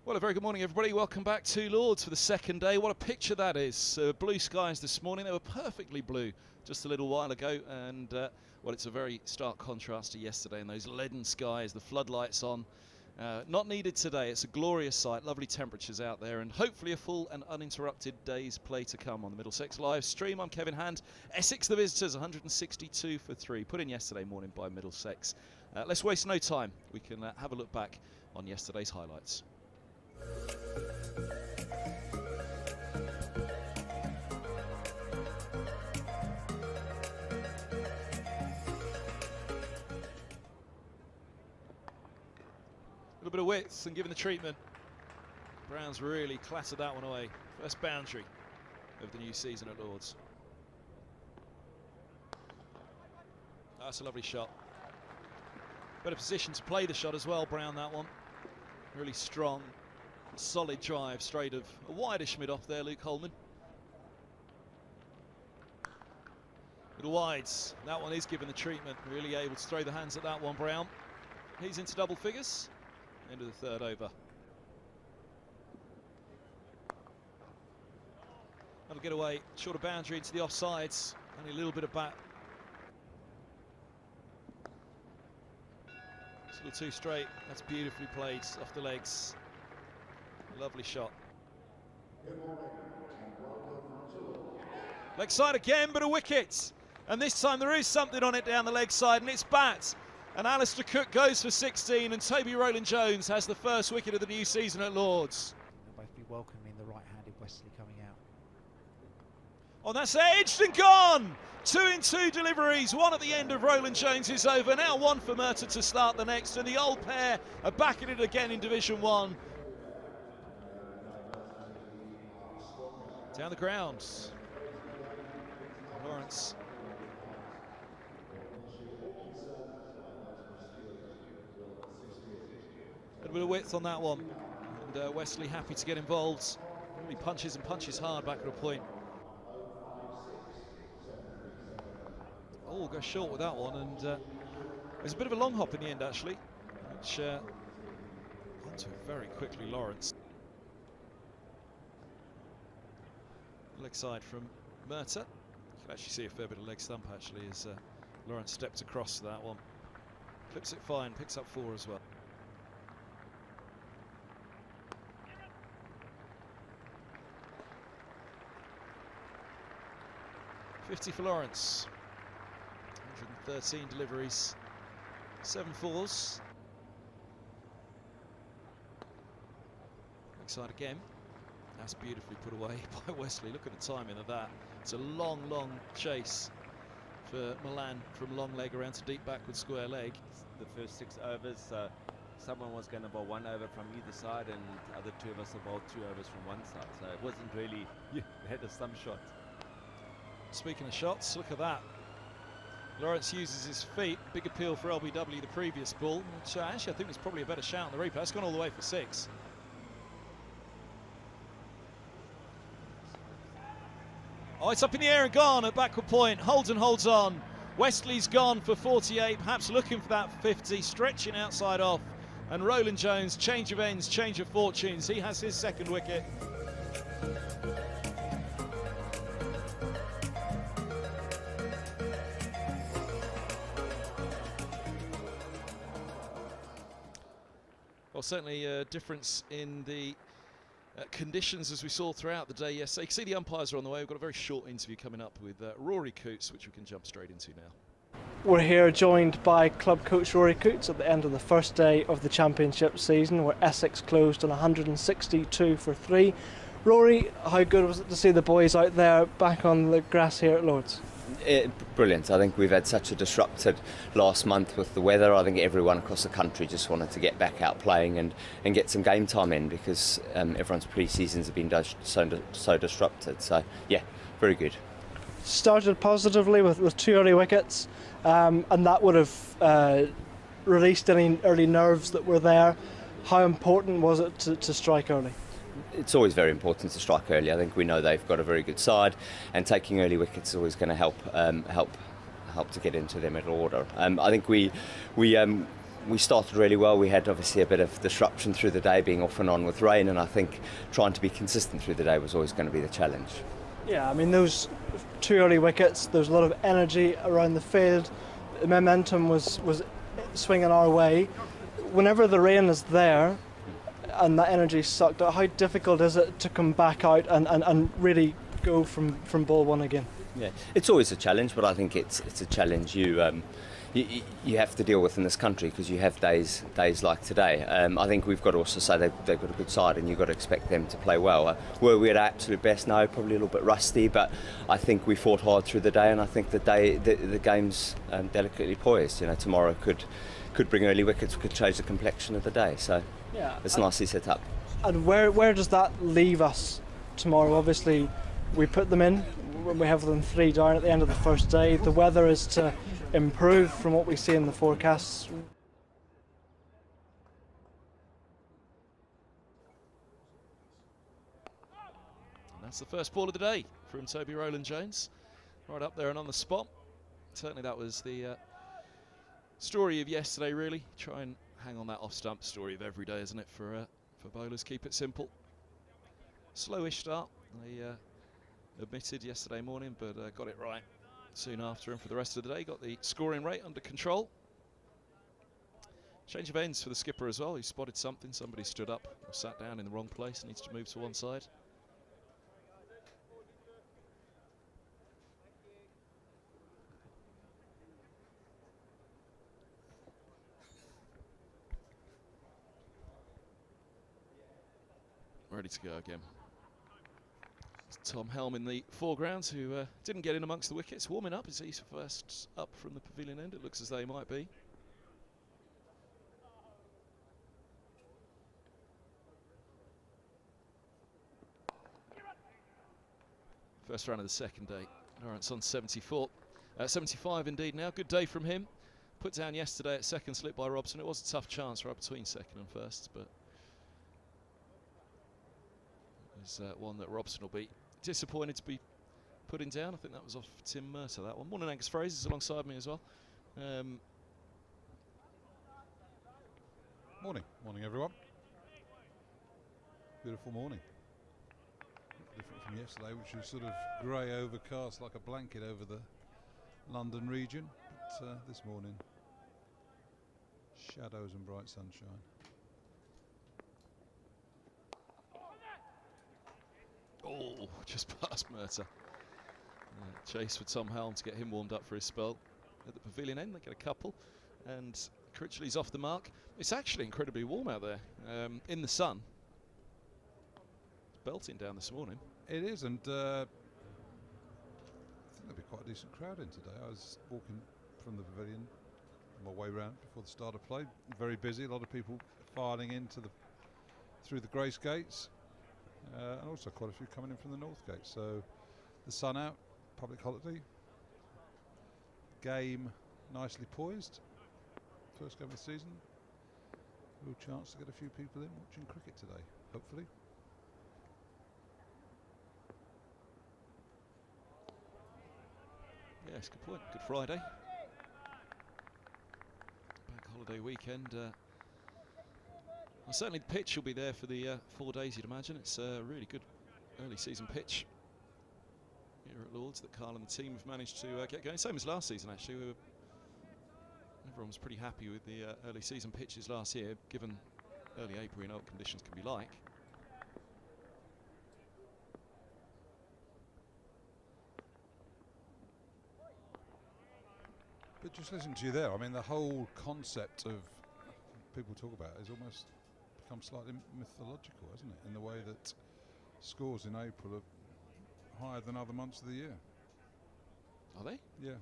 Well, a very good morning, everybody. Welcome back to Lords for the second day. What a picture that is. Blue skies this morning. They were perfectly blue just a little while ago. And, well, it's a very stark contrast to yesterday and those leaden skies, the floodlights on. Not needed today. It's a glorious sight. Lovely temperatures out there. And hopefully a full and uninterrupted day's play to come on the Middlesex live stream. I'm Kevin Hand. Essex, the visitors, 162 for 3. Put in yesterday morning by Middlesex. Let's waste no time. We can have a look back on yesterday's highlights. A little bit of width and given the treatment. Brown's really clattered that one away. First boundary of the new season at Lords. That's a lovely shot. Better position to play the shot as well, Brown, that one. Really strong, solid drive, straight of a wideish mid off there, Luke Holman. Little wides, that one is given the treatment. Really able to throw the hands at that one, Brown. He's into double figures. End of the third over. That'll get away, shorter boundary into the offsides. Only a little bit of bat. It's a little too straight. That's beautifully played off the legs. Lovely shot. Leg side again, but a wicket. And this time there is something on it down the leg side, and it's bat. And Alistair Cook goes for 16, and Toby Rowland-Jones has the first wicket of the new season at Lords. They'll both be welcoming the right-handed Wesley coming out. Oh, that's edged and gone! 2 in 2 deliveries, one at the end of Rowland-Jones' over. Now one for Murtagh to start the next, and the old pair are back at it again in Division 1. Down the ground. Lawrence. A little bit of width on that one. And Wesley happy to get involved. Really punches and punches hard back at a point. Oh, goes short with that one. And there's a bit of a long hop in the end, actually. Which onto it very quickly, Lawrence. Leg side from Murtagh. You can actually see a fair bit of leg stump actually as Lawrence stepped across that one. Clips it fine, picks up 4 as well. .50 for Lawrence. 113 deliveries, 7 fours. Leg side again. That's beautifully put away by Wesley. Look at the timing of that. It's a long, long chase for Milan from long leg around to deep backward square leg. The first 6 overs, someone was going to bowl 1 over from either side, and the other 2 of us bowled 2 overs from one side. So it wasn't really, you had a stump shot. Speaking of shots, look at that. Lawrence uses his feet. Big appeal for LBW the previous ball, which actually I think was probably a better shout on the replay. It's gone all the way for 6. Oh, it's up in the air and gone at backward point. Holden holds on. Wesley's gone for 48, perhaps looking for that 50, stretching outside off. And Rowland-Jones, change of ends, change of fortunes. He has his second wicket. Well, certainly a difference in the conditions as we saw throughout the day yesterday. You can see the umpires are on the way. We've got a very short interview coming up with Rory Coots, which we can jump straight into now. We're here joined by club coach Rory Coots at the end of the first day of the championship season, where Essex closed on 162 for 3. Rory, how good was it to see the boys out there back on the grass here at Lords? Brilliant. I think we've had such a disrupted last month with the weather. I think everyone across the country just wanted to get back out playing and get some game time in, because everyone's pre-seasons have been so disrupted. So yeah, very good. Started positively with 2 early wickets, and that would have released any early nerves that were there. How important was it to strike early? It's always very important to strike early. I think we know they've got a very good side, and taking early wickets is always going to help to get into their middle order. I think we we started really well. We had obviously a bit of disruption through the day, being off and on with rain, and I think trying to be consistent through the day was always going to be the challenge. Yeah, I mean, those 2 early wickets, there was a lot of energy around the field. The momentum was swinging our way. Whenever the rain is there and that energy sucked out, how difficult is it to come back out and really go from ball one again? Yeah, it's always a challenge, but I think it's a challenge you have to deal with in this country, because you have days like today. I think we've got to also say they've got a good side, and you've got to expect them to play well. Were we at our absolute best? No, probably a little bit rusty, but I think we fought hard through the day, and I think the game's delicately poised. Tomorrow could bring early wickets, could change the complexion of the day. So yeah, it's nicely set up. And where does that leave us tomorrow? Obviously, we put them in. We have them 3 down at the end of the first day. The weather is to improve from what we see in the forecasts. And that's the first ball of the day from Toby Rowland-Jones. Right up there and on the spot. Certainly that was the story of yesterday, really. Try and hang on that off-stump story of every day, isn't it, for bowlers? Keep it simple. Slowish start. They admitted yesterday morning, but got it right soon after, and for the rest of the day got the scoring rate under control. Change of ends for the skipper as well. He spotted something. Somebody stood up or sat down in the wrong place, needs to move to one side. Ready to go again. Tom Helm in the foreground, who didn't get in amongst the wickets. Warming up as he's first up from the pavilion end. It looks as though he might be. First round of the second day. Lawrence on 74. 75 indeed now. Good day from him. Put down yesterday at second slip by Robson. It was a tough chance right between second and first, but it was one that Robson will be disappointed to be putting down. I think that was off Tim Mercer, that one. Morning, Angus Fraser's alongside me as well. Morning everyone. Beautiful morning. Different from yesterday, which was sort of grey overcast like a blanket over the London region. But this morning, shadows and bright sunshine. Oh, just past Mercer. Chase for Tom Helm to get him warmed up for his spell at the pavilion end. They get a couple, and Critchley's off the mark. It's actually incredibly warm out there in the sun. It's belting down this morning. It is, and I think there'll be quite a decent crowd in today. I was walking from the pavilion on my way round before the start of play. Very busy, a lot of people filing into through the Grace Gates. And also quite a few coming in from the North Gate. So the sun out, public holiday, game nicely poised. First game of the season. Real chance to get a few people in watching cricket today, hopefully. Yes, good point. Good Friday. Bank holiday weekend. Well, certainly the pitch will be there for the 4 days, you'd imagine. It's a really good early season pitch here at Lords that Carl and the team have managed to get going. Same as last season, actually. Everyone was pretty happy with the early season pitches last year, given early April, you know what conditions can be like. But just listening to you there, I mean, the whole concept of people talk about is almost become slightly mythological, hasn't it? In the way that scores in April are higher than other months of the year. Are they? Yeah.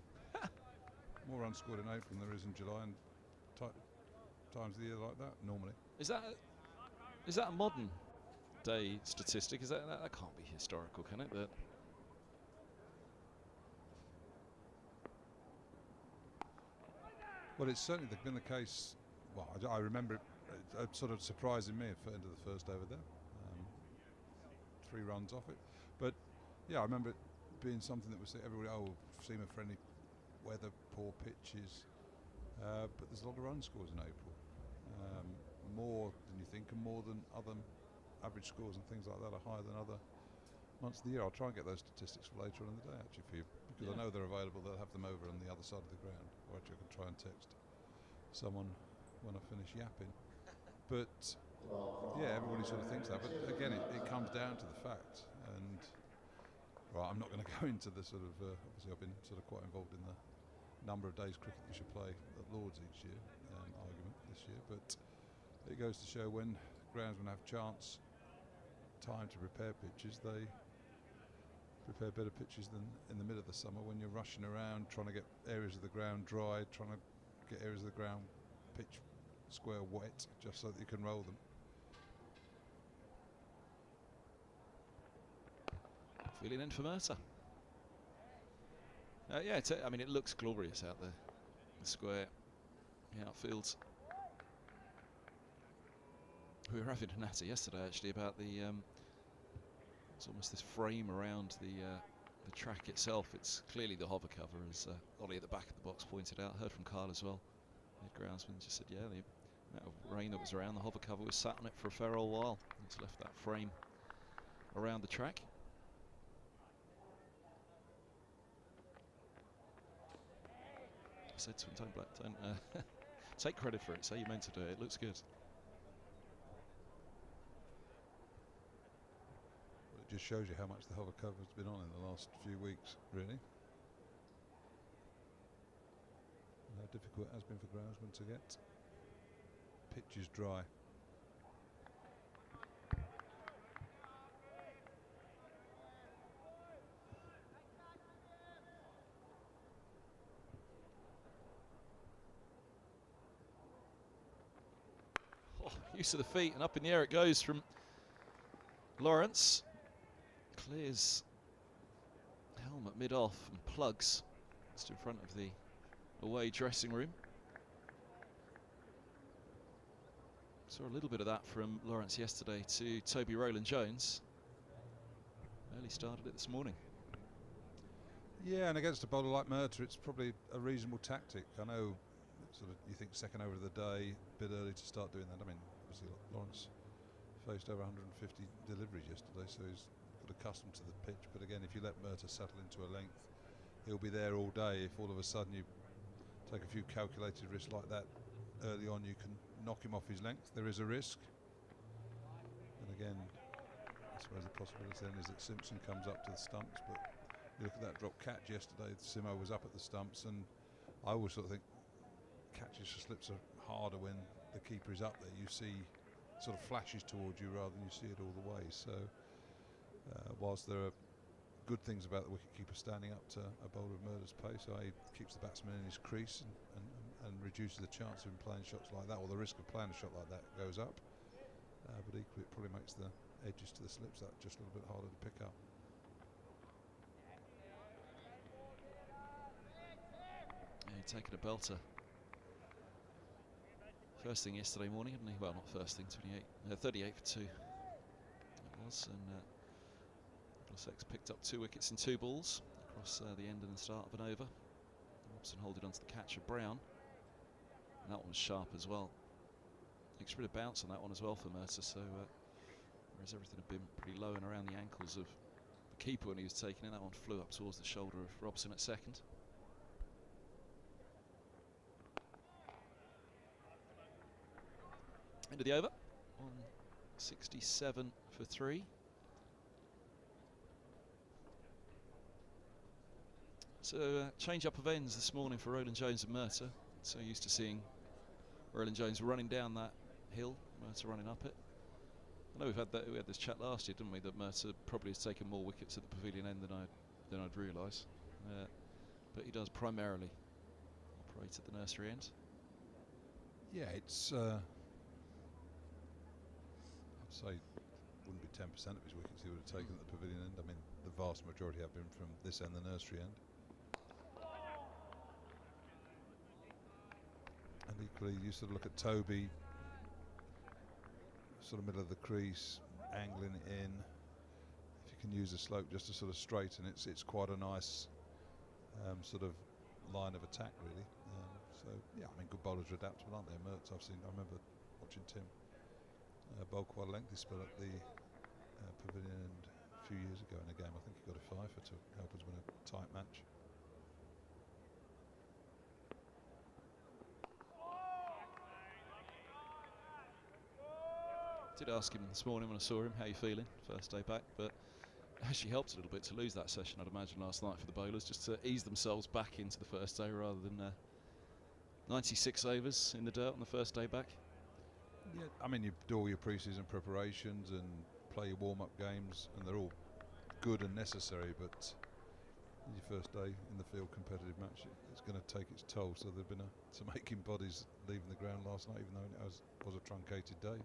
More runs scored in April than there is in July and times of the year like that normally. Is that a modern day statistic? Is that can't be historical, can it? That well, it's certainly been the case. Well, I remember it sort of surprising me at the end of the first over there. 3 runs off it. But yeah, I remember it being something that was everybody, seamer friendly weather, poor pitches. But there's a lot of run scores in April. more than you think, and more than other average scores and things like that are higher than other months of the year. I'll try and get those statistics for later on in the day, actually, for you, because I know they're available. They'll have them over on the other side of the ground, or actually I can try and text someone when I finish yapping. But yeah, everybody sort of thinks that, but again, it comes down to the fact, and well, I'm not going to go into the sort of obviously I've been sort of quite involved in the number of days cricket you should play at Lords each year argument this year, but it goes to show when groundsmen have time to prepare pitches, they prepare better pitches than in the middle of the summer when you're rushing around trying to get areas of the ground dry, trying to get areas of the ground pitch square wet just so that you can roll them. Feeling in for Mercer. Yeah, I mean, it looks glorious out there. The square, the outfields. We were having a natter yesterday actually about the it's almost this frame around the track itself. It's clearly the hover cover, as Ollie at the back of the box pointed out. Heard from Carl as well. The groundsman just said, yeah, the amount of rain that was around, the hover cover was sat on it for a fair old while. It's left that frame around the track. I said to him, don't take credit for it. Say you meant to do it. It looks good. It just shows you how much the hover cover has been on in the last few weeks, really. And how difficult it has been for groundsmen to get pitches dry. Oh, use of the feet, and up in the air it goes from Lawrence. Clears helmet mid-off and plugs just in front of the away dressing room. Saw a little bit of that from Lawrence yesterday to Toby Rowland-Jones. Early started it this morning. Yeah, and against a bowler like Murtagh, it's probably a reasonable tactic. I know sort of you think second over of the day, a bit early to start doing that. I mean, obviously Lawrence faced over 150 deliveries yesterday, so he's got accustomed to the pitch. But again, if you let Murtagh settle into a length, he'll be there all day. If all of a sudden you take a few calculated risks like that early on, you can knock him off his length. There is a risk. And again, I suppose the possibility then is that Simpson comes up to the stumps, but you look at that drop catch yesterday, Simo was up at the stumps, and I always sort of think catches for slips are harder when the keeper is up there. You see sort of flashes towards you rather than you see it all the way. So whilst there are good things about the wicketkeeper standing up to a bowler of Murtagh's pace, he keeps the batsman in his crease and reduces the chance of him playing shots like that, or the risk of playing a shot like that goes up. But equally it probably makes the edges to the slips that just a little bit harder to pick up. Yeah, taking a belter. First thing yesterday morning, hadn't he? Well, not first thing, 38 for 2 it was, and Middlesex picked up 2 wickets in 2 balls across the end and the start of an over. Robson holding onto the catch of Brown, and that one was sharp as well. Extra bit of bounce on that one as well for Mercer, so whereas everything had been pretty low and around the ankles of the keeper when he was taking it, that one flew up towards the shoulder of Robson at second. End of the over on 67 for 3. So change up of ends this morning for Rowland-Jones and Murtagh. So used to seeing Rowland-Jones running down that hill, Murtagh running up it. I know we had this chat last year, didn't we? That Murtagh probably has taken more wickets at the pavilion end than I'd realise. But he does primarily operate at the nursery end. Yeah, it's I'd say wouldn't be 10% of his wickets he would have taken at the pavilion end. I mean, the vast majority have been from this end, the nursery end. And equally, you sort of look at Toby, sort of middle of the crease, angling it in. If you can use the slope just to sort of straighten it, it's quite a nice sort of line of attack, really. So yeah, I mean, good bowlers are adaptable, aren't they? Murtagh, I remember watching Tim bowl quite a lengthy spell at the Pavilion a few years ago in a game. I think he got a fifer to help us win a tight match. Did ask him this morning when I saw him, how you feeling, first day back, but actually helped a little bit to lose that session, I'd imagine, last night for the bowlers, just to ease themselves back into the first day rather than 96 overs in the dirt on the first day back. Yeah, I mean, you do all your pre-season preparations and play your warm-up games, and they're all good and necessary, but your first day in the field competitive match, it's going to take its toll. So there have been some aching bodies leaving the ground last night, even though it was a truncated day.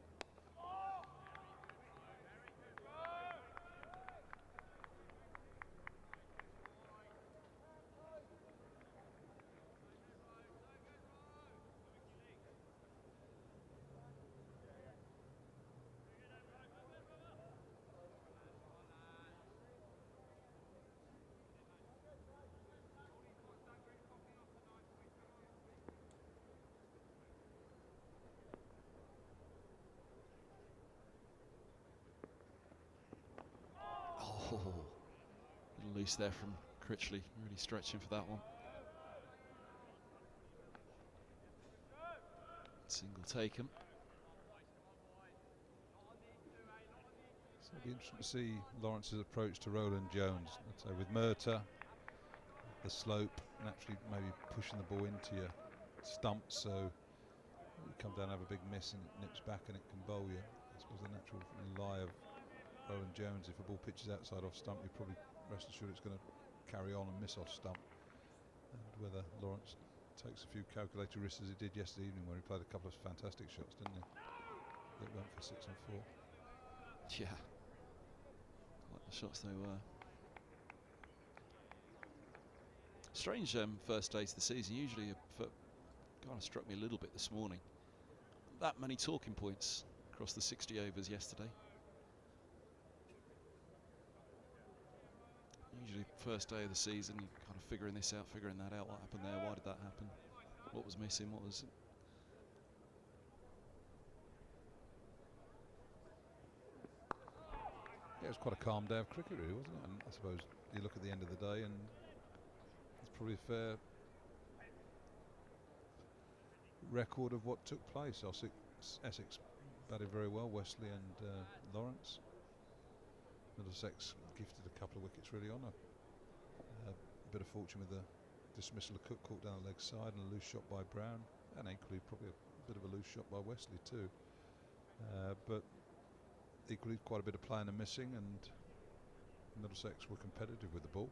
Oh, a little loose there from Critchley, really stretching for that one. Single taken. So it'll be interesting to see Lawrence's approach to Roland Jones. I'd say with Murtagh, the slope, naturally maybe pushing the ball into your stumps, so you come down and have a big miss and it nips back and it can bowl you. I suppose the natural lie of Roland Jones, if a ball pitches outside off stump, you're probably rest assured it's going to carry on and miss off stump. And whether Lawrence takes a few calculated risks as he did yesterday evening, where he played a couple of fantastic shots, didn't he? That went for 6 and 4. Yeah, like the shots they were. Strange first days of the season. Usually, kind of struck me a little bit this morning. That many talking points across the 60 overs yesterday. Usually, first day of the season, you're kind of figuring this out, figuring that out. What happened there? Why did that happen? What was missing? What was? Yeah, it was quite a calm day of cricket, really, wasn't it? And I suppose you look at the end of the day, and it's probably a fair record of what took place. Essex batted very well, Wesley and Lawrence. Middlesex gifted a couple of wickets really on. A bit of fortune with the dismissal of Cook, caught down the leg side, and a loose shot by Brown, and equally probably a bit of a loose shot by Wesley too. But equally quite a bit of playing and missing, and Middlesex were competitive with the ball.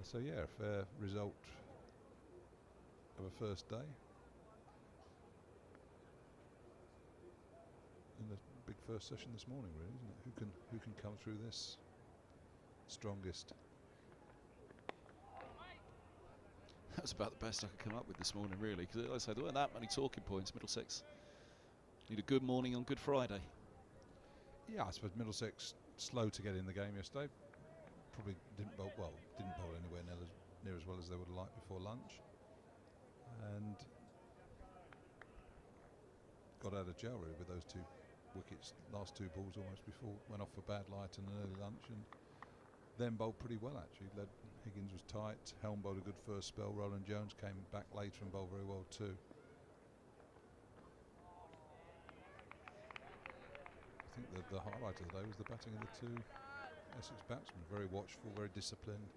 So yeah, a fair result of a first day. In the big first session this morning, really, isn't it? Who can come through this strongest? That was about the best I could come up with this morning, really, because like I said, there weren't that many talking points. Middlesex need a good morning on Good Friday. Yeah, I suppose Middlesex slow to get in the game yesterday. Probably didn't bowl anywhere near as well as they would have liked before lunch, and got out of jail really with those 2 wickets. Last 2 balls almost before went off for bad light and an early lunch, and then bowled pretty well actually. Higgins was tight, Helm bowled a good first spell, Roland Jones came back later and bowled very well too. I think the highlight of the day was the batting of the 2 Essex batsmen. Very watchful, very disciplined,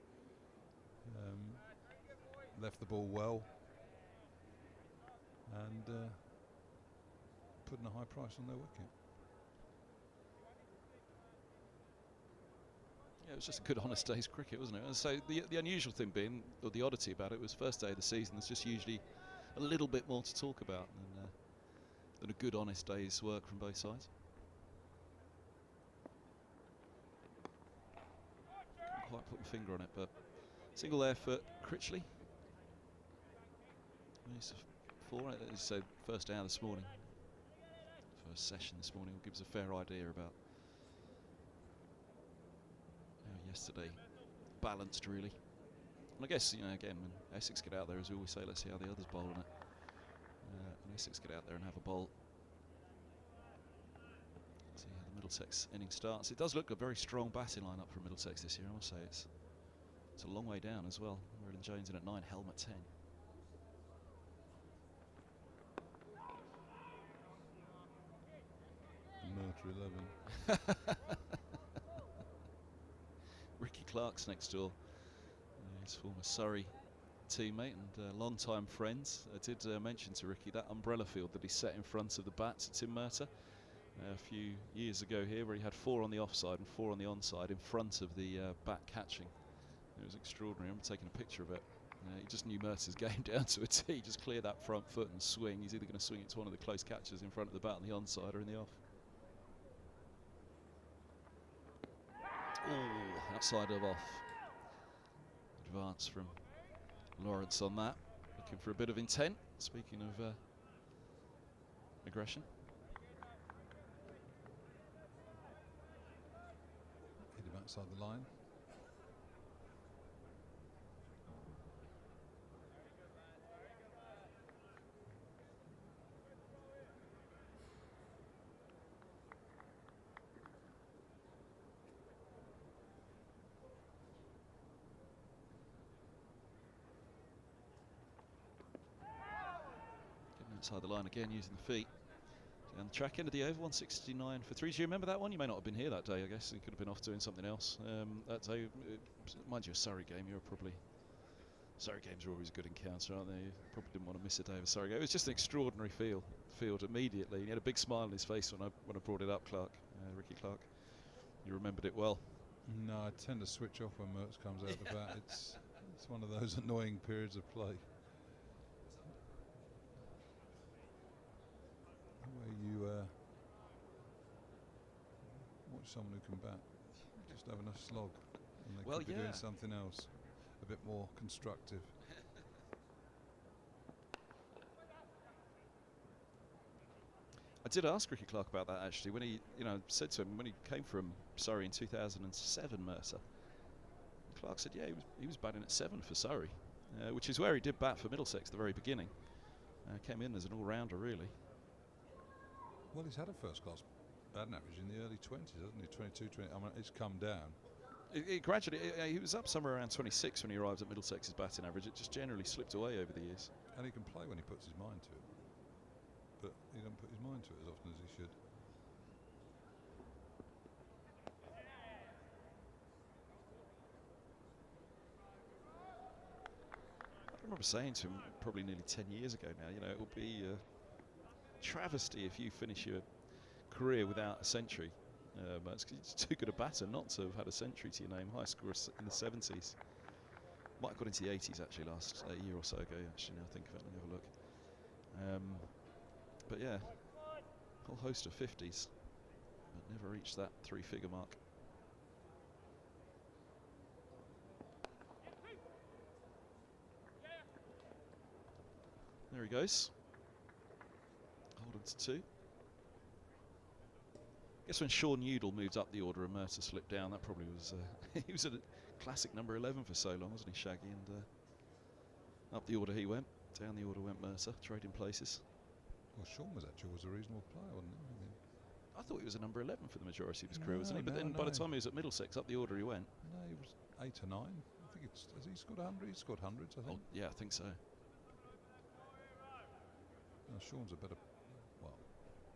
left the ball well, and putting a high price on their wicket. Yeah, it was just a good, honest day's cricket, wasn't it? And so the unusual thing being, or the oddity about it, was first day of the season. There's just usually a little bit more to talk about than a good, honest day's work from both sides. Couldn't quite put my finger on it, but single there for Critchley. So first hour this morning, first session this morning, will give us a fair idea about how yesterday balanced really. And I guess, you know, again, when Essex get out there, as we always say, let's see how the others bowl on it. When Essex get out there and have a bowl Middlesex inning starts. It does look a very strong batting lineup from Middlesex this year, I must say. It's a long way down as well. Roland Jones in at 9, Helm at 10. Murder 11. Ricky Clark's next door. His former Surrey teammate and long-time friends. I did mention to Ricky that umbrella field that he set in front of the bats at Tim Murtagh a few years ago here, where he had 4 on the offside and 4 on the onside in front of the bat catching. It was extraordinary. I remember taking a picture of it. He just knew Murtagh's game down to a T. Just clear that front foot and swing. He's either going to swing it to one of the close catchers in front of the bat on the onside or in the off. Oh, outside of off. Advance from Lawrence on that. Looking for a bit of intent. Speaking of aggression. Hit him outside the line. Outside the line again, using the feet. Down the track, end of the over, 169 for 3. Do you remember that one? You may not have been here that day, I guess. You could have been off doing something else. That day, mind you, a Surrey game, you're probably... Surrey games are always a good encounter, aren't they? You probably didn't want to miss a day of a Surrey game. It was just an extraordinary field immediately. He had a big smile on his face when I brought it up, Clark, Ricky Clark. You remembered it well. No, I tend to switch off when Mertz comes out the bat. It's one of those annoying periods of play. Where you watch someone who can bat just having a slog, and they could be doing something else a bit more constructive. I did ask Ricky Clark about that actually when he, said to him when he came from Surrey in 2007, Mercer. Clark said, yeah, he was batting at 7 for Surrey, which is where he did bat for Middlesex at the very beginning. Came in as an all-rounder, really. Well, he's had a first-class batting average in the early 20s, hasn't he? 22, 20. I mean, it's come down. It gradually, he was up somewhere around 26 when he arrived at Middlesex's batting average. It just generally slipped away over the years. And he can play when he puts his mind to it. But he doesn't put his mind to it as often as he should. I remember saying to him probably nearly 10 years ago now, it will be travesty if you finish your career without a century. It's too good a batter not to have had a century to your name. High score in the 70s. Might have got into the 80s actually last year or so ago. Actually, now I think of it, let me have a look. But yeah, a whole host of 50s, but never reached that 3-figure mark. There he goes. Hold him to 2. I guess when Sean Udall moved up the order and Mercer slipped down, that probably was... he was a classic number 11 for so long, wasn't he, Shaggy? And up the order he went. Down the order went Mercer, trading places. Well, Sean was a reasonable player, wasn't he? I mean, I thought he was a number 11 for the majority of his career, wasn't he? But then by the time he was at Middlesex, up the order he went. No, he was 8 or 9. I think has he scored 100? He scored hundreds, I think. Oh, yeah, I think so. No, Sean's a better... Well,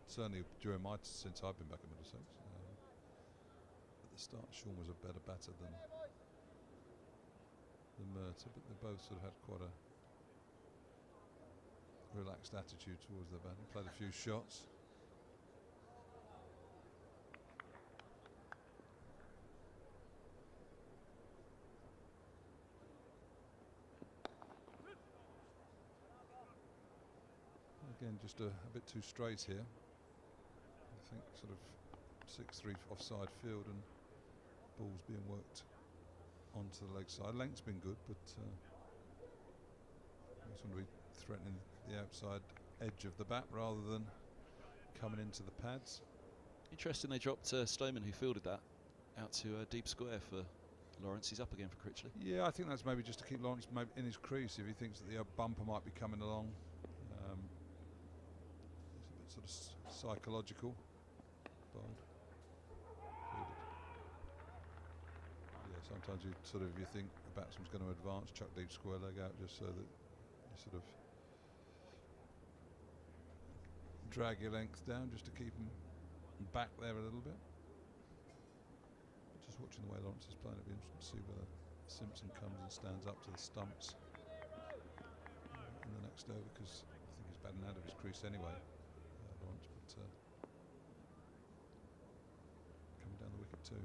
certainly during since I've been back at Middlesex. At the start, Sean was a better batter than Murtagh, but they both sort of had quite a relaxed attitude towards their batting. Played a few shots. Again, just a bit too straight here. I think sort of 6-3 offside field and ball's being worked onto the leg side. Length's been good, but just want to be threatening the outside edge of the bat rather than coming into the pads. Interesting they dropped Stoneman, who fielded that, out to deep square for Lawrence. He's up again for Critchley. Yeah, I think that's maybe just to keep Lawrence maybe in his crease if he thinks that the bumper might be coming along. It's a bit sort of psychological. Bold. Sometimes you think the batsman's going to advance, chuck deep square leg out just so that you sort of drag your length down just to keep him back there a little bit. Just watching the way Lawrence is playing, it'd be interesting to see whether Simpson comes and stands up to the stumps in the next over, because I think he's batting out of his crease anyway, Lawrence, but coming down the wicket too.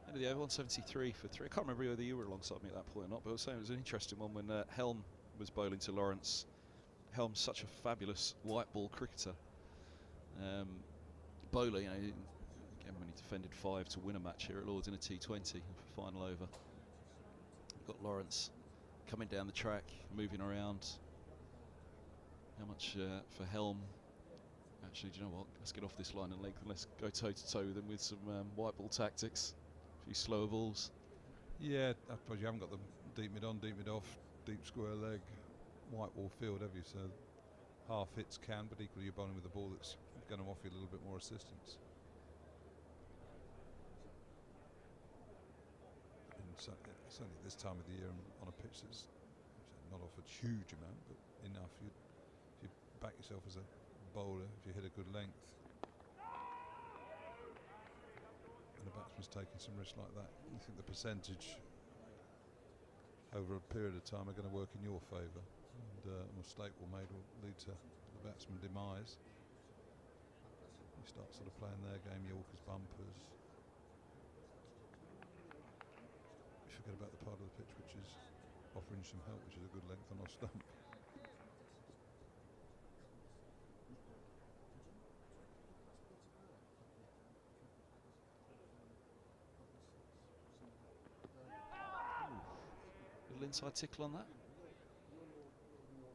End of the over, 173 for 3. I can't remember whether you were alongside me at that point or not, but I was saying it was an interesting one when Helm was bowling to Lawrence. Helm's such a fabulous white ball cricketer. Bowler, you know, again when he defended 5 to win a match here at Lords in a T20 for final over. You've got Lawrence coming down the track, moving around. How much for Helm? Actually, do you know what? Let's get off this line and length and let's go toe to toe with him with some white ball tactics. A few slower balls. Yeah, I suppose you haven't got the deep mid on, deep mid off, deep square leg, white ball field, have you? So half hits can, but equally you're bowling with a ball that's going to offer you a little bit more assistance. And certainly this time of the year on a pitch that's not offered huge amount, but enough. If you back yourself as a bowler, if you hit a good length, and the batsman's taking some risk like that, you think the percentage over a period of time are going to work in your favour, and a mistake made will lead to the batsman demise. You start sort of playing their game, Yorkers, bumpers. You forget about the part of the pitch which is offering some help, which is a good length on off stump. Little inside tickle on that.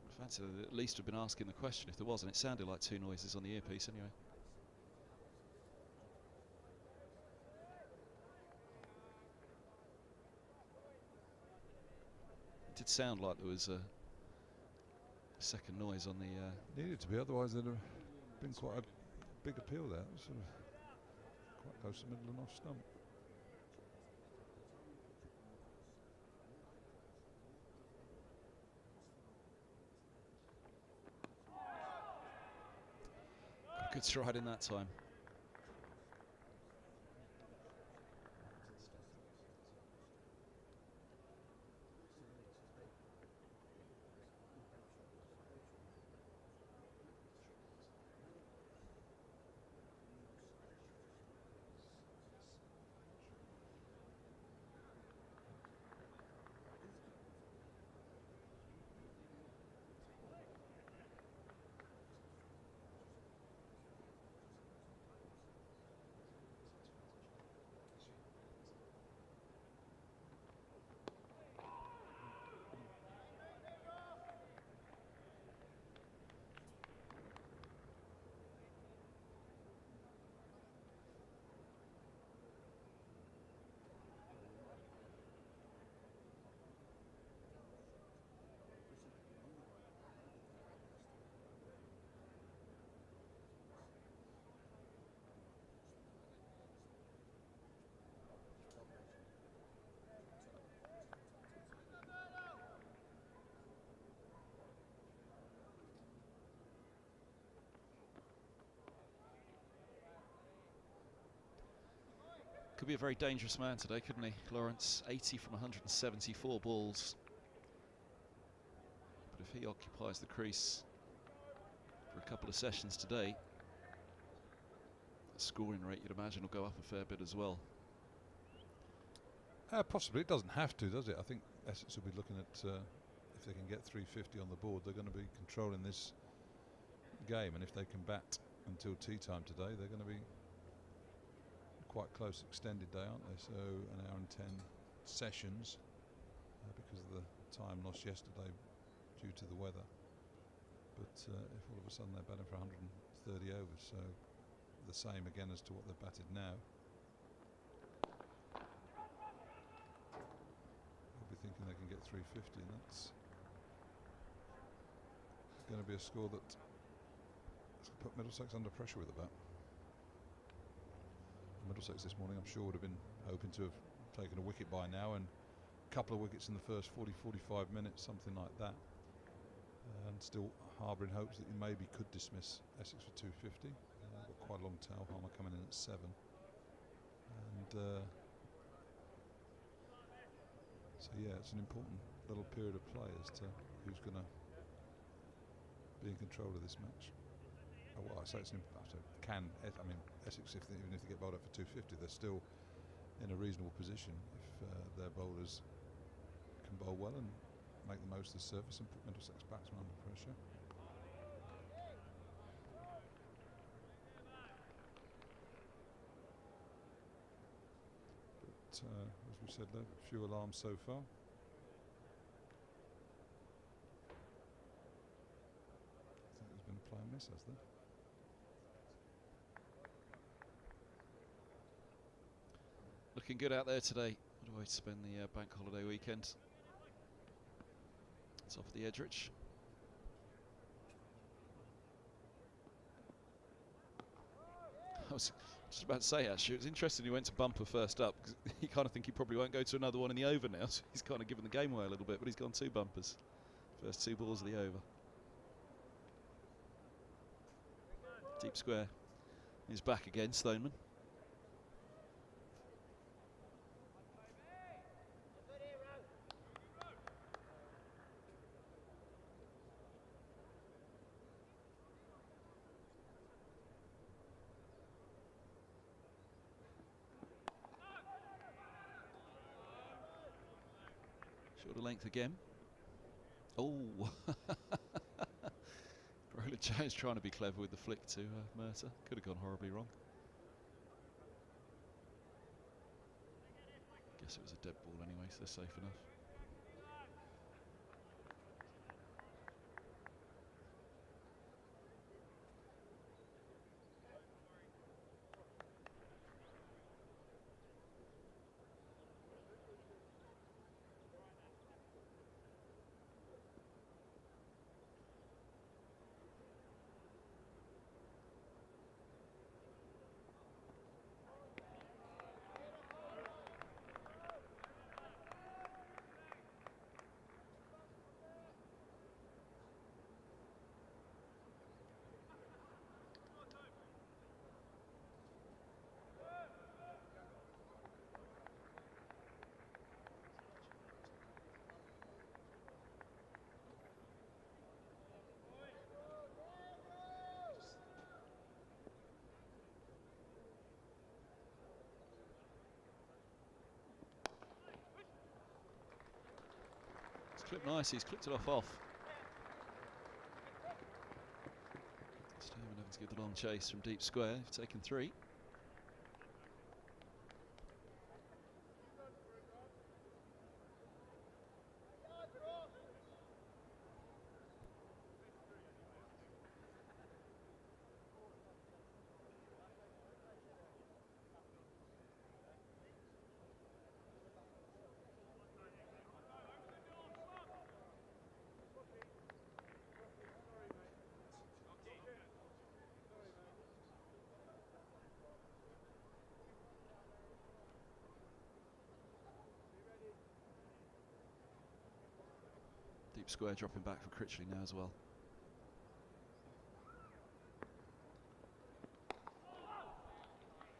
I fancy they'd at least have been asking the question if there was, and it sounded like 2 noises on the earpiece anyway. It did sound like there was a second noise on the... Needed to be, otherwise there'd have been quite a big appeal there. Sort of quite close to middle and off stump. Good stride in that time. Could be a very dangerous man today, couldn't he, Lawrence? 80 from 174 balls. But if he occupies the crease for a couple of sessions today, the scoring rate, you'd imagine, will go up a fair bit as well. Possibly. It doesn't have to, does it? I think Essex will be looking at if they can get 350 on the board, they're going to be controlling this game, and if they can bat until tea time today, they're going to be quite close extended day, aren't they? So an hour and 10 sessions because of the time lost yesterday due to the weather. But if all of a sudden they're batting for 130 overs, so the same again as to what they've batted now, they'll be thinking they can get 350, and that's going to be a score that put Middlesex under pressure with the bat. Middlesex this morning, I'm sure would have been hoping to have taken a wicket by now, and a couple of wickets in the first 40-45 minutes, something like that. And still harbouring hopes that you maybe could dismiss Essex for 250. Got quite a long tail, Harmer coming in at 7. And so yeah, it's an important little period of play as to who's going to be in control of this match. Oh, well, I say it's I mean, Essex, even if they get bowled up for 250, they're still in a reasonable position if their bowlers can bowl well and make the most of the surface and put Middlesex batsmen under pressure. But as we said, there few alarms so far. I think there's been a play and miss, has there? Looking good out there today. What a way to spend the bank holiday weekend. It's off the Edrich. I was just about to say, actually, it was interesting he went to bumper first up, because you kind of think he probably won't go to another one in the over now, so he's kind of given the game away a little bit, but he's gone 2 bumpers. First 2 balls of the over. Deep square. He's back again, Stoneman. Shorter length again. Oh, Roland Jones trying to be clever with the flick to Mercer. Could have gone horribly wrong. Guess it was a dead ball anyway, so they're safe enough. Clipped nice, he's clipped it off. Stoneman having to give the long chase from deep square. He's taken 3. Deep square dropping back for Critchley now as well.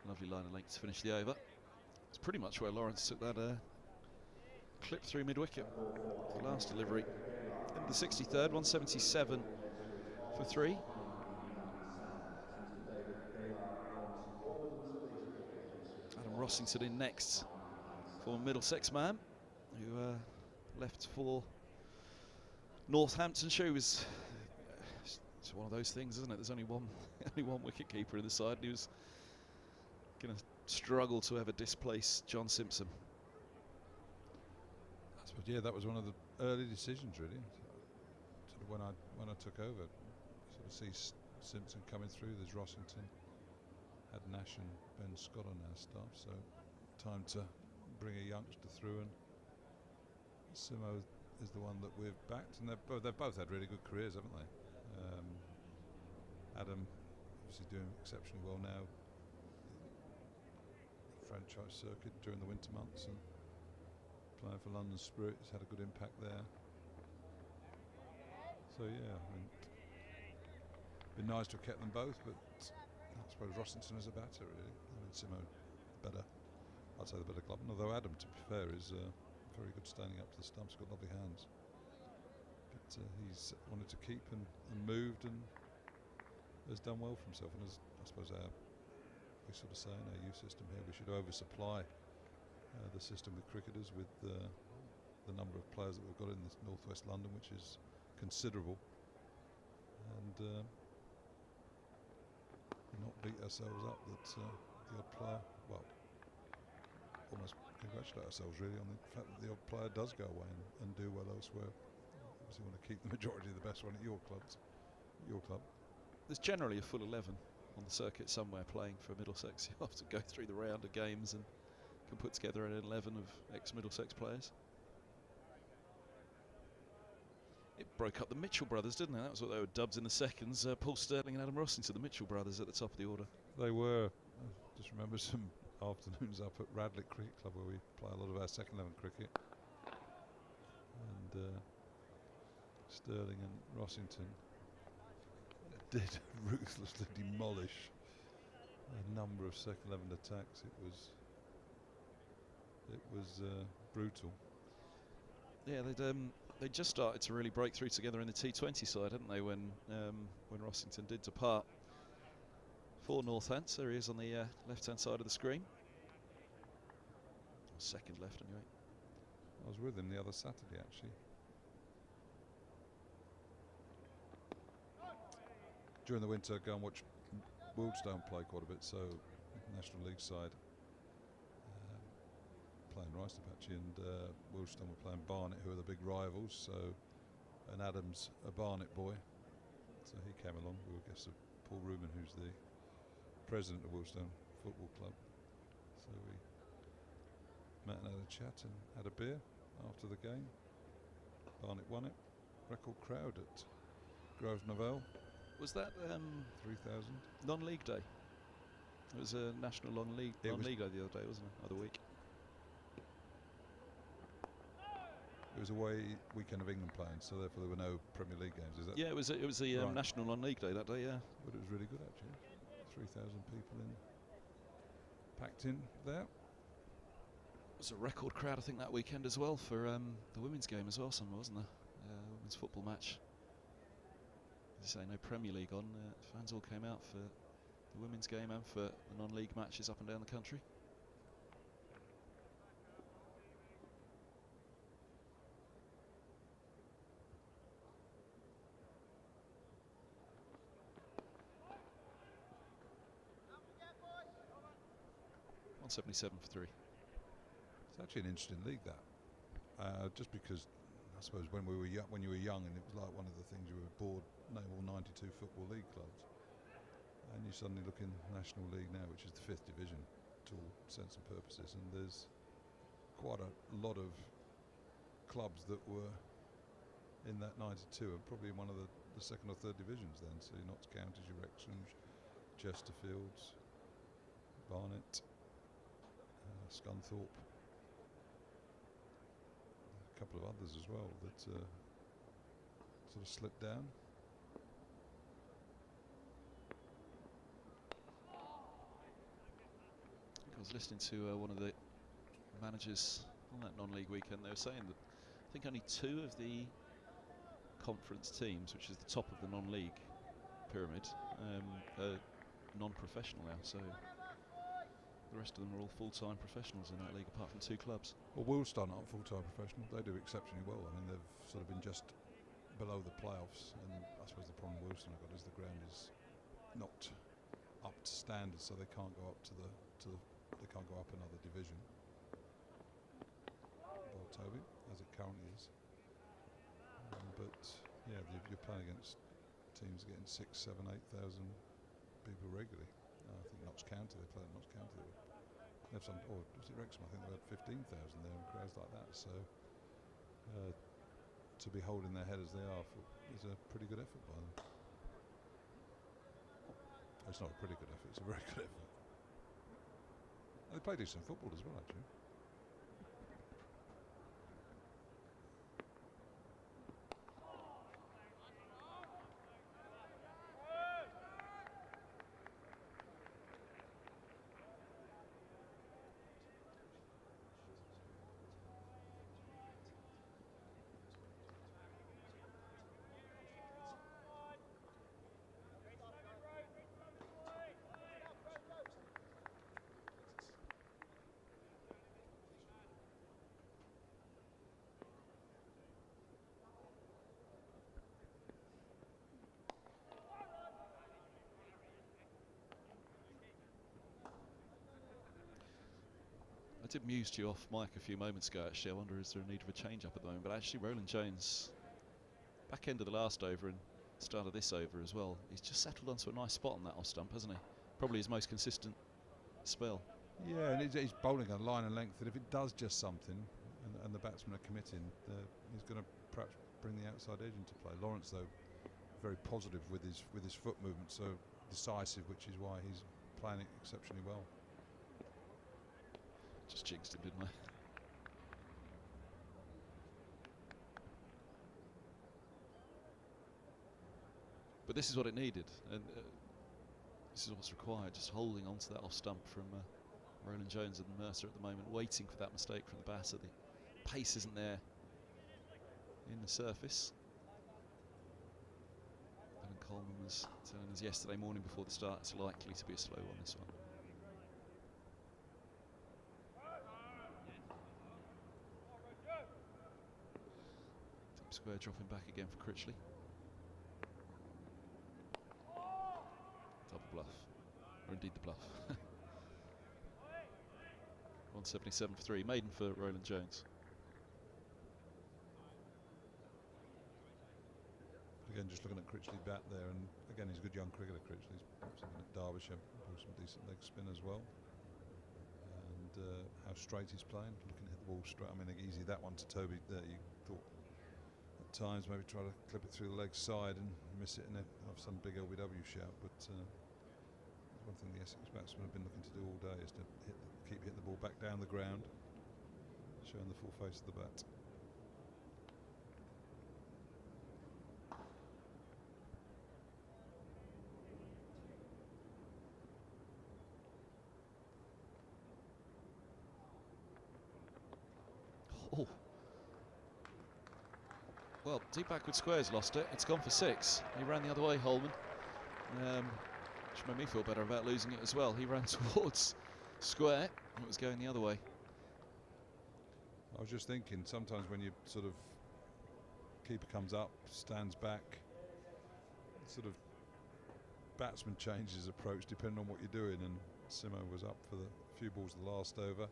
Lovely line of length to finish the over. It's pretty much where Lawrence took that clip through mid-wicket. The last delivery in the 63rd, 177 for 3. Adam Rossington in next, former Middlesex man, who left for Northamptonshire. Was it's one of those things, isn't it? There's only one wicket keeper in the side, and he was going to struggle to ever displace John Simpson. I suppose, yeah, that was one of the early decisions, really. Sort of when I took over, sort of see Simpson coming through. There's Rossington, had Nash and Ben Scott on our staff, so time to bring a youngster through, and Simo is the one that we've backed, and they've both had really good careers, haven't they? Adam obviously doing exceptionally well now. franchise circuit during the winter months, and playing for London Spirit has had a good impact there. So yeah, I mean, been nice to have kept them both, but I suppose Rossington is a batter really. I mean, Simo better, I'd say the better club. Although Adam, to be fair, is very good standing up to the stumps. Got lovely hands, but he's wanted to keep and moved and has done well for himself. And as I suppose we sort of say in our youth system here, we should oversupply the system with cricketers with the number of players that we've got in this northwest London, which is considerable, and not beat ourselves up that the odd player, well, almost congratulate ourselves really on the fact that the odd player does go away and do well elsewhere. Obviously want to keep the majority of the best one at your club. There's generally a full 11 on the circuit somewhere playing for Middlesex. You have to go through the round of games and can put together an 11 of ex-Middlesex players. It broke up the Mitchell brothers, didn't it? That was what they were dubbed in the seconds. Paul Sterling and Adam Rossington, the Mitchell brothers, at the top of the order. They were. I just remember some afternoons up at Radlett Cricket Club where we play a lot of our second 11 cricket. And Sterling and Rossington did ruthlessly demolish a number of second 11 attacks. It was brutal. Yeah, they just started to really break through together in the T20 side, hadn't they? When Rossington did depart for Northants. There he is on the left-hand side of the screen. Or second left, anyway. I was with him the other Saturday, actually. During the winter, go and watch Wildstone play quite a bit. So, National League side. Playing Rice actually, and Wildstone were playing Barnet, who are the big rivals. So, and Adam's a Barnet boy, so he came along. We were guests of Paul Rubin, who's the president of Wildstone Football Club. So we met and had a chat and had a beer after the game. Barnet won it. Record crowd at Grove Novell. Was that 3,000 non-league day? It was a national non-league day the other day, wasn't it? Other week. It was away weekend of England playing, so therefore there were no Premier League games. Is that? Yeah, it was the right. national non-league day that day. Yeah, but it was really good actually. 3,000 people in, packed in there. It was a record crowd, I think, that weekend as well for the women's game as well. Somewhere, wasn't there? Women's football match. As you say, no Premier League on. Fans all came out for the women's game and for the non-league matches up and down the country. .177 for 3. It's actually an interesting league, that. Just because, I suppose, when you were young, and it was like one of the things you were bored, name all 92 football league clubs, and you suddenly look in National League now, which is the 5th division to all intents and purposes, and there's quite a lot of clubs that were in that 92, and probably in one of the second or third divisions then. So your Notts Counties, your Wrexhams, Chesterfields, Barnet, Scunthorpe, a couple of others as well that sort of slipped down. I was listening to one of the managers on that non-league weekend. They were saying that I think only 2 of the conference teams, which is the top of the non-league pyramid, are non-professional now. So the rest of them are all full-time professionals in that league, apart from 2 clubs. Well, Wildstone aren't full-time professionals. They do exceptionally well. I mean, they've sort of been just below the playoffs, and I suppose the problem Wildstone have got is the ground is not up to standard, so they can't go up they can't go up another division. Toby, as it currently is. But yeah, you're playing against teams getting 6, 7, 8,000 people regularly. I think Notts County, they played at Notts County. They have some, or was it Wrexham? I think they had 15,000 there and crowds like that. So to be holding their head as they are is a pretty good effort by them. It's not a pretty good effort; it's a very good effort. They play decent football as well, actually. I did muse to you off mic a few moments ago, actually. I wonder, is there a need for a change up at the moment? But actually, Roland Jones, back end of the last over and start of this over as well, he's just settled onto a nice spot on that off stump, hasn't he? Probably his most consistent spell. Yeah, and he's bowling a line and length that if it does just something and the batsmen are committing, he's going to perhaps bring the outside edge into play. Lawrence, though, very positive with his foot movement, so decisive, which is why he's playing it exceptionally well. Just jinxed him, didn't I? But this is what it needed, and this is what's required, just holding on to that off stump from Roland Jones and Mercer at the moment, waiting for that mistake from the batter. The pace isn't there in the surface. And Coleman was telling us yesterday morning before the start it's likely to be a slow one, this one. Deep square dropping back again for Critchley. Double bluff, or indeed the bluff. 177 for 3, maiden for Roland Jones. Again, just looking at Critchley bat there, and again, he's a good young cricketer. Critchley's something at Derbyshire, some decent leg spin as well. And how straight he's playing, looking to hit the ball straight. I mean, easy that one to Toby there. You thought at times maybe try to clip it through the leg side and miss it and then have some big LBW shout, but one thing the Essex batsmen have been looking to do all day is to keep hitting the ball back down the ground, showing the full face of the bat. Oh. Well, deep backward square's lost it. It's gone for 6. He ran the other way, Holman. Which made me feel better about losing it as well. He ran towards square. It was going the other way. I was just thinking, sometimes when you sort of keeper comes up, stands back, sort of batsman changes his approach depending on what you're doing. And Simo was up for the few balls of the last over.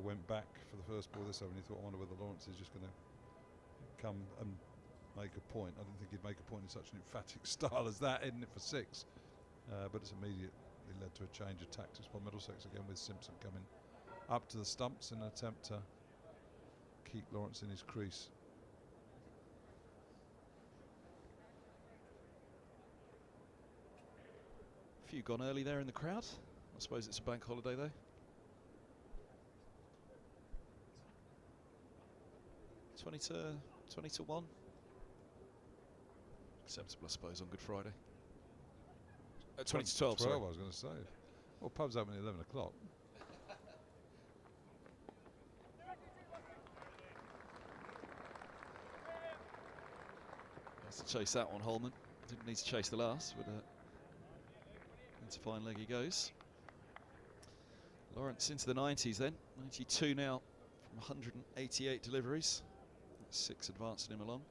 Went back for the first ball this over, and you thought, I wonder whether Lawrence is just going to come and make a point. I didn't think he'd make a point in such an emphatic style as that, isn't it, for 6? But it's immediately led to a change of tactics by Middlesex again, with Simpson coming up to the stumps in an attempt to keep Lawrence in his crease. A few gone early there in the crowd. I suppose it's a bank holiday though. 20 to 1. Acceptable, I suppose, on Good Friday. 20 to 12, 12, sorry. I was going to say. Well, pubs open at 11 o'clock. Has to chase that one, Holman. Didn't need to chase the last, but into fine leg he goes. Lawrence into the 90s then. 92 now from 188 deliveries. 6 advancing him along.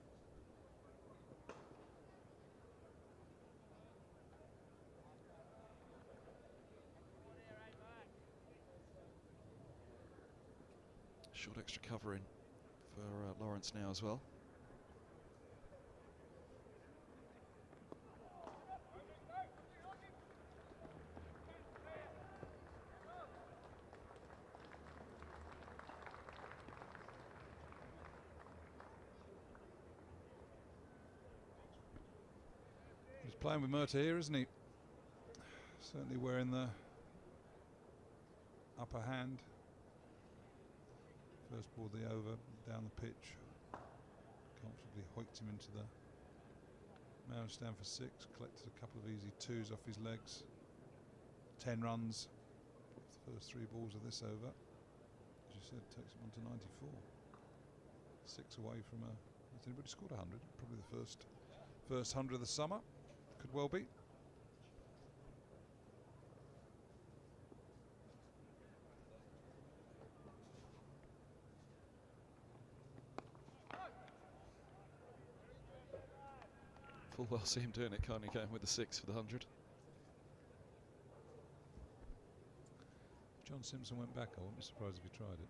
Short extra cover in for Lawrence now as well. He's playing with Murta here, isn't he? Certainly wearing the upper hand. First ball of the over, down the pitch. Comfortably hoiked him into the marriage stand for 6. Collected a couple of easy 2s off his legs. 10 runs. The first 3 balls of this over. As you said, takes him on to 94. 6 away from a. Has anybody scored 100? Probably the first 100 of the summer. Could well be. Full well see him doing it, can't he? Going with the 6 for the 100. John Simpson went back. I wouldn't be surprised if he tried it.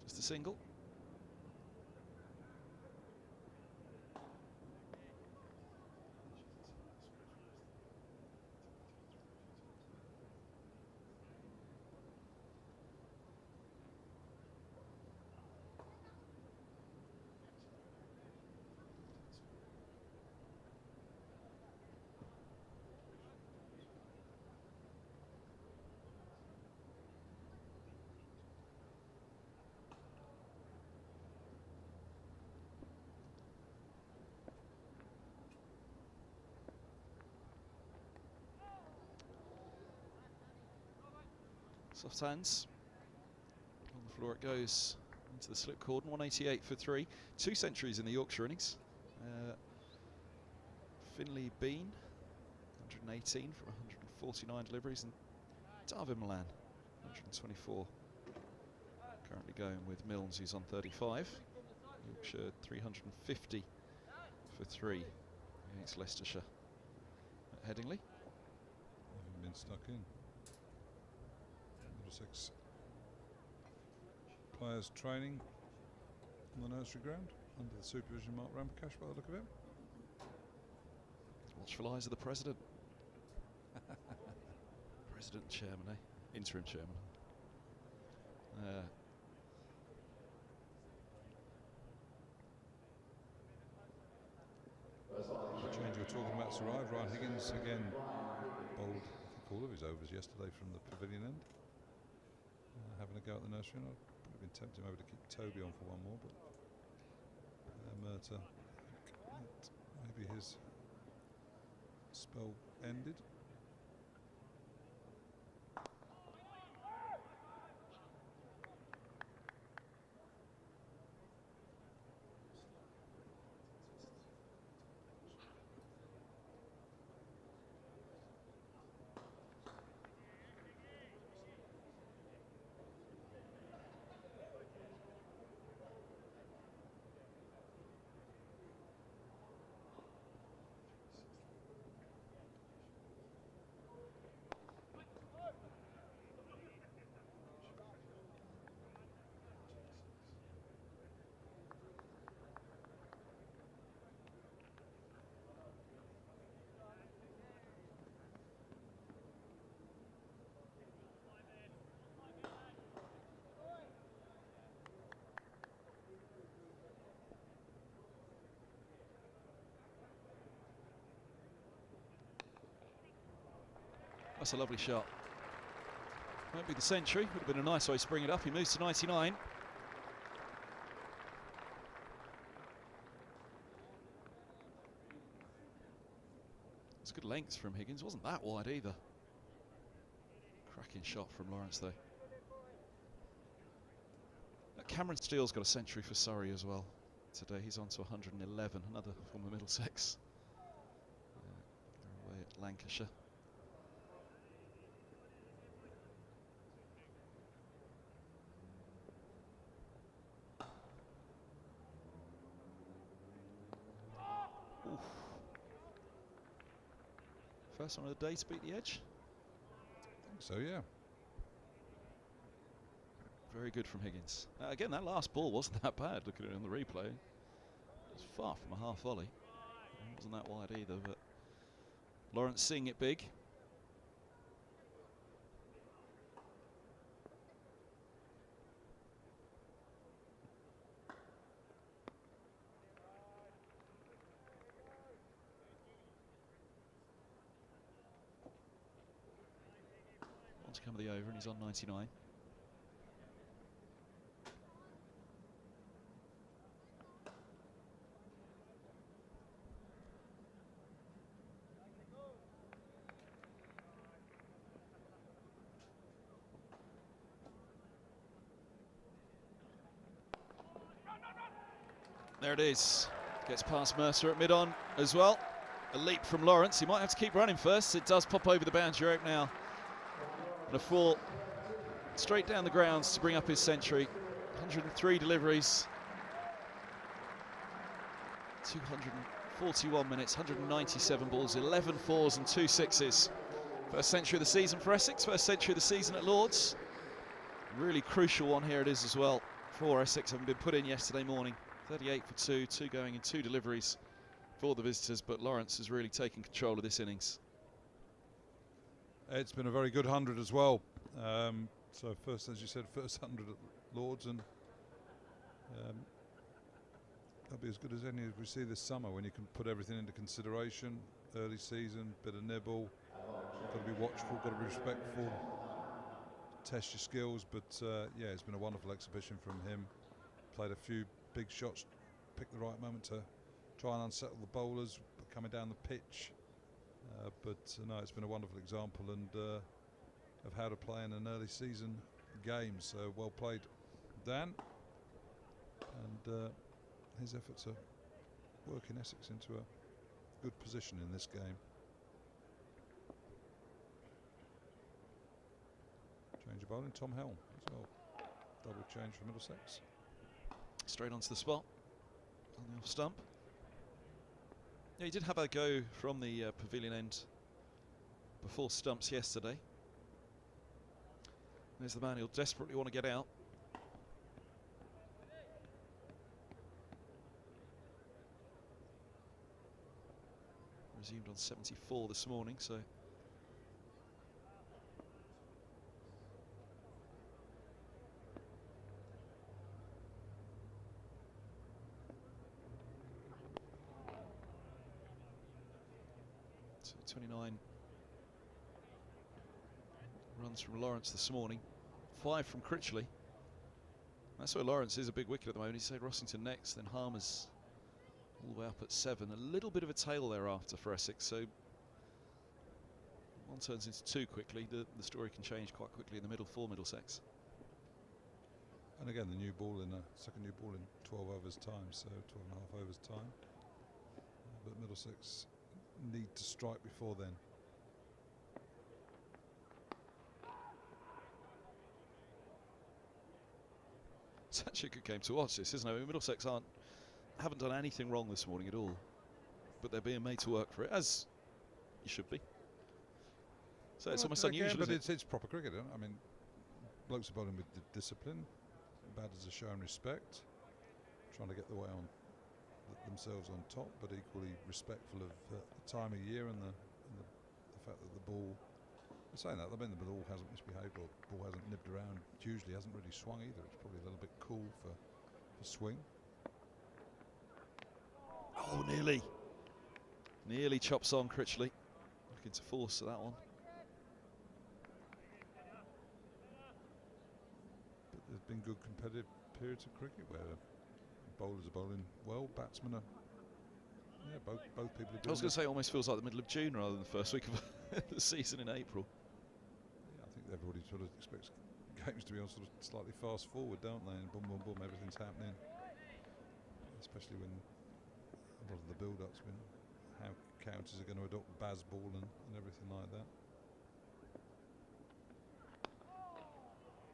Just a single. Soft hands. On the floor it goes into the slip cordon. 188 for 3. 2 centuries in the Yorkshire innings. Finley Bean, 118 from 149 deliveries, and Darvin Milan, 124. Currently going with Milnes, who's on 35. Yorkshire 350 for 3 against Leicestershire at Headingley. Haven't been stuck in. Middlesex players training on the nursery ground under the supervision of Mark Ramprakash by the look of it. Watchful eyes of the president. President and chairman, eh? Interim chairman. The change we were talking about has arrived. Ryan Higgins again bowled, I think, all of his overs yesterday from the pavilion end. Having a go at the nursery, and I've probably been tempted maybe to keep Toby on for one more, but Murtagh, maybe his spell ended. That's a lovely shot. Won't be the century. Would have been a nice way to bring it up. He moves to 99. It's good length from Higgins. Wasn't that wide either. Cracking shot from Lawrence though. Cameron Steele's got a century for Surrey as well today. He's on to 111. Another former Middlesex. They're away at Lancashire. Oof. First one of the day to beat the edge. I think so, yeah. Very good from Higgins. Again, that last ball wasn't that bad, looking at it on the replay. It's far from a half volley. It wasn't that wide either, but Lawrence seeing it big. To come the over, and he's on 99. There it is. Gets past Mercer at mid-on as well. A leap from Lawrence. He might have to keep running first. It does pop over the boundary rope now. And a full straight down the grounds to bring up his century. 103 deliveries. 241 minutes, 197 balls, 11 fours and 2 sixes. First century of the season for Essex, first century of the season at Lord's. Really crucial one here it is as well for Essex, having been put in yesterday morning. 38 for 2, 2 going in 2 deliveries for the visitors, but Lawrence has really taken control of this innings. It's been a very good 100 as well. So first, as you said, first 100 at Lord's, and that'll be as good as any as we see this summer when you can put everything into consideration. Early season, bit of nibble, got to be watchful, got to be respectful, test your skills, but yeah, it's been a wonderful exhibition from him. Played a few big shots, picked the right moment to try and unsettle the bowlers coming down the pitch. But no, it's been a wonderful example and of how to play in an early season game. So well played, Dan. And his efforts are working Essex into a good position in this game. Change of bowling, Tom Helm as well. Double change for Middlesex. Straight onto the spot on the off stump. Yeah, he did have a go from the pavilion end before stumps yesterday. There's the man he'll desperately want to get out. Resumed on 74 this morning, so so 29 runs from Lawrence this morning, 5 from Critchley. That's where Lawrence is a big wicket at the moment. He said Rossington next, then Harmer's all the way up at 7. A little bit of a tail thereafter for Essex, so one turns into 2 quickly. The story can change quite quickly in the middle for Middlesex. And again, the new ball in second new ball in 12 overs time, so 12 and a half overs time. But Middlesex need to strike before then. It's actually a good game to watch this, isn't it? I mean, Middlesex haven't done anything wrong this morning at all, but they're being made to work for it, as you should be. So it's almost unusual, but isn't it? it's proper cricket. I mean, blokes are bowling with discipline, batters are showing respect, trying to get the way on themselves on top, but equally respectful of the time of year and the fact that the ball. Saying that, I mean, the ball hasn't misbehaved or the ball hasn't nipped around. Hugely hasn't really swung either. It's probably a little bit cool for swing. Oh, nearly chops on Critchley. Looking to force that one. But there's been good competitive periods of cricket where bowlers are bowling well, batsmen are. Yeah, both people are doing. I was going to say, it almost feels like the middle of June rather than the first week of the season in April. I think everybody sort of expects games to be on sort of slightly fast forward, don't they? And boom, boom, boom, everything's happening. Especially when a lot of the build-up's been how counties are going to adopt Bazball and everything like that.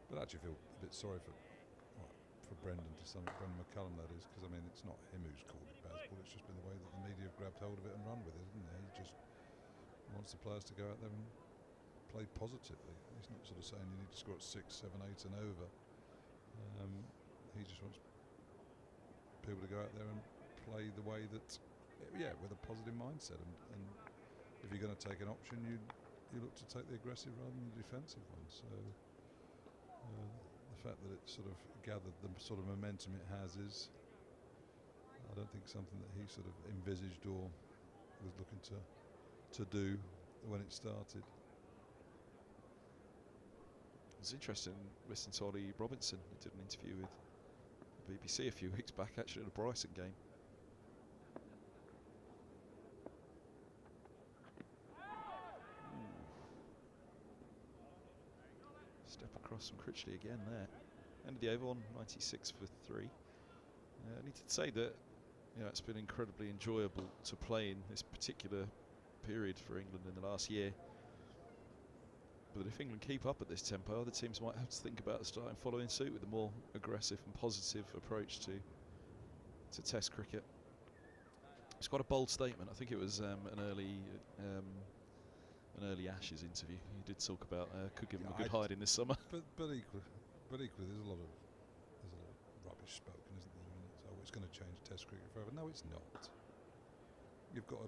But I actually feel a bit sorry for Brendan Brendan McCullum, that is, because I mean it's not him who's called it Bazball. It's just been the way that the media have grabbed hold of it and run with it, isn't it? He just wants the players to go out there and play positively. He's not sort of saying you need to score at 6, 7, 8 and over. He just wants people to go out there and play the way that, yeah, with a positive mindset. And if you're going to take an option, you look to take the aggressive rather than the defensive one. So the fact that it sort of gathered the sort of momentum it has is, I don't think something that he sort of envisaged or was looking to do when it started. It was interesting listening to Ollie Robinson, who did an interview with the BBC a few weeks back, actually, at a Brighton game. Step across from Critchley again there. End of the over, 96 for 3. I need to say that, you know, it's been incredibly enjoyable to play in this particular period for England in the last year. But if England keep up at this tempo, other teams might have to think about starting following suit with a more aggressive and positive approach to Test cricket. It's quite a bold statement. I think it was an early Ashes interview. He did talk about could give him a good hide in this summer. But equally, there's a lot of rubbish spoken, isn't there? I mean, it's going to change Test cricket forever. No, it's not. You've got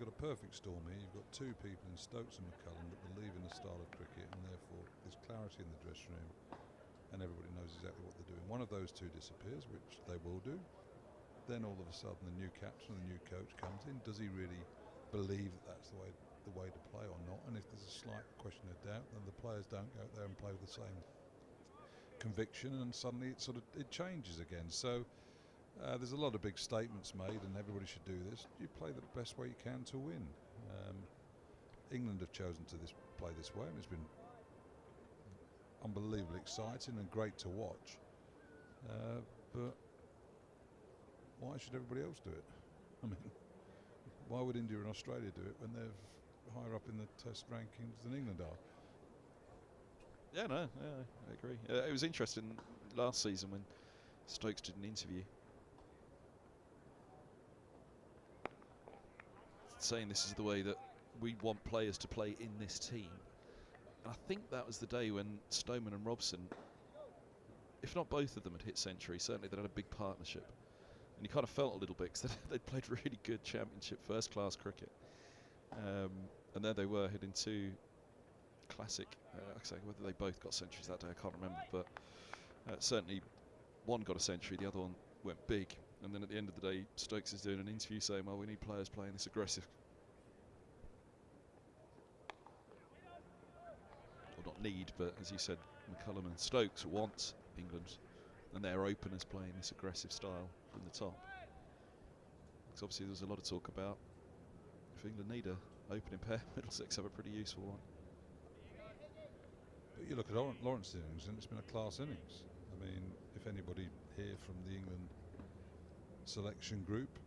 a perfect storm here. You've got two people in Stokes and McCullum that believe in the style of cricket, and therefore there's clarity in the dressing room, and everybody knows exactly what they're doing. One of those two disappears, which they will do. Then all of a sudden the new captain, the new coach comes in. Does he really believe that that's the way to play or not? And if there's a slight question of doubt, then the players don't go out there and play with the same conviction, and suddenly it changes again. So there's a lot of big statements made, and everybody should do this. You play the best way you can to win. England have chosen to play this way, and it's been unbelievably exciting and great to watch. But why should everybody else do it? I mean, why would India and Australia do it when they're higher up in the Test rankings than England are? Yeah, no, yeah, I agree. It was interesting last season when Stokes did an interview saying this is the way that we want players to play in this team. And I think that was the day when Stoneman and Robson, if not both of them had hit century, certainly they'd had a big partnership. And you kind of felt a little bit because they'd played really good championship first-class cricket. And there they were hitting two classic, like I say, whether they both got centuries that day, I can't remember, but certainly one got a century, the other one went big. And then at the end of the day, Stokes is doing an interview saying, well, we need players playing this aggressive. Well, not need, but as you said, McCullum and Stokes want England and their openers playing this aggressive style from the top. Because obviously there's a lot of talk about if England need a opening pair, Middlesex have a pretty useful one. But you look at Lawrence's innings, and it's been a class innings. I mean, if anybody here from the England selection group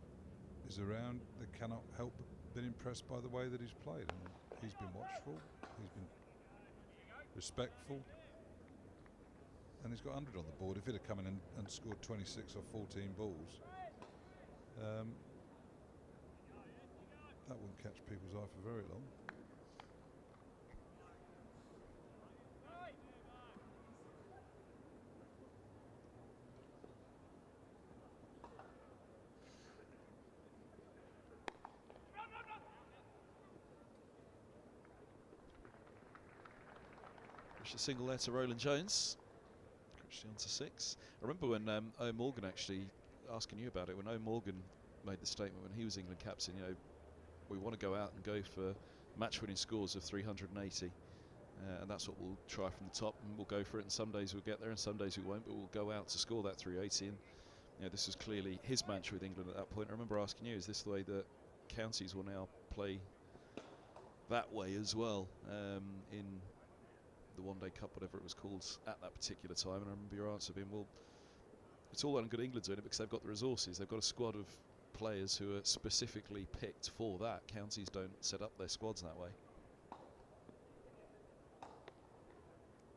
is around, they cannot help but been impressed by the way that he's played. And he's been watchful, he's been respectful, and he's got 100 on the board. If he'd have come in and scored 26 or 14 balls, that wouldn't catch people's eye for very long. A single there to Roland Jones. Actually on to 6. I remember when Owen Morgan actually asking you about it, when Owen Morgan made the statement when he was England captain, you know, we want to go out and go for match-winning scores of 380, and that's what we'll try from the top, and we'll go for it, and some days we'll get there and some days we won't, but we'll go out to score that 380. And you know, this was clearly his mantra with England at that point. I remember asking you, is this the way that counties will now play that way as well in the One Day Cup, whatever it was called at that particular time? And I remember your answer being, well, it's all well and good England doing it because they've got the resources, they've got a squad of players who are specifically picked for that. Counties don't set up their squads that way,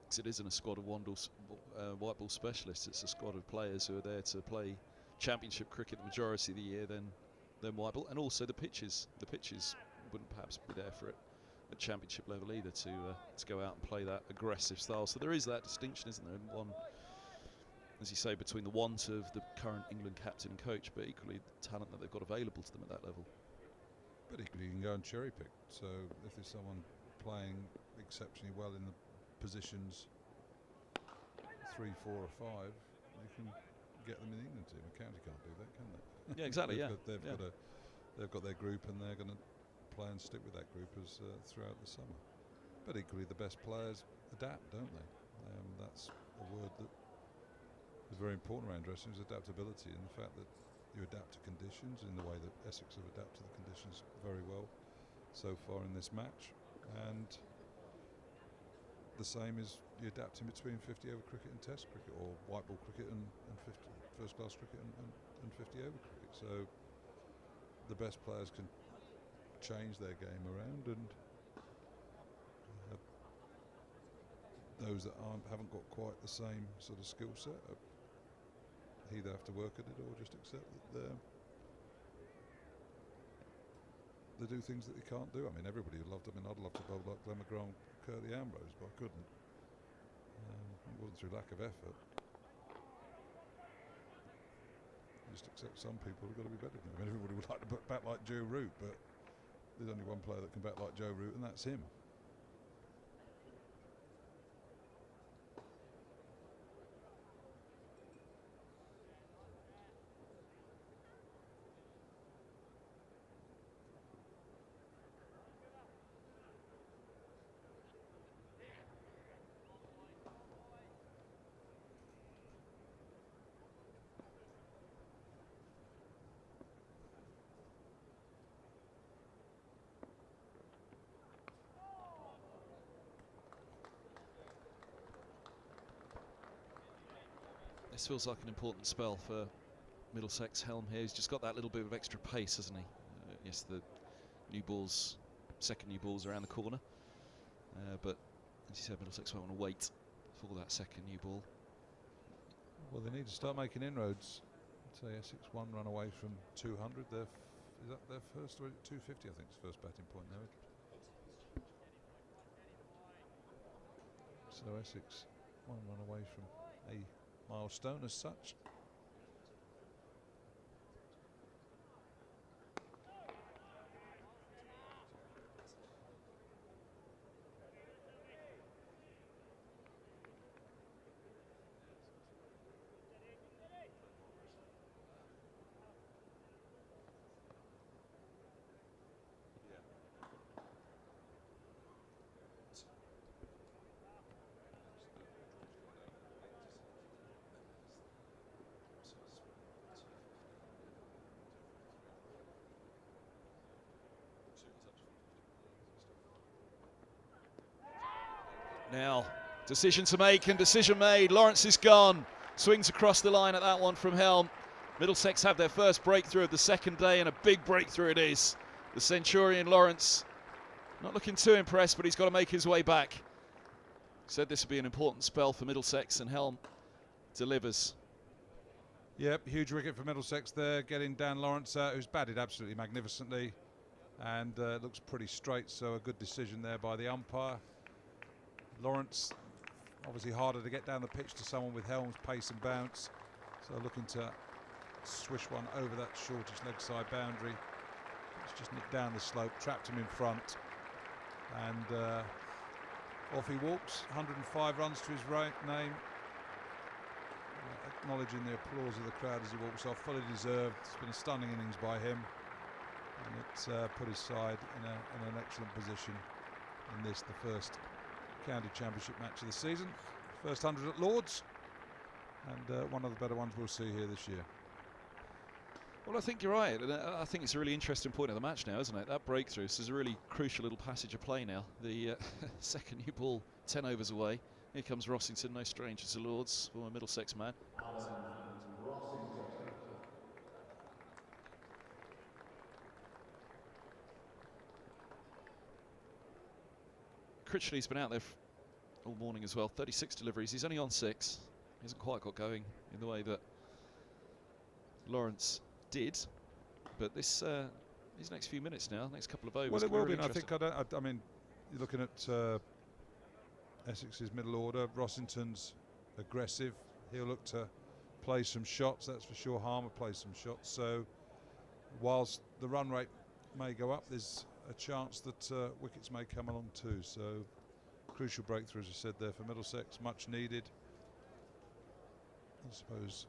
because it isn't a squad of white ball specialists, it's a squad of players who are there to play championship cricket the majority of the year, then white ball. And also the pitches wouldn't perhaps be there for it at championship level either to go out and play that aggressive style. So there is that distinction, isn't there? as you say, between the want of the current England captain and coach, but equally the talent that they've got available to them at that level. But equally, you can go and cherry pick. So if there's someone playing exceptionally well in the positions 3, 4 or 5, you can get them in the England team. A county can't do that, can they? Yeah, exactly. They've got their group, and they're going to play and stick with that group as throughout the summer. But equally, the best players adapt, don't they? That's a word that is very important around dressing, is adaptability, and the fact that you adapt to conditions in the way that Essex have adapted to the conditions very well so far in this match. And the same is you adapt in between 50 over cricket and test cricket, or white ball cricket and 50 first class cricket and 50 over cricket. So the best players can change their game around, and those that haven't got quite the same sort of skill set either have to work at it or just accept that they do things that they can't do. I mean, everybody would love to. I mean, I'd love to bowl like Glenn McGrath, Curly Ambrose, but I couldn't. It wasn't through lack of effort. Just accept some people have got to be better than them. I mean, everybody would like to bat like Joe Root, but there's only one player that can bat like Joe Root, and that's him. This feels like an important spell for Middlesex Helm here. He's just got that little bit of extra pace, hasn't he? Yes, the new balls, second new balls around the corner. But as you said, Middlesex won't want to wait for that second new ball. Well, they need to start making inroads. I'd say Essex 1 run away from 200. Is that their first, or 250? I think it's first batting point now. So Essex 1 run away from a milestone as such. Now, decision to make and decision made. Lawrence is gone. Swings across the line at that one from Helm. Middlesex have their first breakthrough of the second day, and a big breakthrough it is. The Centurion Lawrence not looking too impressed, but he's got to make his way back. Said this would be an important spell for Middlesex, and Helm delivers. Yep, huge wicket for Middlesex there, getting Dan Lawrence out, who's batted absolutely magnificently, and looks pretty straight, so a good decision there by the umpire. Lawrence, obviously harder to get down the pitch to someone with Helm's pace and bounce, so looking to swish one over that shortish leg side boundary. It's just nicked down the slope, trapped him in front, and off he walks. 105 runs to his name. Acknowledging the applause of the crowd as he walks off, fully deserved. It's been a stunning innings by him, and it's put his side in an excellent position in this, the first county championship match of the season. First 100 at Lord's, and one of the better ones we'll see here this year. Well, I think you're right, and I think it's a really interesting point of the match now, isn't it? That breakthrough, this is a really crucial little passage of play now. The second new ball, 10 overs away. Here comes Rossington, no stranger to Lord's, former Middlesex man. Critchley's been out there all morning as well, 36 deliveries. He's only on 6. He hasn't quite got going in the way that Lawrence did, but this these next few minutes now, next couple of overs. Well, it will be. Really, I mean, you're looking at Essex's middle order. Rossington's aggressive. He'll look to play some shots, that's for sure. Harmer plays some shots. So whilst the run rate may go up, there's a chance that wickets may come along too. So crucial breakthrough, as I said there, for Middlesex, much needed. I suppose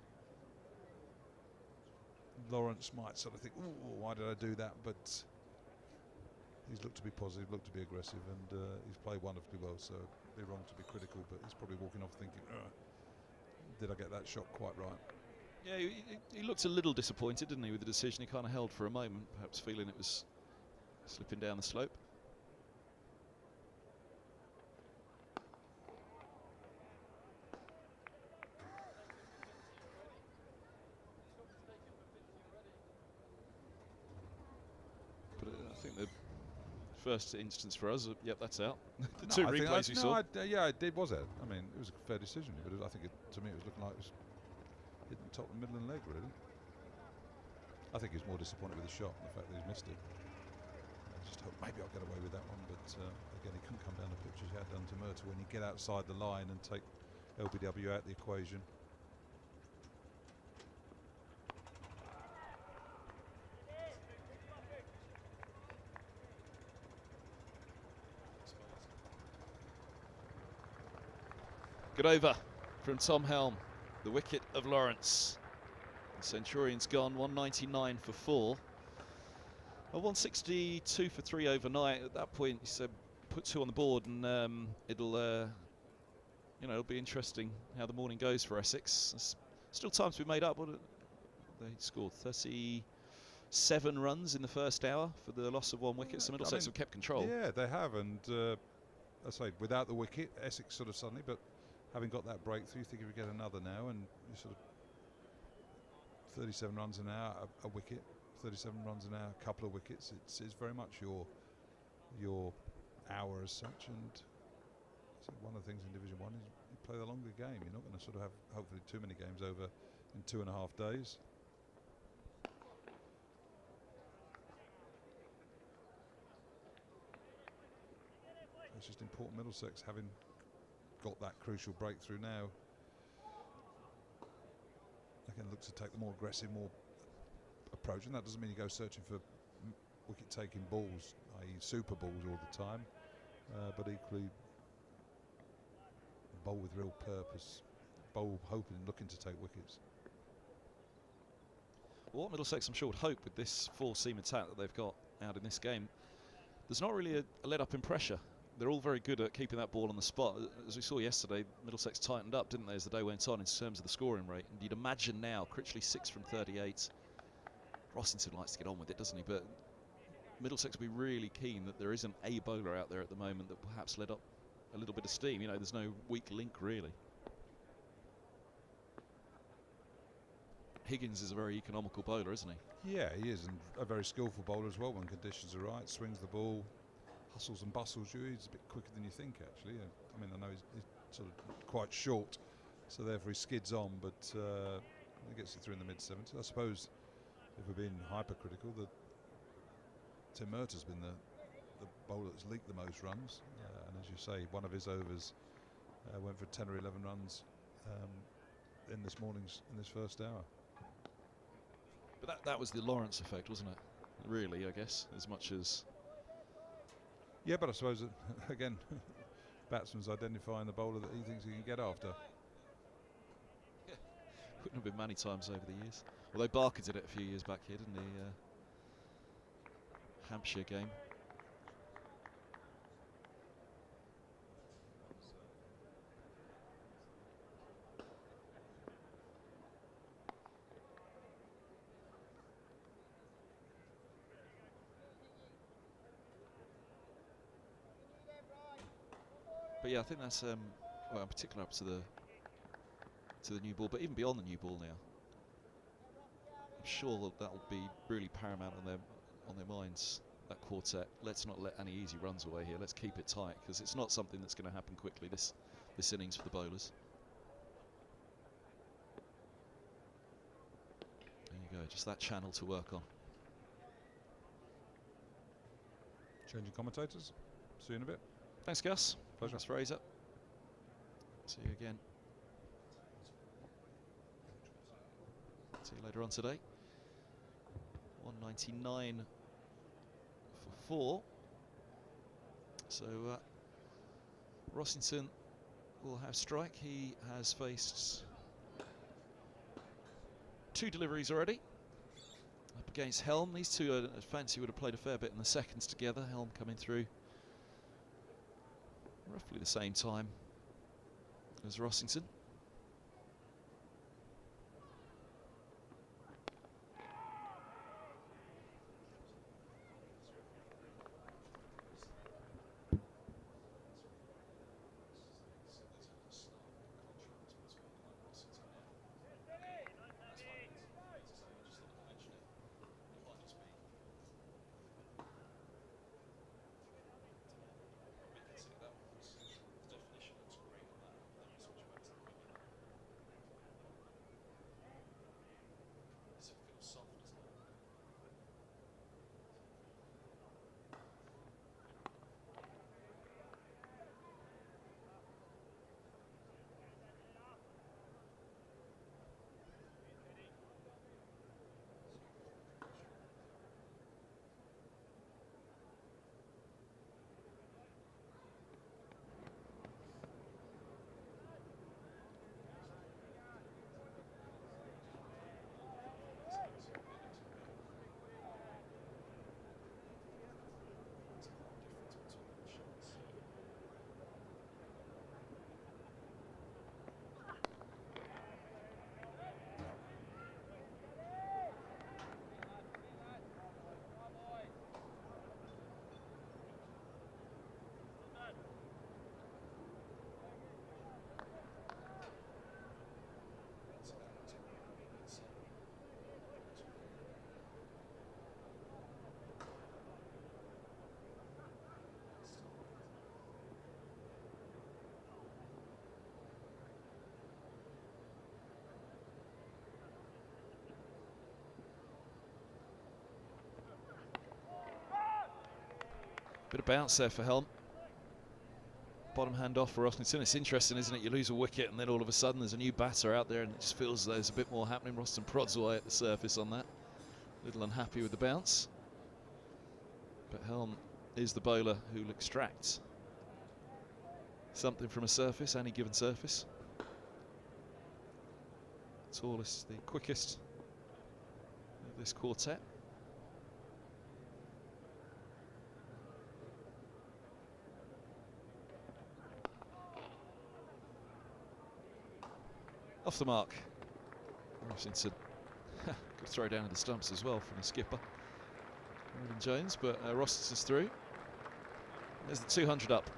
Lawrence might sort of think, "Ooh, why did I do that?" But he's looked to be positive, looked to be aggressive, and he's played wonderfully well. So it'd be wrong to be critical, but he's probably walking off thinking, did I get that shot quite right? Yeah, he looked a little disappointed, didn't he, with the decision. He kind of held for a moment, perhaps feeling it was slipping down the slope. But I think the first instance for us, yep, that's out. The two replays we saw. Yeah, it was out. I mean, it was a fair decision, but I think to me it was looking like it was hitting the top of the middle and leg, really. I think he's more disappointed with the shot and the fact that he's missed it. I just hope maybe I'll get away with that one, but again, he couldn't come down the pitch as he had done to Murta when you get outside the line and take LBW out the equation. Good over from Tom Helm, the wicket of Lawrence. The Centurions gone 199 for 4. A 162 for 3 overnight. At that point, he said, put 2 on the board, and it'll be interesting how the morning goes for Essex. There's still time to be made up. They scored 37 runs in the first hour for the loss of 1 wicket. So Middlesex have kept control. Yeah, they have, and I say without the wicket, Essex sort of suddenly, but having got that breakthrough, you think if you get another now, and you sort of 37 runs an hour, a wicket, 37 runs an hour, a couple of wickets. It's very much your hour as such. And so one of the things in Division 1 is you play the longer game. You're not going to sort of have hopefully too many games over in 2.5 days. It's just important Middlesex having got that crucial breakthrough now. Again, look to take the more aggressive, more approach, and that doesn't mean you go searching for wicket-taking balls, i.e. super balls all the time, but equally bowl with real purpose, bowl hoping and looking to take wickets. Well, what Middlesex, I'm sure, would hope with this 4-seam attack that they've got out in this game, there's not really a let-up in pressure. They're all very good at keeping that ball on the spot. As we saw yesterday, Middlesex tightened up, didn't they, as the day went on in terms of the scoring rate. And you'd imagine now, Critchley 6 from 38. Rossington likes to get on with it, doesn't he? But Middlesex will be really keen that there isn't a bowler out there at the moment that perhaps let up a little bit of steam. You know, there's no weak link, really. Higgins is a very economical bowler, isn't he? Yeah, he is, and a very skillful bowler as well when conditions are right. Swings the ball, hustles and bustles you. He's a bit quicker than you think, actually. I mean, I know he's sort of quite short, so therefore he skids on, but he gets it through in the mid-70s. I suppose if we're being hypercritical, that Tim Murta's been the bowler that's leaked the most runs, and as you say, one of his overs went for 10 or 11 runs in this first hour. But that was the Lawrence effect, wasn't it? Really, I guess, as much as... Yeah, but I suppose, again, batsman's identifying the bowler that he thinks he can get after. Yeah. Wouldn't have been many times over the years. Although Barker did it a few years back here, didn't he? Hampshire game. But yeah, I think that's well, in particular up to the new ball, but even beyond the new ball now. I'm sure that'll be really paramount on their minds, that quartet. Let's not let any easy runs away here. Let's keep it tight, because it's not something that's going to happen quickly, this innings for the bowlers. There you go, just that channel to work on. Changing commentators. See you in a bit. Thanks, Gus. Pleasure. Thanks, Fraser. See you again. See you later on today. 199 for 4. So Rossington will have strike. He has faced 2 deliveries already. Up against Helm. These two, I fancy, would have played a fair bit in the seconds together. Helm coming through roughly the same time as Rossington. Bit of bounce there for Helm. Bottom hand off for Rossington. It's interesting, isn't it? You lose a wicket and then all of a sudden there's a new batter out there and it just feels as though there's a bit more happening. Rossington prods away at the surface on that. A little unhappy with the bounce. But Helm is the bowler who'll extract something from a surface, any given surface. Tallest, the quickest of this quartet. Off the mark. Rossington. Good throw down to the stumps as well from the skipper, Roland Jones, but Rossington's through. There's the 200 up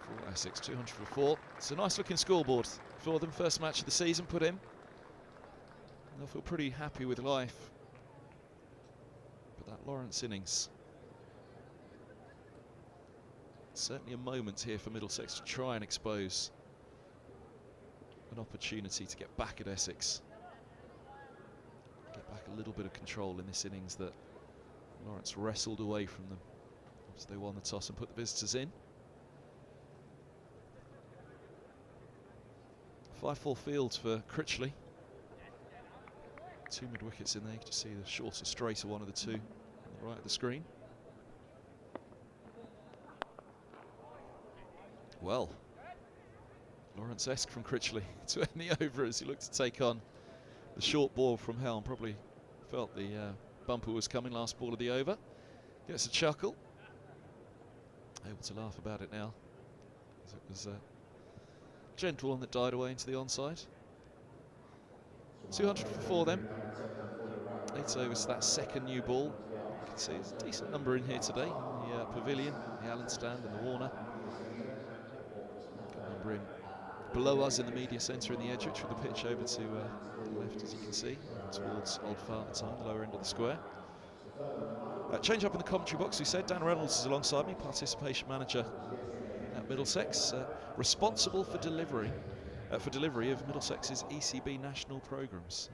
for Essex, 200 for 4. It's a nice looking scoreboard for them. First match of the season put in. They'll feel pretty happy with life. But that Lawrence innings, certainly a moment here for Middlesex to try and expose an opportunity to get back at Essex. Get back a little bit of control in this innings that Lawrence wrestled away from them as they won the toss and put the visitors in. 5-4 field for Critchley. 2 mid-wickets in there. You can just see the shorter, straighter one of the 2 on the right of the screen. Well, Lawrence-esque from Critchley to end the over as he looked to take on the short ball from Helm. Probably felt the bumper was coming, last ball of the over. Gets a chuckle. Able to laugh about it now, as it was a gentle one that died away into the onside. 200 for 4 then. 8 overs to that second new ball. You can see it's a decent number in here today. The pavilion, the Allen stand and the Warner. Good number in below us in the media centre in the Edgwich, with the pitch over to the left, as you can see, towards Old Father Time, the lower end of the square. Change up in the commentary box, we said. Dan Reynolds is alongside me, participation manager at Middlesex, responsible for delivery of Middlesex's ECB national programmes.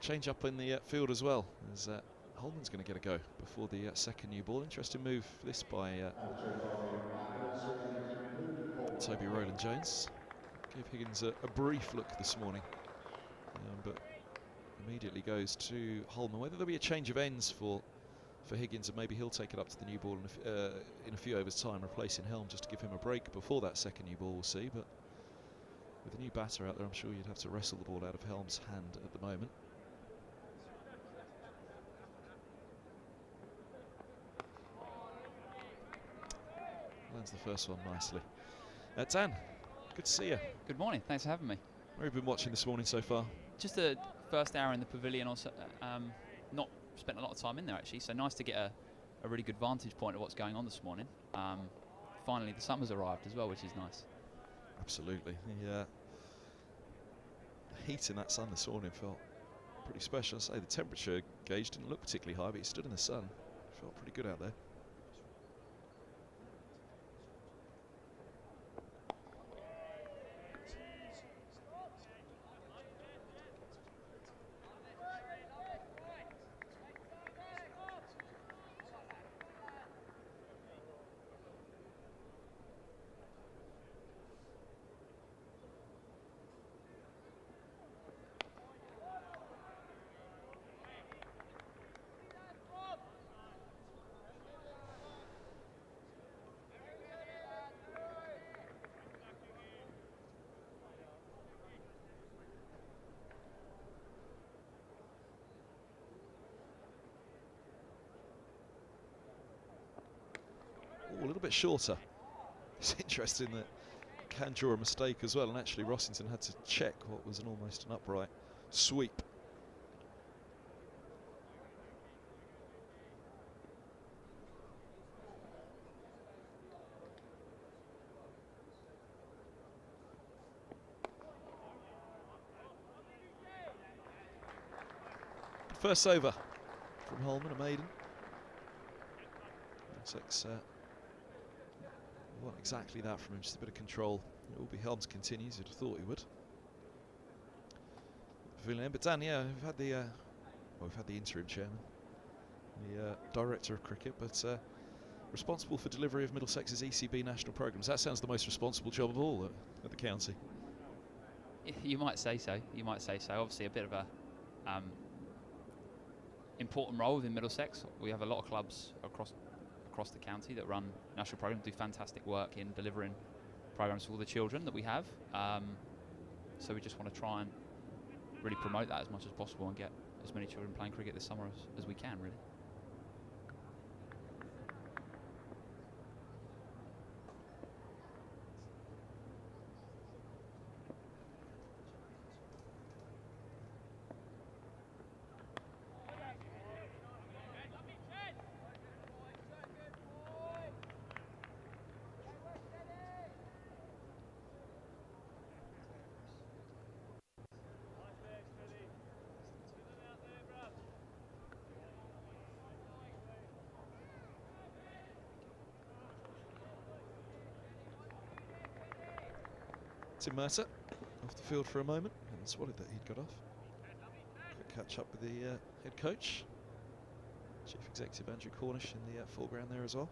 Change up in the field as well, as Holman's going to get a go before the second new ball. Interesting move, this by Toby Roland Jones. Gave Higgins a brief look this morning, but immediately goes to Holman. Whether there'll be a change of ends for Higgins, and maybe he'll take it up to the new ball in a few overs' time, replacing Helm just to give him a break before that second new ball, we'll see. But with a new batter out there, I'm sure you'd have to wrestle the ball out of Helm's hand at the moment. Lands the first one nicely. Dan, good to see you. Good morning, thanks for having me. Where have you been watching this morning so far? Just the first hour in the pavilion, also not spent a lot of time in there actually, so nice to get a really good vantage point of what's going on this morning. Finally the summer's arrived as well, which is nice. Absolutely. The heat in that sun this morning felt pretty special. I say the temperature gauge didn't look particularly high, but he stood in the sun. Felt pretty good out there. A little bit shorter. It's interesting that can draw a mistake as well, and actually Rossington had to check what was almost an upright sweep. First over from Holman, a maiden. Essex want exactly that from him, just a bit of control. It will be Helms continues, you'd have thought he would. But Dan, yeah, we've had the interim chairman, the director of cricket, but responsible for delivery of Middlesex's ECB national programmes. That sounds the most responsible job of all at the county. You might say so. You might say so. Obviously, a bit of a important role within Middlesex. We have a lot of clubs across the county that run national programs, do fantastic work in delivering programs for all the children that we have. So we just want to try and really promote that as much as possible and get as many children playing cricket this summer as we can, really. Tim Mercer off the field for a moment, and swatted that he'd got off. Quick catch up with the head coach, Chief Executive Andrew Cornish in the foreground there as well.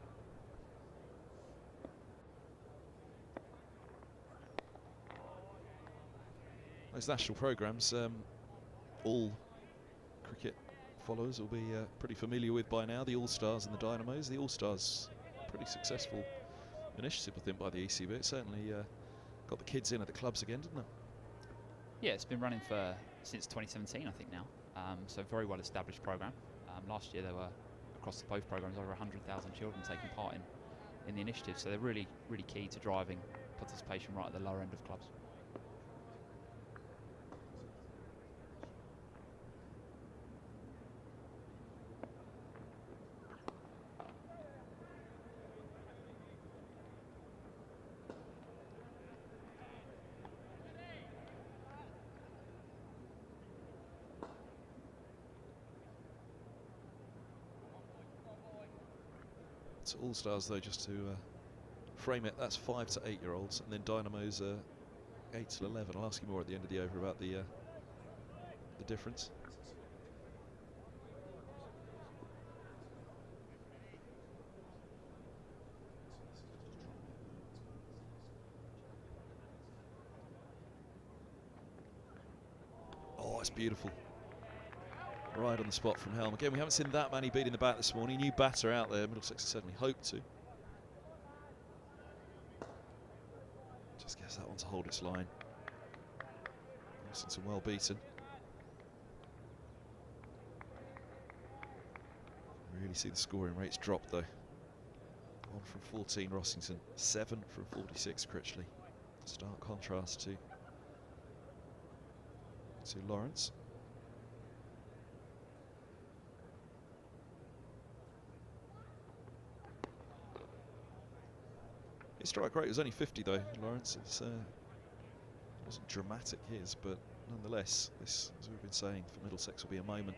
Those national programmes, all cricket followers will be pretty familiar with by now. The All-Stars and the Dynamos. The All-Stars, pretty successful initiative, I think, by the ECB. It certainly got the kids in at the clubs again, didn't it? Yeah, it's been running since 2017, I think now. So very well established program. Last year there were, across both programs, over 100,000 children taking part in the initiative. So they're really, really key to driving participation right at the lower end of clubs. So All-Stars, though, just to frame it, that's 5 to 8 year olds, and then Dynamos 8 to 11. I'll ask you more at the end of the over about the difference. Oh, it's beautiful. right on the spot from Helm. Again, we haven't seen that many beating the bat this morning. New batter out there. Middlesex certainly hoped to. Just gets that one to hold its line. Rossington well beaten. Really see the scoring rates drop though. 1 from 14 Rossington, 7 from 46 Critchley. Stark contrast to Lawrence. His strike rate was only 50 though, Lawrence. It wasn't dramatic his, but nonetheless, this, as we've been saying, for Middlesex will be a moment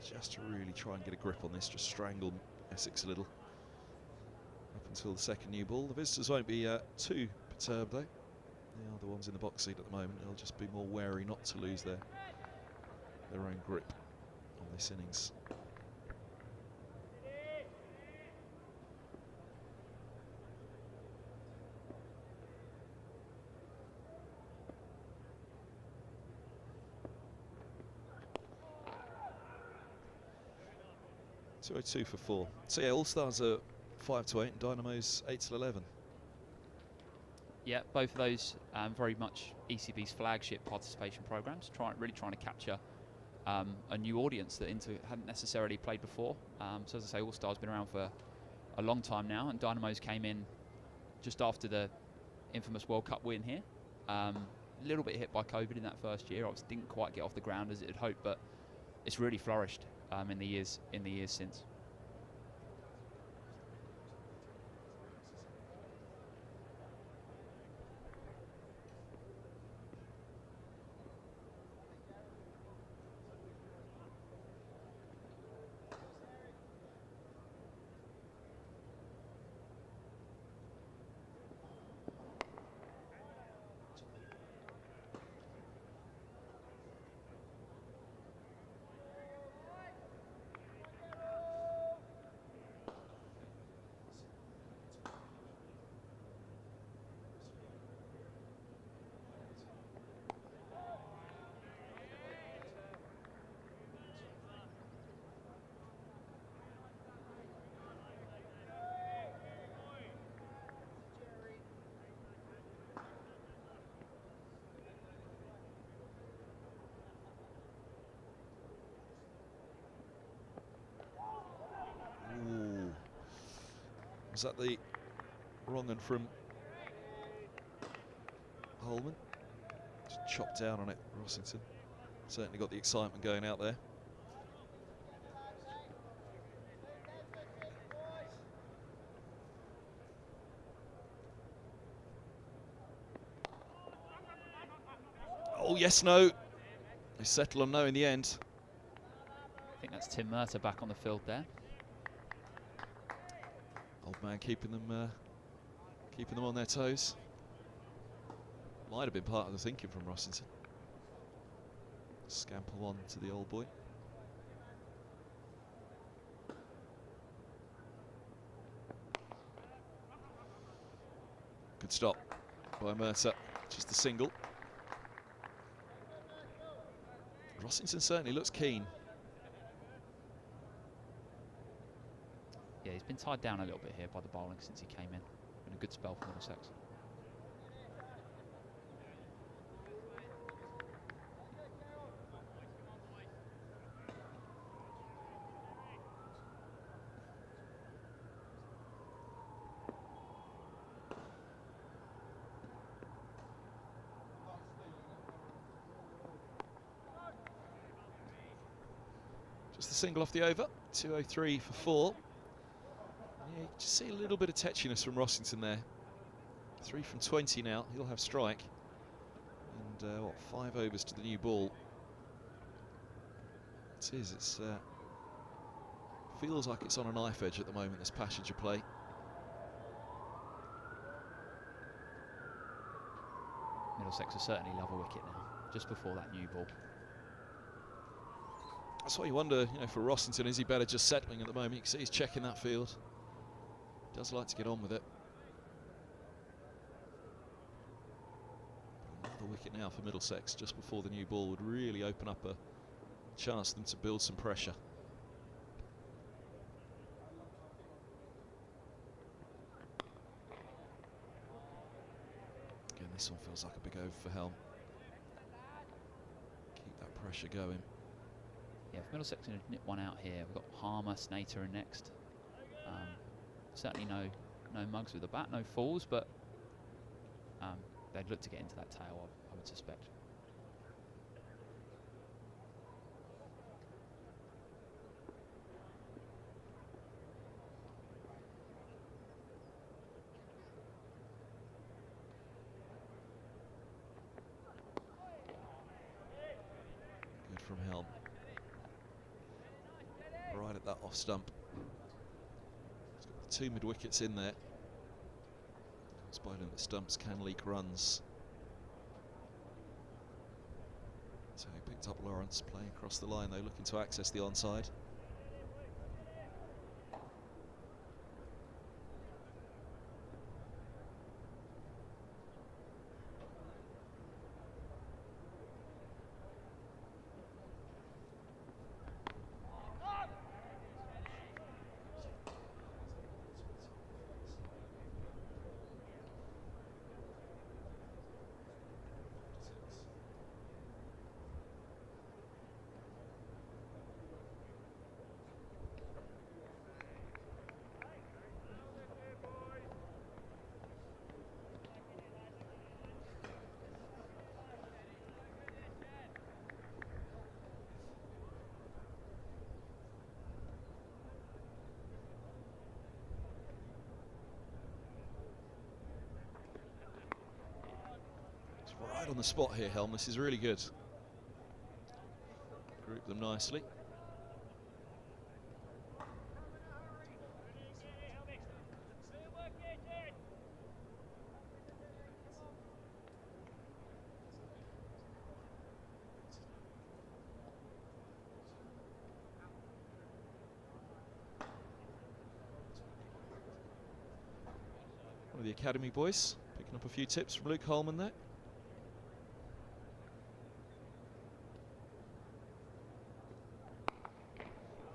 just to really try and get a grip on this, just strangle Essex a little up until the second new ball. The visitors won't be too perturbed though. They are the ones in the box seat at the moment. They'll just be more wary not to lose their own grip on this innings. So 2 for 4. So yeah, All Stars are 5 to 8 and Dynamo's 8 to 11. Yeah, both of those very much ECB's flagship participation programs, really trying to capture a new audience that Inter hadn't necessarily played before. So as I say, All Stars been around for a long time now, and Dynamo's came in just after the infamous World Cup win here. A little bit hit by COVID in that first year. Obviously didn't quite get off the ground as it had hoped, but it's really flourished in the years since. Ooh. Was that the wrong one from Holman? Just chopped down on it, Rossington. Certainly got the excitement going out there. Oh, yes, no. They settle on no in the end. I think that's Tim Murtagh back on the field there. Old man keeping them on their toes. Might have been part of the thinking from Rossington. Scamper one to the old boy. Good stop by Murtagh, just a single. Rossington certainly looks keen. Yeah, he's been tied down a little bit here by the bowling since he came in. Been a good spell for Middlesex. Just a single off the over, 203 for 4. Yeah, you just see a little bit of tetchiness from Rossington there. 3 from 20 now, he'll have strike. And what, 5 overs to the new ball. It is, it's feels like it's on a knife edge at the moment, this passage of play. Middlesex will certainly love a wicket now, just before that new ball. That's what you wonder, you know, for Rossington, is he better just settling at the moment? You can see he's checking that field. Does like to get on with it. Another wicket now for Middlesex, just before the new ball would really open up a chance for them to build some pressure. Again, this one feels like a big over for Helm. Keep that pressure going. Yeah, if Middlesex can nip one out here, we've got Harmer, Snater in next. Certainly no mugs with the bat, no falls, but they'd look to get into that tail, I would suspect. Good from Helm. Right at that off stump. He's got the 2 mid wickets in there. Despite that stumps can leak runs. So he picked up Lawrence, playing across the line though, looking to access the onside. Right on the spot here, Helm. This is really good. Group them nicely. One of the academy boys picking up a few tips from Luke Holman there.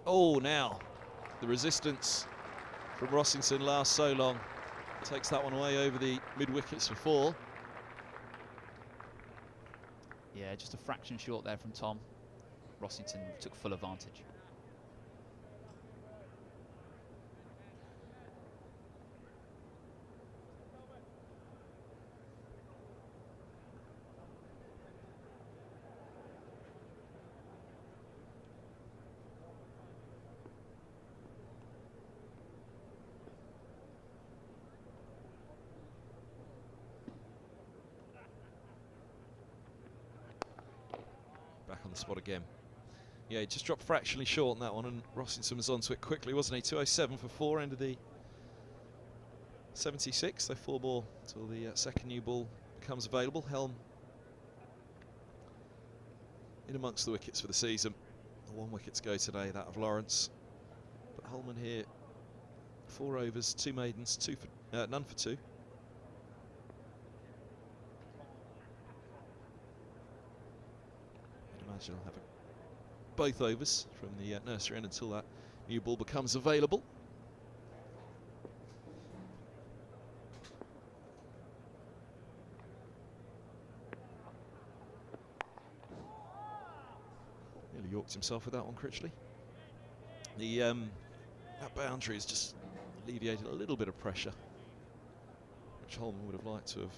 Oh, now the resistance from Rossington lasts so long. Takes that one away over the mid-wickets for 4. Yeah, just a fraction short there from Tom. Rossington took full advantage. Back on the spot again. Yeah, he just dropped fractionally short on that one, and Rossington was onto it quickly, wasn't he? 207 for 4, ended the 76. So 4 more till the second new ball becomes available. Helm in amongst the wickets for the season. 1 wicket to go today, that of Lawrence. But Holman here, 4 overs, 2 maidens, none for 2. I'd imagine he'll have both overs from the nursery end until that new ball becomes available. Nearly yorked himself with that one, Critchley. The that boundary has just alleviated a little bit of pressure, which Holman would have liked to have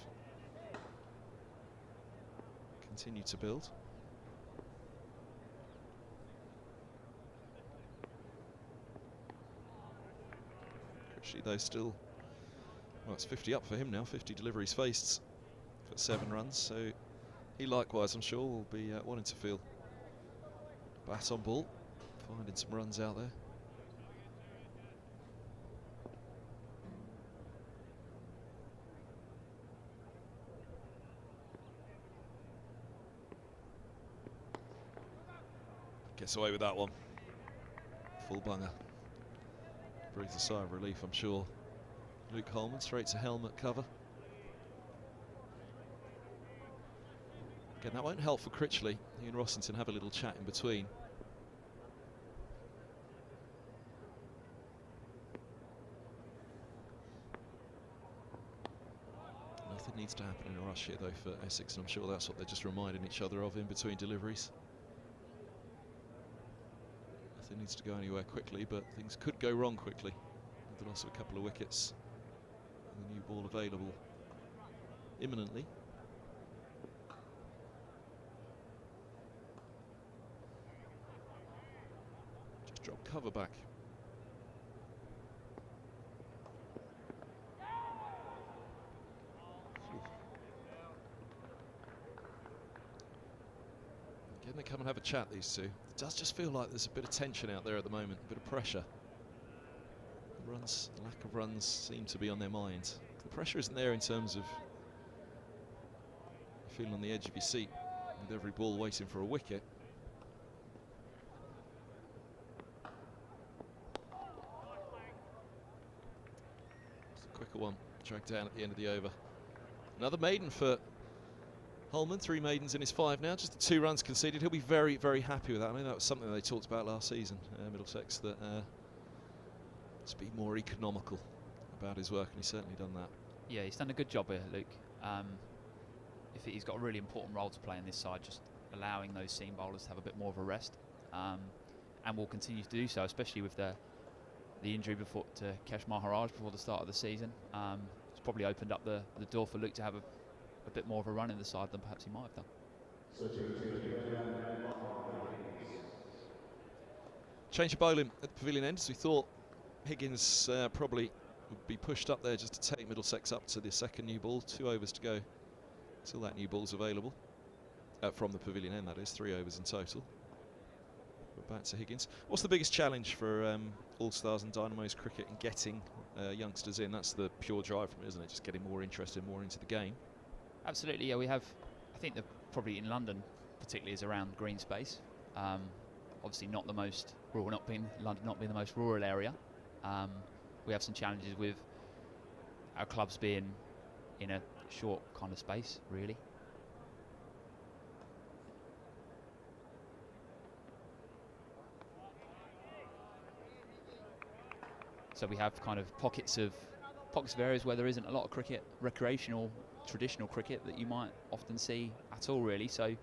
continued to build. Critchley, though, still, well, it's 50 up for him now, 50 deliveries faced for 7 runs, so he likewise, I'm sure, will be wanting to feel bat on ball, finding some runs out there. Gets away with that one. Full bunger. Breathes a sigh of relief, I'm sure. Luke Holman straight to helmet cover. Again, that won't help for Critchley. He and Rossington have a little chat in between. needs to happen in a rush here, though, for Essex, and I'm sure that's what they're just reminding each other of in between deliveries. Nothing needs to go anywhere quickly, but things could go wrong quickly. With the loss of a couple of wickets, and the new ball available imminently. Just drop cover back. Again, they come and have a chat, these two. It does just feel like there's a bit of tension out there at the moment, a bit of pressure. The runs, the lack of runs seem to be on their minds. The pressure isn't there in terms of feeling on the edge of your seat with every ball waiting for a wicket. It's a quicker one, dragged down at the end of the over. Another maiden for Holman, 3 maidens in his 5 now, just the 2 runs conceded. He'll be very, very happy with that. I mean, that was something they talked about last season, Middlesex, that to be more economical about his work, and he's certainly done that. Yeah, he's done a good job here, Luke. He's got a really important role to play in this side, just allowing those seam bowlers to have a bit more of a rest, and will continue to do so, especially with the injury to Kesh Maharaj before the start of the season. It's probably opened up the door for Luke to have a bit more of a run in the side than perhaps he might have done. Change of bowling at the pavilion end, as we thought Higgins probably would be pushed up there just to take Middlesex up to the second new ball. 2 overs to go till that new ball's available. From the pavilion end, that is, 3 overs in total. But back to Higgins. What's the biggest challenge for All Stars and Dynamos cricket in getting youngsters in? That's the pure drive from it, isn't it? Just getting more interested, more into the game. Absolutely, yeah. We have, I think, probably in London, particularly, is around green space. Obviously, not the most rural, London not being the most rural area. We have some challenges with our clubs being in a short kind of space, really. So we have kind of pockets of areas where there isn't a lot of cricket, recreational, traditional cricket that you might often see at all, really. So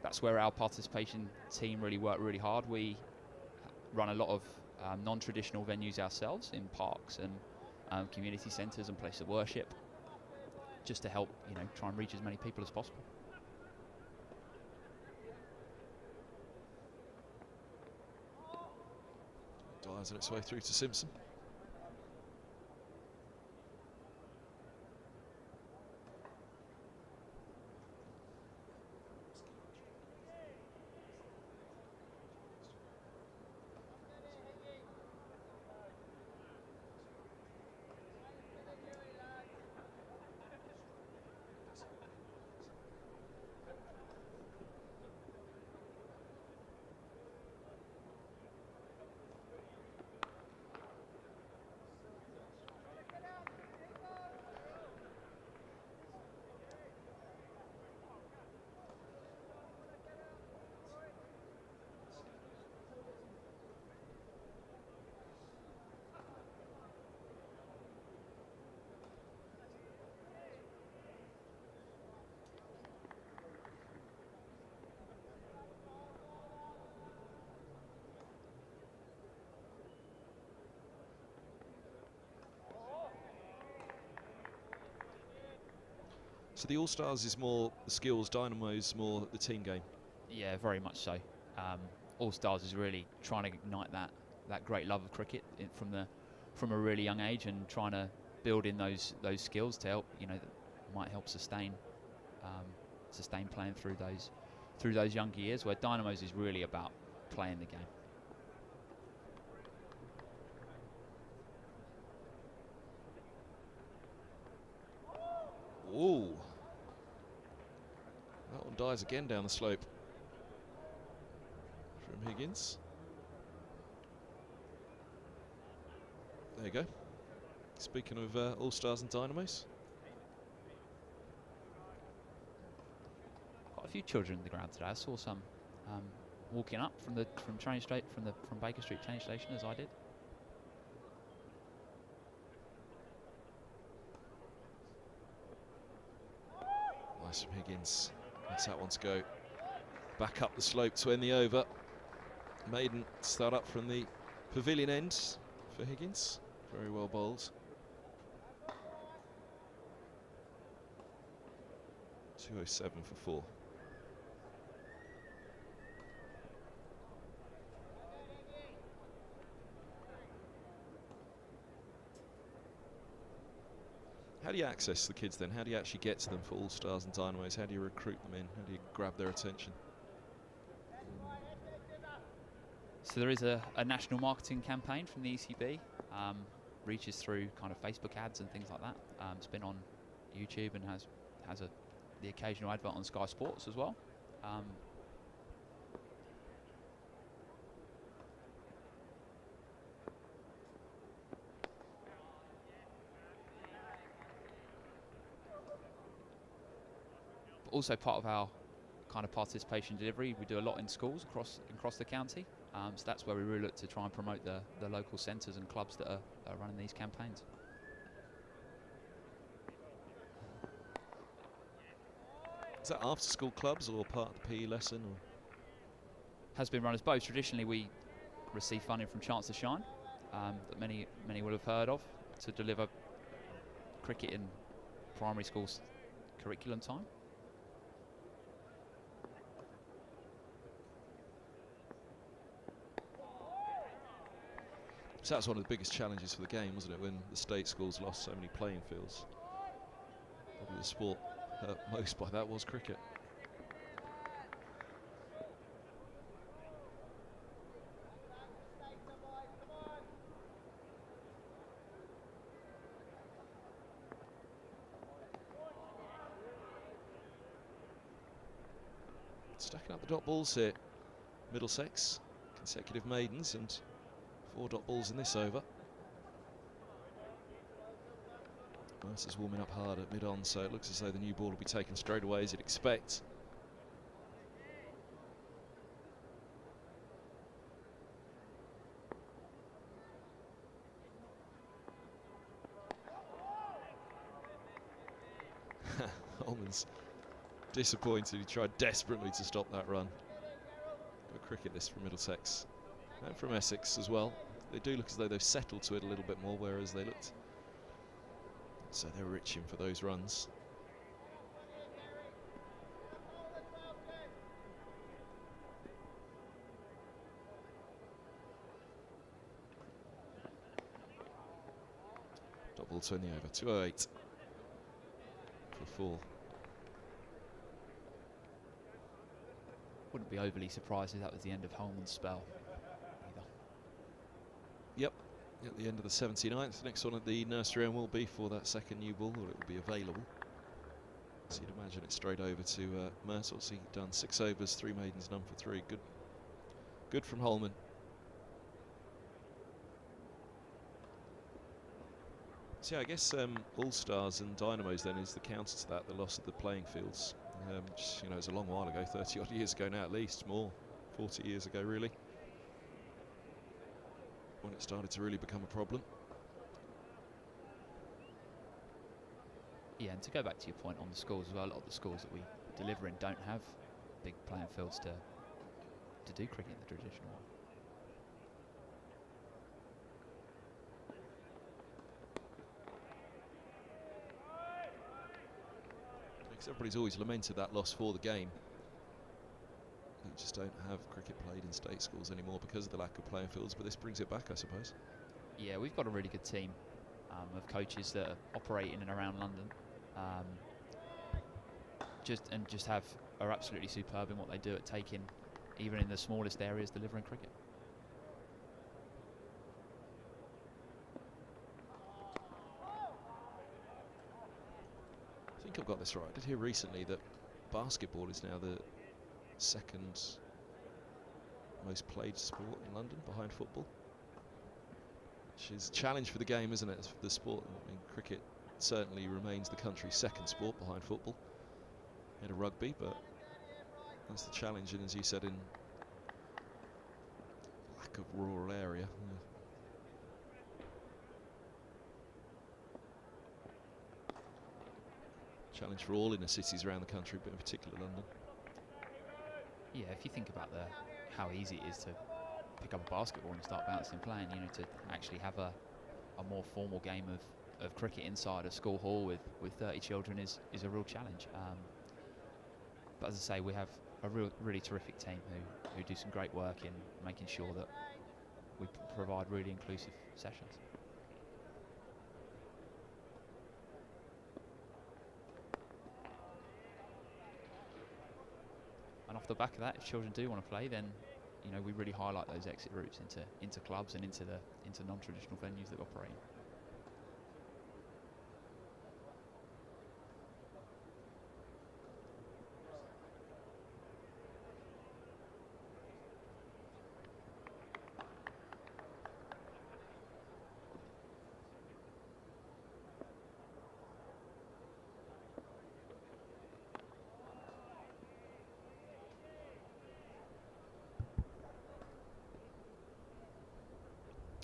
that's where our participation team really work really hard. We run a lot of non-traditional venues ourselves in parks and community centres and places of worship, just to help, try and reach as many people as possible. Dives on its way through to Simpson. So the All-Stars is more the skills, Dynamos more the team game? Yeah, very much so. All-Stars is really trying to ignite that great love of cricket from a really young age, and trying to build in those skills to help, that might help sustain playing through those younger years, where Dynamos is really about playing the game. Ooh. That one dives again down the slope from Higgins. There you go. Speaking of All-Stars and Dynamos. Quite a few children in the ground today. I saw some walking up from Baker Street train station, as I did. Nice from Higgins. That's that one to go back up the slope to end the over. Maiden start up from the pavilion end for Higgins. Very well bowled. 207 for 4. How do you access the kids then? How do you actually get to them for All Stars and Dynamos? How do you recruit them in? How do you grab their attention? So there is a national marketing campaign from the ECB. Reaches through kind of Facebook ads and things like that. It's been on YouTube and has the occasional advert on Sky Sports as well. But also part of our kind of participation delivery, we do a lot in schools across the county. So that's where we really look to try and promote the local centres and clubs that are running these campaigns. Is that after school clubs or part of the PE lesson? Or? Has been run as both. Traditionally we receive funding from Chance to Shine, that many will have heard of, to deliver cricket in primary schools curriculum time. So that's one of the biggest challenges for the game, wasn't it, when the state schools lost so many playing fields? Probably the sport hurt most by that was cricket. Stacking up the dot balls here. Middlesex, consecutive maidens and 4 dot balls in this over. Mercer's warming up hard at mid-on, so it looks as though the new ball will be taken straight away as you'd expect. Holman's disappointed. He tried desperately to stop that run. Good cricket this from Middlesex. And from Essex as well. They do look as though they've settled to it a little bit more, whereas they looked. So they're reaching for those runs. Dot ball to end the over. 208 for 4. Wouldn't be overly surprised if that was the end of Holman's spell. Yep, at the end of the 79th. Next one at the nursery end will be for that second new ball, or it will be available. So you'd imagine it's straight over to Mercer. So he's done 6 overs, 3 maidens, none for 3. Good from Holman. So yeah, I guess All Stars and Dynamos then is the counter to that, the loss of the playing fields. Just, you know, it's a long while ago, 30 odd years ago now at least, more, 40 years ago really, when it started to really become a problem. Yeah, and to go back to your point on the schools as well, a lot of the schools that we deliver in don't have big playing fields to do cricket in the traditional way. Because everybody's always lamented that loss for the game. You just don't have cricket played in state schools anymore because of the lack of playing fields, but this brings it back, I suppose. Yeah, we've got a really good team of coaches that are operating in and around London. Are absolutely superb in what they do at taking, even in the smallest areas, delivering cricket. I think I've got this right. I did hear recently that basketball is now the second most played sport in London, behind football. Which is a challenge for the game, isn't it? The sport, I mean, cricket certainly remains the country's second sport behind football. Ahead of rugby, but that's the challenge, and as you said, in lack of rural area. Yeah. challenge for all inner cities around the country, but in particular London. Yeah, if you think about how easy it is to pick up a basketball and start bouncing playing, you know, to actually have a more formal game of cricket inside a school hall with 30 children is a real challenge. But as I say, we have a really terrific team who do some great work in making sure that we provide really inclusive sessions. And off the back of that, if children do want to play, then you know we really highlight those exit routes into clubs and into non-traditional venues that we operate in.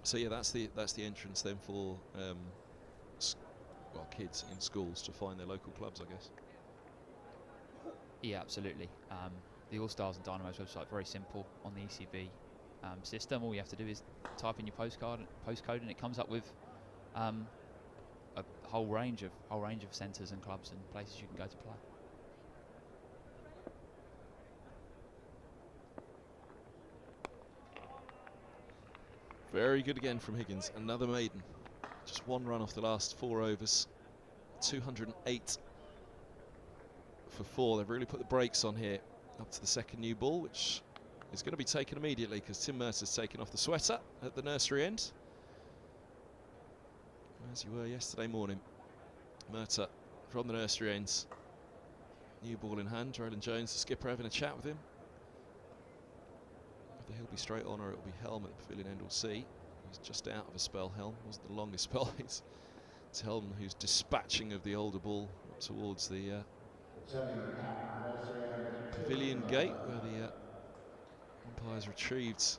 So yeah, that's the entrance then for well, kids in schools to find their local clubs, I guess. Yeah, absolutely. The All Stars and Dynamos website, very simple on the ECB system. All you have to do is type in your postcode, and it comes up with a whole range of centres and clubs and places you can go to play. Very good again from Higgins. Another maiden. Just one run off the last 4 overs. 208 for 4. They've really put the brakes on here. Up to the second new ball, which is going to be taken immediately because Tim Mercer's taken off the sweater at the nursery end. As you were yesterday morning. Mercer from the nursery ends. New ball in hand. Roland Jones, the skipper, having a chat with him. Whether he'll be straight on or it'll be Helm at the pavilion end, we'll see. He's just out of a spell, Helm. Wasn't the longest spell. It's Helm who's dispatching of the older ball up towards the pavilion gate where the umpires retrieved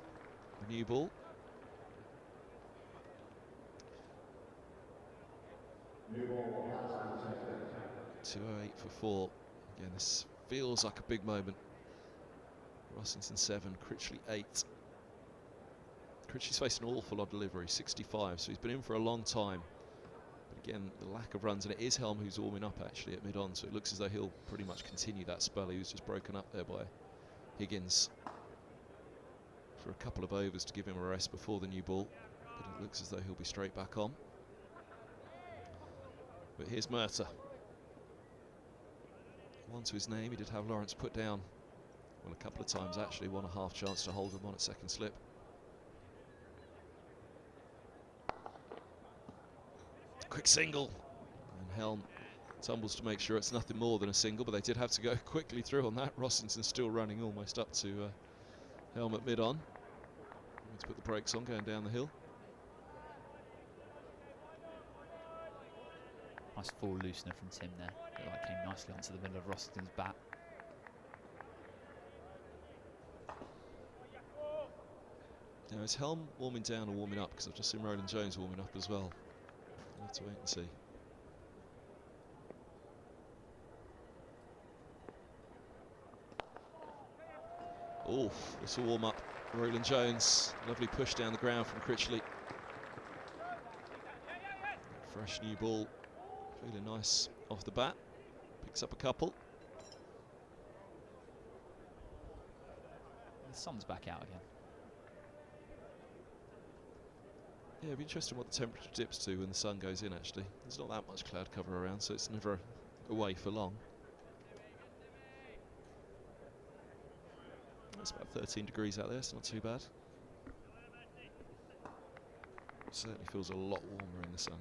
the new ball. 208 for 4. Again, this feels like a big moment. Rossington 7, Critchley 8. Critchley's faced an awful lot of delivery, 65, so he's been in for a long time. But again, the lack of runs, and it is Helm who's warming up actually at mid-on, so it looks as though he'll pretty much continue that spell. He was just broken up there by Higgins for a couple of overs to give him a rest before the new ball, but it looks as though he'll be straight back on. But here's Mercer. One to his name. He did have Lawrence put down, well, a couple of times actually. Won a half chance to hold him on at second slip. Quick single, and Helm tumbles to make sure it's nothing more than a single, but they did have to go quickly through on that. Rossington still running almost up to Helm at mid-on. Need to put the brakes on going down the hill. Nice full loosener from Tim there. That came nicely onto the middle of Rossington's bat. Now, is Helm warming down or warming up? Because I've just seen Roland Jones warming up as well. We'll have to wait and see. Oh, it's a warm up. Roland Jones, lovely push down the ground from Critchley. Fresh new ball, feeling nice off the bat. Picks up a couple. The sun's back out again. Yeah, it'd be interesting what the temperature dips to when the sun goes in, actually. There's not that much cloud cover around, so it's never away for long. It's about 13 degrees out there, it's not too bad. It certainly feels a lot warmer in the sun.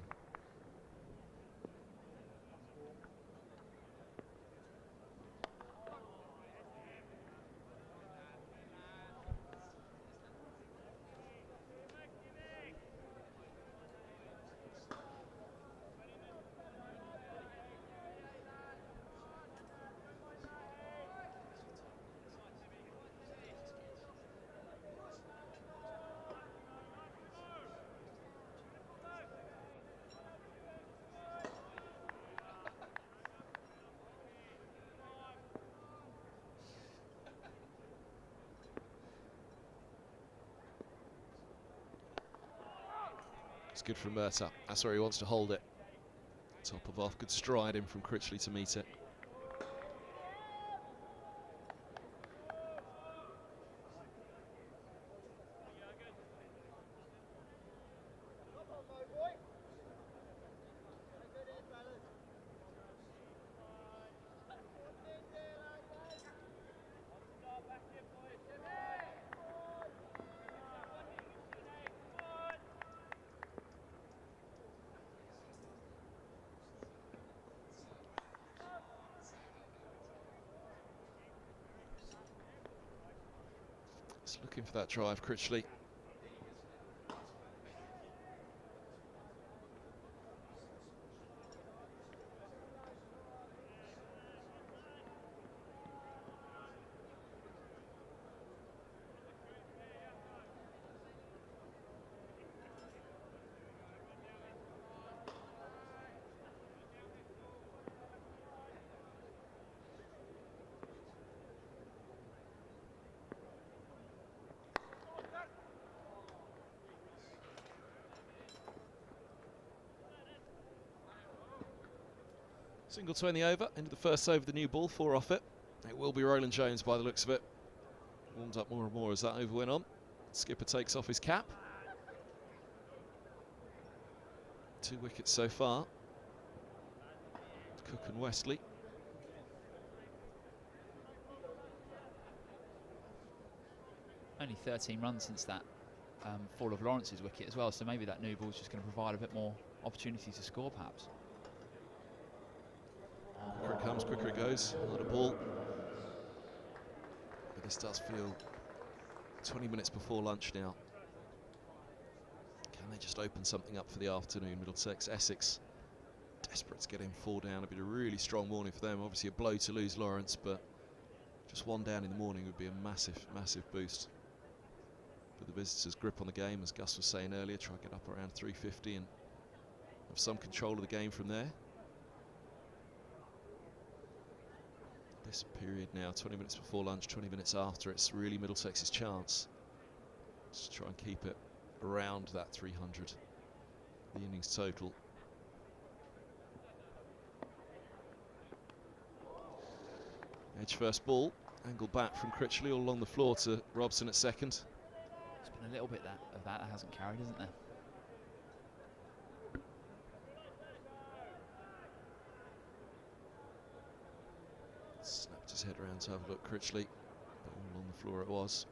It's good from Murtagh. That's where he wants to hold it. Top of off, good stride in from Critchley to meet it. Looking for that drive, Critchley. Single 20 over, into the first over the new ball, 4 off it. It will be Roland Jones by the looks of it. Warmed up more and more as that over went on. Skipper takes off his cap. 2 wickets so far. Cook and Westley. Only 13 runs since that fall of Lawrence's wicket as well, so maybe that new ball's just going to provide a bit more opportunity to score perhaps. Quicker it comes, quicker it goes. Not a ball. But this does feel 20 minutes before lunch now. Can they just open something up for the afternoon? Middlesex, Essex, desperate to get him 4 down. It'd be a really strong morning for them. Obviously a blow to lose Lawrence, but just 1 down in the morning would be a massive, massive boost. But the visitors' grip on the game, as Gus was saying earlier, try to get up around 350 and have some control of the game from there. This period now, 20 minutes before lunch, 20 minutes after, it's really Middlesex's chance. Just try and keep it around that 300, the innings total. Edge first ball, angle back from Critchley all along the floor to Robson at second. There's been a little bit of that hasn't carried, isn't there? Snapped his head around to have a look, Critchley. Ball on the floor it was.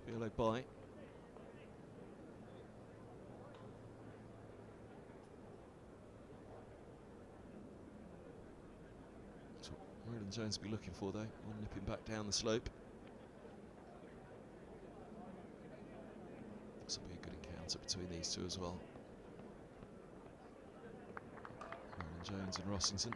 Spielo by. Roland Jones will be looking for though, one nipping back down the slope. This will be a good encounter between these two as well. Roland Jones and Rossington.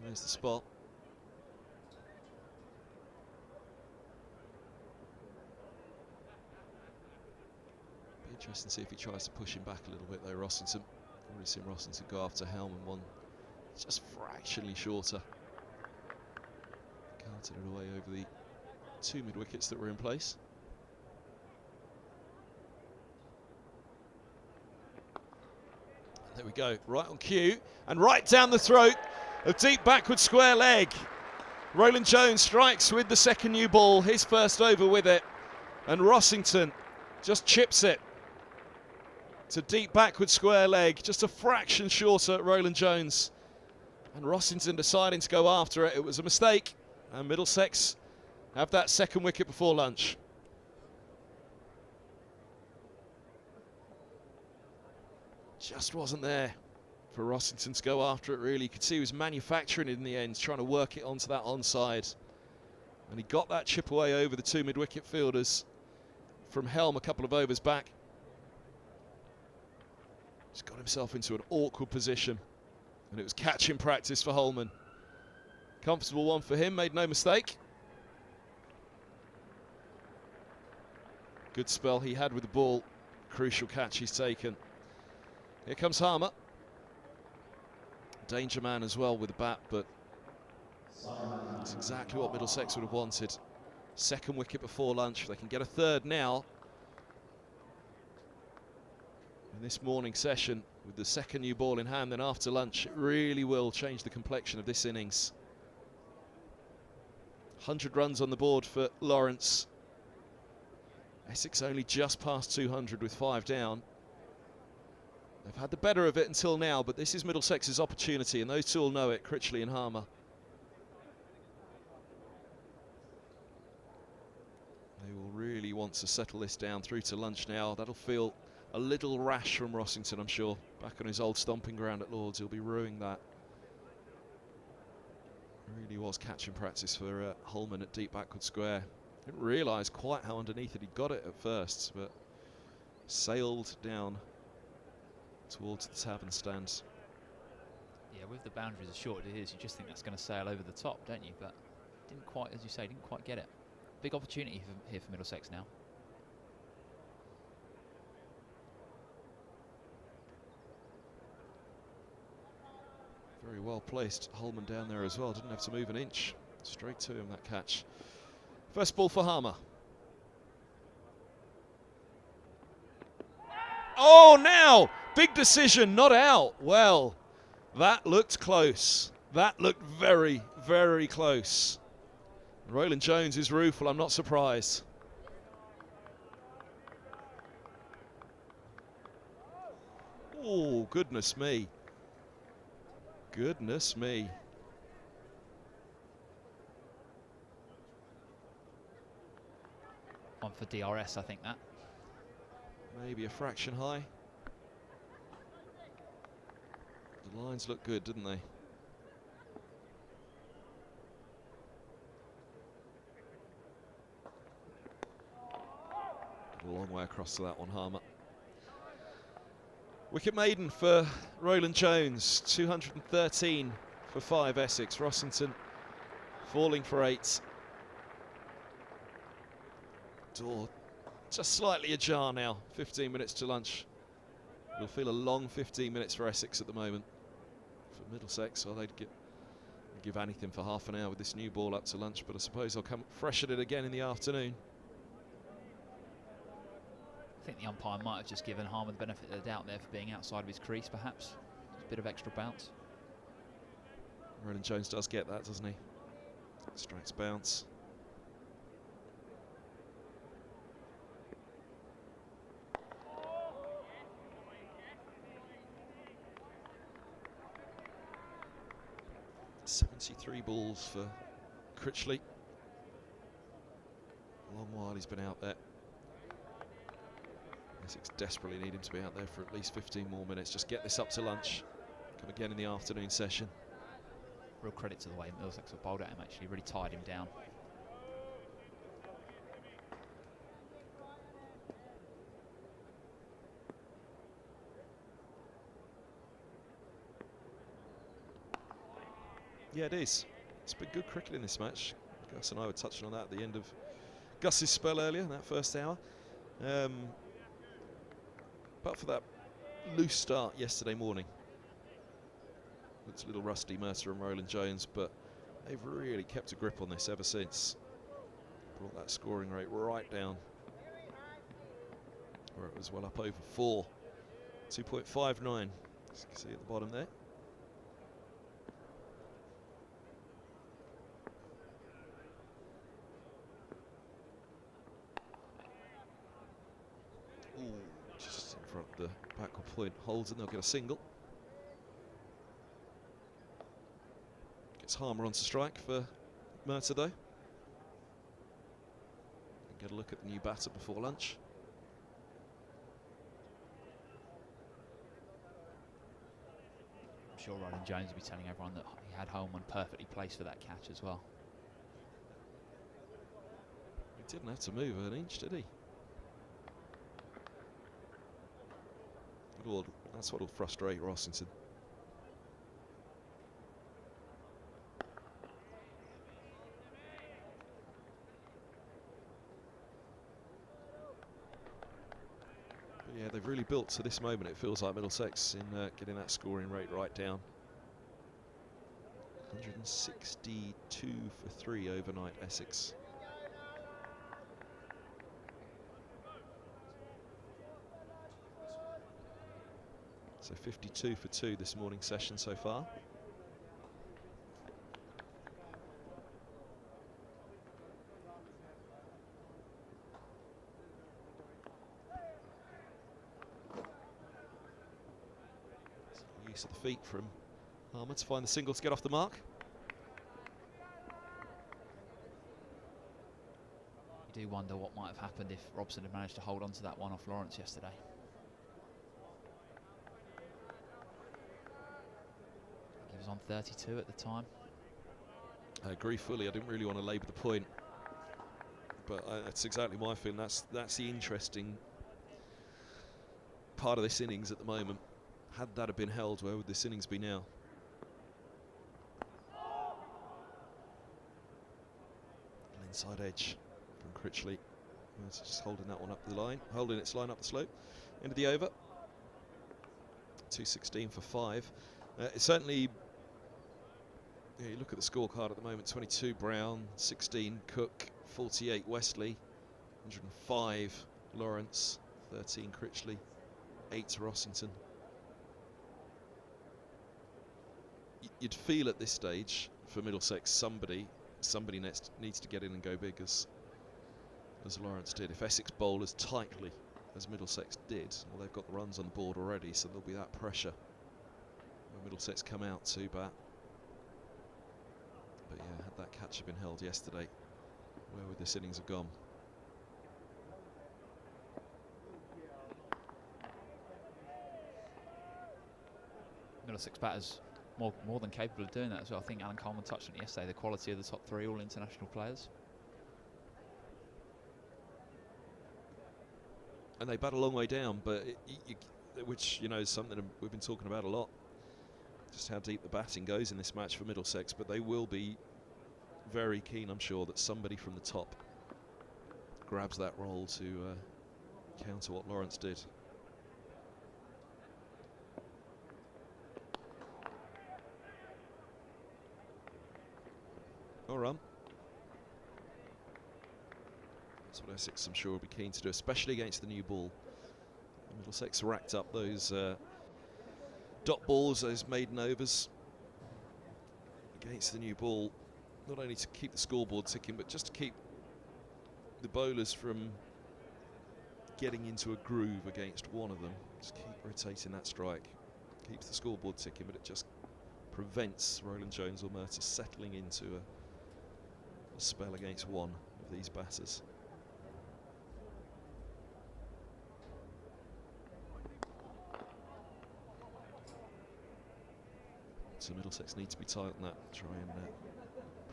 There's the spot. Interesting to see if he tries to push him back a little bit though, Rossington. Already seen Rossington go after Helm and one just fractionally shorter. Carted it away over the 2 mid-wickets that were in place. There we go, right on cue and right down the throat of deep backward square leg. Roland Jones strikes with the second new ball, his first over with it, and Rossington just chips it to deep backward square leg, just a fraction shorter Roland Jones. And Rossington deciding to go after it. It was a mistake, and Middlesex have that second wicket before lunch. Just wasn't there for Rossington to go after it, really. You could see he was manufacturing it in the end, trying to work it onto that onside. And he got that chip away over the 2 mid-wicket fielders from Helm a couple of overs back. He's got himself into an awkward position. And it was catching practice for Holman. Comfortable one for him, made no mistake. Good spell he had with the ball. Crucial catch he's taken. Here comes Harmer. Danger man as well with the bat, but it's exactly what Middlesex would have wanted. Second wicket before lunch. If they can get a third now in this morning session with the second new ball in hand, then after lunch, it really will change the complexion of this innings. 100 runs on the board for Lawrence. Essex only just past 200 with 5 down. They've had the better of it until now, but this is Middlesex's opportunity, and those two will know it, Critchley and Harmer. They will really want to settle this down through to lunch now. That'll feel a little rash from Rossington, I'm sure. Back on his old stomping ground at Lord's, he'll be ruining that. Really was catching practice for Holman at deep backward square. Didn't realise quite how underneath it he'd got it at first, but sailed down towards the tavern stands. Yeah, with the boundaries as short as it is, you just think that's going to sail over the top, don't you? But didn't quite, as you say, didn't quite get it. Big opportunity here for Middlesex now. Very well placed, Holman down there as well. Didn't have to move an inch. Straight to him, that catch. First ball for Harmer. Oh, now! Big decision, not out. Well, that looked close. That looked very, very close. Roland Jones is rueful, I'm not surprised. Oh, goodness me. Goodness me. One for DRS, I think that. Maybe a fraction high. The lines look good, didn't they? A long way across to that one, Harmer. Wicket maiden for Roland Jones, 213 for 5 Essex. Rossington falling for 8. Door just slightly ajar now, 15 minutes to lunch. It'll feel a long 15 minutes for Essex at the moment. For Middlesex, well, they'd give anything for half an hour with this new ball up to lunch, but I suppose they'll come fresh at it again in the afternoon. I think the umpire might have just given Harmer the benefit of the doubt there for being outside of his crease, perhaps. Just a bit of extra bounce. Roland Jones does get that, doesn't he? Strikes bounce. .73 balls for Critchley. A long while he's been out there. Essex desperately need him to be out there for at least 15 more minutes. Just get this up to lunch. Come again in the afternoon session. Real credit to the way Middlesex have bowled at him, actually. Really tied him down. Yeah, it is. It's been good cricket in this match. Gus and I were touching on that at the end of Gus's spell earlier, in that first hour. But for that loose start yesterday morning. Looks a little rusty, Mercer and Roland Jones, but they've really kept a grip on this ever since. Brought that scoring rate right down, where it was well up over 4. 2.59, as you can see at the bottom there. Just in front of the backward point holds, and they'll get a single. Gets Harmer on to strike for Mercer though. Get a look at the new batter before lunch. I'm sure Roland Jones will be telling everyone that he had Holman perfectly placed for that catch as well. He didn't have to move an inch, did he? That's what'll frustrate Rossington. But yeah, they've really built to this moment. It feels like Middlesex in getting that scoring rate right down. 162 for 3 overnight, Essex. So 52 for 2 this morning session so far. Use of the feet from Harmer to find the single to get off the mark. You do wonder what might have happened if Robson had managed to hold on to that one off Lawrence yesterday. He was on 32 at the time. I agree fully. I didn't really want to labour the point, but that's exactly my feeling. That's the interesting part of this innings at the moment. Had that have been held, where would this innings be now? An inside edge from Critchley. It's just holding that one up the line, holding its line up the slope. End of the over. 216 for 5. It's certainly. Yeah, you look at the scorecard at the moment: 22 Brown, 16 Cook, 48 Wesley, 105 Lawrence, 13 Critchley, 8 Rossington. You'd feel at this stage for Middlesex somebody needs to get in and go big as Lawrence did. If Essex bowl as tightly as Middlesex did, well, they've got the runs on the board already, so there'll be that pressure when Middlesex come out to bat. But yeah, had that catch been held yesterday, where would this innings have gone? Middlesex batters more than capable of doing that as well. I think Alan Coleman touched on it yesterday, the quality of the top 3 all international players. And they bat a long way down, but which, you know, is something we've been talking about a lot, just how deep the batting goes in this match for Middlesex. But they will be very keen, I'm sure, that somebody from the top grabs that role to counter what Lawrence did. All run. That's what Essex, I'm sure, will be keen to do, especially against the new ball. Middlesex racked up those dot balls, those maiden overs against the new ball, not only to keep the scoreboard ticking, but just to keep the bowlers from getting into a groove against one of them. Just keep rotating that strike. Keeps the scoreboard ticking, but it just prevents Roland Jones or Murtagh settling into a spell against one of these batters. So Middlesex need to be tight on that, try and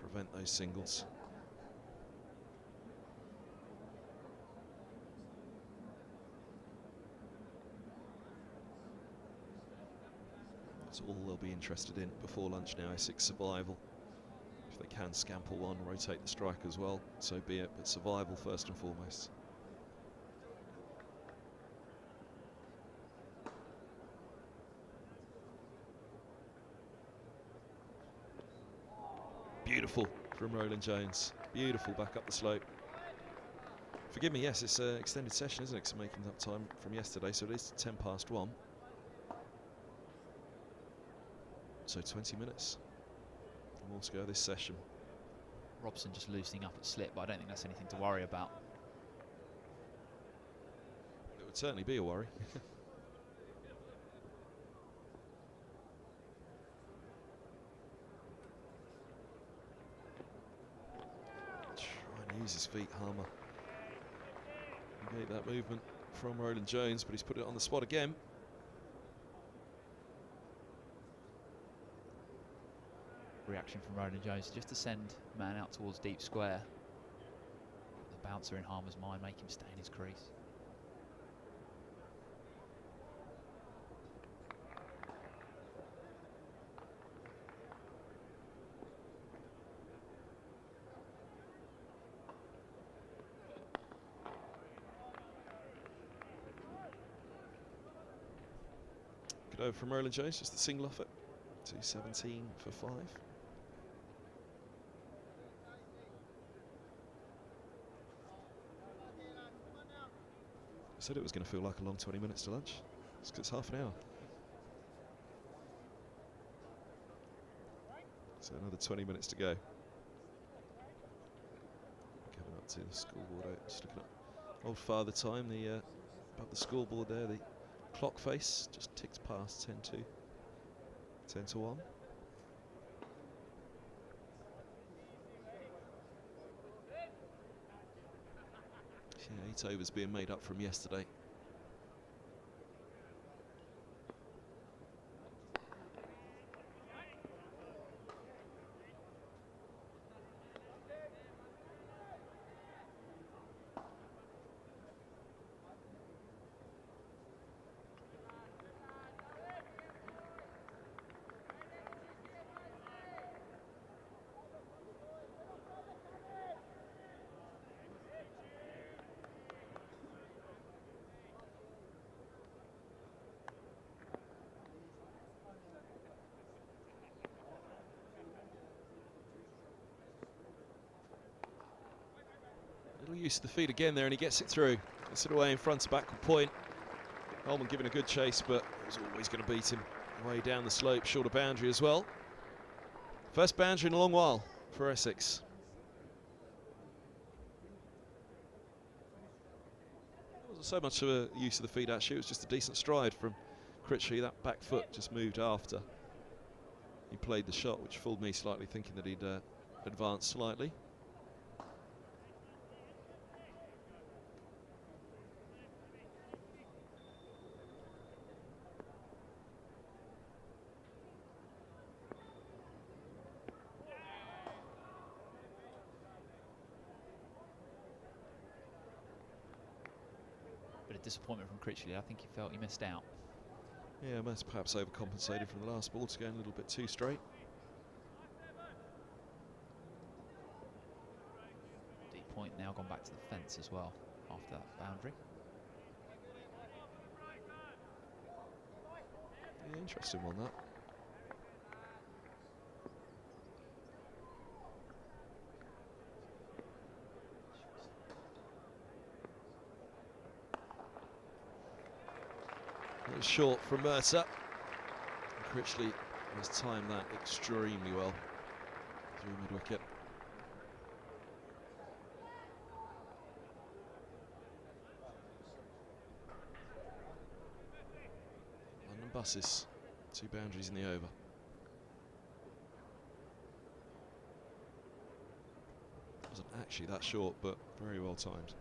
prevent those singles. That's all they'll be interested in before lunch now, Essex survival. If they can scamper one, rotate the strike as well, so be it, but survival first and foremost. Beautiful from Roland Jones. Beautiful back up the slope. Forgive me, yes, it's an extended session, isn't it? It's making up time from yesterday, so it is 1:10 past 1. So 20 minutes. More to go this session. Robson just loosening up at slip, but I don't think that's anything to worry about. It would certainly be a worry. Try and use his feet, Harmer. Negate that movement from Roland Jones, but he's put it on the spot again. Reaction from Roland Jones just to send man out towards deep square. The bouncer in Harmer's mind, make him stay in his crease. over from Roland Jones, just the single off it. 217 for 5. I said it was going to feel like a long 20 minutes to lunch. It's half an hour. So another 20 minutes to go. Coming up to the scoreboard out, just looking at old father time, the above the scoreboard there, the clock face just ticks past 10 to 1. Yeah, 8 overs being made up from yesterday. Little use of the feet again there, and he gets it through. Gets it away in front of backward point. Holman giving a good chase, but it was always going to beat him way down the slope, shorter boundary as well. First boundary in a long while for Essex. It wasn't so much of a use of the feet actually, it was just a decent stride from Critchley. That back foot just moved after he played the shot, which fooled me slightly, thinking that he'd advanced slightly. Disappointment from Critchley. I think he felt he missed out. Yeah, must perhaps overcompensated from the last ball to go a little bit too straight. Deep point now gone back to the fence as well after that boundary. Yeah, interesting one that. It was short from Mercer. Critchley has timed that extremely well through mid-wicket. London Buses, 2 boundaries in the over. Wasn't actually that short, but very well timed.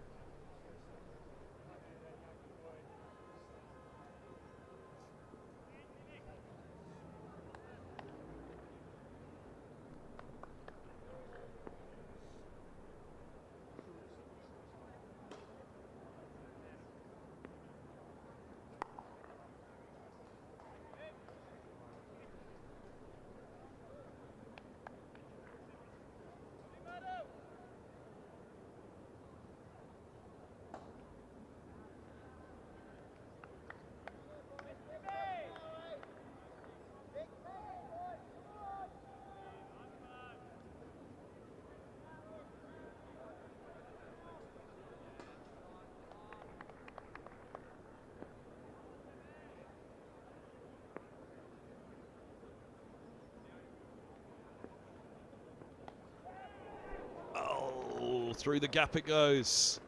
Through the gap it goes.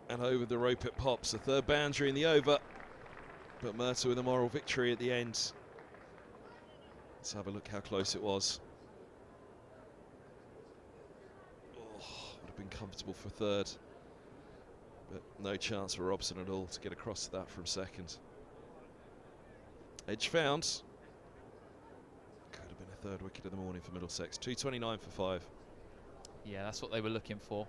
And over the rope it pops. The third boundary in the over. But Mercer with a moral victory at the end. Let's have a look how close it was. Oh, would have been comfortable for third. But no chance for Robson at all to get across to that from second. Edge found. Third wicket of the morning for Middlesex. 229 for 5. Yeah, that's what they were looking for.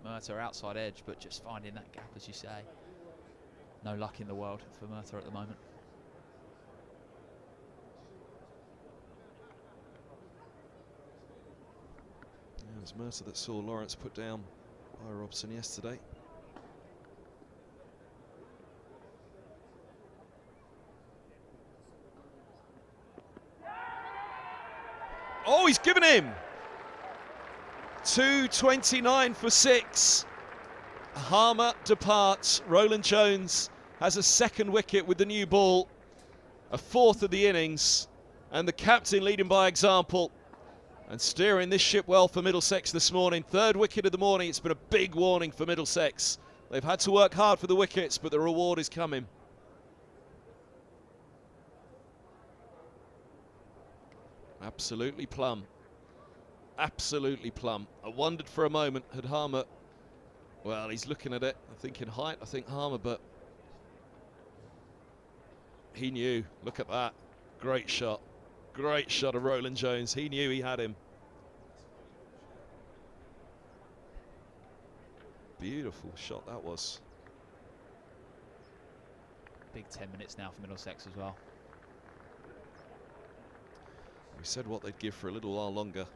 Mercer outside edge, but just finding that gap, as you say. No luck in the world for Mercer at the moment. Yeah, it was Mercer that saw Lawrence put down by Robson yesterday. Oh, he's given him. 2:29 for 6. Harmer departs. Roland Jones has a second wicket with the new ball. A fourth of the innings. And the captain leading by example. And steering this ship well for Middlesex this morning. Third wicket of the morning. It's been a big warning for Middlesex. They've had to work hard for the wickets, but the reward is coming. Absolutely plumb. Absolutely plumb. I wondered for a moment, had Harmer... Well, he's looking at it. I'm thinking height, I think Harmer, but... He knew. Look at that. Great shot. Great shot of Roland Jones. He knew he had him. Beautiful shot that was. Big 10 minutes now for Middlesex as well. We said what they'd give for a little while longer.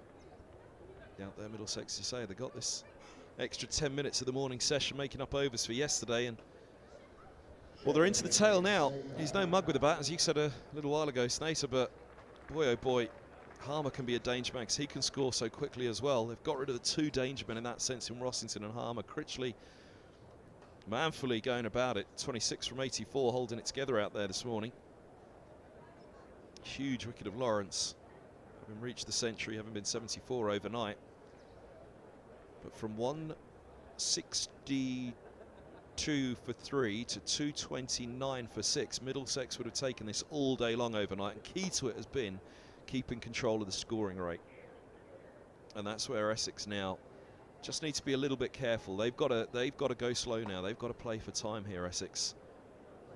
Out there, Middlesex, you say, they got this extra 10 minutes of the morning session, making up overs for yesterday. And well, they're into the tail now. He's no mug with the bat, as you said a little while ago, Snater, but boy, oh boy, Harmer can be a danger man because he can score so quickly as well. They've got rid of the two danger men in that sense in Rossington and Harmer. Critchley manfully going about it. 26 from 84, holding it together out there this morning. Huge wicket of Lawrence. Having reached the century, having been 74 overnight. But from 162 for 3 to 229 for 6, Middlesex would have taken this all day long overnight, and key to it has been keeping control of the scoring rate. And that's where Essex now just need to be a little bit careful. They've got to go slow now. They've got to play for time here, Essex.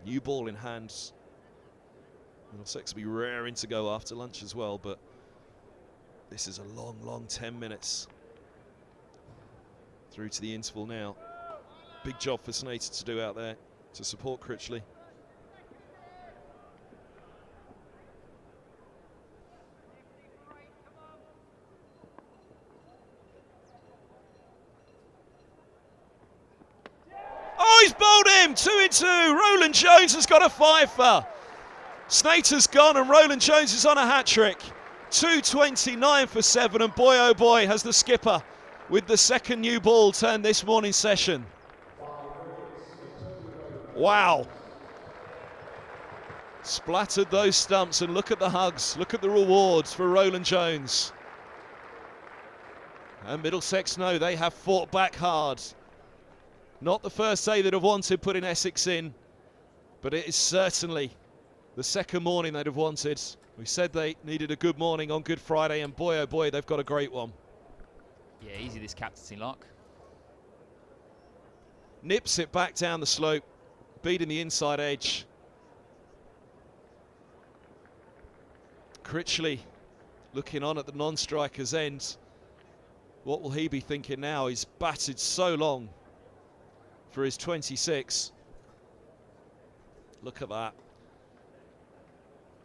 New ball in hand. Middlesex will be raring to go after lunch as well, but this is a long, long 10 minutes. Through to the interval now. Big job for Snater to do out there to support Critchley. Oh, he's bowled him! 2 in 2. Roland Jones has got a fifer. Snater's gone and Roland Jones is on a hat-trick. 2:29 for 7, and boy oh boy has the skipper with the second new ball turned this morning session. Wow. Splattered those stumps, and look at the hugs, look at the rewards for Roland Jones. And Middlesex know they have fought back hard. Not the first day they'd have wanted putting Essex in, but it is certainly the second morning they'd have wanted. We said they needed a good morning on Good Friday, and boy oh boy, they've got a great one. Yeah, easy this captaincy lock. Nips it back down the slope, beating the inside edge. Critchley looking on at the non-striker's end. What will he be thinking now? He's batted so long for his 26. Look at that.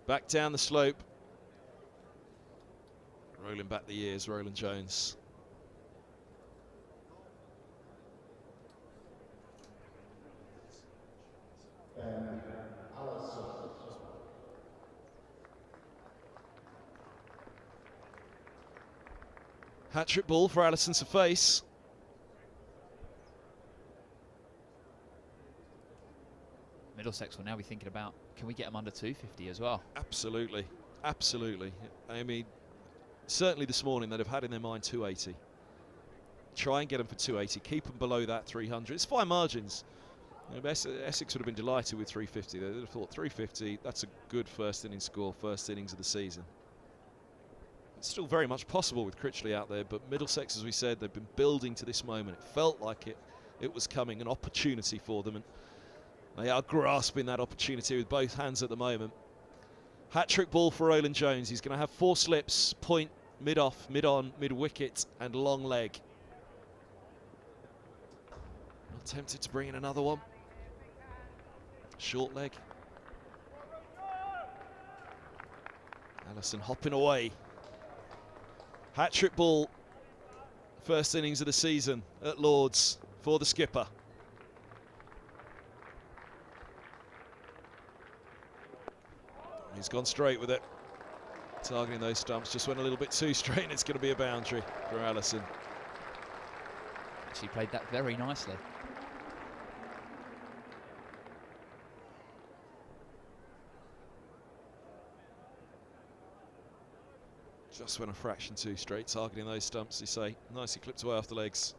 Back down the slope. Rolling back the years, Roland Jones. Hat-trick ball for Allison to face. Middlesex will now be thinking about, can we get them under 250 as well? Absolutely, absolutely. I mean, certainly this morning they'd have had in their mind 280. Try and get them for 280, keep them below that 300. It's fine margins. You know, Essex would have been delighted with 350. They'd have thought 350, that's a good first innings score, first innings of the season. It's still very much possible with Critchley out there, but Middlesex, as we said, they've been building to this moment. It felt like it was coming, an opportunity for them, and they are grasping that opportunity with both hands at the moment. Hat-trick ball for Roland Jones. He's going to have 4 slips, point, mid-off, mid-on, mid-wicket, and long leg. Not tempted to bring in another one. Short leg. Allison hopping away. Hat-trick ball, first innings of the season at Lord's for the skipper. He's gone straight with it. Targeting those stumps, just went a little bit too straight, and it's going to be a boundary for Allison. Actually played that very nicely. Just went a fraction too straight, targeting those stumps, you say. Nicely clipped away off the legs.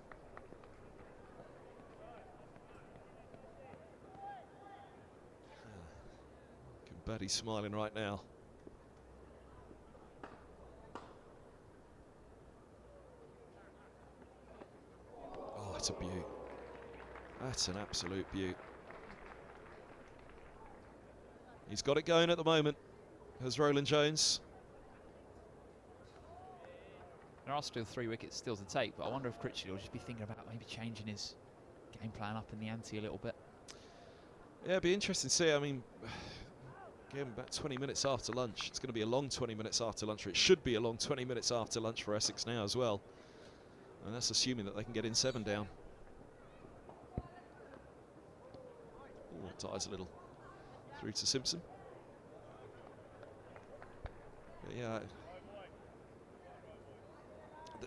Buddy's smiling right now. Oh, it's a beaut. That's an absolute beaut. He's got it going at the moment, has Roland Jones. There are still 3 wickets still to take, but I wonder if Critchley will just be thinking about maybe changing his game plan up in the ante a little bit. Yeah, it'd be interesting to see. I mean, again, about 20 minutes after lunch. It's going to be a long 20 minutes after lunch, or it should be a long 20 minutes after lunch for Essex now as well. And that's assuming that they can get in 7 down. Oh, it dies a little. Through to Simpson. But yeah,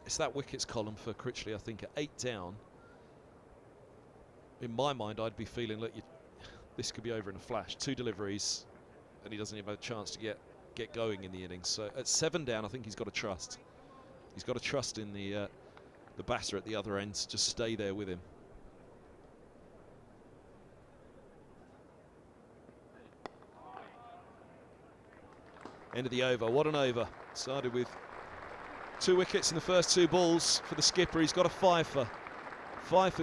it's that wickets column for Critchley, I think, at 8 down. In my mind, I'd be feeling, look, this could be over in a flash. 2 deliveries, and he doesn't even have a chance to get going in the innings. So at 7 down, I think he's got to trust. He's got to trust in the batter at the other end to just stay there with him. End of the over. What an over. Started with 2 wickets in the first 2 balls for the skipper. He's got a 5 for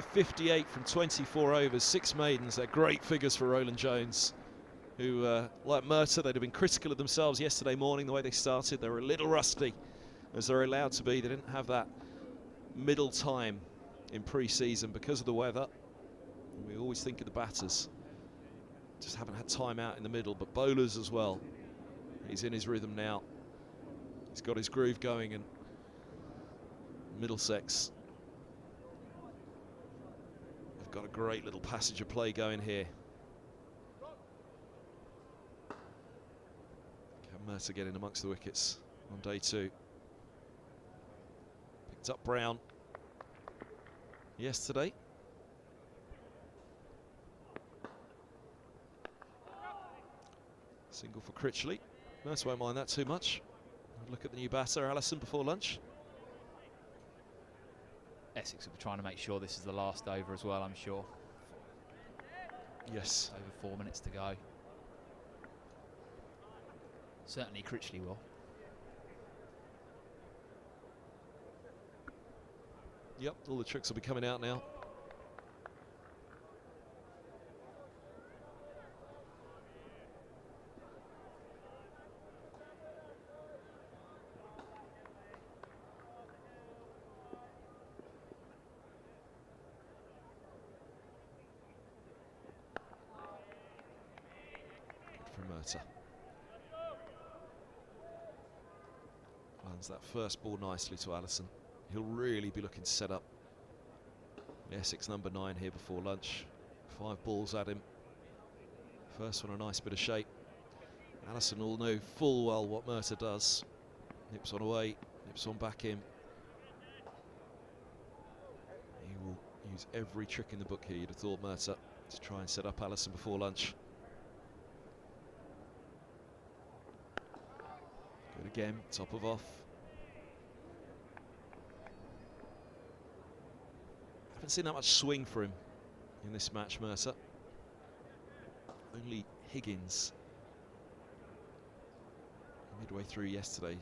58 from 24 overs, 6 maidens. They're great figures for Roland Jones, who, like Merta, they'd have been critical of themselves yesterday morning, the way they started. They were a little rusty, as they're allowed to be. They didn't have that middle time in pre-season because of the weather. We always think of the batters. Just haven't had time out in the middle, but bowlers as well. He's in his rhythm now. He's got his groove going, and Middlesex have got a great little passage of play going here. Can Mercer get in amongst the wickets on day 2? Picked up Brown yesterday. Single for Critchley. Mercer won't mind that too much. Look at the new batter, Allison, before lunch. Essex will be trying to make sure this is the last over as well, I'm sure. Yes. Over 4 minutes to go. Certainly Critchley will. Yep, all the tricks will be coming out now. Lands that first ball nicely to Allison. He'll really be looking to set up Essex number 9 here before lunch. 5 balls at him. First one a nice bit of shape. Allison will know full well what Mercer does. Nips on away, nips on back in. He will use every trick in the book here, you'd have thought, Mercer, to try and set up Allison before lunch. Good again, top of off. Haven't seen that much swing for him in this match, Mercer. Only Higgins, midway through yesterday,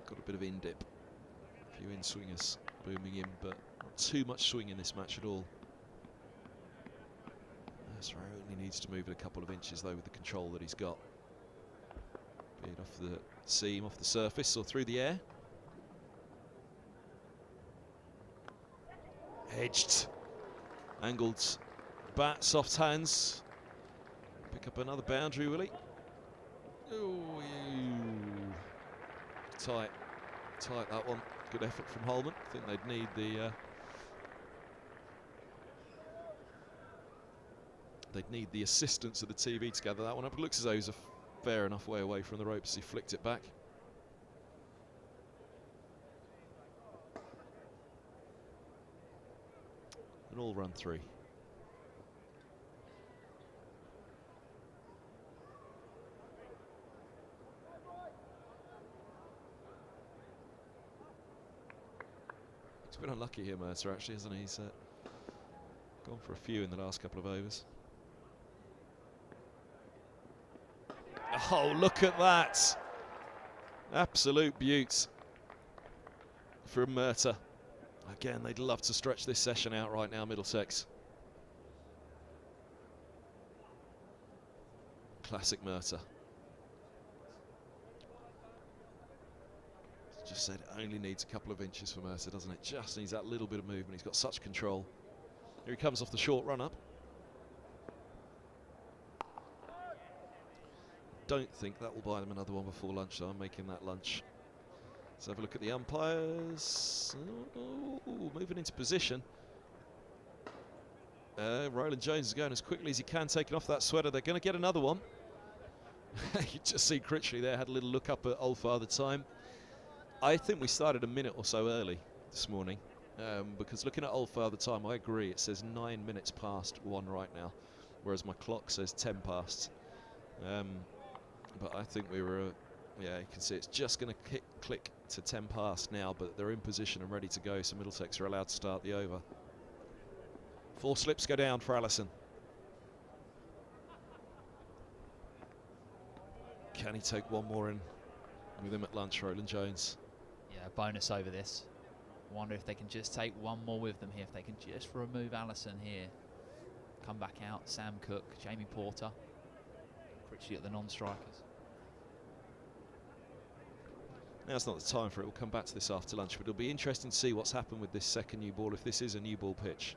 got a bit of in-dip. A few in-swingers booming in, but not too much swing in this match at all. Mercer only needs to move it a couple of inches, though, with the control that he's got. Be it off the seam, off the surface, or through the air. Edged, angled bat, soft hands. Pick up another boundary, will he? Ooh, tight that one. Good effort from Holman. I think they'd need the assistance of the TV to gather that one up. It looks as though he's a fair enough way away from the ropes. He flicked it back. and all run 3. He's been unlucky here, Mercer, actually, hasn't he? He's gone for a few in the last couple of overs. Oh, look at that. Absolute beaut from Murta. Again, they'd love to stretch this session out right now, Middlesex. Classic Murta. Just said it only needs a couple of inches for Mercer, doesn't it? Just needs that little bit of movement. He's got such control. Here he comes off the short run up. Don't think that will buy them another one before lunch, so I'm making that lunch. Let's have a look at the umpires. Oh, moving into position. Roland Jones is going as quickly as he can, taking off that sweater. They're going to get another one. You just see Critchley there, had a little look up at Old Father Time. I think we started a minute or so early this morning, because looking at Old Father Time, I agree, it says 9 minutes past 1 right now, whereas my clock says 10 past. But I think we were, yeah, you can see it's just going to click to 10 past now, but they're in position and ready to go, so Middlesex are allowed to start the over. 4 slips go down for Allison. Can he take one more in with him at lunch, Roland Jones? Yeah, bonus over this. Wonder if they can just take one more with them here, if they can just remove Allison here. Come back out, Sam Cook, Jamie Porter, Critchley at the non-strikers. Now's not the time for it. We'll come back to this after lunch, but it'll be interesting to see what's happened with this second new ball, if this is a new ball pitch,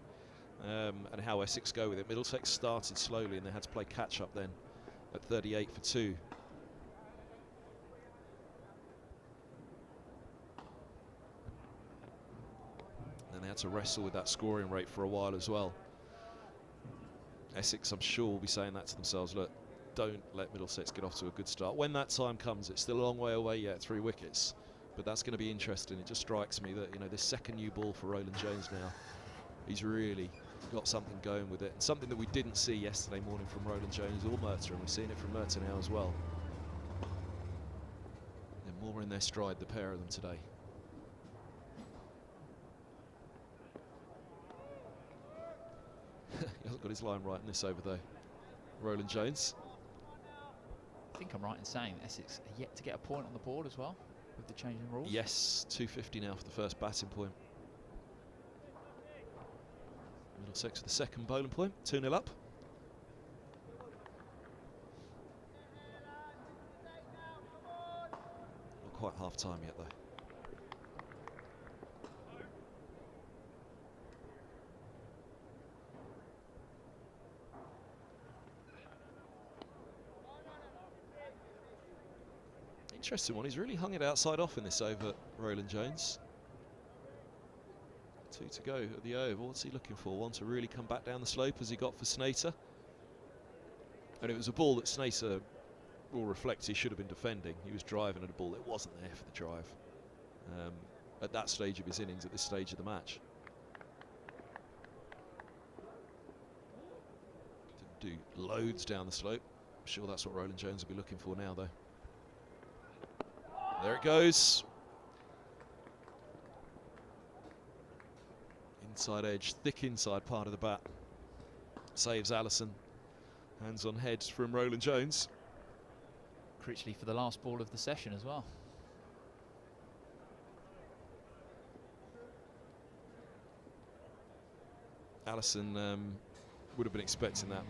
and how Essex go with it. Middlesex started slowly and they had to play catch up then at 38 for 2. And they had to wrestle with that scoring rate for a while as well. Essex, I'm sure, will be saying that to themselves, look, don't let Middlesex get off to a good start. When that time comes, it's still a long way away yet, 3 wickets, but that's going to be interesting. It just strikes me that, you know, this second new ball for Roland Jones now, he's really got something going with it, and something that we didn't see yesterday morning from Roland Jones or Murta, and we're seeing it from Murta now as well. They're more in their stride, the pair of them today. He hasn't got his line right in this over though, Roland Jones. I think I'm right in saying that Essex are yet to get a point on the board as well, with the change in rules. Yes, 250 now for the first batting point. Middlesex for the second bowling point, 2-0 up. Not quite half time yet though. Interesting one, he's really hung it outside off in this over, Roland Jones. 2 to go at the over. What's he looking for? One to really come back down the slope as he got for Snater. And it was a ball that Snater will reflect he should have been defending. He was driving at a ball that wasn't there for the drive at that stage of his innings, at this stage of the match. Didn't do loads down the slope. I'm sure that's what Roland Jones will be looking for now though. There it goes. Inside edge, thick inside part of the bat. Saves Allison. Hands on head from Roland Jones. Critchley for the last ball of the session as well. Allison would have been expecting that.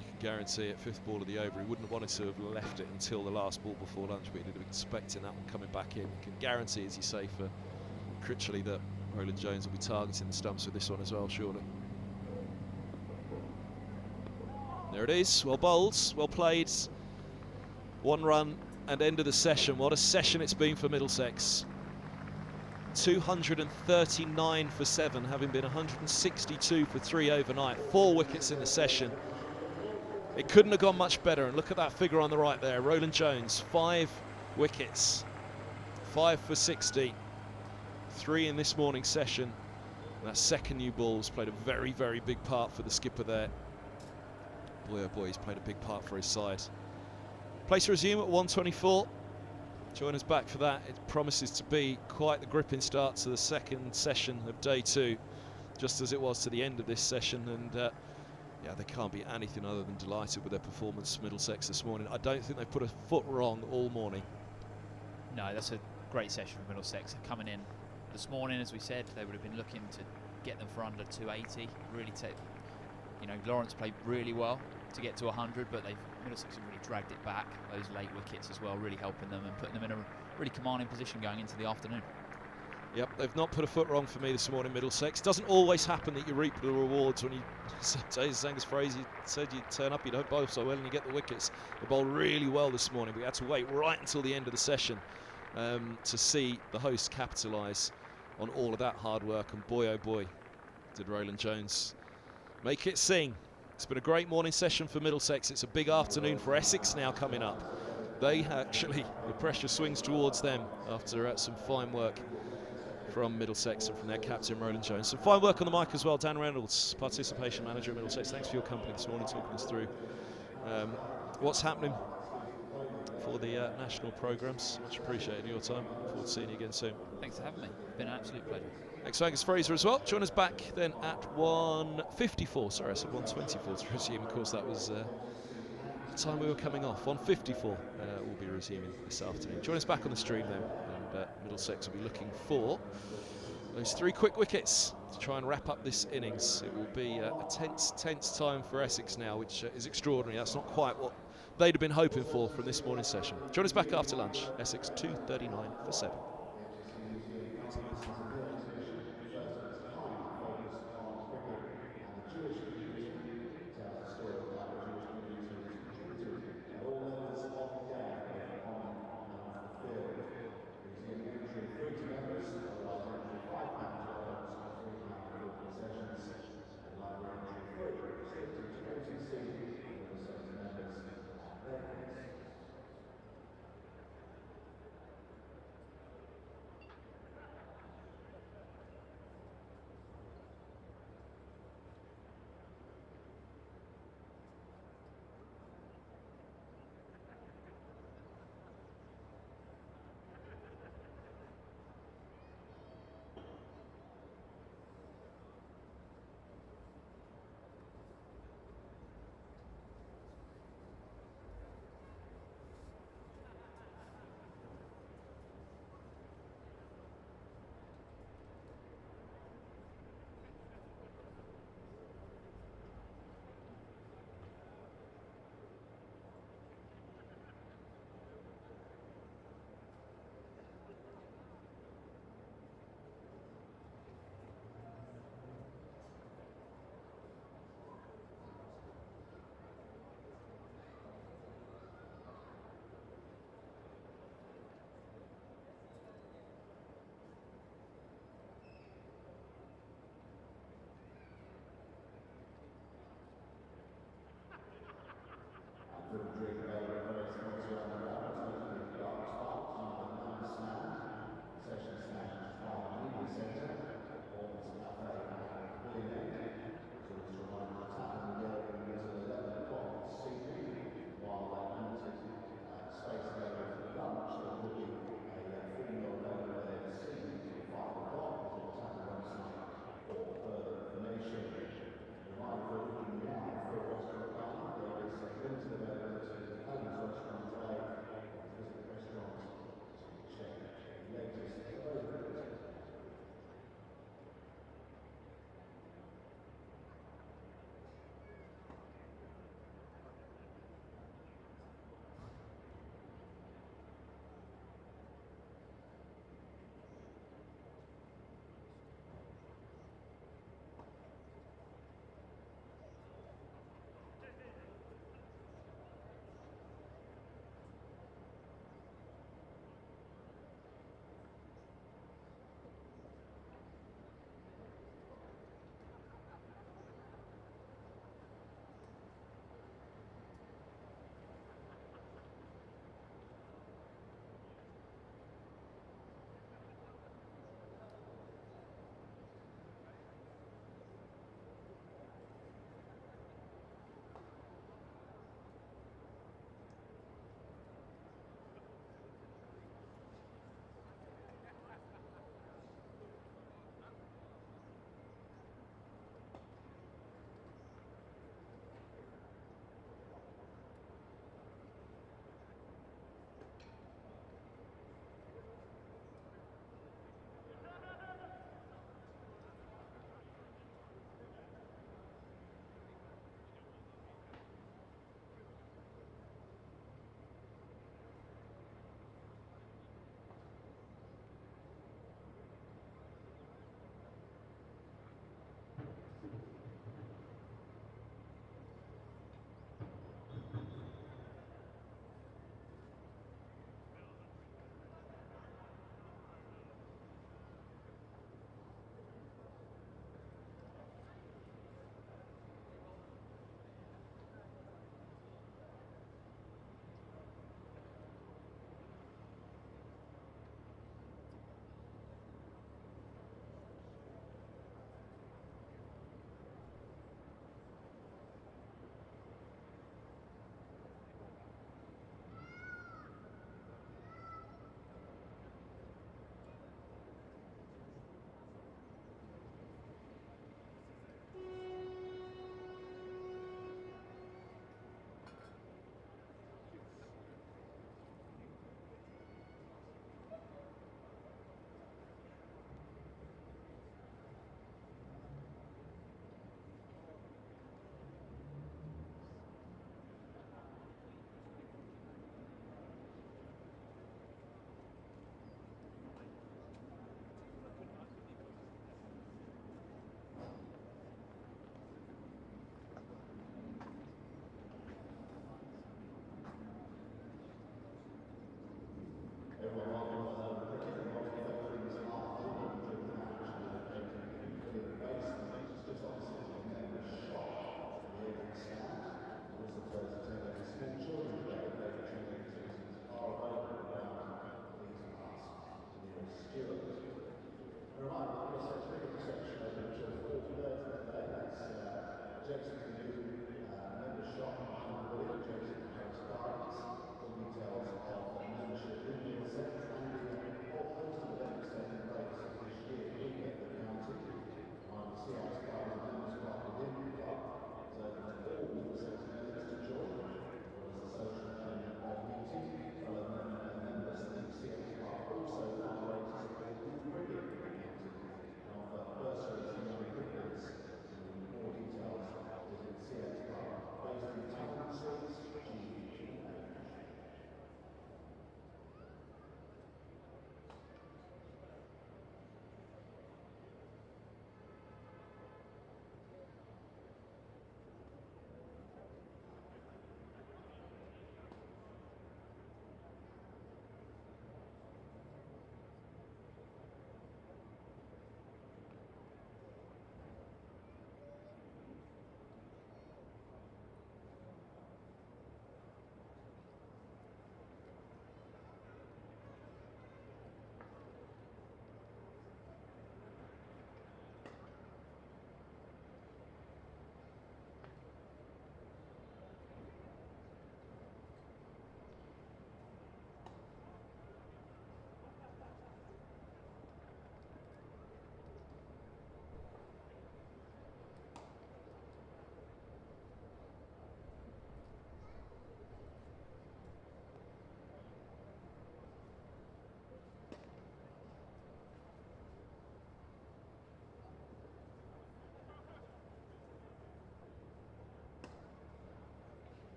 You can guarantee it, 5th ball of the over. He wouldn't have wanted to have left it until the last ball before lunch, but he'd have been expecting that one coming back in. You can guarantee, as you say, for Critchley that Roland Jones will be targeting the stumps with this one as well, surely. There it is, well bowled, well played. 1 run and end of the session. What a session it's been for Middlesex. 239 for 7, having been 162 for 3 overnight. 4 wickets in the session. It couldn't have gone much better, and look at that figure on the right there. Roland Jones, 5 wickets, 5 for 60. 3 in this morning's session. And that second new ball's played a very, very big part for the skipper there. Boy, oh boy, he's played a big part for his side. Place to resume at 1:24. Join us back for that. It promises to be quite the gripping start to the second session of day 2, just as it was to the end of this session. And yeah, they can't be anything other than delighted with their performance, Middlesex, this morning. I don't think they've put a foot wrong all morning. No, that's a great session for Middlesex. Coming in this morning, as we said, they would have been looking to get them for under 280. Really take, you know, Lawrence played really well to get to 100, but Middlesex have really dragged it back. Those late wickets as well, really helping them and putting them in a really commanding position going into the afternoon. Yep, they've not put a foot wrong for me this morning, Middlesex. Doesn't always happen that you reap the rewards when you, Zanger's phrase, you said you turn up, you don't bowl so well and you get the wickets. They bowled really well this morning. We had to wait right until the end of the session to see the hosts capitalise on all of that hard work. And boy, oh boy, did Roland Jones make it sing. It's been a great morning session for Middlesex. It's a big afternoon for Essex now coming up. They actually, the pressure swings towards them after some fine work from Middlesex and from their captain Roland Jones. Some fine work on the mic as well. Dan Reynolds, participation manager at Middlesex. Thanks for your company this morning, talking us through what's happening for the national programmes. Much appreciated your time. Look forward to seeing you again soon. Thanks for having me. It's been an absolute pleasure. Thanks to Angus Fraser as well. Join us back then at 1:54. Sorry, I said 1:24 to resume. Of course, that was the time we were coming off. 1:54 we'll be resuming this afternoon. Join us back on the stream then, and Middlesex will be looking for those 3 quick wickets to try and wrap up this innings. It will be a tense time for Essex now, which is extraordinary. That's not quite what they'd have been hoping for from this morning's session. Join us back after lunch. Essex 2:39 for 7.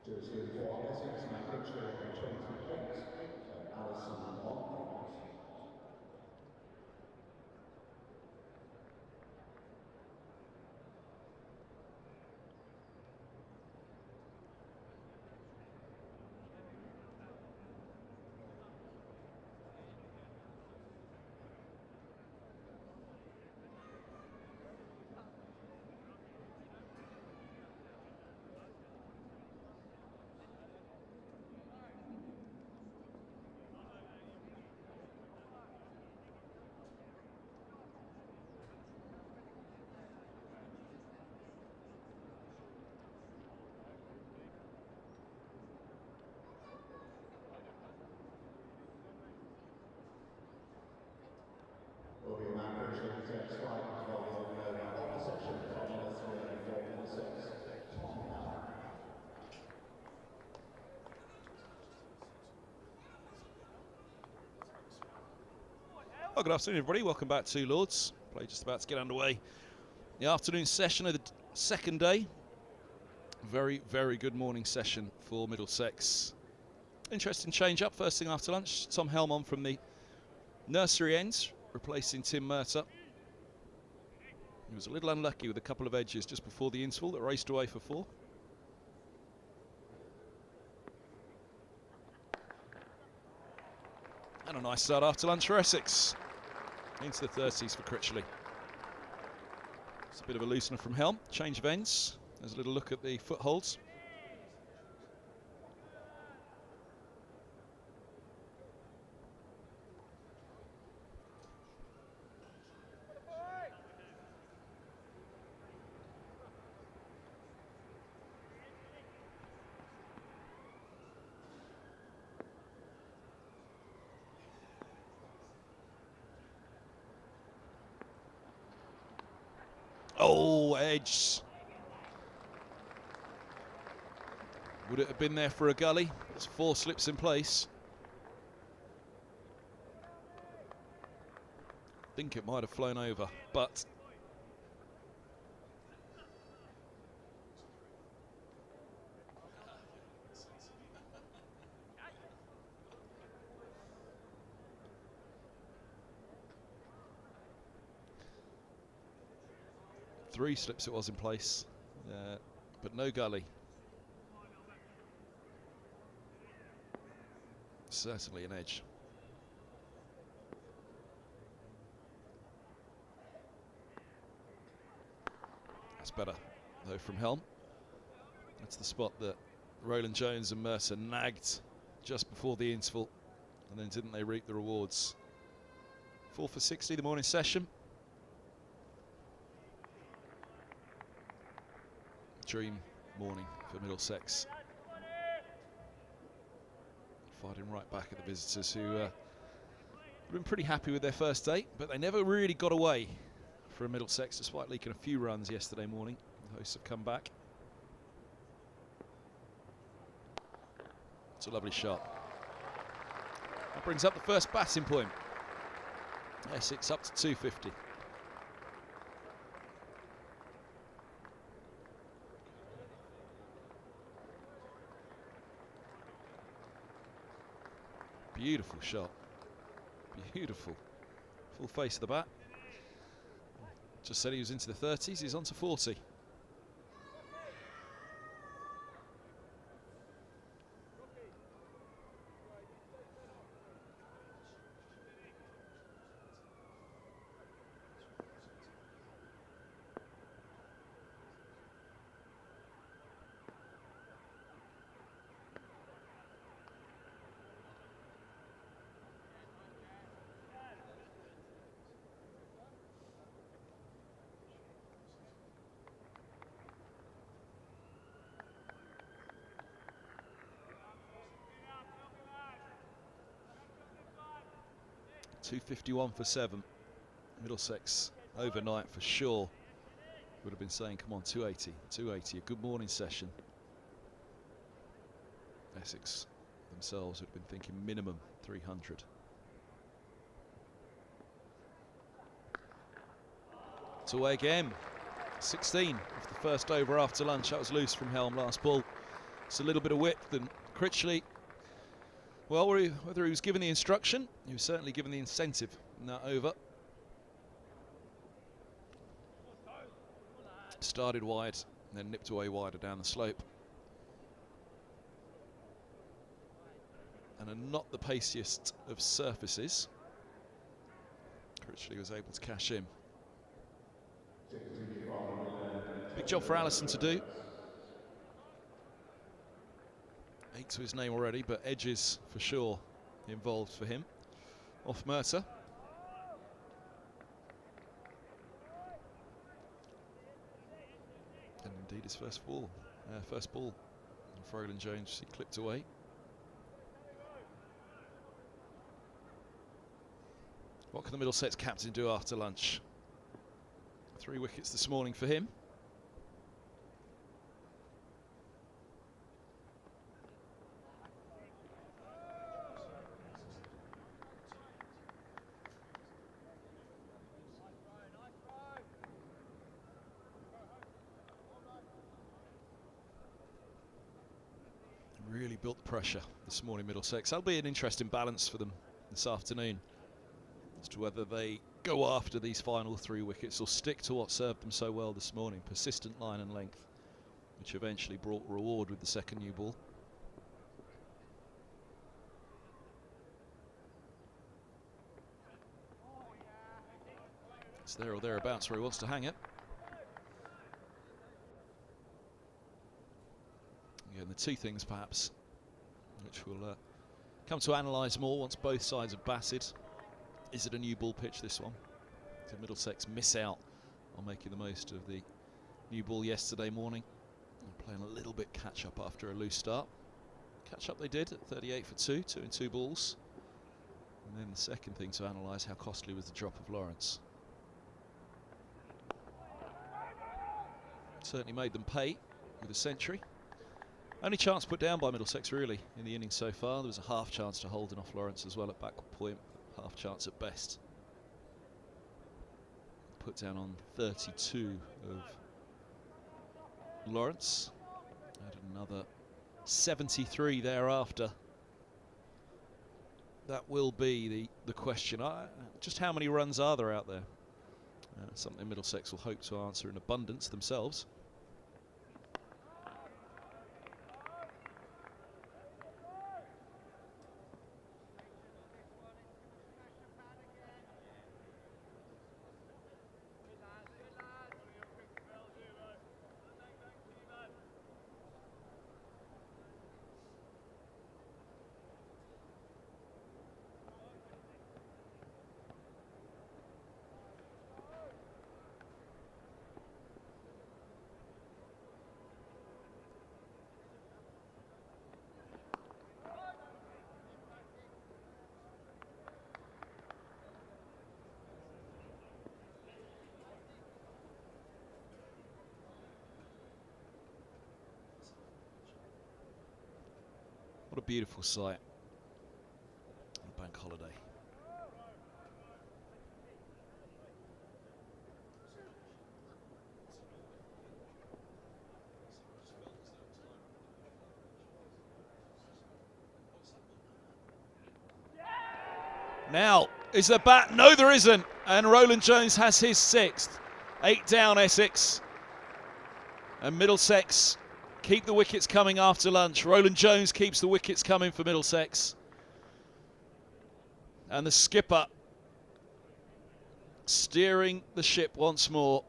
Jersey for Essex, match 20 points, Alison on. Will be a man pushing to strike involving opposition from number 3 for Middlesex. Well, good afternoon, everybody. Welcome back to Lords. Play just about to get underway. The afternoon session of the second day. Very, very good morning session for Middlesex. Interesting change up first thing after lunch. Tom Helm on from the nursery ends, replacing Tim Murtagh. He was a little unlucky with a couple of edges just before the interval that raced away for 4. And a nice start after lunch for Essex. Into the 30s for Critchley. It's a bit of a loosener from Helm. Change of ends. There's a little look at the footholds. Oh, edge. Would it have been there for a gully? It's 4 slips in place. I think it might have flown over, but three slips it was in place, but no gully. Certainly an edge. That's better, though, from Helm. That's the spot that Roland Jones and Mercer nagged just before the interval, and then didn't they reap the rewards? 4 for 60, the morning session. Dream morning for Middlesex. Fighting right back at the visitors, who have been pretty happy with their first day, but they never really got away from Middlesex, despite leaking a few runs yesterday morning. The hosts have come back. It's a lovely shot. That brings up the first batting point. Essex up to 250. Beautiful shot. Beautiful. Full face of the bat. Just said he was into the 30s, he's on to 40. .251 for 7. Middlesex overnight for sure would have been saying, come on, 280, 280, a good morning session. Essex themselves would have been thinking minimum 300. It's away again. 16 of the first over after lunch. That was loose from Helm last ball. It's a little bit of width, and Critchley, well, whether he was given the instruction, he was certainly given the incentive in that over. Started wide, and then nipped away wider down the slope. And not the paciest of surfaces, Critchley was able to cash in. Big job for Allison to do. 8 to his name already, but edges for sure involved for him. Off Mercer. And indeed his first ball. And Roland Jones, he clipped away. What can the Middlesex captain do after lunch? 3 wickets this morning for him. Really built the pressure this morning, Middlesex. That'll be an interesting balance for them this afternoon, as to whether they go after these final 3 wickets or stick to what served them so well this morning. Persistent line and length, which eventually brought reward with the second new ball. It's there or thereabouts where he wants to hang it. Again, the 2 things perhaps which we'll come to analyse more once both sides have batted. Is it a new ball pitch, this one? Did Middlesex miss out on making the most of the new ball yesterday morning? And playing a little bit catch up after a loose start. Catch up they did at 38 for 2, 2 and 2 balls. And then the second thing to analyse, how costly was the drop of Lawrence? Certainly made them pay with a century. Only chance put down by Middlesex really in the innings so far. There was a half chance to Holden off Lawrence as well at backward point. Half chance at best. Put down on 32 of Lawrence. Had another 73 thereafter. That will be the question. Just how many runs are there out there? Something Middlesex will hope to answer in abundance themselves. What a beautiful sight on a bank holiday. Now, is there bat? No, there isn't. And Roland Jones has his 6th. 8 down, Essex. And Middlesex keep the wickets coming after lunch. Roland Jones keeps the wickets coming for Middlesex. And the skipper steering the ship once more.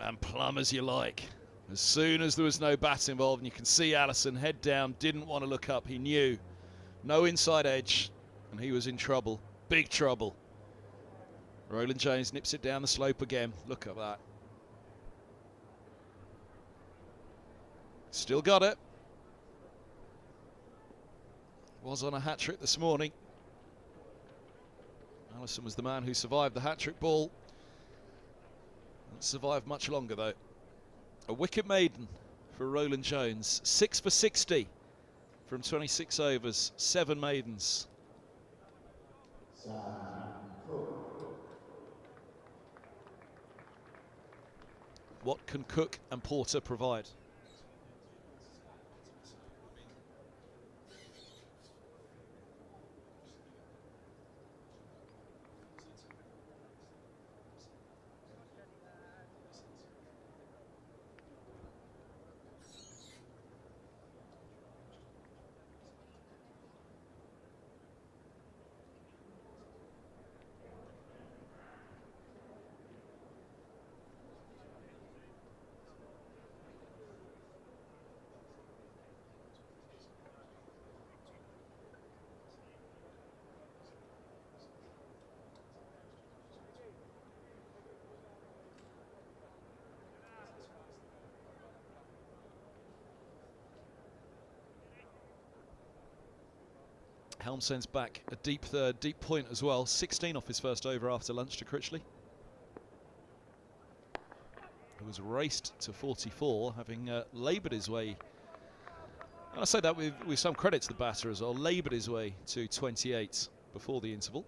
And plumb as you like. As soon as there was no bat involved, and you can see Allison head down, didn't want to look up. He knew. No inside edge, and he was in trouble. Big trouble. Roland Jones nips it down the slope again. Look at that. Still got it. Was on a hat-trick this morning. Allison was the man who survived the hat-trick ball. Didn't survive much longer though. A wicket maiden for Roland Jones. 6 for 60 from 26 overs. 7 maidens. What can Cook and Porter provide? Helm sends back a deep third, deep point as well. 16 off his first over after lunch to Critchley, who was raced to 44, having laboured his way. And I say that with some credit to the batter as well. Laboured his way to 28 before the interval.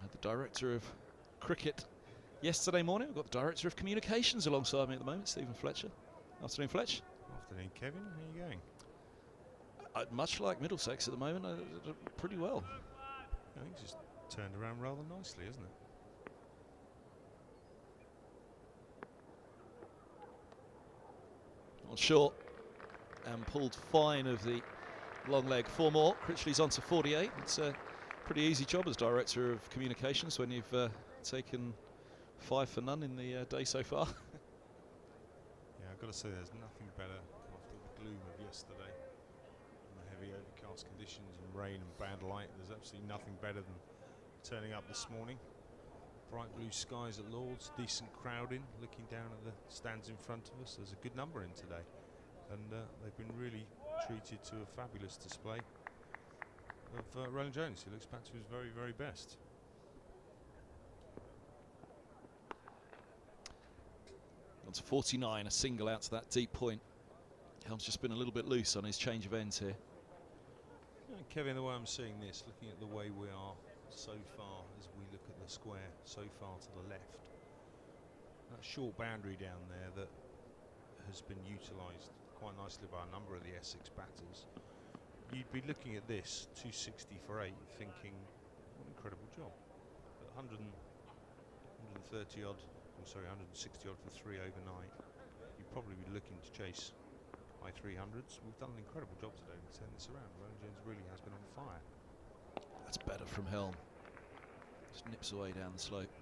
Had the director of cricket yesterday morning. We've got the director of communications alongside me at the moment, Stephen Fletcher. Afternoon, Fletch. Afternoon, Kevin. How are you going? Much like Middlesex at the moment, pretty well. I think it's just turned around rather nicely, isn't it? On short and pulled fine of the long leg. 4 more. Critchley's on to 48. It's a pretty easy job as director of communications when you've taken 5 for none in the day so far. Yeah, I've got to say there's nothing better after the gloom of yesterday. Heavy overcast conditions and rain and bad light. There's absolutely nothing better than turning up this morning. Bright blue skies at Lord's, decent crowd in, looking down at the stands in front of us. There's a good number in today, and they've been really treated to a fabulous display of Roland Jones, who looks back to his very, very best. On to 49, a single out to that deep point. Helm's just been a little bit loose on his change of ends here. Kevin, the way I'm seeing this, looking at the way we are so far as we look at the square, so far to the left, that short boundary down there that has been utilised quite nicely by a number of the Essex batters, you'd be looking at this 260 for 8 thinking, what an incredible job. But 130 odd, oh sorry, 160 odd for 3 overnight, you'd probably be looking to chase high 300s. We've done an incredible job today to turn this around. Roland Jones really has been on fire. That's better from Helm. Just nips away down the slope.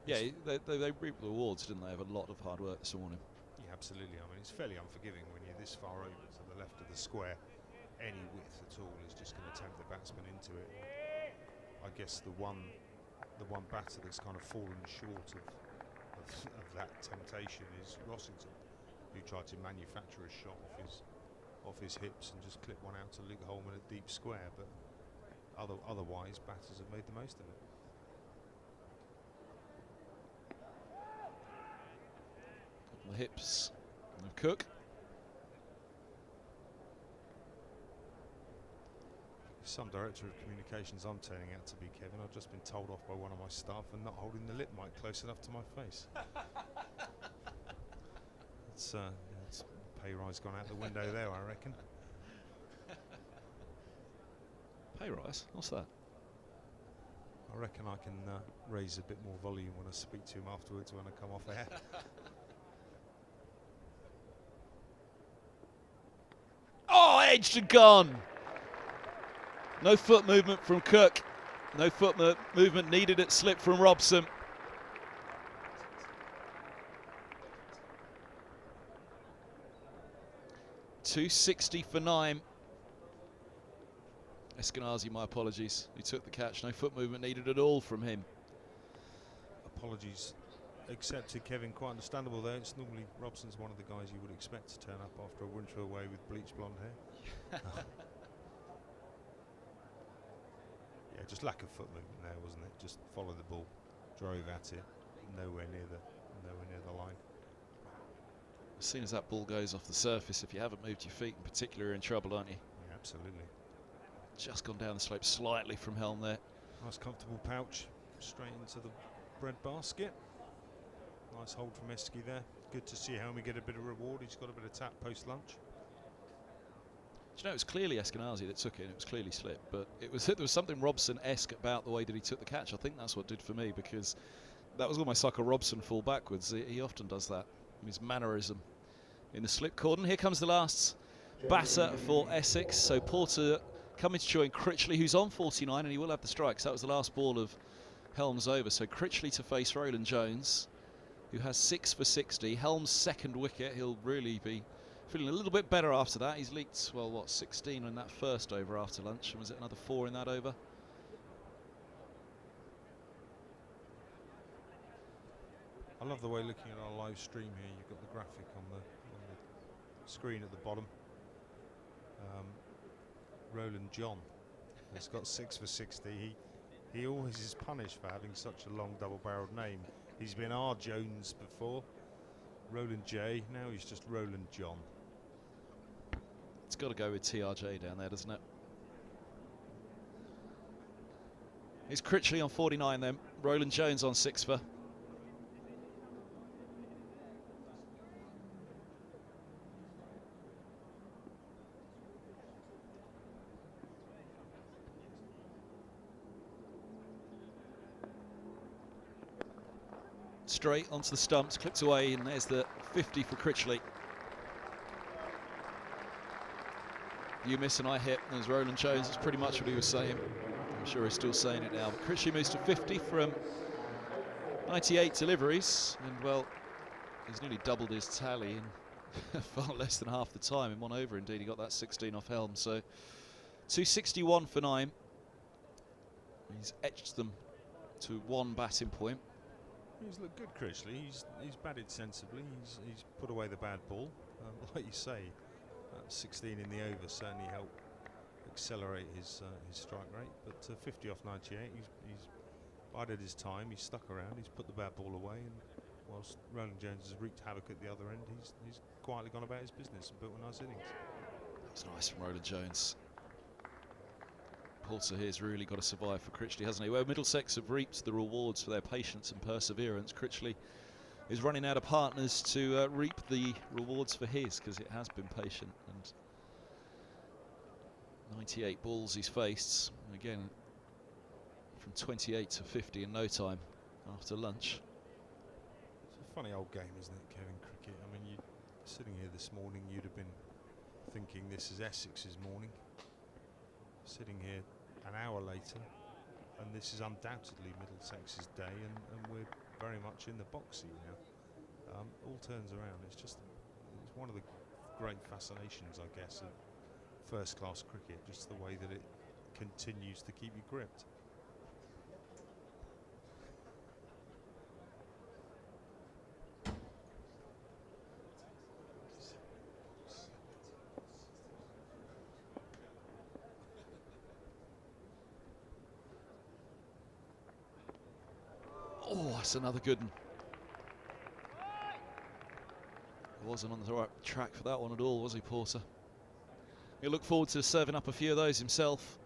Yeah, they reaped the rewards, didn't they? Have a lot of hard work this morning. Yeah, absolutely. I mean, it's fairly unforgiving when you're this far over to the left of the square. Any width at all is just going to tempt the batsman into it. I guess the one batter that's kind of fallen short of that temptation is Rossington, who tried to manufacture a shot off his hips and just clip one out to Luke Holman at deep square, but otherwise batters have made the most of it. The hips of Cook. Some director of communications I'm turning out to be, Kevin. I've just been told off by one of my staff for not holding the lip mic close enough to my face. It's pay rise gone out the window there, I reckon. Pay rise? What's that? I reckon I can raise a bit more volume when I speak to him afterwards when I come off air. Oh, edged and gone. No foot movement from Cook. No foot movement needed at slip from Robson. .260 for 9. Eskenazi, my apologies. He took the catch. No foot movement needed at all from him. Apologies accepted, Kevin. Quite understandable though. It's normally Robson's one of the guys you would expect to turn up after a winter away with bleached blonde hair. Yeah, just lack of foot movement there, wasn't it? Just followed the ball, drove at it, nowhere near the line. As soon as that ball goes off the surface, if you haven't moved your feet in particular, you're in trouble, aren't you? Yeah, absolutely. Just gone down the slope slightly from Helm there. Nice comfortable pouch, straight into the bread basket. Nice hold from Esky there. Good to see Helmy get a bit of reward. He's got a bit of tap post-lunch. Do you know, it was clearly Eskenazi that took it, and it was clearly slip, but there was something Robson-esque about the way that he took the catch. I think that's what did for me, because that was almost like a Robson fall backwards. He often does that, his mannerism in the slip cordon. Here comes the last batter for Essex. So Porter coming to join Critchley, who's on 49, and he will have the strikes. That was the last ball of Helm's over. So Critchley to face Roland Jones, who has 6 for 60. Helm's second wicket. He'll really be feeling a little bit better after that. He's leaked, well, what, 16 in that first over after lunch, and was it another 4 in that over? I love the way, looking at our live stream here, you've got the graphic on the screen at the bottom. Roland John has got 6 for 60. He always is punished for having such a long double-barreled name. He's been R. Jones before, Roland J. Now he's just Roland John. It's got to go with TRJ down there, doesn't it? It's Critchley on 49 then. Roland Jones on 6 for. Straight onto the stumps, clipped away, and there's the 50 for Critchley. You miss and I hit. There's Roland Jones. That's pretty much what he was saying. I'm sure he's still saying it now. But Critchley moves to 50 from 98 deliveries, and well, he's nearly doubled his tally in far less than half the time in 1 over. Indeed, he got that 16 off Helm. So 261 for 9. He's etched them to 1 batting point. He's looked good, Critchley. He's batted sensibly. He's put away the bad ball. Like you say, 16 in the over certainly helped accelerate his strike rate. But 50 off 98, he's bided his time. He's stuck around. He's put the bad ball away, and whilst Roland Jones has wreaked havoc at the other end, he's quietly gone about his business and built a nice innings. That's nice from Roland Jones. Porter here's really got to survive for Critchley, hasn't he? Well, Middlesex have reaped the rewards for their patience and perseverance. Critchley is running out of partners to reap the rewards for his, because it has been patient. And 98 balls he's faced. Again, from 28 to 50 in no time after lunch. It's a funny old game, isn't it, Kevin, cricket? I mean, you sitting here this morning, you'd have been thinking this is Essex's morning. Sitting here an hour later, and this is undoubtedly Middlesex's day, and we're very much in the box now. All turns around. It's one of the great fascinations, I guess, of first-class cricket, just the way that it continues to keep you gripped. Oh, that's another good one. He wasn't on the right track for that one at all, was he, Porter? He'll look forward to serving up a few of those himself.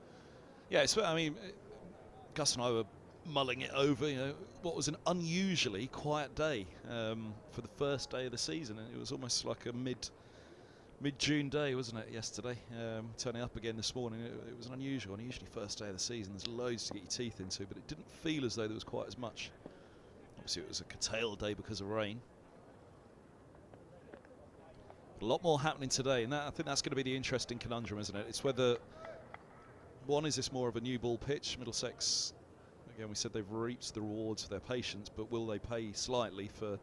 Yeah, I mean, Gus and I were mulling it over, you know, what was an unusually quiet day for the first day of the season, and it was almost like a mid-June day, wasn't it, yesterday? Turning up again this morning, it was an unusually first day of the season. There's loads to get your teeth into, but it didn't feel as though there was quite as much. Obviously it was a curtailed day because of rain. But a lot more happening today, and I think that's going to be the interesting conundrum, isn't it? It's whether, one, is this more of a new ball pitch? Middlesex, again, we said they've reaped the rewards for their patience, but will they pay slightly for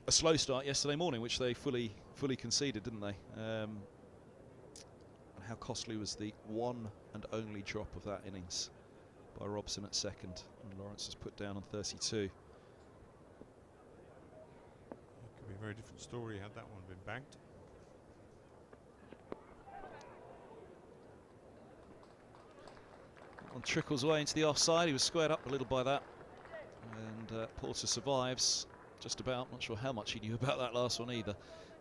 a slow start yesterday morning, which they fully conceded, didn't they? And how costly was the one and only drop of that innings by Robson at second, and Lawrence has put down on 32. It could be a very different story had that one been bagged. On trickles away into the offside. He was squared up a little by that, and Porter survives just about. Not sure how much he knew about that last one either,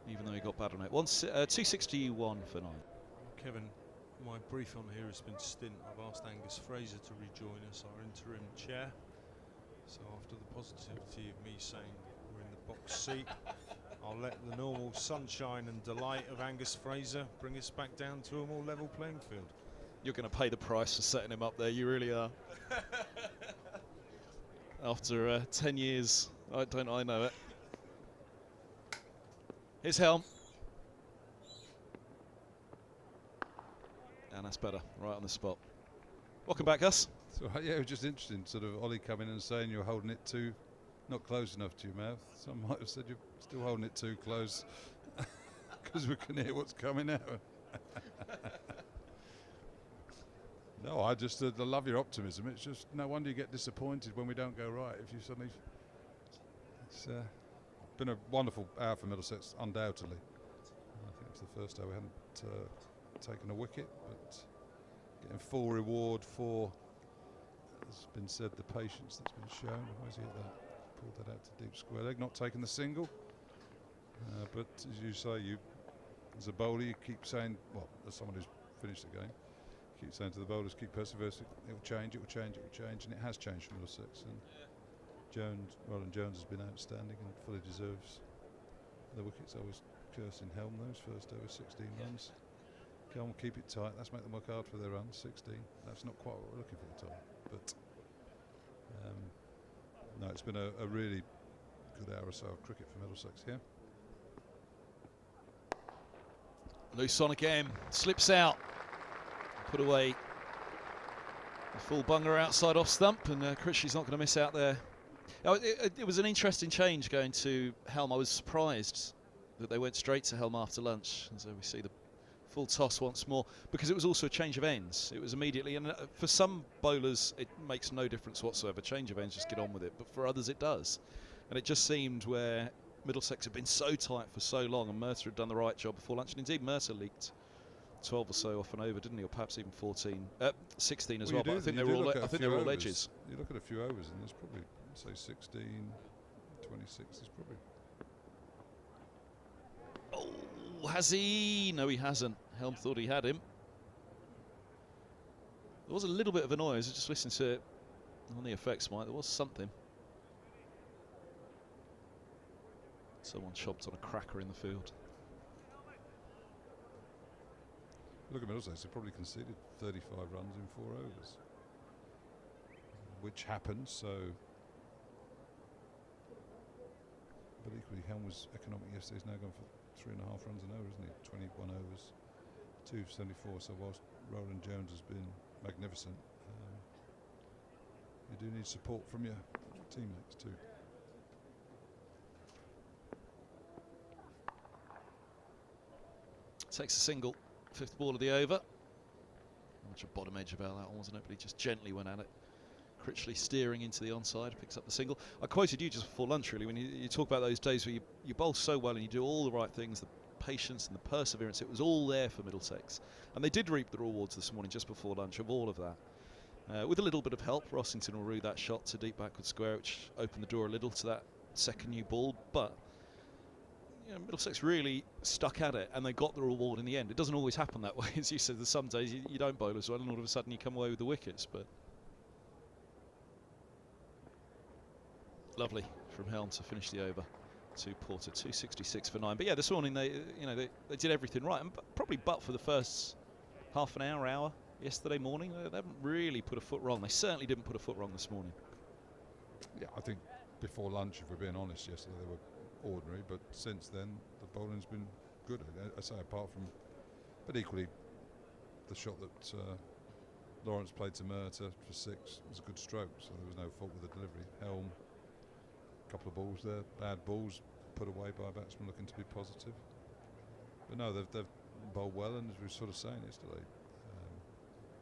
even though he got bad on it. 261 for 9. Kevin, my brief on here has been stint. I've asked Angus Fraser to rejoin us, our interim chair. So after the positivity of me saying we're in the box seat, I'll let the normal sunshine and delight of Angus Fraser bring us back down to a more level playing field. You're going to pay the price for setting him up there, you really are. After 10 years, don't I know it. Here's Helm. And that's better, right on the spot. Welcome back, Gus. So yeah, it was just interesting, sort of Ollie coming and saying you're holding it too, not close enough to your mouth. Some might have said you're still holding it too close because we can hear what's coming out. No, I just I love your optimism. It's just no wonder you get disappointed when we don't go right. If you suddenly, it's been a wonderful hour for Middlesex, undoubtedly. I think it's the first day we hadn't taken a wicket, but getting full reward for, as has been said, the patience that's been shown. Where's he at that? Pulled that out to deep square leg, not taking the single. But as you say, you as a bowler, you keep saying, well, as someone who's finished the game, keep saying to the bowlers, keep persevering. It will change, it will change, it will change, and it has changed from Middlesex. And Roland Jones has been outstanding and fully deserves the wickets. I was cursing Helm those first over 16 runs. Come on, keep it tight. Let's make them work hard for their runs. 16. That's not quite what we're looking for the time, but no, it's been a really good hour or so of cricket for Middlesex here. Loose on again, slips out. Put away the full bunger outside off stump, and Critchley's not going to miss out there. It was an interesting change going to Helm. I was surprised that they went straight to Helm after lunch. And so we see the full toss once more, because it was also a change of ends. It was immediately, and for some bowlers it makes no difference whatsoever. Change of ends, just get on with it. But for others it does. And it just seemed where Middlesex had been so tight for so long, and Mercer had done the right job before lunch. And indeed Mercer leaked 12 or so off and over, didn't he? Or perhaps even 16 as well. But I think they're all edges. You look at a few overs, and there's probably, say, 16, 26. There's probably. Oh, has he? No, he hasn't. Helm thought he had him. There was a little bit of a noise. Just listen to it on the effects, Mike. There was something. Someone chopped on a cracker in the field. Look at Middlesex, they probably conceded 35 runs in 4 overs, which happens, so. But equally, Helm was economic yesterday. He's now gone for 3.5 runs an over, isn't he? 21 overs, 274. So whilst Roland Jones has been magnificent, you do need support from your teammates too. Takes a single, 5th ball of the over. Much a bottom edge about that one, wasn't it? But he just gently went at it. Critchley steering into the onside, picks up the single. I quoted you just before lunch, really, when you talk about those days where you bowl so well and you do all the right things, the patience and the perseverance. It was all there for Middlesex. And they did reap the rewards this morning just before lunch of all of that. With a little bit of help, Rossington will rue that shot to deep backward square, which opened the door a little to that second new ball. But Middlesex really stuck at it, and they got the reward in the end. It doesn't always happen that way. As you said, there's some days you don't bowl as well, and all of a sudden you come away with the wickets. But lovely from Helm to finish the over to Porter, 266 for 9. But yeah, this morning they did everything right, and probably but for the first half an hour yesterday morning, they haven't really put a foot wrong. They certainly didn't put a foot wrong this morning. Yeah, I think before lunch, if we're being honest, yesterday they were ordinary, but since then the bowling's been good. I say apart from, but equally the shot that Lawrence played to Mercer for 6 was a good stroke, so there was no fault with the delivery. Helm, a couple of balls there, bad balls put away by a batsman looking to be positive. But no, they've bowled well, and as we were sort of saying yesterday,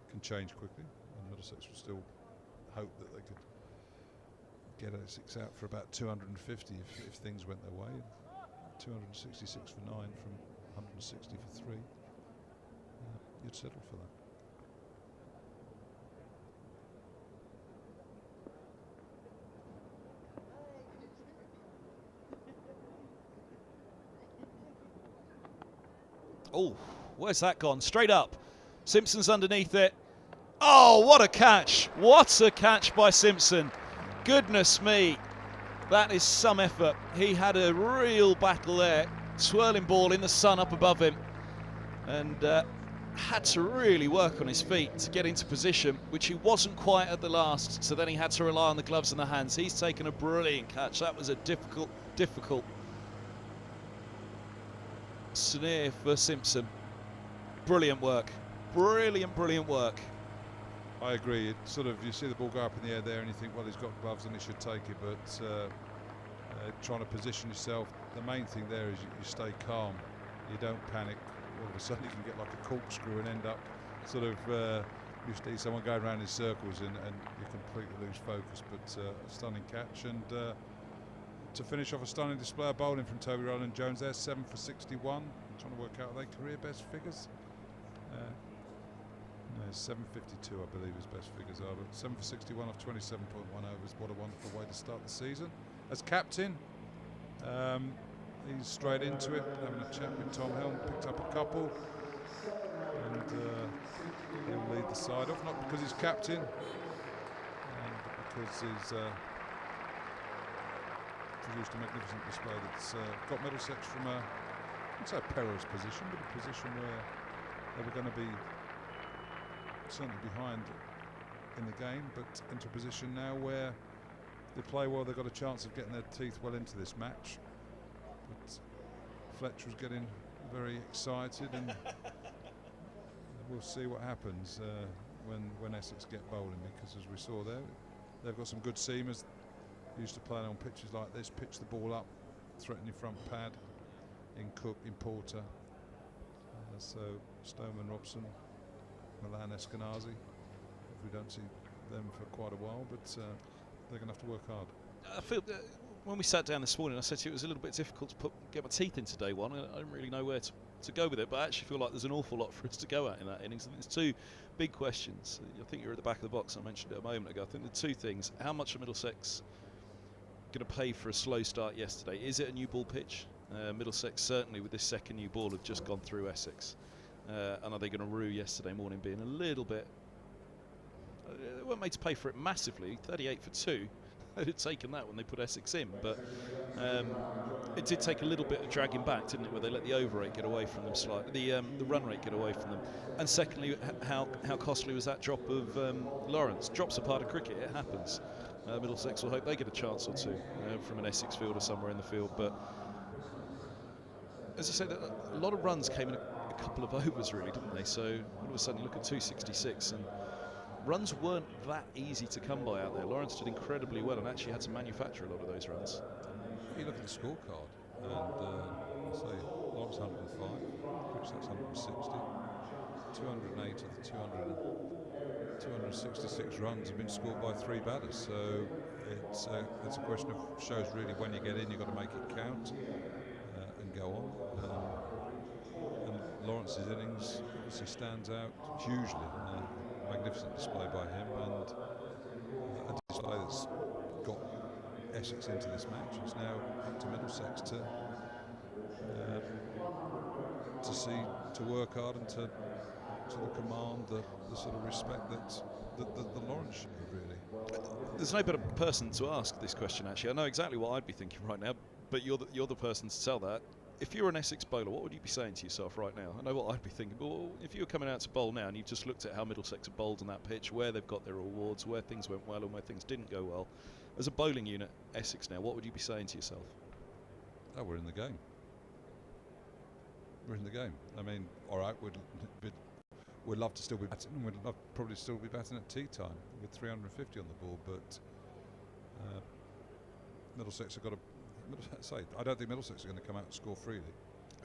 can change quickly, and Middlesex will still hope that they could get Essex out for about 250 if things went their way. 266 for 9 from 160 for 3. You'd settle for that. Oh, where's that gone? Straight up. Simpson's underneath it. Oh, what a catch. What a catch by Simpson. Goodness me, that is some effort. He had a real battle there, swirling ball in the sun up above him, and had to really work on his feet to get into position, which he wasn't quite at the last, so then he had to rely on the gloves and the hands. He's taken a brilliant catch. That was a difficult sneer for Simpson. Brilliant work. Brilliant work. I agree. It sort of, you see the ball go up in the air there and you think, well, he's got gloves and he should take it, but trying to position yourself, the main thing there is you stay calm, you don't panic. All of a sudden you can get like a corkscrew and end up sort of, you see someone going around in circles and you completely lose focus, but a stunning catch. And to finish off, a stunning display of bowling from Toby Rowland-Jones there, 7 for 61. I'm trying to work out their career best figures. No, 752 I believe his best figures are, but 7 for 61 off 27.1 overs. What a wonderful way to start the season. As captain, he's straight into it, having a chat with Tom Helm, picked up a couple, and he'll lead the side off, not because he's captain, but because he's produced a magnificent display that's got Middlesex from a, I'd say a perilous position, but a position where they were going to be certainly behind in the game, but into a position now where they play well, they've got a chance of getting their teeth well into this match. But Fletcher was getting very excited, and we'll see what happens when Essex get bowling, because as we saw there, they've got some good seamers used to playing on pitches like this, pitch the ball up, threaten your front pad in Cook, in Porter. So Stoneman, Robson, Milan, Eskenazi, we don't see them for quite a while, but they're going to have to work hard. I feel when we sat down this morning, I said to you it was a little bit difficult to get my teeth into day one. I don't really know where to go with it, but I actually feel like there's an awful lot for us to go at in that innings. I think there's two big questions. I think you're at the back of the box. I mentioned it a moment ago. I think the two things: how much are Middlesex going to pay for a slow start yesterday? Is it a new ball pitch? Middlesex certainly with this second new ball have just gone through Essex. And are they going to rue yesterday morning being a little bit... they weren't made to pay for it massively, 38 for 2. They'd have taken that when they put Essex in, but it did take a little bit of dragging back, didn't it, where they let the over rate get away from them slightly, the run rate get away from them. And secondly, how costly was that drop of Lawrence? Drops are part of cricket, it happens. Middlesex will hope they get a chance or two from an Essex field or somewhere in the field, but as you said, a lot of runs came in a couple of overs really, didn't they? So all of a sudden you look at 266 and runs weren't that easy to come by out there. Lawrence did incredibly well and actually had to manufacture a lot of those runs. You look at the scorecard and say Lawrence 105, Middlesex 160, 280 of the 266 runs have been scored by 3 batters. So it's a question of shows really when you get in, you've got to make it count and go on. And Lawrence's innings obviously stands out hugely. Magnificent display by him, and a display that's got Essex into this match. It's now up to Middlesex to work hard and to command the sort of respect that the Lawrence should have, really. There's no better person to ask this question actually. I know exactly what I'd be thinking right now, but you're the person to tell that. If you're an Essex bowler, what would you be saying to yourself right now? I know what I'd be thinking, but if you were coming out to bowl now and you just looked at how Middlesex have bowled on that pitch, where they've got their awards, where things went well and where things didn't go well, as a bowling unit, Essex now, what would you be saying to yourself? Oh, we're in the game. We're in the game. I mean, all right, we'd love to still be batting, and we'd love probably still be batting at tea time with 350 on the board, but Middlesex have got to... I don't think Middlesex are going to come out and score freely.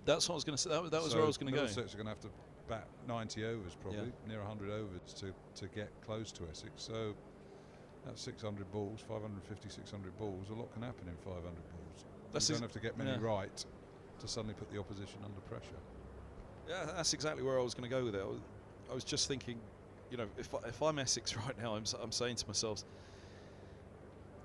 That's what I was going to say. That was where I was going to go. Middlesex are going to have to bat 90 overs, probably near 100 overs to get close to Essex. So that's 600 balls, 550, 600 balls. A lot can happen in 500 balls. You don't have to get many right to suddenly put the opposition under pressure. Yeah, that's exactly where I was going to go with it. I was just thinking, you know, if I'm Essex right now, I'm saying to myself,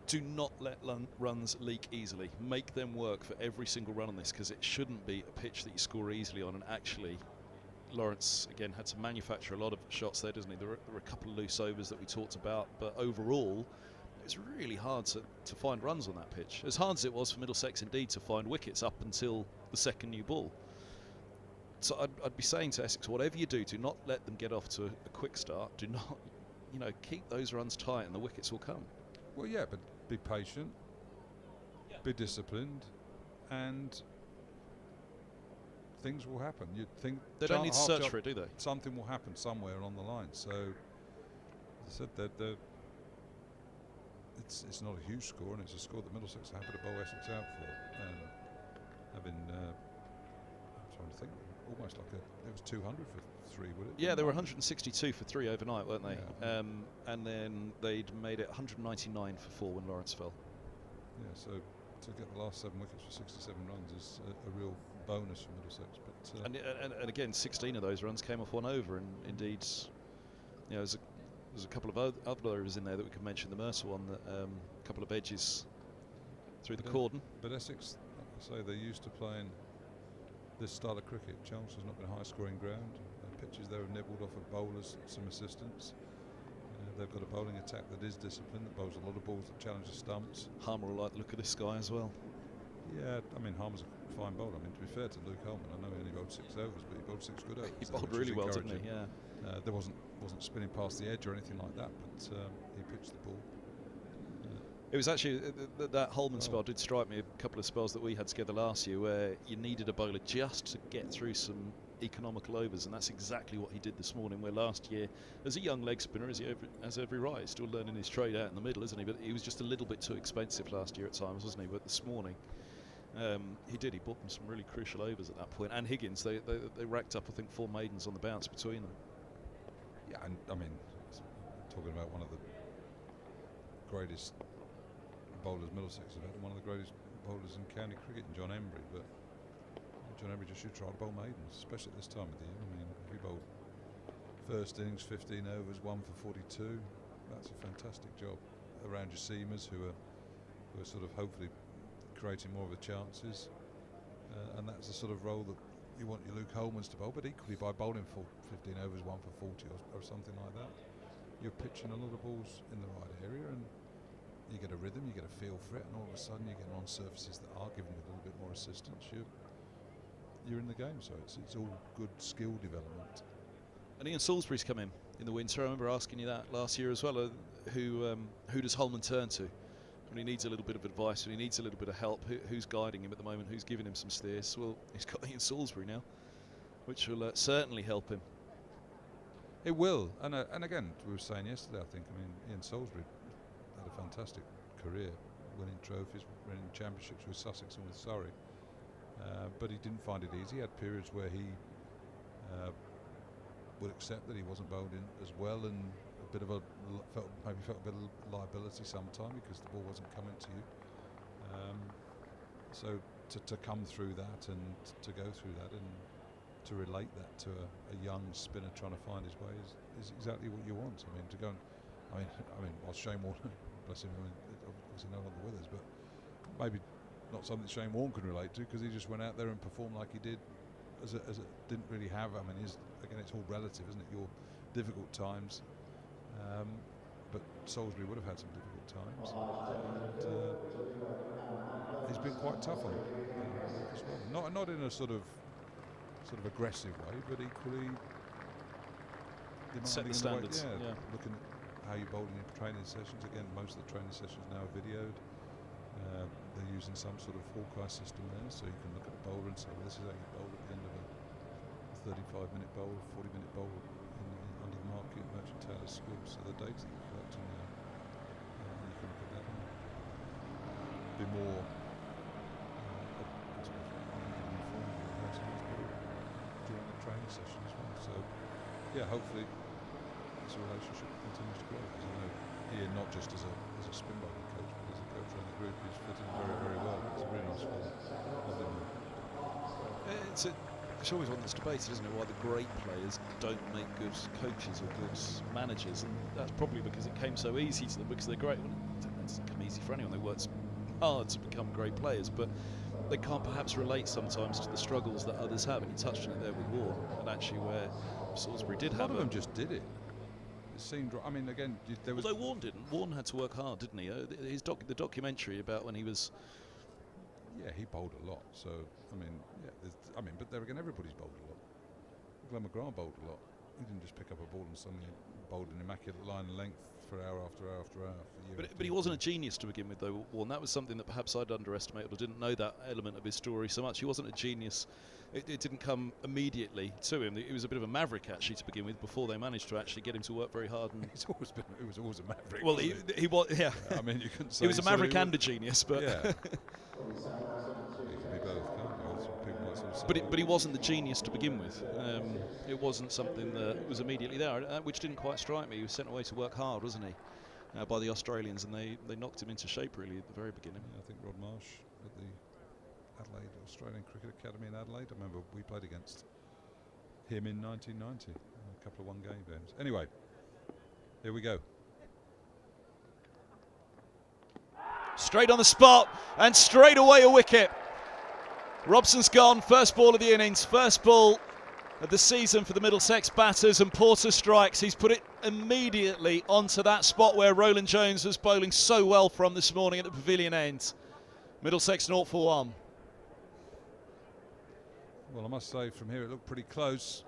do not let runs leak easily. Make them work for every single run on this, because it shouldn't be a pitch that you score easily on. And actually, Lawrence, again, had to manufacture a lot of shots there, doesn't he? There were a couple of loose overs that we talked about, but overall, it's really hard to find runs on that pitch. As hard as it was for Middlesex indeed to find wickets up until the second new ball. So I'd be saying to Essex, whatever you do not let them get off to a quick start. Do not, keep those runs tight and the wickets will come. Well, yeah, but be patient, be disciplined, and things will happen. You'd think they don't need to search for it, do they? Something will happen somewhere along the line. So, as I said, it's not a huge score, and it's a score that Middlesex are happy to bowl Essex out for. Having, I'm trying to think, almost like it was 200 for 3, would it? Yeah, they were 162 for 3 overnight, weren't they? Yeah. And then they'd made it 199 for 4 when Lawrence fell. Yeah, so to get the last 7 wickets for 67 runs is a real bonus for Middlesex. But and again, 16 of those runs came off 1 over, and indeed, there's a couple of other overs in there that we could mention. The Mercer one, a couple of edges through the cordon. But Essex, like I say, they're used to playing this style of cricket. Chelmsford's not been a high-scoring ground. Pitches there have nibbled off of bowlers, some assistance. They've got a bowling attack that is disciplined, that bowls a lot of balls that challenge the stumps. Harmer will like the look of this guy as well. Yeah, I mean, Harmer's a fine bowler. I mean, to be fair to Luke Holman, I know he only bowled 6 overs, but he bowled 6 good overs. He bowled really well, didn't he? Yeah. There wasn't spinning past the edge or anything like that, but he pitched the ball. It was actually that Holman spell did strike me. A couple of spells that we had together last year, where you needed a bowler just to get through some economical overs, and that's exactly what he did this morning. Where last year, as a young leg spinner, has every right, he's still learning his trade out in the middle, isn't he? But he was just a little bit too expensive last year at times, wasn't he? But this morning, he bought them some really crucial overs at that point. And Higgins, they racked up, I think, 4 maidens on the bounce between them. Yeah, and I mean, talking about one of the greatest bowlers Middlesex have had, and one of the greatest bowlers in county cricket, John Embry, but John Embry just should try to bowl maidens, especially at this time of the year. I mean, he bowled first innings, 15 overs, 1 for 42. That's a fantastic job around your seamers who are sort of hopefully creating more of the chances, and that's the sort of role that you want your Luke Holmans to bowl. But equally, by bowling for 15 overs, 1 for 40 or something like that, you're pitching a lot of balls in the right area, and you get a rhythm, you get a feel for it, and all of a sudden you get on surfaces that are giving you a little bit more assistance. You're in the game, so it's all good skill development. And Ian Salisbury's come in the winter. I remember asking you that last year as well. Who does Holman turn to when he needs a little bit of advice, when he needs a little bit of help? Who's guiding him at the moment? Who's giving him some steers? Well, he's got Ian Salisbury now, which will certainly help him. It will, and again, we were saying yesterday, I think, I mean, Ian Salisbury had a fantastic career, winning trophies, winning championships with Sussex and with Surrey, but he didn't find it easy. He had periods where he would accept that he wasn't bowled in as well, and maybe felt a bit of liability sometime because the ball wasn't coming to you. So to come through that and to go through that and to relate that to a young spinner trying to find his way is exactly what you want. I mean, to go and I mean, while Shane Warne, bless him, obviously no longer with us, but maybe not something Shane Warne can relate to, because he just went out there and performed like he did, as it didn't really have. I mean, again, it's all relative, isn't it? Your difficult times, but Salisbury would have had some difficult times. And, he's been quite tough on it as well. Not in a sort of aggressive way, but equally set the standards. Looking at how you bowled in your training sessions. Again, most of the training sessions now are videoed. They're using some sort of Hawkeye system there, so you can look at the bowler and say, well, this is how you bowl at the end of a 35-minute bowl, 40-minute bowl under the market at Merchant Taylor School. So the data that you're collecting now, you can look at that and be more during the training session as well. So yeah, hopefully this relationship continues to grow, because I know Ian, not just as a spin bowling coach, but as a coach around the group, he's fitting very, very well. It's a really nice fellow. Lovely man. It's always one that's debated, isn't it, why the great players don't make good coaches or good managers, and that's probably because it came so easy to them, because they're great. Well, it doesn't come easy for anyone. They work hard to become great players, but they can't perhaps relate sometimes to the struggles that others have, and you touched on it there with Warne, and actually where Salisbury did have a lot of them just did it. It seemed. I mean, again, there was. Although Warne didn't. Warne had to work hard, didn't he? The documentary about when he was. Yeah, he bowled a lot. So I mean, yeah. But there again, everybody's bowled a lot. Glenn McGrath bowled a lot. He didn't just pick up a ball and suddenly bowled an immaculate line and length for hour after hour after hour. But he wasn't a genius to begin with, though, Warne. That was something that perhaps I'd underestimated or didn't know that element of his story so much. He wasn't a genius. It didn't come immediately to him. He was a bit of a maverick, actually, to begin with, before they managed to actually get him to work very hard. And He was always a maverick. well, he was, yeah. I mean, you couldn't say he was a maverick and a genius, but yeah. He could be both, can't he? That's what people might sort of say. but he wasn't the genius to begin with. It wasn't something that was immediately there, which didn't quite strike me. He was sent away to work hard, wasn't he, by the Australians, and they knocked him into shape really at the very beginning. Yeah, I think Rod Marsh at the Adelaide Australian Cricket Academy in Adelaide. I remember we played against him in 1990, a couple of one-game games. Anyway, here we go. Straight on the spot and straight away a wicket. Robson's gone, first ball of the innings, first ball of the season for the Middlesex batters, and Porter strikes. He's put it immediately onto that spot where Roland Jones was bowling so well from this morning at the pavilion end. Middlesex 0 for 1. Well, I must say from here it looked pretty close.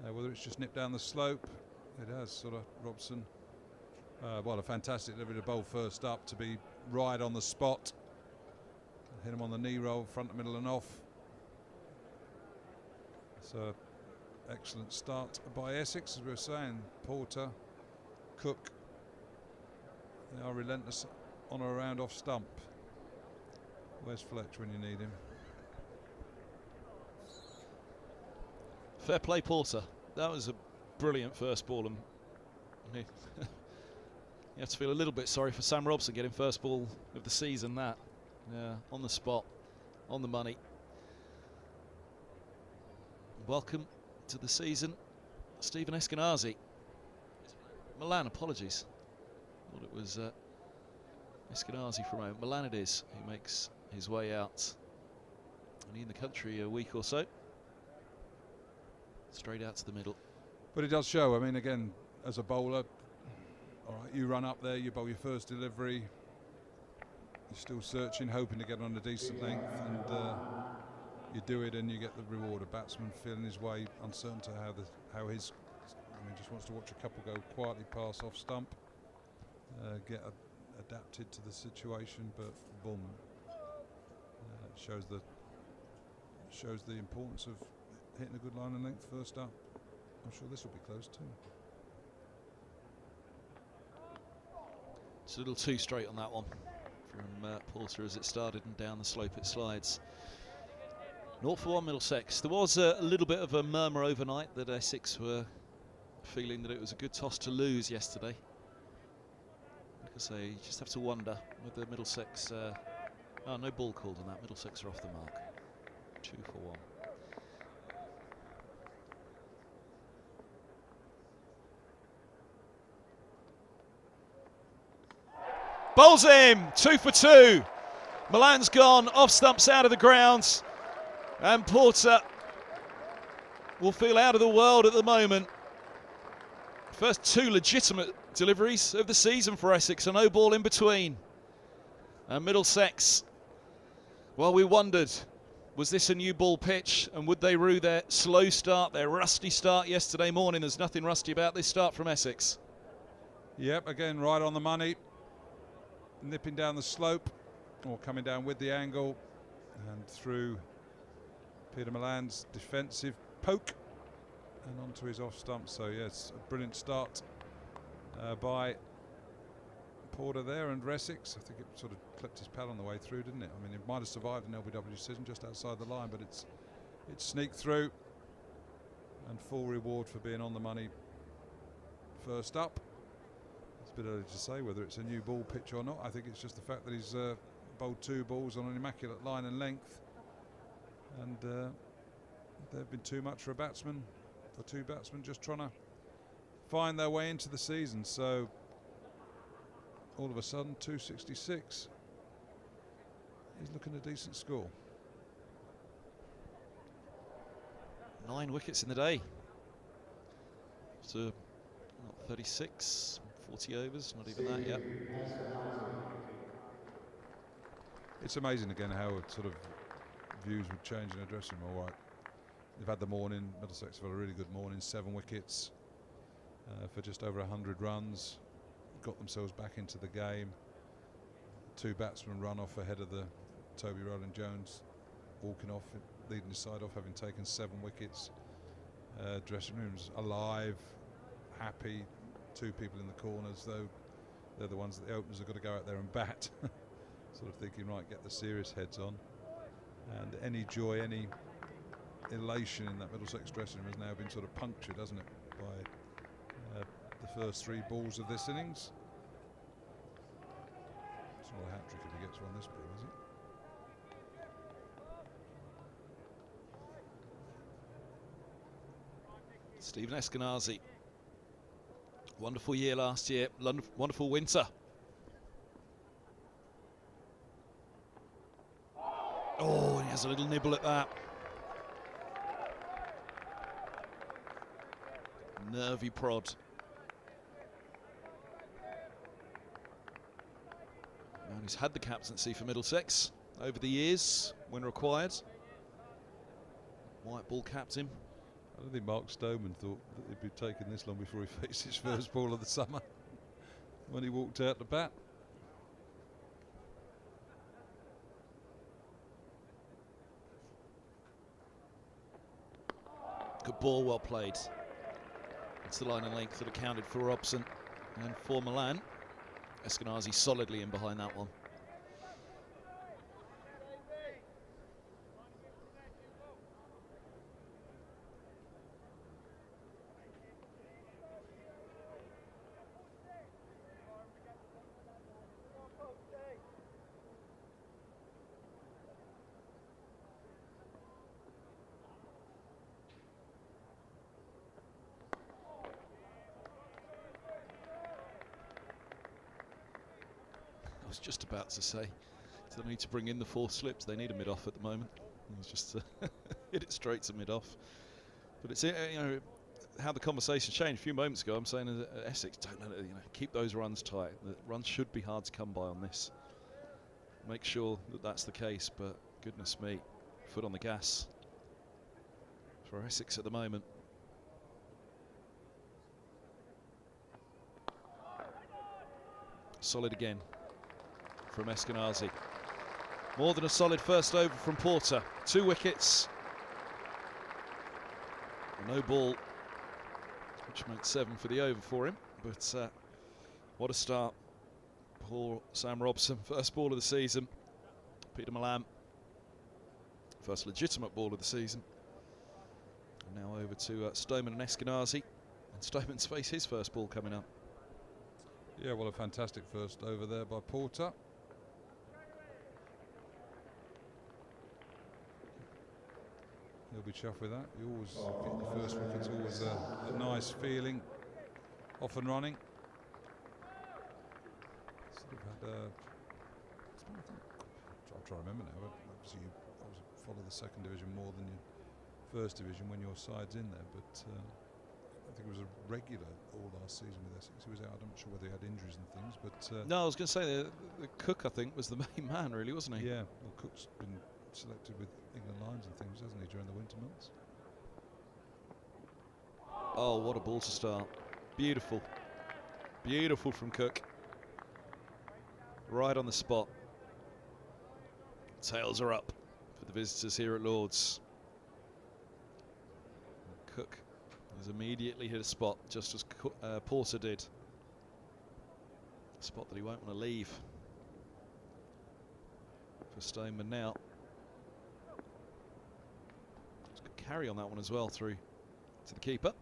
Whether it's just nipped down the slope, it has sort of. Robson, what a fantastic delivery to bowl first up, to be right on the spot. Hit him on the knee roll, front, middle and off. So excellent start by Essex, as we were saying. Porter, Cook, they are relentless on or around off stump. Where's Fletch when you need him? Fair play, Porter. That was a brilliant first ball, and you have to feel a little bit sorry for Sam Robson getting first ball of the season. That, on the spot, on the money. Welcome to the season, Stephen Eskenazi. Milan, apologies. Thought it was Eskenazi for a moment. Milan it is. He makes his way out. Only in the country a week or so. Straight out to the middle. But it does show. I mean, again, as a bowler, all right, you run up there, you bowl your first delivery. You're still searching, hoping to get on a decent length, and you do it and you get the reward. A batsman feeling his way, uncertain to how his, I mean, just wants to watch a couple go quietly pass off stump, get adapted to the situation, but boom, shows the importance of hitting a good line and length first up. I'm sure this will be close too. It's a little too straight on that one from Porter as it started, and down the slope it slides. 0 for 1 Middlesex. There was a little bit of a murmur overnight that Essex were feeling that it was a good toss to lose yesterday. Like I say, you just have to wonder whether Middlesex... oh, no ball called on that. Middlesex are off the mark. 2 for 1. Bowls him, 2 for 2. Milan's gone, off stumps out of the grounds, and Porter will feel out of the world at the moment. First 2 legitimate deliveries of the season for Essex, and no ball in between. And Middlesex, well, we wondered, was this a new ball pitch, and would they rue their slow start, their rusty start yesterday morning? There's nothing rusty about this start from Essex. Yep, again, right on the money. Nipping down the slope, or coming down with the angle, and through Peter Milan's defensive poke and onto his off stump. So yes, a brilliant start by Porter there, and Essex, I think it sort of clipped his pal on the way through, didn't it? I mean, it might have survived an LBW decision just outside the line, but it sneaked through, and full reward for being on the money first up. It's a bit early to say whether it's a new ball pitch or not. I think it's just the fact that he's bowled 2 balls on an immaculate line and length, and they've been too much for a batsman, for 2 batsmen just trying to find their way into the season. So all of a sudden 266 is looking a decent score. 9 wickets in the day. So Not 36, 40 overs, not even that yet. It's amazing again how sort of views would change in a dressing room. All right, they've had the morning. Middlesex have had a really good morning. 7 wickets for just over 100 runs. Got themselves back into the game. 2 batsmen run off ahead of the Toby Rowland-Jones, walking off, leading the side off, having taken 7 wickets. Dressing rooms alive, happy. 2 people in the corners, though they're the ones that the openers have got to go out there and bat. Sort of thinking, right, get the serious heads on. And any joy, any elation in that Middlesex dressing room has now been sort of punctured, hasn't it, by the first 3 balls of this innings. It's not a hat-trick if he gets one this ball, is it? Stephen Eskenazi. Wonderful year last year, wonderful winter. Oh, he has a little nibble at that. Nervy prod. And he's had the captaincy for Middlesex over the years when required. White ball captain. I don't think Mark Stoneman thought that it'd be taking this long before he faced his first ball of the summer when he walked out the bat. Good ball, well played. It's the line and length that accounted for Robson and for Milan. Eskenazi solidly in behind that one. I was just about to say, do they need to bring in the 4 slips? They need a mid-off at the moment. He's just hit it straight to mid-off. But it's, you know, how the conversation changed a few moments ago. I'm saying Essex, keep those runs tight. The runs should be hard to come by on this. Make sure that that's the case, but goodness me, foot on the gas for Essex at the moment. Solid again from Eskenazi. More than a solid first over from Porter. 2 wickets. No ball, which makes 7 for the over for him. But what a start. Poor Sam Robson, first ball of the season. Peter Milan, first legitimate ball of the season. And now over to Stoneman and Eskenazi. And Stoneman's face his first ball coming up. Yeah, well, a fantastic first over there by Porter. He'll be chuffed with that. You always get the first wicket's always a nice feeling. Off and running. Sort of had I'm trying to remember now, but obviously you follow the 2nd division more than your 1st division when your side's in there, but I think it was a regular all last season with Essex. He was out, I'm not sure whether he had injuries and things, but no, I was going to say the Cook, I think, was the main man, really, wasn't he? Yeah, well, Cook's been selected with England Lions and things, hasn't he, during the winter months? Oh, what a ball to start. Beautiful. Beautiful from Cook. Right on the spot. Tails are up for the visitors here at Lord's. Cook has immediately hit a spot, just as Porter did. A spot that he won't want to leave. For Stoneman now. Good carry on that one as well, through to the keeper.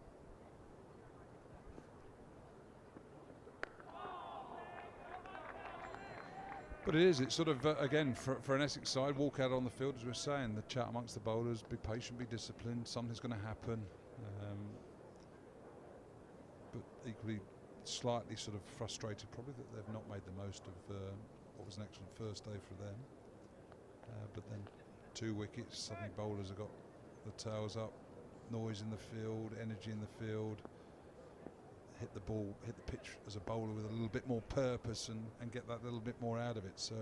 But it's sort of, again, for an Essex side, walk out on the field, as we're saying, the chat amongst the bowlers, be patient, be disciplined, something's going to happen. But equally slightly sort of frustrated probably that they've not made the most of what was an excellent first day for them. But then 2 wickets, suddenly bowlers have got the tails up, noise in the field, energy in the field, hit the pitch as a bowler with a little bit more purpose and get that little bit more out of it. So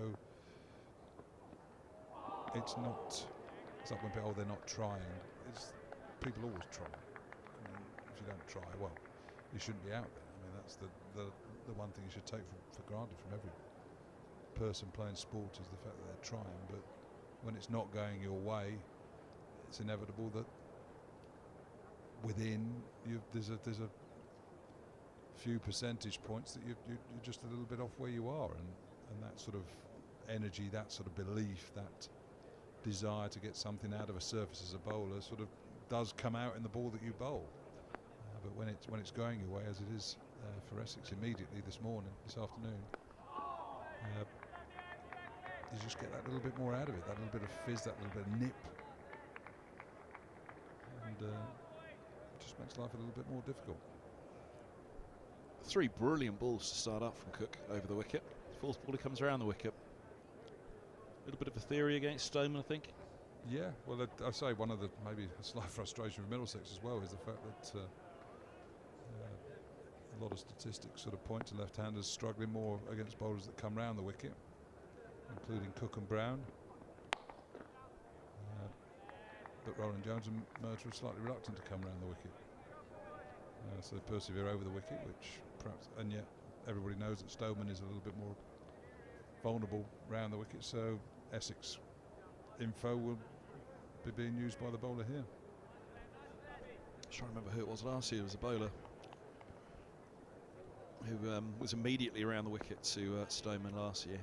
it's not, it's like when people, they're not trying. It's, people always try. I mean, if you don't try, well, you shouldn't be out there. I mean, that's the one thing you should take for granted from every person playing sport, is the fact that they're trying. But when it's not going your way, it's inevitable that within there's a few percentage points that you're just a little bit off where you are, and that sort of energy, that sort of belief, that desire to get something out of a surface as a bowler sort of does come out in the ball that you bowl. But when it's going your way, as it is for Essex immediately this afternoon, you just get that little bit more out of it, that little bit of fizz, that little bit of nip, and just makes life a little bit more difficult. 3 brilliant balls to start up from Cook over the wicket. Fourth ball, he comes around the wicket. A little bit of a theory against Stoneman, I think. Yeah, well, I say one of the maybe a slight frustration with Middlesex as well is the fact that a lot of statistics sort of point to left-handers struggling more against bowlers that come round the wicket, including Cook and Brown. But Roland Jones and Murtagh are slightly reluctant to come round the wicket. So they persevere over the wicket, which perhaps, and yet everybody knows that Stoneman is a little bit more vulnerable round the wicket, so Essex info will be being used by the bowler here. I'm trying to remember who it was last year. It was a bowler who was immediately around the wicket to Stoneman last year.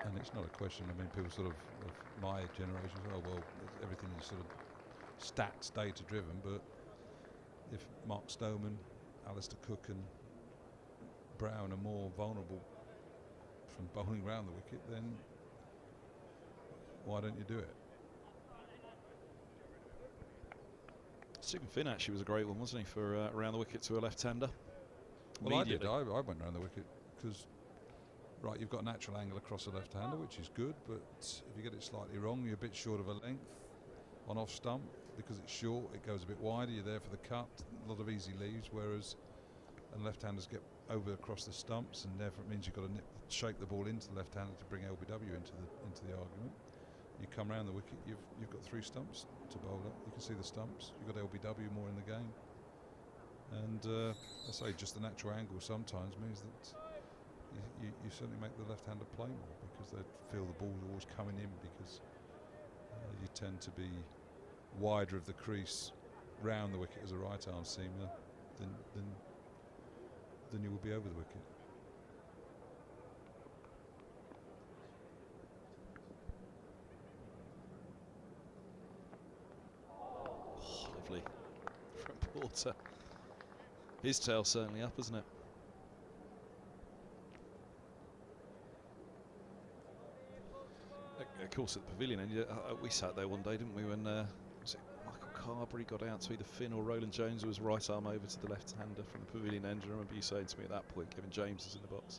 And it's not a question, I mean, people sort of my generation, oh well, everything is sort of stats data driven, but if Mark Stoneman, Alistair Cook and Brown are more vulnerable from bowling round the wicket, then why don't you do it? Stephen Finn actually was a great one, wasn't he, for around the wicket to a left-hander? Well, I did. I went round the wicket because, right, you've got a natural angle across the left-hander, which is good, but if you get it slightly wrong, you're a bit short of a length on off stump. Because it's short, it goes a bit wider, you're there for the cut, a lot of easy leaves, whereas left-handers get over across the stumps, and therefore it means you've got to shake the ball into the left-hander to bring LBW into the argument. You come round the wicket, you've got 3 stumps to bowl at. You can see the stumps, you've got LBW more in the game. And I say just the natural angle sometimes means that you certainly make the left-hander play more, because they feel the ball's always coming in, because you tend to be wider of the crease round the wicket as a right arm seamer than you will be over the wicket. Oh, lovely from Porter. His tail certainly up, isn't it? Of course, at the pavilion end, we sat there one day, didn't we, when was it Michael Carberry got out to either Finn or Roland Jones, who was right arm over to the left-hander from the pavilion end. I remember you saying to me at that point, Kevin James is in the box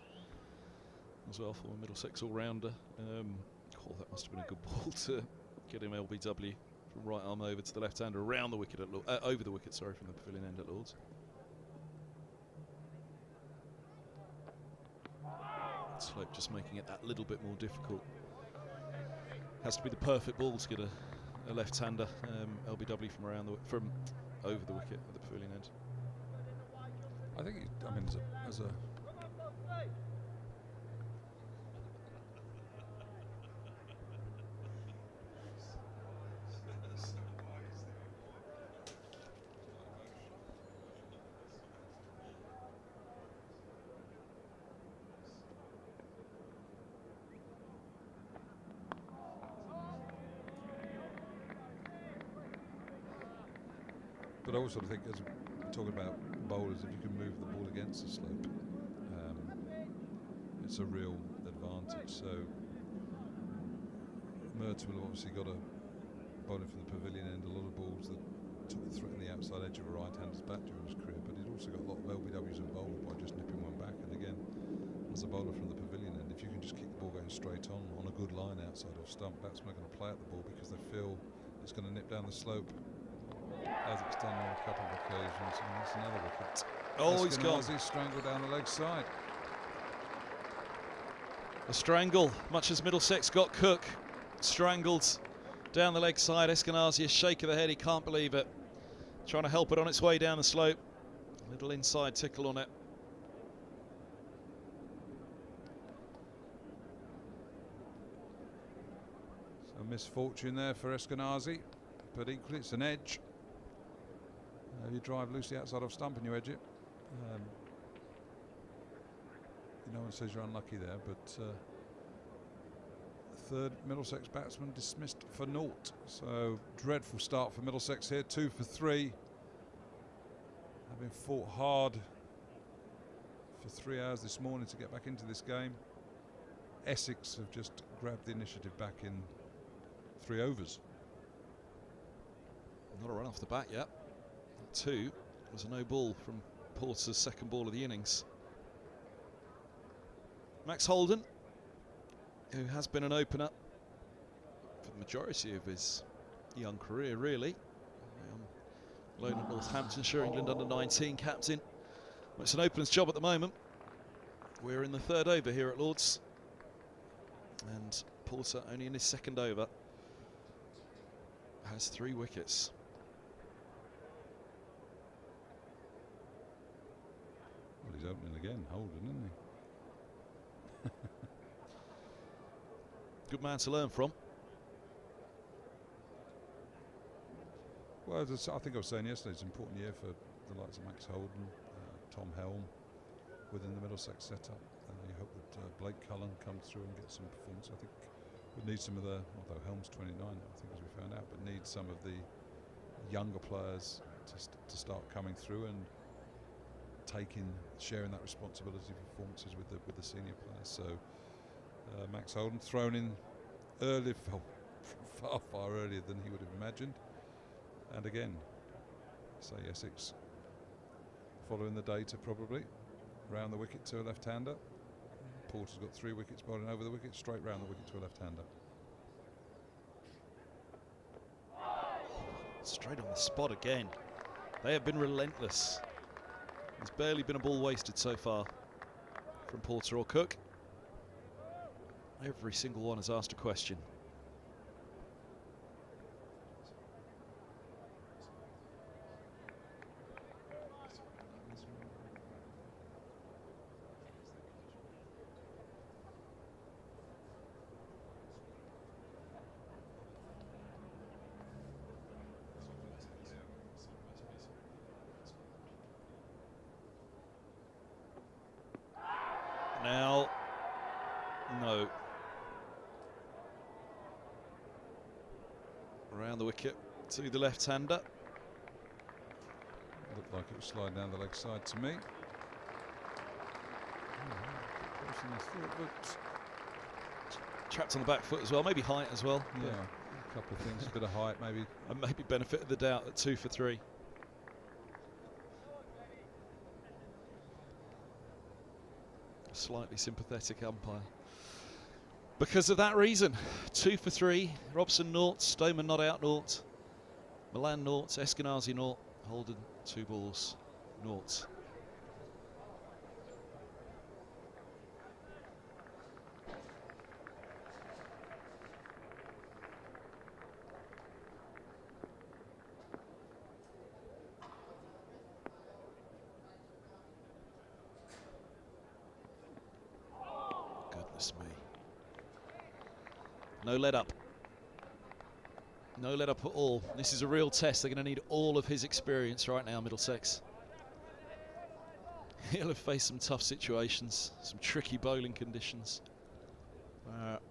as well, former Middlesex all-rounder. That must have been a good ball to get him LBW from right arm over to the left-hander around the wicket at over the wicket, sorry, from the pavilion end at Lords. Slope just making it that little bit more difficult. Has to be the perfect ball to get a left-hander LBW from over the wicket at the pavilion end. I think, I mean, as a But I also think, as we're talking about bowlers, if you can move the ball against the slope, it's a real advantage. So Murtagh will obviously got a bowling from the pavilion end, a lot of balls that took the threat on the outside edge of a right-hander's bat during his career, but he'd also got a lot of LBWs and bowled by just nipping one back. And again, as a bowler from the pavilion end, if you can just kick the ball going straight on a good line outside of stump. Batsmen are going to play at the ball because they feel it's going to nip down the slope, as it's done on a couple of occasions. And that's another wicket. Oh, he's gone. He's strangled down the leg side. A strangle, much as Middlesex got Cook. Strangled down the leg side. Eskenazi, a shake of the head, he can't believe it. Trying to help it on its way down the slope. Little inside tickle on it. So misfortune there for Eskenazi, but equally it's an edge. You drive loosely outside of stump and you edge it. No one says you're unlucky there, but third Middlesex batsman dismissed for naught. So dreadful start for Middlesex here, 2 for 3. Having fought hard for 3 hours this morning to get back into this game. Essex have just grabbed the initiative back in 3 overs. Not a run off the bat yet. 2 was a no ball from Porter's second ball of the innings. Max Holden, who has been an opener for the majority of his young career, really. Loan at Northamptonshire, England under-19 captain. Well, it's an opener's job at the moment. We're in the 3rd over here at Lord's, and Porter only in his 2nd over has 3 wickets. Well, he's opening again, Holden, isn't he? Good man to learn from. Well, I think I was saying yesterday, it's an important year for the likes of Max Holden, Tom Helm within the Middlesex setup. You hope that Blake Cullen comes through and gets some performance. I think we need some of the, although Helm's 29 now, I think, as we found out, but need some of the younger players to start coming through and sharing that responsibility for performances with the senior players. So Max Holden thrown in early, far earlier than he would have imagined. And again, say Essex following the data probably, round the wicket to a left-hander. Porter's got 3 wickets bowling over the wicket, straight round the wicket to a left-hander. Straight on the spot again. They have been relentless. There's barely been a ball wasted so far from Porter or Cook. Every single one has asked a question. Now, no. Around the wicket to the left-hander. Looked like it was sliding down the leg side to me. Trapped on the back foot as well, maybe height as well. Yeah, a couple of things, a bit of height maybe. And maybe benefit of the doubt at 2 for 3. Slightly sympathetic umpire. Because of that reason, 2 for 3. Robson naught, Stoneman not out naught. Milan naught, Eskenazi naught, Holden 2 balls naught. Goodness me. No let up. No let up at all. This is a real test. They're going to need all of his experience right now, Middlesex. He'll have faced some tough situations, some tricky bowling conditions. Up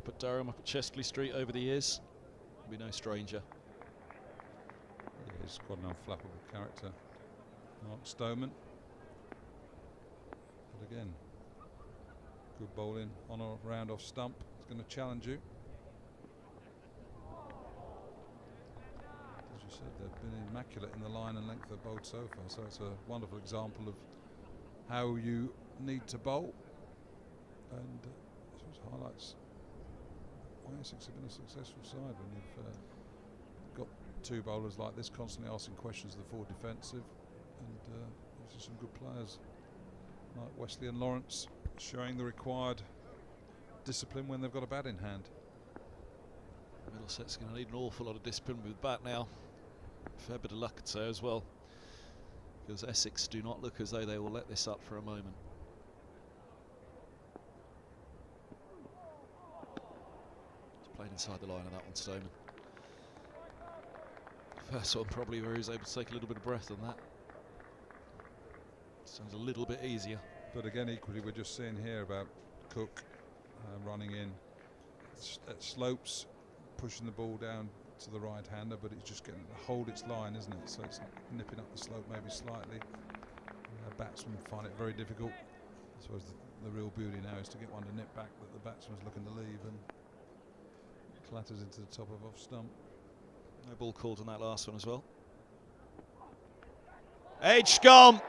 at Durham, up at Chestley Street over the years. He'll be no stranger. Yeah, he's quite an unflappable character, Mark Stoneman. But again, good bowling on a round off stump. He's going to challenge you. As you said, they've been immaculate in the line and length they've bowled so far, so it's a wonderful example of how you need to bowl. And Just highlights why Essex have been a successful side when you've got two bowlers like this constantly asking questions of the forward defensive, and obviously some good players like Wesley and Lawrence showing the required discipline when they've got a bat in hand. Middlesex going to need an awful lot of discipline with the bat now. Fair bit of luck, I'd say, as well, because Essex do not look as though they will let this up for a moment. It's played inside the line of that one, Stoneman. First one probably where he was able to take a little bit of breath on that. Sounds a little bit easier. But again, equally, we're just seeing here about Cook running in at slopes, pushing the ball down to the right-hander, but it's just getting to hold its line, isn't it? So it's nipping up the slope maybe slightly. Batsmen find it very difficult. I suppose the real beauty now is to get one to nip back that the batsman's looking to leave, and clatters into the top of off stump. No ball called on that last one as well. Edge gone.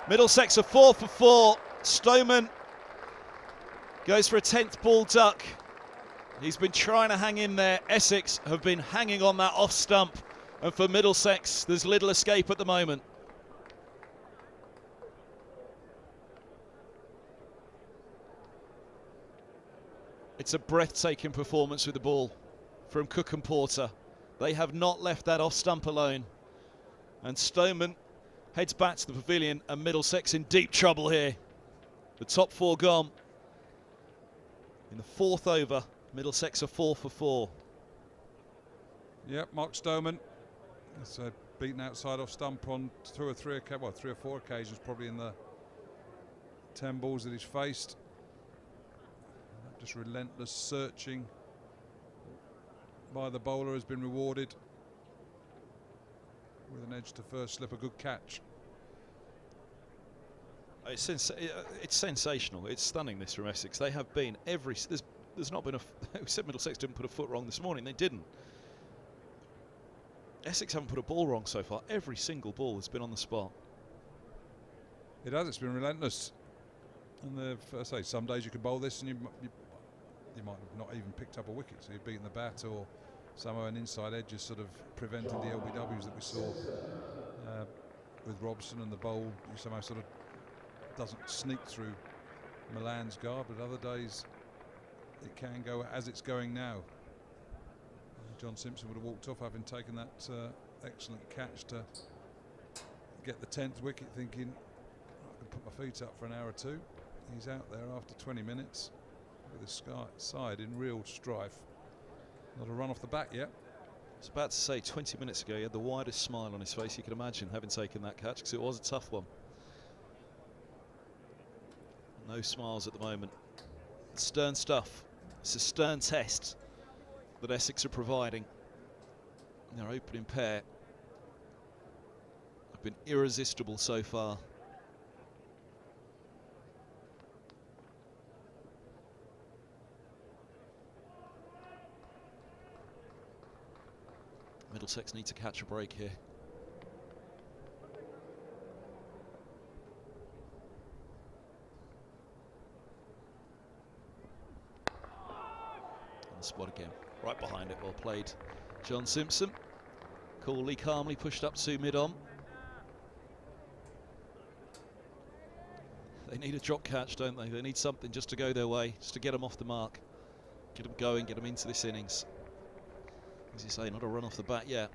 Middlesex are 4 for 4. Stoneman goes for a 10th ball duck. He's been trying to hang in there. Essex have been hanging on that off stump, and for Middlesex there's little escape at the moment. It's a breathtaking performance with the ball from Cook and Porter. They have not left that off stump alone, and Stoneman heads back to the pavilion, and Middlesex in deep trouble here. The top 4 gone. In the 4th over, Middlesex are 4 for 4. Yep, Mark Stoneman has beaten outside off stump on 3 or 4 occasions, probably in the 10 balls that he's faced. Just relentless searching by the bowler has been rewarded with an edge to first slip, a good catch. It's sensational. It's stunning, this from Essex. They have been there's not been we said Middlesex didn't put a foot wrong this morning. They didn't. Essex haven't put a ball wrong so far. Every single ball has been on the spot. It has. It's been relentless. And I say, some days you can bowl this and you might have not even picked up a wicket, so you've beaten the bat, or somehow an inside edge is sort of preventing the LBWs that we saw with Robson, and the bowl somehow sort of doesn't sneak through Milan's guard, but other days it can go as it's going now. John Simpson would have walked off having taken that excellent catch to get the 10th wicket, thinking I can put my feet up for an hour or two. He's out there after 20 minutes with the side in real strife. Not a run off the bat yet. I was about to say, 20 minutes ago he had the widest smile on his face you could imagine, having taken that catch, because it was a tough one. No smiles at the moment. Stern stuff. It's a stern test that Essex are providing. Their opening pair have been irresistible so far. Middlesex need to catch a break here. On the spot again, right behind it, well played. John Simpson, coolly, calmly pushed up to mid-on. They need a drop catch, don't they? They need something just to go their way, just to get them off the mark, get them going, get them into this innings. As you say, not a run off the bat yet.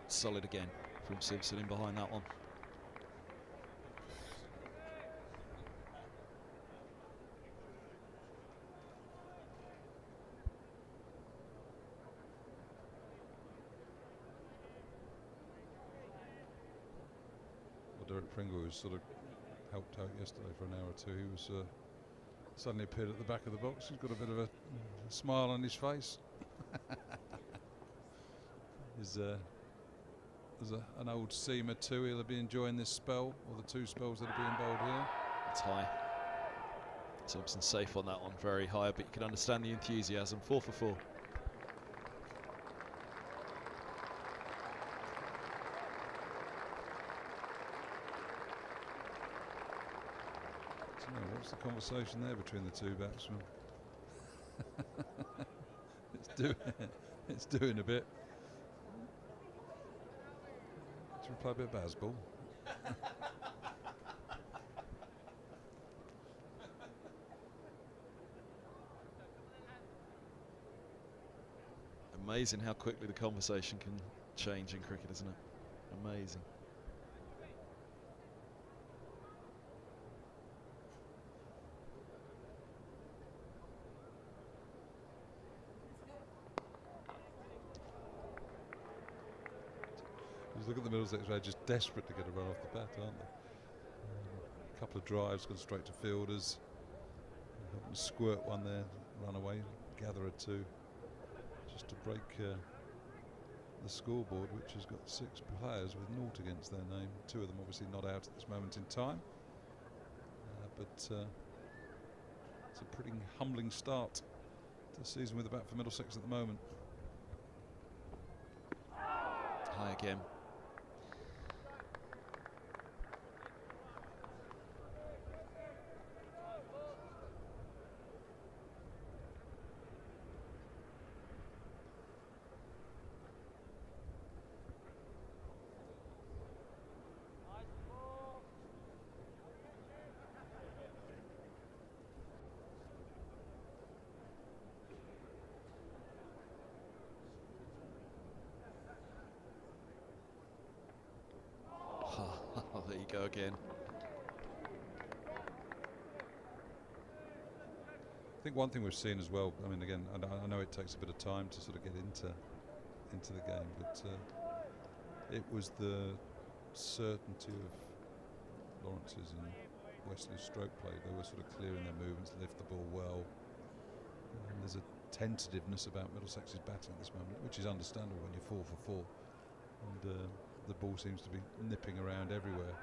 Solid again from Simpson in behind that one. Derek Pringle, who sort of helped out yesterday for an hour or two, he was suddenly appeared at the back of the box. He's got a bit of a smile on his face. There's an old seamer too. He'll be enjoying this spell, or the 2 spells that are being bowled here. That's high. Simpson safe on that one, very high, but you can understand the enthusiasm. 4 for 4. So what's the conversation there between the two batsmen? It's doing a bit. Should we play a bit of baseball? Amazing how quickly the conversation can change in cricket, isn't it? Amazing. Just look at the Middlesex, they're just desperate to get a run off the bat, aren't they? A couple of drives, gone straight to fielders. Squirt one there, run away, gather a 2. Just to break the scoreboard, which has got 6 players with 0 against their name. 2 of them obviously not out at this moment in time. But it's a pretty humbling start to the season with the bat for Middlesex at the moment. High again. There you go again. I think one thing we've seen as well, I mean, again, I know it takes a bit of time to sort of get into the game, but it was the certainty of Lawrence's and Wesley's stroke play. They were sort of clear in their movements, lift the ball well. And there's a tentativeness about Middlesex's batting at this moment, which is understandable when you're 4 for 4. And the ball seems to be nipping around everywhere.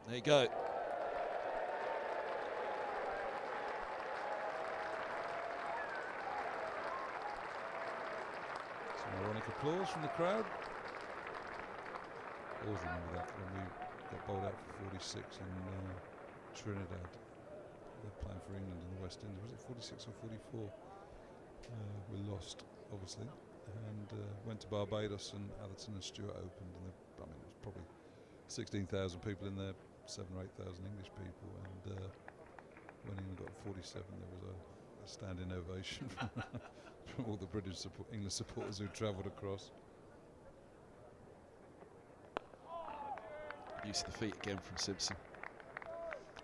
There you go. Some ironic applause from the crowd. Always remember that when we got bowled out for 46 in Trinidad. They're playing for England in the West Indies. Was it 46 or 44? We lost, obviously, and went to Barbados, and Atherton and Stewart opened, and I mean, it was probably 16,000 people in there, 7,000 or 8,000 English people, and when England got 47, there was a standing ovation from all the English supporters who travelled across. Use of the feet again from Simpson.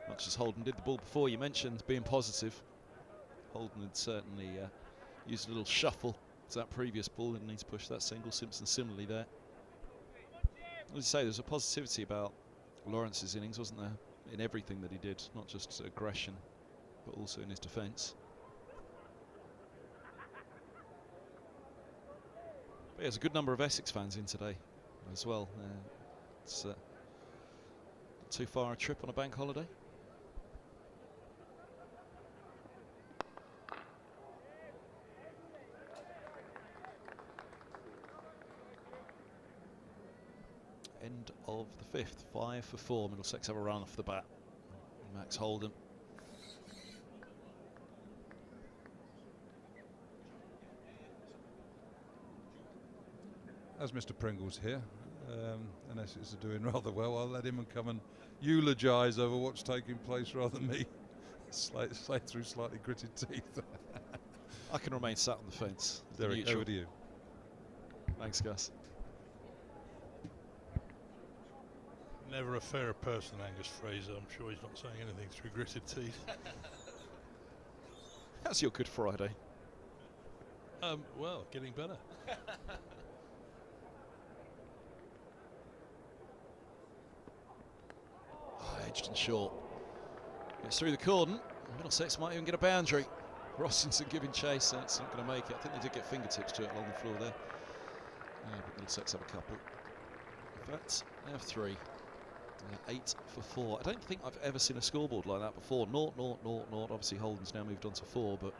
Much as Holden did the ball before, you mentioned being positive. Holden had certainly used a little shuffle to that previous ball, didn't need to push that single. Simpson similarly there. As you say, there's a positivity about Lawrence's innings, wasn't there? In everything that he did, not just aggression, but also in his defence. But there's a good number of Essex fans in today as well. It's not too far a trip on a bank holiday. End of the 5th, 5 for 4. Middlesex have a run off the bat. Max Holden. As Mr. Pringle's here, and Essex are doing rather well, I'll let him come and eulogise over what's taking place rather than me slate through slightly gritted teeth. I can remain sat on the fence. Derek, over to you. Thanks, Gus. Never a fairer person, Angus Fraser. I'm sure he's not saying anything through gritted teeth. How's your Good Friday? Well, getting better. Edged and short. Gets through the cordon. Middlesex might even get a boundary. Rossington giving chase, and it's not going to make it. I think they did get fingertips to it along the floor there. But Middlesex have a couple. In fact, they have 3. 8 for 4. I don't think I've ever seen a scoreboard like that before. 0, 0, 0, 0. Obviously Holden's now moved on to 4, but...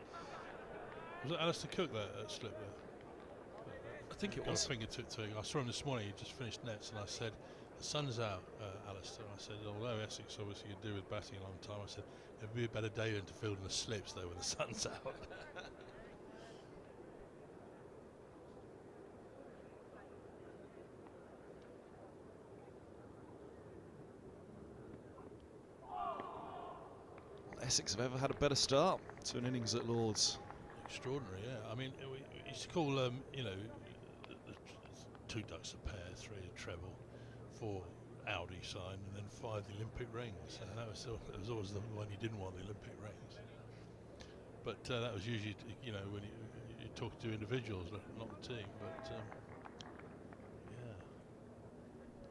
Was it Alistair Cook that slip there? I think it got was. a fingertip thing. I saw him this morning, he just finished nets, and I said, the sun's out, Alistair. I said, although Essex obviously could do with batting a long time, I said, it'd be a better day than to field in the slips, though, when the sun's out. Essex have ever had a better start to an innings at Lords. Extraordinary, yeah. I mean, we used to call, you know, the 2 ducks a pair, 3 a treble, 4 Audi sign, and then 5 the Olympic rings. And that was always the one you didn't want, the Olympic rings. But that was usually, you know, when you talk to individuals, not the team. But yeah,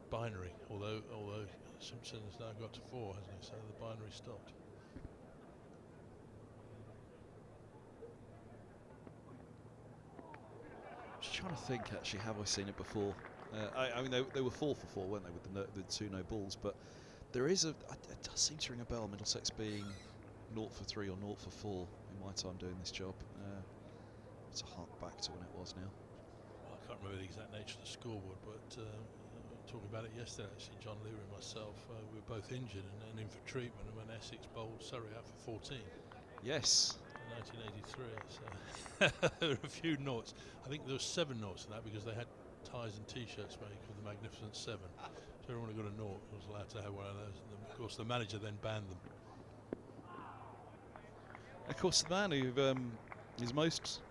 binary. Although Simpson has now got to 4, hasn't he? So the binary stopped. Just trying to think, actually, have I seen it before? I mean, they were 4 for 4, weren't they, with the 2 no balls? But there is it does seem to ring a bell, Middlesex being 0 for 3 or 0 for 4 in my time doing this job. It's a hark back to when it was now. Well, I can't remember the exact nature of the scoreboard, but talking about it yesterday, actually, John Lever and myself, we were both injured and in for treatment, and when Essex bowled Surrey out for 14. Yes. 1983, so there were a few noughts. I think there were 7 noughts in that because they had ties and t-shirts made called the Magnificent 7. So everyone who got a nought was allowed to have one of those. And of course, the manager then banned them. Of course, the man who is most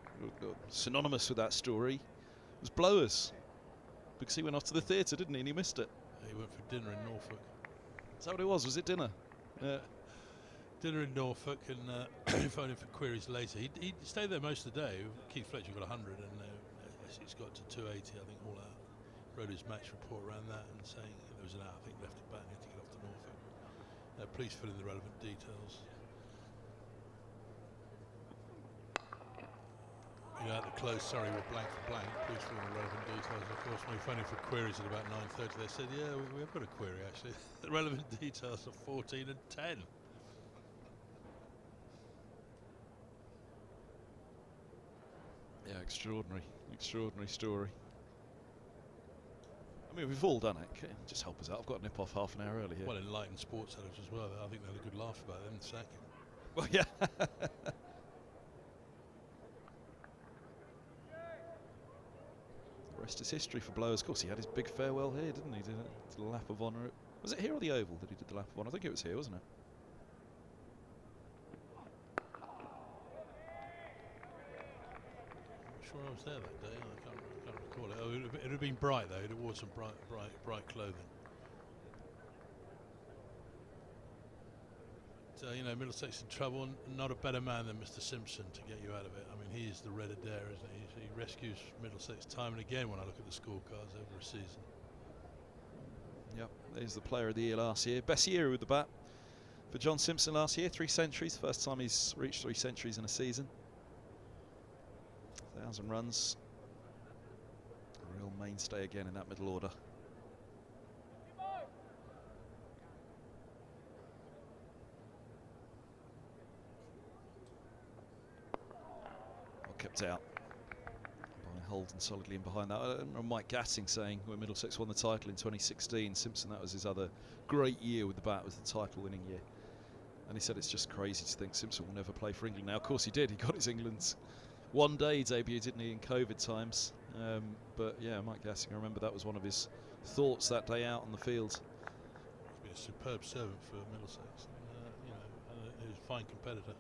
synonymous with that story was Blowers, because he went off to the theatre, didn't he? And he missed it. He went for dinner in Norfolk. Is that what it was? Was it dinner? Dinner in Norfolk, and phoned him for queries later. He stayed there most of the day. Keith Fletcher got 100, and Essex got to 280, I think, all out. Wrote his match report around that, and saying there was an hour, I think, left at bat, and he had to get off to Norfolk. Please fill in the relevant details. You know, at the close, sorry, we're blank for blank. Please fill in the relevant details. Of course, when we phoned him for queries at about 9:30, they said, yeah, we've got a query, actually. The relevant details are 14 and 10. Yeah, extraordinary story. I mean, we've all done it. Okay, just help us out. I've got to nip off half an hour early here. Well, enlightened sports editors as well. I think they had a good laugh about them sacking. Well, yeah. The rest is history for Blowers. Of course, he had his big farewell here, didn't he? Did the lap of honour. Was it here or the Oval that he did the lap of honour? I think it was here, wasn't it? Sure, I was there that day. I can't recall it. Oh, it would have been bright though. It wore some bright clothing. But, you know, Middlesex in trouble, and not a better man than Mr. Simpson to get you out of it. I mean, he is the red Adair, isn't he? He rescues Middlesex time and again when I look at the scorecards over a season. Yep, there's the player of the year last year. Best year with the bat for John Simpson last year. 3 centuries. First time he's reached 3 centuries in a season. 1,000 runs. A real mainstay again in that middle order. Well kept out by Holden, solidly in behind that. I remember Mike Gatting saying when Middlesex won the title in 2016, Simpson, that was his other great year with the bat, was the title winning year. And he said it's just crazy to think Simpson will never play for England. Now, of course he did. He got his England's one-day debut, didn't he, in COVID times? But yeah, Mike Gassing, I remember that was one of his thoughts that day out on the field. He's been a superb servant for Middlesex, and, you know, and he's a fine competitor.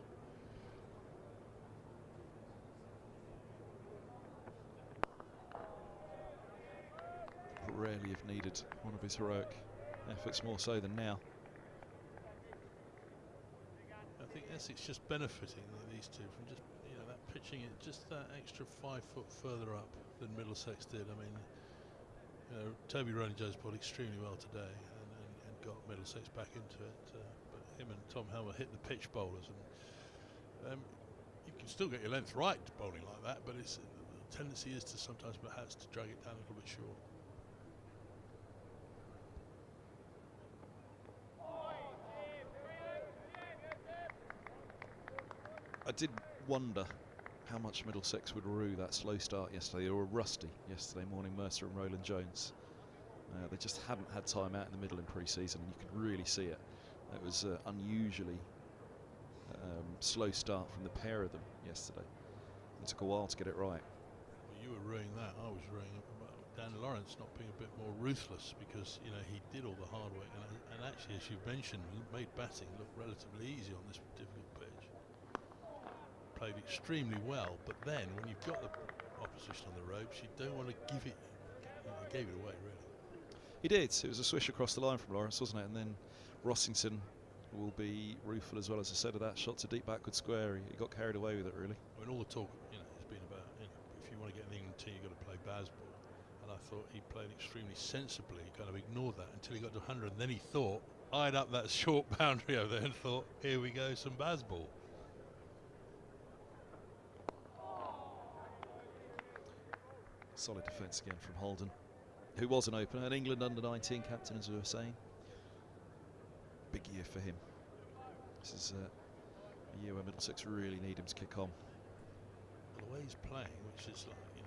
Rarely have needed one of his heroic efforts more so than now. I think Essex just benefiting, these two, from just, you know, that pitching it just that extra 5 foot further up than Middlesex did. I mean, you know, Toby Rowland-Jones bowled extremely well today and got Middlesex back into it. But him and Tom Helmer hit the pitch bowlers, and you can still get your length right bowling like that, but it's the tendency is to sometimes perhaps to drag it down a little bit short. did wonder how much Middlesex would rue that slow start yesterday. They were rusty yesterday morning, Mercer and Roland Jones. They just hadn't had time out in the middle in pre-season, and you could really see it. It was unusually slow start from the pair of them yesterday. It took a while to get it right. Well, you were ruining that. I was ruining about Dan Lawrence not being a bit more ruthless, because you know he did all the hard work, and actually, as you've mentioned, made batting look relatively easy on this difficult pitch. Played extremely well, but then when you've got the opposition on the ropes, you don't want to give it. He gave it away, really. He did. It was a swish across the line from Lawrence, wasn't it? And then Rossington will be rueful as well, as I said, of that shot to deep backward square. He got carried away with it, really. I mean, all the talk, has been about, if you want to get an England team, you've got to play Bazball. And I thought he played extremely sensibly. He kind of ignored that until he got to 100. And then he thought, eyed up that short boundary over there and thought, here we go, some Bazball. Solid defence again from Holden, who was an opener, an England under-19 captain, as we were saying. Big year for him. This is a year where Middlesex really need him to kick on. The way he's playing, which is like,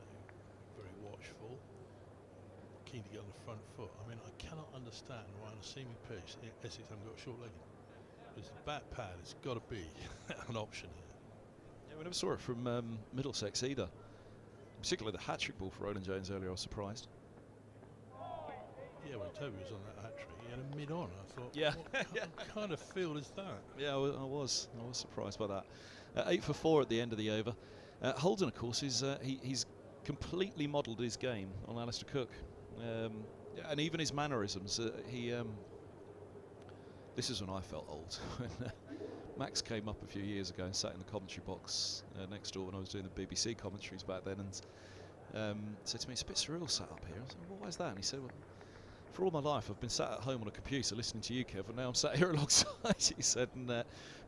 very watchful, keen to get on the front foot. I mean, I cannot understand why on a seaming pitch Essex haven't got a short legging. Because the bat pad has got to be an option here. Yeah, we never saw it from Middlesex either. Particularly the hat-trick ball for Roland Jones earlier, I was surprised. Yeah, when Toby was on that hat-trick, he had a mid-on. I thought, yeah, what kind of field is that? Yeah, I was surprised by that. 8 for 4 at the end of the over. Holden, of course, is he's completely modelled his game on Alistair Cook, and even his mannerisms. This is when I felt old. When Max came up a few years ago and sat in the commentary box next door when I was doing the BBC commentaries back then, and said to me, "It's a bit surreal sat up here." I said, "Well, why is that?" And he said, "Well, for all my life I've been sat at home on a computer listening to you, Kev, and now I'm sat here alongside." He said,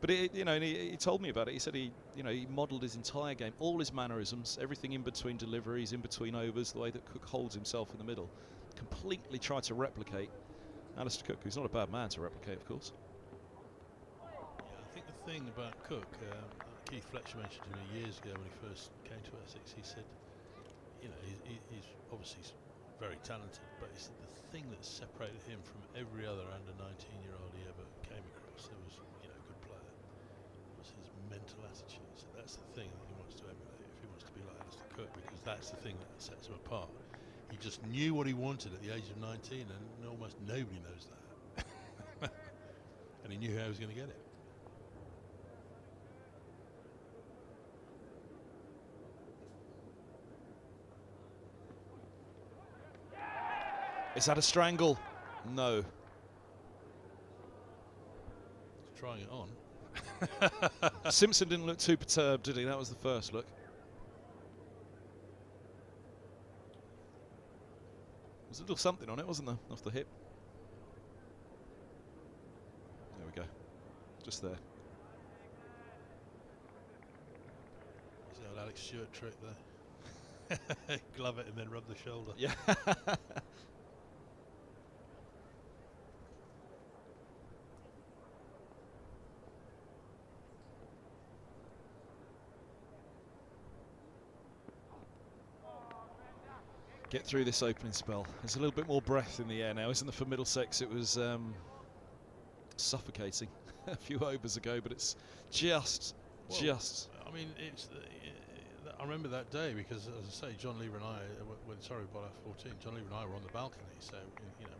but he told me about it. He said he modelled his entire game, all his mannerisms, everything in between deliveries, in between overs, the way that Cook holds himself in the middle, completely tried to replicate Alistair Cook, who's not a bad man to replicate, of course. I think the thing about Cook, Keith Fletcher mentioned to me years ago when he first came to Essex, he said, he's obviously very talented, but he said the thing that separated him from every other under 19-year-old he ever came across, that was a good player, was his mental attitude. So that's the thing that he wants to emulate if he wants to be like Alistair Cook, because that's the thing that sets him apart. He just knew what he wanted at the age of 19, and almost nobody knows that. And he knew how he was going to get it. Is that a strangle? No. He's trying it on. Simpson didn't look too perturbed, did he? That was the first look. There was a little something on it, wasn't there? Off the hip. There we go. Just there. Is the old Alex Stewart trick there? Glove it and then rub the shoulder. Yeah. Get through this opening spell. There's a little bit more breath in the air now, isn't there, for Middlesex? It was suffocating a few overs ago, but it's just. I mean, I remember that day because, as I say, John Lever and I, when Surrey bought our 14, John Lever and I were on the balcony, so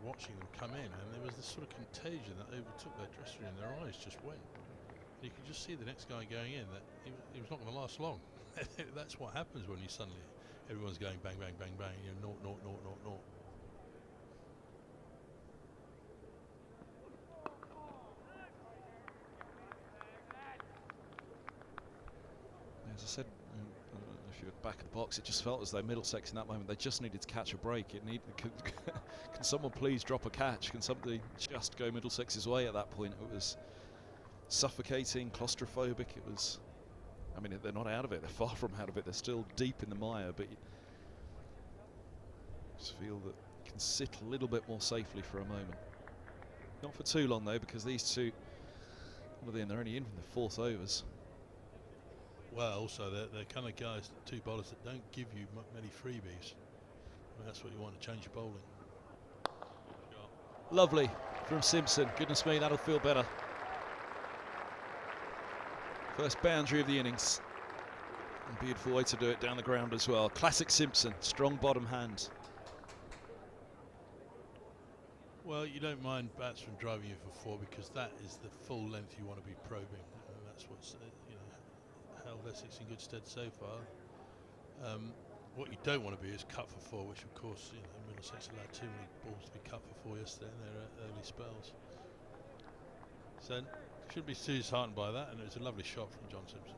watching them come in, and there was this sort of contagion that overtook their dressing room. Their eyes just went. And you could just see the next guy going in that he was not going to last long. That's what happens when you suddenly. Everyone's going bang, bang, bang, bang, naught, naught, naught, naught, naught. As I said, if you were back at the box, it just felt as though Middlesex in that moment, they just needed to catch a break. Can someone please drop a catch? Can somebody just go Middlesex's way at that point? It was suffocating, claustrophobic. It was. I mean, they're not out of it. They're far from out of it. They're still deep in the mire, but you just feel that you can sit a little bit more safely for a moment. Not for too long, though, because these two, they're only in from the 4th overs. well, also they're kind of guys, two bowlers that don't give you many freebies. I mean, that's what you want to change your bowling. Lovely from Simpson. Goodness me, that'll feel better. First boundary of the innings. A beautiful way to do it down the ground as well. Classic Simpson, strong bottom hand. Well, you don't mind batsmen driving you for 4 because that is the full length you want to be probing. And that's what's held Essex in good stead so far. What you don't want to be is cut for 4, which of course Middlesex allowed too many balls to be cut for 4 yesterday in their early spells. So shouldn't be too disheartened by that, and it was a lovely shot from John Simpson.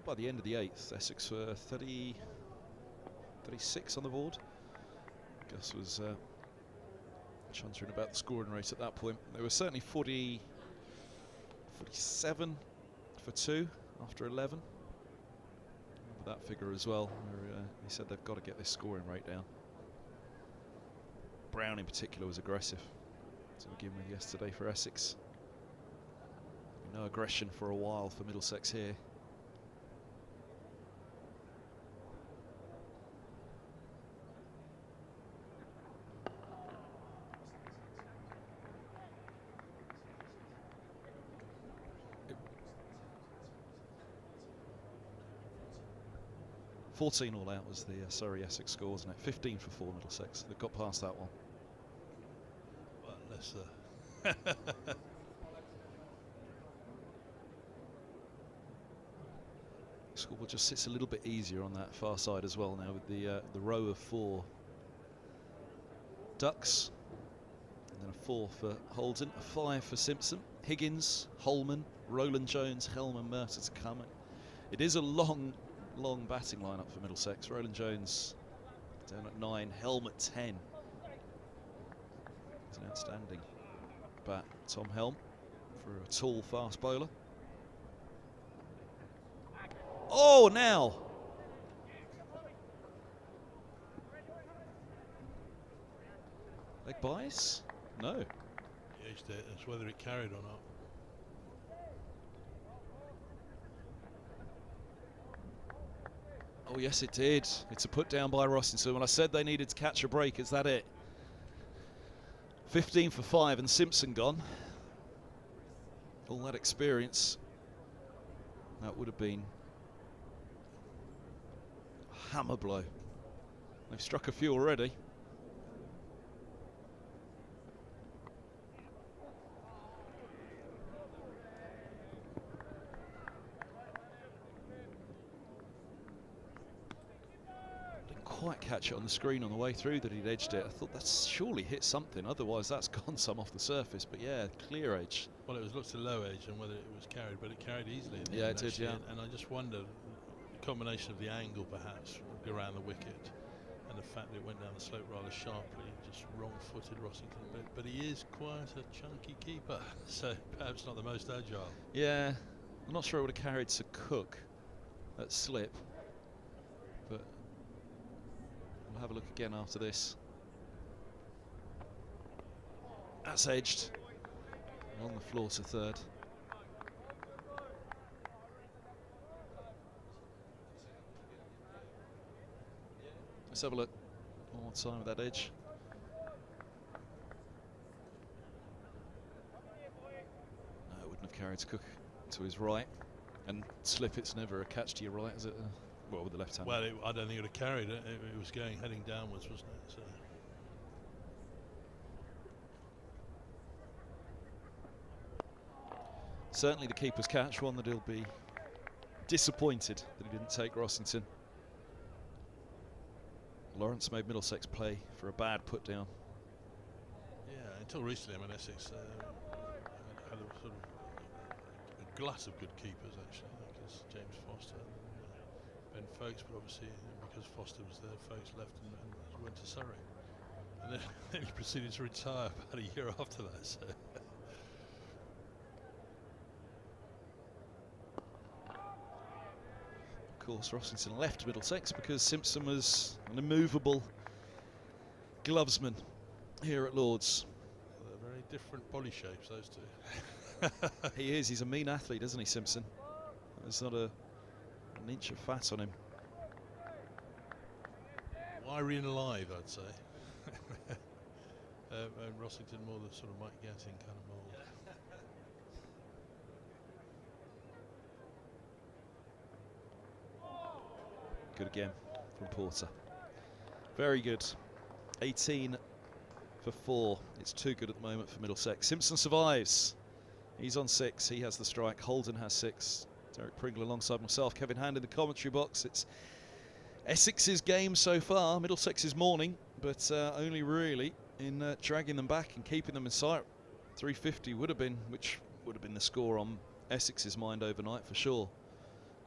By the end of the 8th, Essex were 36 on the board. Gus was chuntering about the scoring rate at that point. They were certainly 47 for 2 after 11. Remember that figure as well, where he said they've got to get this scoring rate down. Brown in particular was aggressive to begin with yesterday for Essex. No aggression for a while for Middlesex here. $14 all out was the Surrey Essex score, wasn't it? 15 for 4 Middlesex. They've got past that one. Well, unless Scoreboard just sits a little bit easier on that far side as well now with the row of 4 Ducks, and then a 4 for Holden, a 5 for Simpson, Higgins, Holman, Roland Jones, Helman, Mercer to come. It is a long batting lineup for Middlesex. Roland Jones down at 9, Helm at 10. It's an outstanding bat, Tom Helm, for a tall, fast bowler. Oh, now! Leg bias? No. Yeah, it's whether it carried or not. Oh yes, it did. It's a put down by Rossington. When I said they needed to catch a break, is that it? 15 for 5 and Simpson gone. All that experience. That would have been a hammer blow. They've struck a few already. Quite catch it on the screen on the way through that he'd edged it. I thought that's surely hit something, otherwise that's gone some off the surface. But yeah, clear edge. Well, it was looked at low edge and whether it was carried, but it carried easily. Yeah, it did, yeah. And I just wonder, the combination of the angle perhaps around the wicket and the fact that it went down the slope rather sharply, just wrong-footed Rossington. But he is quite a chunky keeper, so perhaps not the most agile. Yeah, I'm not sure it would have carried to Cook at slip, but we'll have a look again after this. That's edged on the floor to third. Let's have a look one more time with that edge. No, it wouldn't have carried to Cook to his right, and slip, it's never a catch to your right, is it? Well, with the left hand. Well, I don't think it would have carried it. It was going heading downwards, wasn't it? So. Certainly the keeper's catch, one that he'll be disappointed that he didn't take Rossington. Lawrence made Middlesex play for a bad put down. Yeah, until recently, I mean, Essex had a sort of a glut of good keepers, actually. Because James Foster, Ben Folkes, but obviously because Foster was there, Folkes left and went to Surrey. And then he proceeded to retire about a year after that. So. course, Rossington left Middlesex because Simpson was an immovable glovesman here at Lord's. They're very different body shapes, those two. He is. He's a mean athlete, isn't he, Simpson? There's not an inch of fat on him. Wiry and alive, I'd say. And Rossington more the sort of Mike Gatting kind of mould. Good again from Porter. Very good. 18 for 4. It's too good at the moment for Middlesex. Simpson survives. He's on 6. He has the strike. Holden has 6. Derek Pringle alongside myself. Kevin Hand in the commentary box. It's Essex's game so far. Middlesex's morning, but only really in dragging them back and keeping them in sight. 350 would have been, which would have been the score on Essex's mind overnight for sure.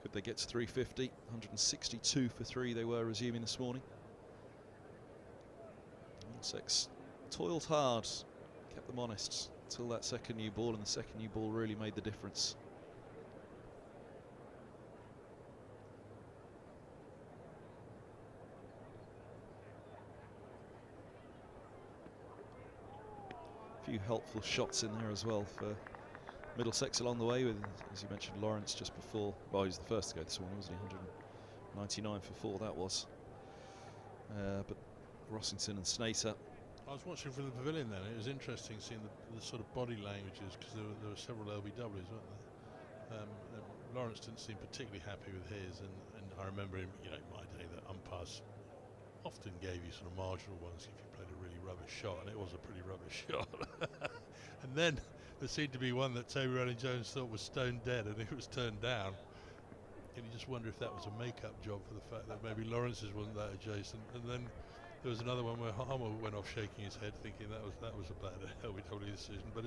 Could they get to 350? 162 for 3 they were resuming this morning. Middlesex toiled hard, kept them honest until that second new ball, and the second new ball really made the difference. A few helpful shots in there as well for Middlesex along the way, with, as you mentioned, Lawrence just before. Well, he was the first to go this morning, wasn't he? 199 for 4 that was. But Rossington and Snater. I was watching from the pavilion then. It was interesting seeing the sort of body languages, because there were several LBWs, weren't there? Lawrence didn't seem particularly happy with his, and I remember him, in my day, that umpires often gave you sort of marginal ones if you played a really rubbish shot, and it was a pretty rubbish shot. And then there seemed to be one that Toby Rowling-Jones thought was stone dead, and it was turned down. And you just wonder if that was a make-up job for the fact that maybe Lawrence's wasn't that adjacent. And then there was another one where Harmer went off shaking his head, thinking that was a bad LBW decision. But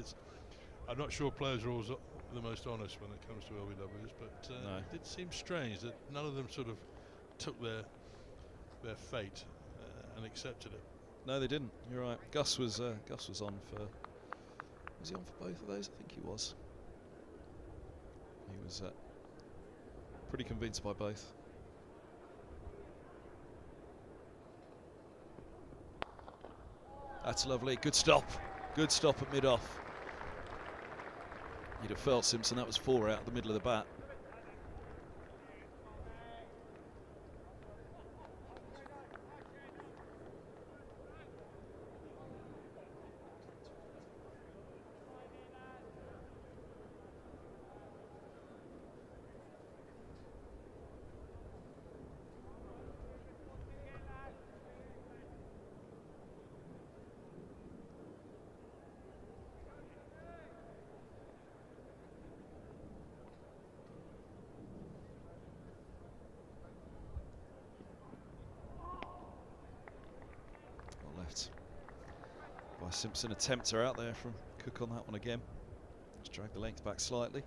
I'm not sure players are always the most honest when it comes to LBWs, but No. it did seem strange that none of them sort of took their fate and accepted it. No, they didn't. You're right. Gus was on for. Was he on for both of those? I think he was. He was pretty convinced by both. That's lovely. Good stop. Good stop at mid-off. You'd have felt, Simpson, that was 4 out of the middle of the bat. By Simpson, a tempter out there from Cook on that one again. Just drag the length back slightly.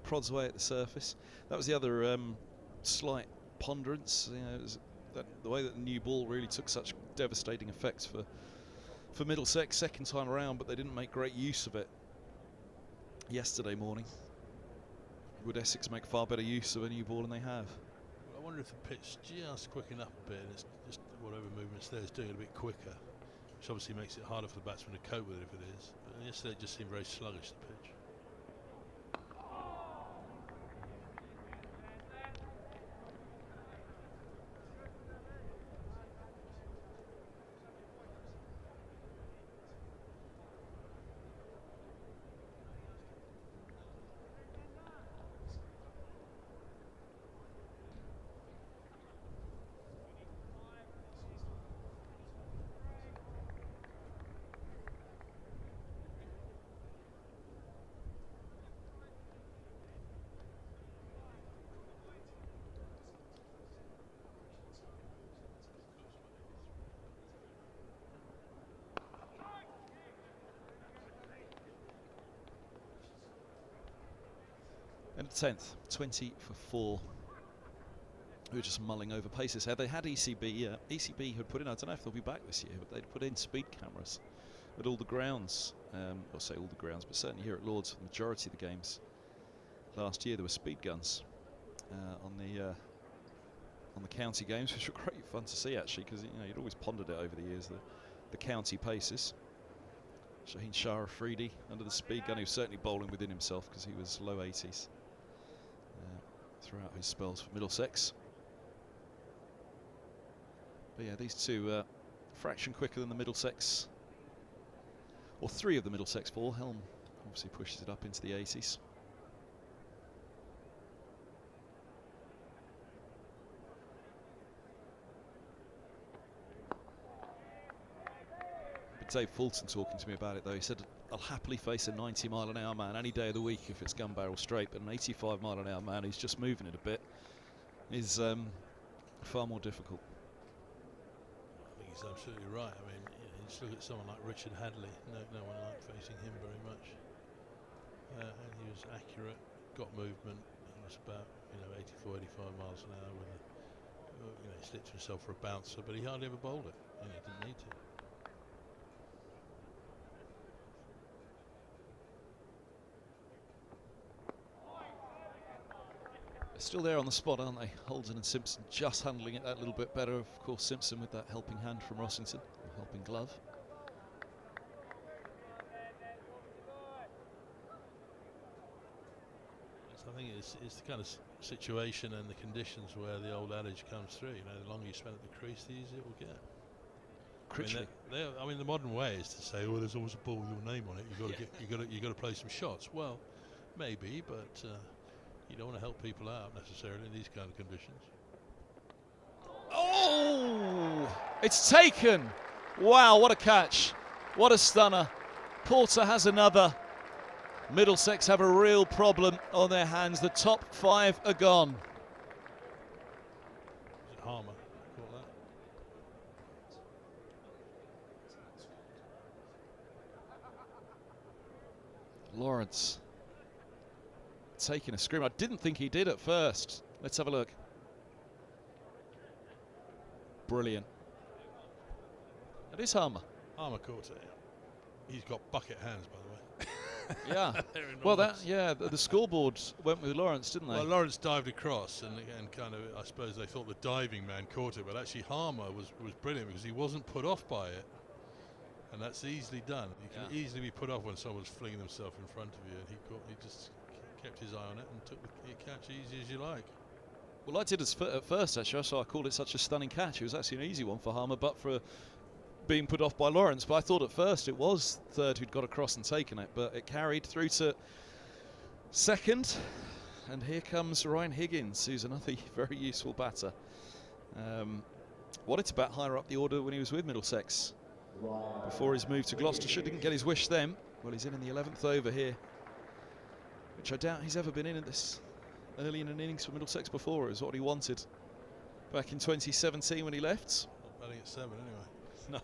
Prods away at the surface. That was the other slight ponderance. It was the way that the new ball really took such devastating effects for Middlesex second time around, but they didn't make great use of it yesterday morning. Would Essex make far better use of a new ball than they have? Well, I wonder if the pitch just quickened up a bit, and it's just whatever movement's there is doing it a bit quicker, which obviously makes it harder for the batsman to cope with it if it is. But yesterday it just seemed very sluggish, the pitch. And 10th, 20 for 4. We were just mulling over paces here. They had ECB. ECB had put in, I don't know if they'll be back this year, but they'd put in speed cameras at all the grounds. I'll say all the grounds, but certainly here at Lord's for the majority of the games. Last year there were speed guns on the on the county games, which were great fun to see actually, because you'd always pondered it over the years, the county paces. Shaheen Shah Afridi under the speed gun, he was certainly bowling within himself because he was low 80s throughout his spells for Middlesex. But yeah, these two a fraction quicker than the Middlesex, or three of the Middlesex four. Helm obviously pushes it up into the 80s. Dave Fulton talking to me about it though. He said, I'll happily face a 90-mile-an-hour man any day of the week if it's gun barrel straight, but an 85-mile-an-hour man who's just moving it a bit is far more difficult. I think he's absolutely right. I mean, you just look at someone like Richard Hadley. No one liked facing him very much. And he was accurate, got movement. He was about 84, 85 miles an hour with he slipped himself for a bouncer, but he hardly ever bowled it. He didn't need to. Still there on the spot, aren't they? Holden and Simpson just handling it that little bit better. Of course, Simpson with that helping hand from Rossington, or helping glove. So I think it's the kind of situation and the conditions where the old adage comes through. The longer you spend at the crease, the easier it will get. I mean, the modern way is to say, "Oh, there's always a ball with your name on it. You got to play some shots." Well, maybe, but. You don't want to help people out necessarily in these kind of conditions. Oh! It's taken! Wow, what a catch. What a stunner. Porter has another. Middlesex have a real problem on their hands. The top 5 are gone. Was it Harmer? Caught that? Lawrence taking a scream. I didn't think he did at first. Let's have a look. Brilliant. It is Harmer. Harmer caught it. He's got bucket hands, by the way. Yeah. Well, the scoreboard went with Lawrence, didn't they? Well, Lawrence dived across, and kind of, I suppose they thought the diving man caught it, but actually Harmer was brilliant because he wasn't put off by it, and that's easily done. You can easily be put off when someone's flinging themselves in front of you, and he just kept his eye on it and took the catch easy as you like. Well, I did at first, actually, so I called it such a stunning catch. It was actually an easy one for Harmer, but for being put off by Lawrence. But I thought at first it was third who'd got across and taken it, but it carried through to second. And here comes Ryan Higgins, who's another very useful batter. Wanted to bat higher up the order when he was with Middlesex before his move to Gloucestershire. Didn't get his wish then. Well, he's in the 11th over here, which I doubt he's ever been in this early in an innings for Middlesex before. It was what he wanted back in 2017 when he left. Not batting at 7 anyway. No.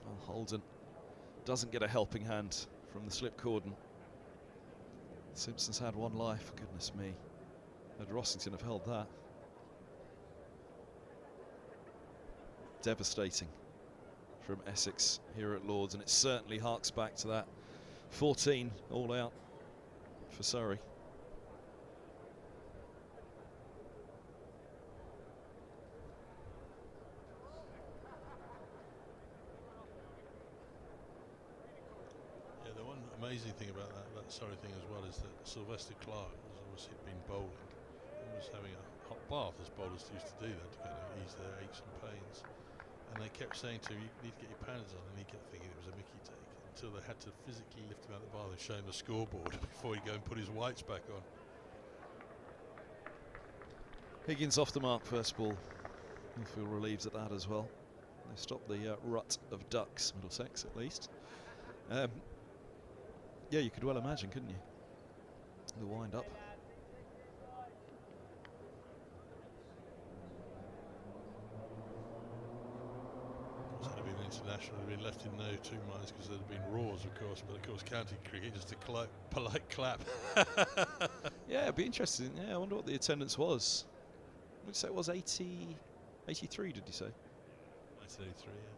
Oh, Holden doesn't get a helping hand from the slip cordon. Simpson's had one life, goodness me. Had Rossington have held that. Devastating from Essex here at Lord's, and it certainly harks back to that 14 all out for Surrey. Yeah, the one amazing thing about that Surrey thing as well is that Sylvester Clark has obviously been bowling and was having a hot bath, as bowlers used to do that to kind of ease their aches and pains. And they kept saying to him, you need to get your pads on, and he kept thinking it was a Mickey take, until they had to physically lift him out of the bath and show him the scoreboard before he'd go and put his whites back on. Higgins off the mark first ball. You feel relieved at that as well. They stopped the rut of ducks, Middlesex at least. Yeah, you could well imagine, couldn't you? The wind up. Had it been international, it would have been left in no two minds because there had been roars, of course, but of course county cricket, just a polite clap. Yeah, it'd be interesting. Yeah, I wonder what the attendance was. Would you say it was 83, did you say? 1983, yeah.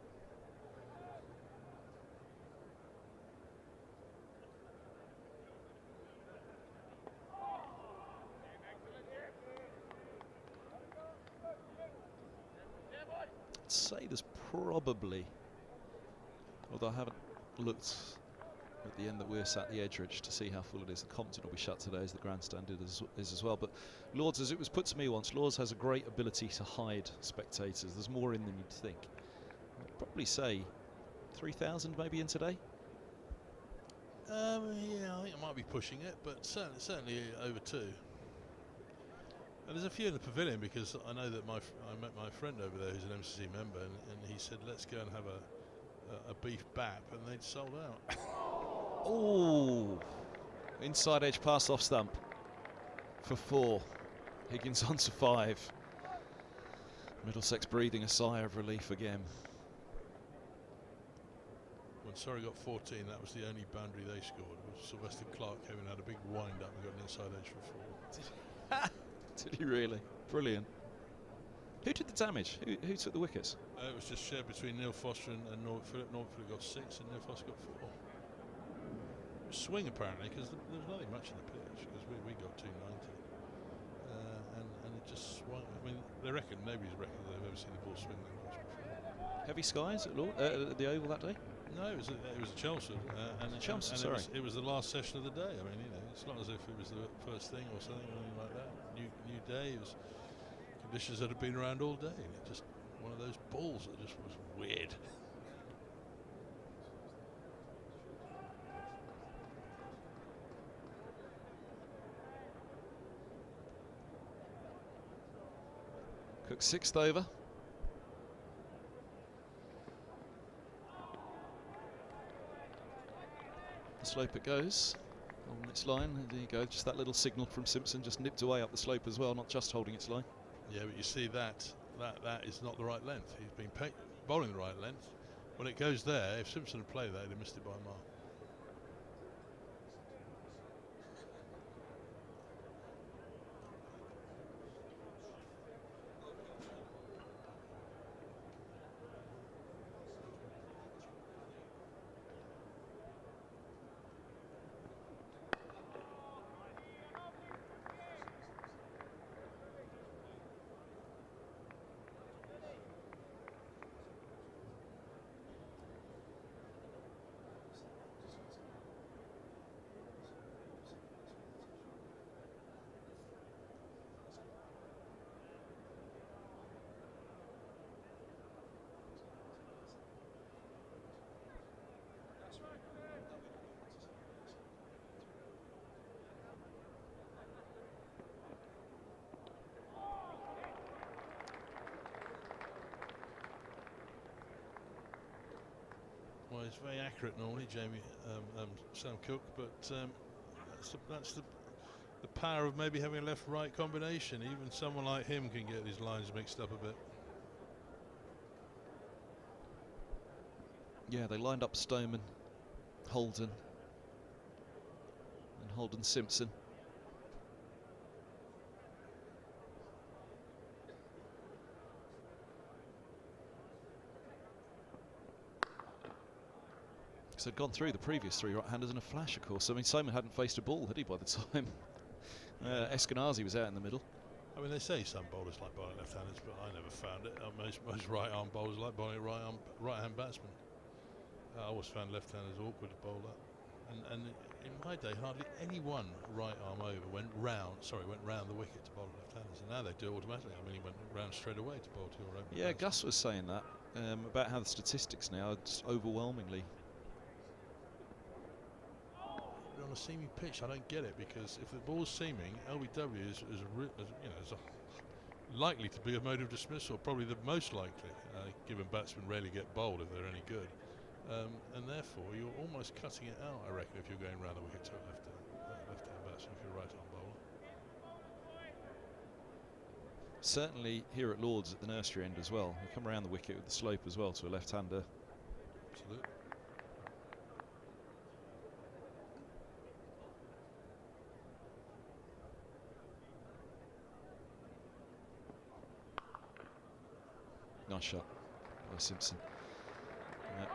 say there's probably, although I haven't looked at the end that we're sat the Edgeridge to see how full it is. The Compton will be shut today, as the grandstand is as well. But Lords, as it was put to me once, Lords has a great ability to hide spectators. There's more in than you'd think. I'd probably say 3,000 maybe in today. Yeah, I think I might be pushing it, but certainly over 2. And there's a few in the pavilion, because I know that I met my friend over there who's an MCC member, and he said, let's go and have a beef bap, and they'd sold out. Oh, inside edge pass off stump for 4. Higgins on to 5. Middlesex breathing a sigh of relief again. When Surrey got 14, that was the only boundary they scored. It was Sylvester Clark came in, had a big wind up and got an inside edge for 4. Did he really? Brilliant. Who did the damage? Who took the wickets? It was just shared between Neil Foster and Norbert Phillip. Norbert Phillip got 6 and Neil Foster got 4. Swing apparently, because there was nothing much in the pitch, because we got 290, and it just swung. I mean, they reckon, nobody's reckoned they've ever seen the ball swing that much before. Heavy skies at the Oval that day? No, it was at Chelmsford, it was the last session of the day. I mean, you know, it's not as if it was the first thing or something or anything like that. New day. It was conditions that had been around all day, and it just one of those balls that just was weird. Cook's 6th over. The slope it goes on its line. And there you go, just that little signal from Simpson, just nipped away up the slope as well, not just holding its line. Yeah, but you see that is not the right length. He's been bowling the right length. When it goes there, if Simpson had played that, he'd have missed it by a mile. Well, he's very accurate normally, Sam Cook, but that's the power of maybe having a left-right combination. Even someone like him can get his lines mixed up a bit. Yeah, they lined up Stoneman, Holden, and Holden Simpson. So had gone through the previous 3 right-handers in a flash, of course. I mean, Simon hadn't faced a ball, had he, by the time Eskenazi was out in the middle. I mean, they say some bowlers like bowling left-handers, but I never found it. Most right-arm bowlers like bowling right-hand batsmen. I always found left-handers awkward to bowl that. And in my day, hardly anyone right-arm over went round the wicket to bowl left-handers. And now they do it automatically. I mean, he went round straight away to bowl to your open. Yeah, Gus was saying that about how the statistics now are just overwhelmingly. On a seaming pitch, I don't get it, because if the ball's seaming, LBW is likely to be a mode of dismissal, probably the most likely, given batsmen rarely get bowled if they're any good, and therefore you're almost cutting it out, I reckon, if you're going round the wicket to a left-hand batsman, if you're a right-arm bowler. Certainly here at Lords at the nursery end as well. They come around the wicket with the slope as well to a left-hander. Absolutely. Nice shot by Simpson.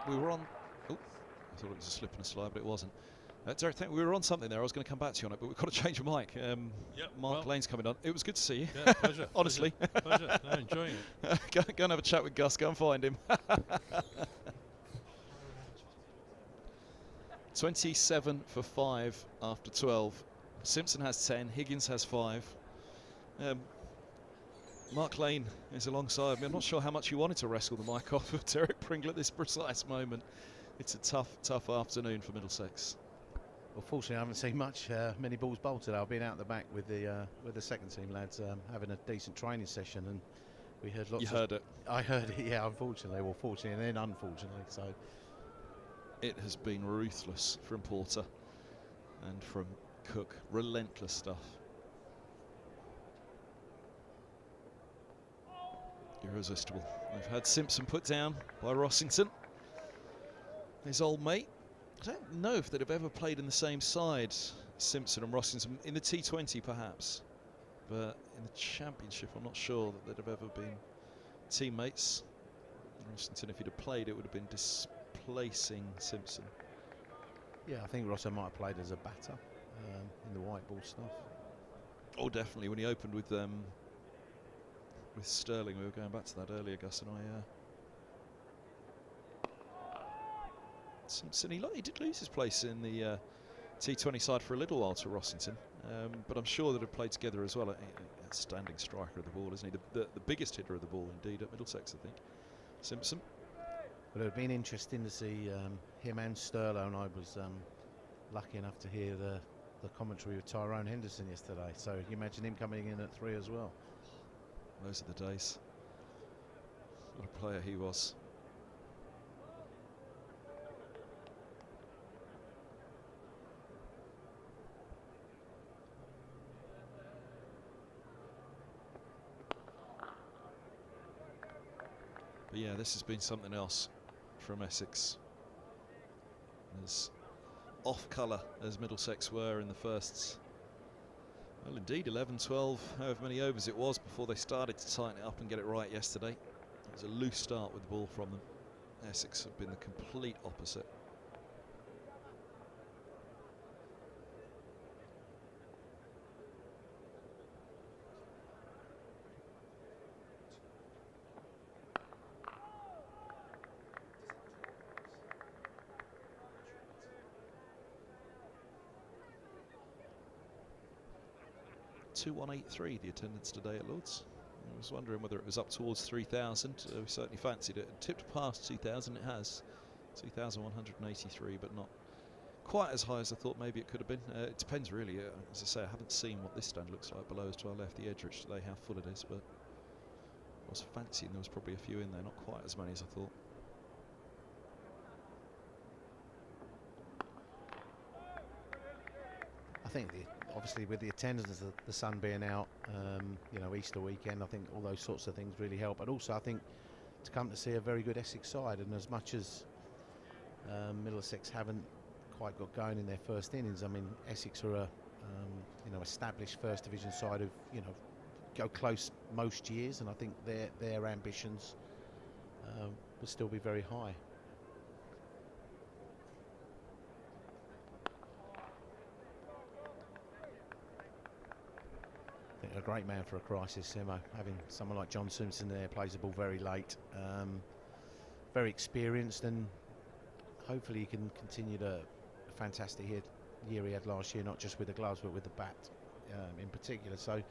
We were on. Oh, I thought it was a slip and a slide, but it wasn't. Derek, I think we were on something there. I was going to come back to you on it, but we've got to change your mic. Mark Lane's coming on. It was good to see you. Yeah, pleasure. Honestly. Pleasure. No, enjoying it. Go and have a chat with Gus. Go and find him. 27 for 5 after 12. Simpson has 10. Higgins has 5. Mark Lane is alongside me. I'm not sure how much you wanted to wrestle the mic off of Derek Pringle at this precise moment. It's a tough afternoon for Middlesex. Well, fortunately, I haven't seen many balls bowled today. I've been out the back with the second team lads having a decent training session, and we heard lots. You heard it. I heard it. Yeah, unfortunately, well, fortunately, and then unfortunately. So it has been ruthless from Porter and from Cook. Relentless stuff. Irresistible. We've had Simpson put down by Rossington, his old mate. I don't know if they'd have ever played in the same side, Simpson and Rossington, in the T20 perhaps, but in the Championship I'm not sure that they'd have ever been teammates. Rossington, if he'd have played, it would have been displacing Simpson. yeah, I think Rosso might have played as a batter in the white ball stuff. Oh, definitely. When he opened with Sterling, we were going back to that earlier, Gus and I. Simpson, he did lose his place in the T20 side for a little while to Rossington, but I'm sure that they've played together as well. Outstanding striker of the ball, isn't he? The biggest hitter of the ball, indeed, at Middlesex, I think. Simpson. But it would have been interesting to see him and Sterlo, and I was lucky enough to hear the commentary with Tyrone Henderson yesterday. So you imagine him coming in at 3 as well. Those are the days. What a player he was. But yeah, this has been something else from Essex. As off colour as Middlesex were in the first, well, indeed, 11, 12, however many overs it was before they started to tighten it up and get it right yesterday. It was a loose start with the ball from them. Essex have been the complete opposite. .2183 the attendance today at Lord's. I was wondering whether it was up towards 3,000. We certainly fancied it. It tipped past 2,000. It has 2,183, but not quite as high as I thought maybe it could have been. It depends really. As I say, I haven't seen what this stand looks like below us to our left, the Edrich today, how full it is, but I was fancying there was probably a few in there, not quite as many as I thought. I think obviously with the attendance, the sun being out, you know, Easter weekend, I think all those sorts of things really help. But also I think to come to see a very good Essex side, and as much as Middlesex haven't quite got going in their first innings, I mean, Essex are a you know, established first division side who, you know, go close most years, and I think their ambitions will still be very high. I think a great man for a crisis, Simo. Having someone like John Simpson there, plays the ball very late, very experienced, and hopefully he can continue the fantastic year he had last year, not just with the gloves but with the bat in particular. So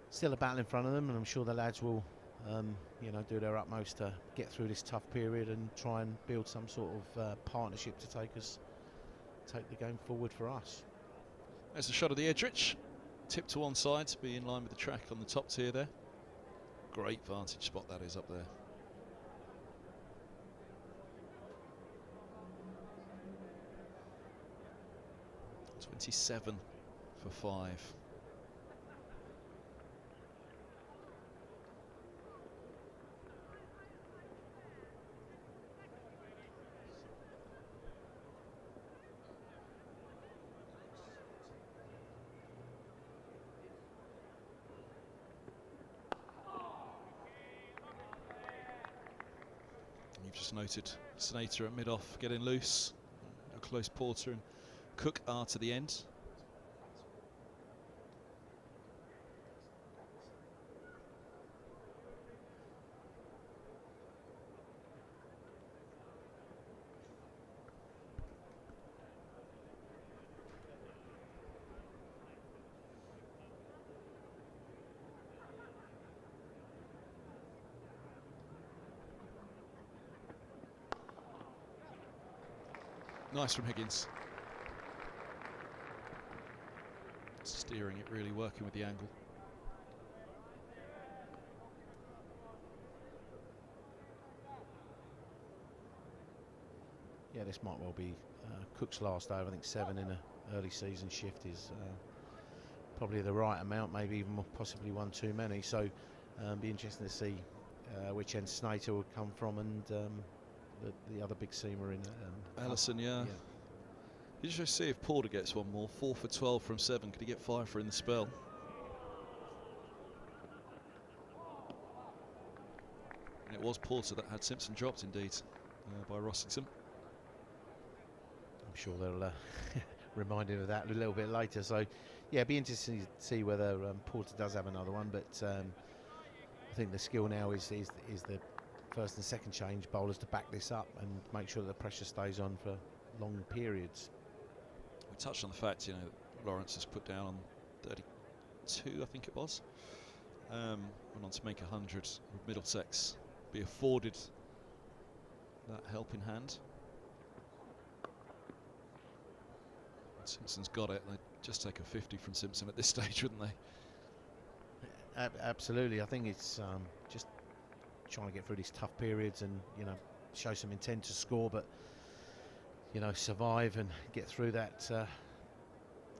still a battle in front of them, and I'm sure the lads will you know, do their utmost to get through this tough period and try and build some sort of partnership to take the game forward for us. There's a shot of the Edrich. Tip to one side to be in line with the track on the top tier there. Great vantage spot that is up there. .27 for 5. You've just noted Snater at mid-off getting loose. A close Porter and Cook are to the end. Nice from Higgins. Steering it, really working with the angle. Yeah, this might well be Cook's last over. I think 7 in an early season shift is probably the right amount, maybe even possibly one too many. So be interesting to see which end Snater will come from, and the other big seamer in Ellison, yeah. You just see if Porter gets one more. 4 for 12 from 7. Could he get 5 for in the spell? And it was Porter that had Simpson dropped, indeed, by Rossington. I'm sure they'll remind him of that a little bit later. So, yeah, be interesting to see whether Porter does have another one. But I think the skill now is the first and second change bowlers to back this up and make sure that the pressure stays on for long periods. We touched on the fact, you know, Lawrence has put down on 32, I think it was. Went on to make 100 with Middlesex. Be afforded that helping hand. And Simpson's got it. They'd just take a 50 from Simpson at this stage, wouldn't they? Absolutely. I think it's just trying to get through these tough periods and, you know, show some intent to score, but, you know, survive and get through that,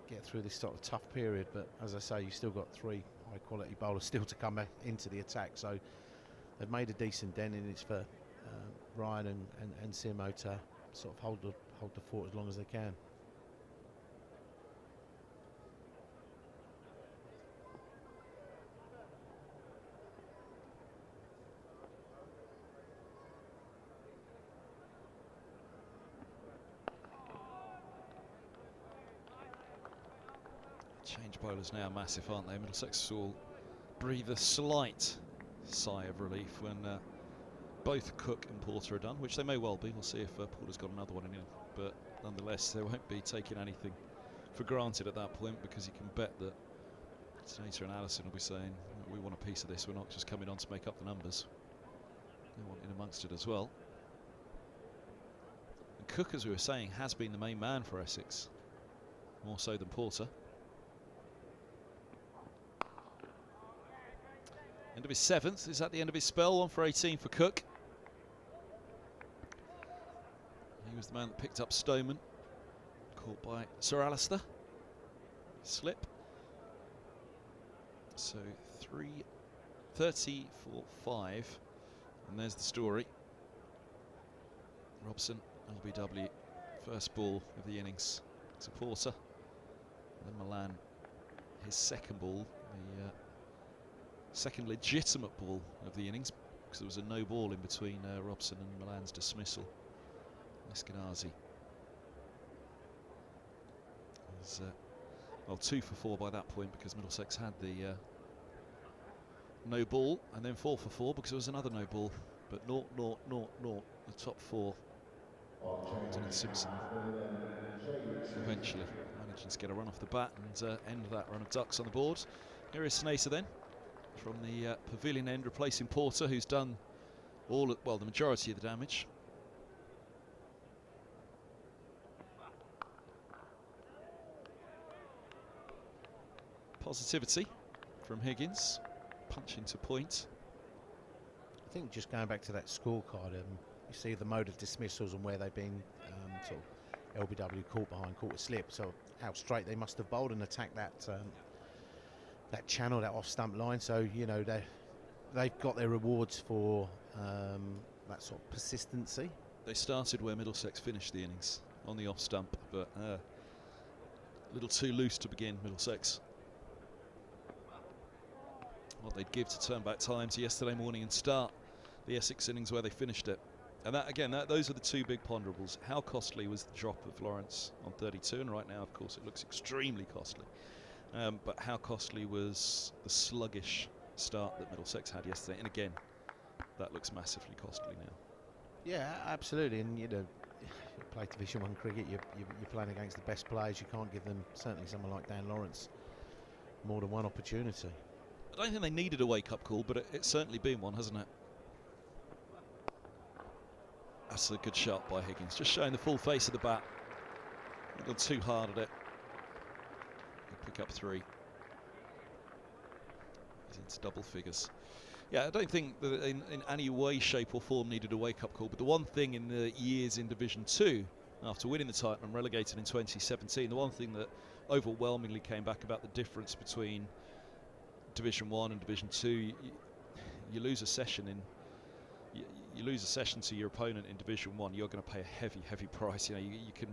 get through this sort of tough period. But as I say, you've still got 3 high-quality bowlers still to come back into the attack, so they've made a decent dent, and it's for Ryan and Simo to sort of hold the fort as long as they can. Change bowlers now massive, aren't they? Middlesex will breathe a slight sigh of relief when both Cook and Porter are done, which they may well be. We'll see if Porter's got another one in him, but nonetheless they won't be taking anything for granted at that point, because you can bet that Snater and Allison will be saying, we want a piece of this, we're not just coming on to make up the numbers. They want in amongst it as well. And Cook, as we were saying, has been the main man for Essex, more so than Porter. End of his 7th. Is that the end of his spell? 1 for 18 for Cook. He was the man that picked up Stoneman, caught by Sir Alistair. Slip. So 30 for 5. And there's the story. Robson, LBW, first ball of the innings to Porter. And then Milan, his second ball, the second legitimate ball of the innings, because there was a no ball in between Robson and Milan's dismissal. Eskenazi was well 2 for 4 by that point, because Middlesex had the no ball, and then 4 for 4 because there was another no ball. But 0, 0, 0, 0, the top 4. Higgins and Simpson eventually managing to get a run off the bat and end that run of ducks on the board. Here is Snater then, from the pavilion end, replacing Porter, who's done all, well, the majority of the damage. Positivity from Higgins, punching to point. I think just going back to that scorecard, you see the mode of dismissals and where they've been sort of LBW caught behind, caught with slip, so how straight they must have bowled and attacked that that channel, that off-stump line. So, you know, they've got their rewards for that sort of persistency. They started where Middlesex finished the innings, on the off-stump, but a little too loose to begin, Middlesex. What they'd give to turn back time to yesterday morning and start the Essex innings where they finished it. And that again, those are the two big ponderables. How costly was the drop of Lawrence on 32? And right now, of course, it looks extremely costly. But how costly was the sluggish start that Middlesex had yesterday? And again, that looks massively costly now. Yeah, absolutely. And you know, you play Division 1 cricket, you're playing against the best players. You can't give them, certainly someone like Dan Lawrence, more than one opportunity. I don't think they needed a wake-up call, but it's certainly been one, hasn't it? That's a good shot by Higgins, just showing the full face of the bat. Not gone too hard at it. He'll pick up 3. He's into double figures. Yeah, I don't think that in any way, shape or form needed a wake-up call, but the one thing in the years in Division 2, after winning the title and relegated in 2017, the one thing that overwhelmingly came back about the difference between Division 1 and Division 2, you lose a session in... You lose a session to your opponent in Division 1, you're going to pay a heavy, heavy price. You know, you can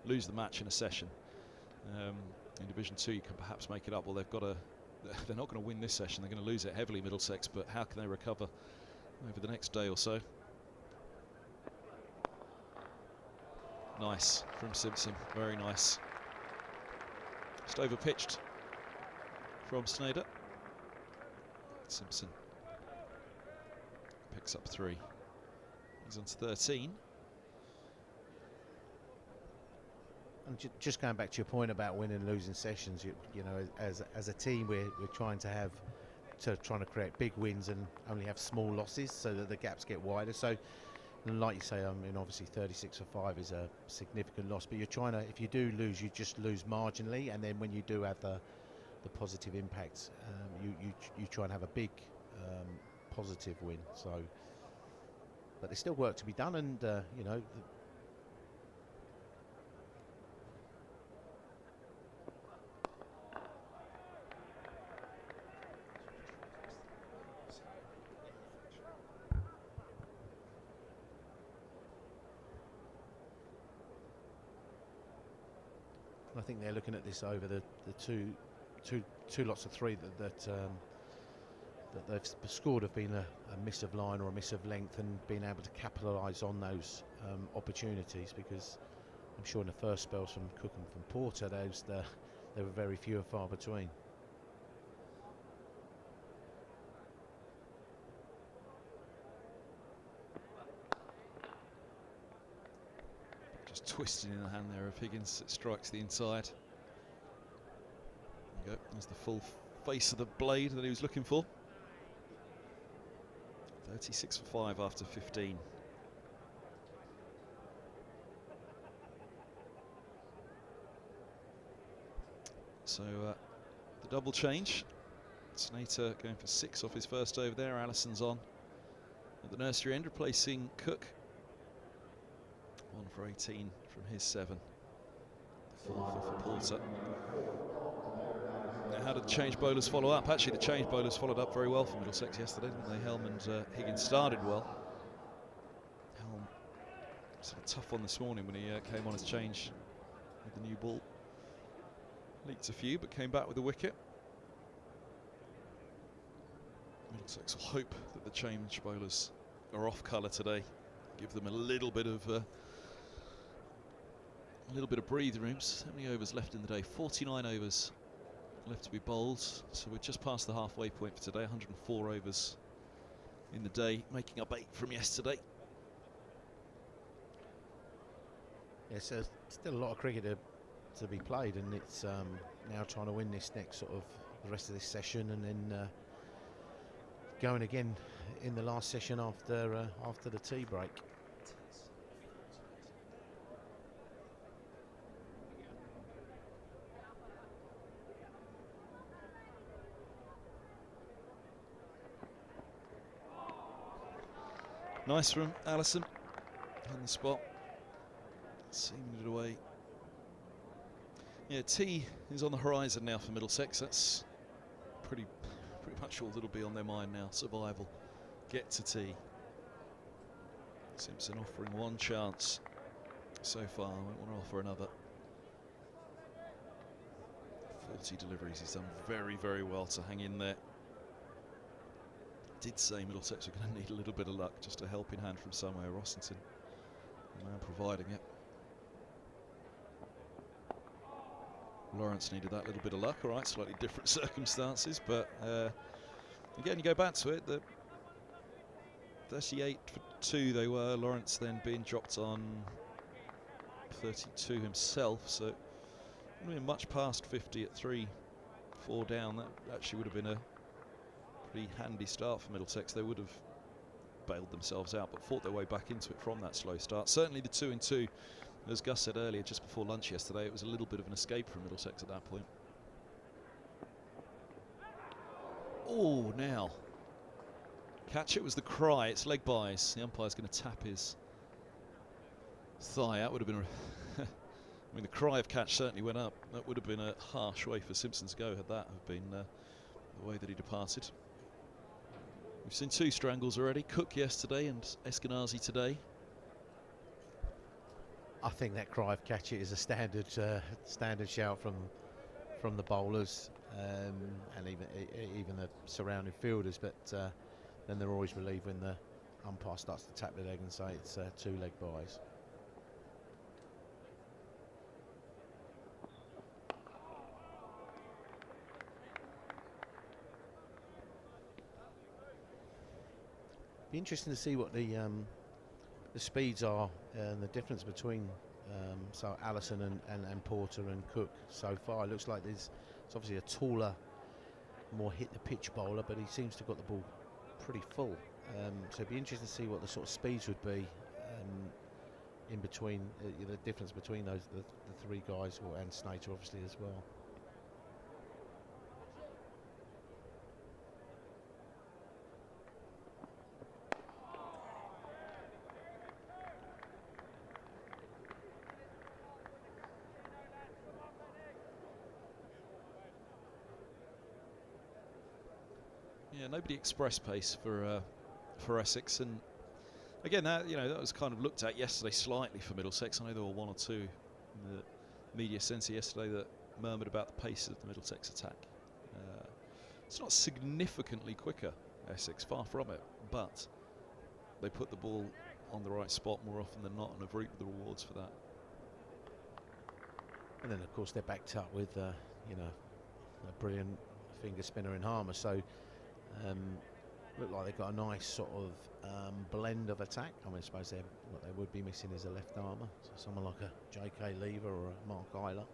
lose the match in a session. In Division 2, you can perhaps make it up. Well, they're not going to win this session. They're going to lose it heavily, Middlesex. But how can they recover over the next day or so? Nice from Simpson. Very nice. Just over pitched from Sneijder. Simpson picks up 3. He's on to 13. And just going back to your point about winning and losing sessions, you know, as a team, we're trying to create big wins and only have small losses so that the gaps get wider. So, like you say, I mean, obviously 36 for 5 is a significant loss, but you're trying to, if you do lose, you just lose marginally, and then when you do have the positive impacts, you try and have a big positive win. So, but there's still work to be done, and you know. I think they're looking at this over the two lots of 3 that they've scored have been a miss of line or a miss of length, and being able to capitalise on those opportunities, because I'm sure in the first spells from Cook and from Porter, they were very few and far between. Just twisting in the hand there of Higgins. It strikes the inside. There you go. There's the full face of the blade that he was looking for. 36 for 5 after 15. So the double change. Sneijder going for 6 off his first over there. Allison's on at the nursery end, replacing Cook. 1 for 18 from his 7. The 4 for Porter. Now, how did the change bowlers follow up? Actually, the change bowlers followed up very well for Middlesex yesterday, didn't they? Helm and Higgins started well. Helm was a tough one this morning when he came on as change with the new ball. Leaked a few, but came back with a wicket. Middlesex will hope that the change bowlers are off colour today. Give them a little bit of breathing room. How many overs left in the day? 49 overs left to be bowled. So we're just past the halfway point for today. 104 overs in the day, making up 8 from yesterday. Yeah, so still a lot of cricket to be played, and it's now trying to win this next sort of the rest of this session, and then going again in the last session after the tea break. Nice from Allison on the spot, seaming it away. Yeah, tea is on the horizon now for Middlesex. That's pretty much all that'll be on their mind now. Survival, get to tea. Simpson offering 1 chance so far. I won't want to offer another. 40 deliveries. He's done very, very well to hang in there. did say Middlesex were going to need a little bit of luck, just a helping hand from somewhere. Rossington, the man providing it. Lawrence needed that little bit of luck. All right, slightly different circumstances, but again, you go back to it, the 38 for 2 they were. Lawrence then being dropped on 32 himself, so I mean, much past 50 at 3-4 down. That actually would have been a pretty handy start for Middlesex. They would have bailed themselves out, but fought their way back into it from that slow start. Certainly the 2-2, as Gus said earlier, just before lunch yesterday, it was a little bit of an escape from Middlesex at that point. Oh, now. Catch it was the cry. It's leg buys. The umpire's going to tap his thigh. That would have been I mean, the cry of catch certainly went up. That would have been a harsh way for Simpson to go had that have been the way that he departed. We've seen 2 strangles already. Cook yesterday and Eskenazi today. I think that cry of catch it is a standard shout from the bowlers and even the surrounding fielders, but then they're always relieved when the umpire starts to tap the leg and say it's 2 leg buys. Be interesting to see what the speeds are and the difference between so Allison and Porter and Cook so far. It looks like it's obviously a taller, more hit the pitch bowler, but he seems to have got the ball pretty full. So it'd be interesting to see what the sort of speeds would be in between, the difference between those the 3 guys, and Snater obviously as well. Yeah, nobody expressed pace for Essex, and again, that was kind of looked at yesterday slightly for Middlesex. I know there were 1 or 2 in the media centre yesterday that murmured about the pace of the Middlesex attack. It's not significantly quicker, Essex, far from it, but they put the ball on the right spot more often than not and have reaped the rewards for that. And then, of course, they're backed up with a brilliant finger spinner in Harmer. So. Look like they've got a nice sort of blend of attack. I mean, I suppose what they would be missing is a left armour, so someone like a J.K. Lever or a Mark Eiler.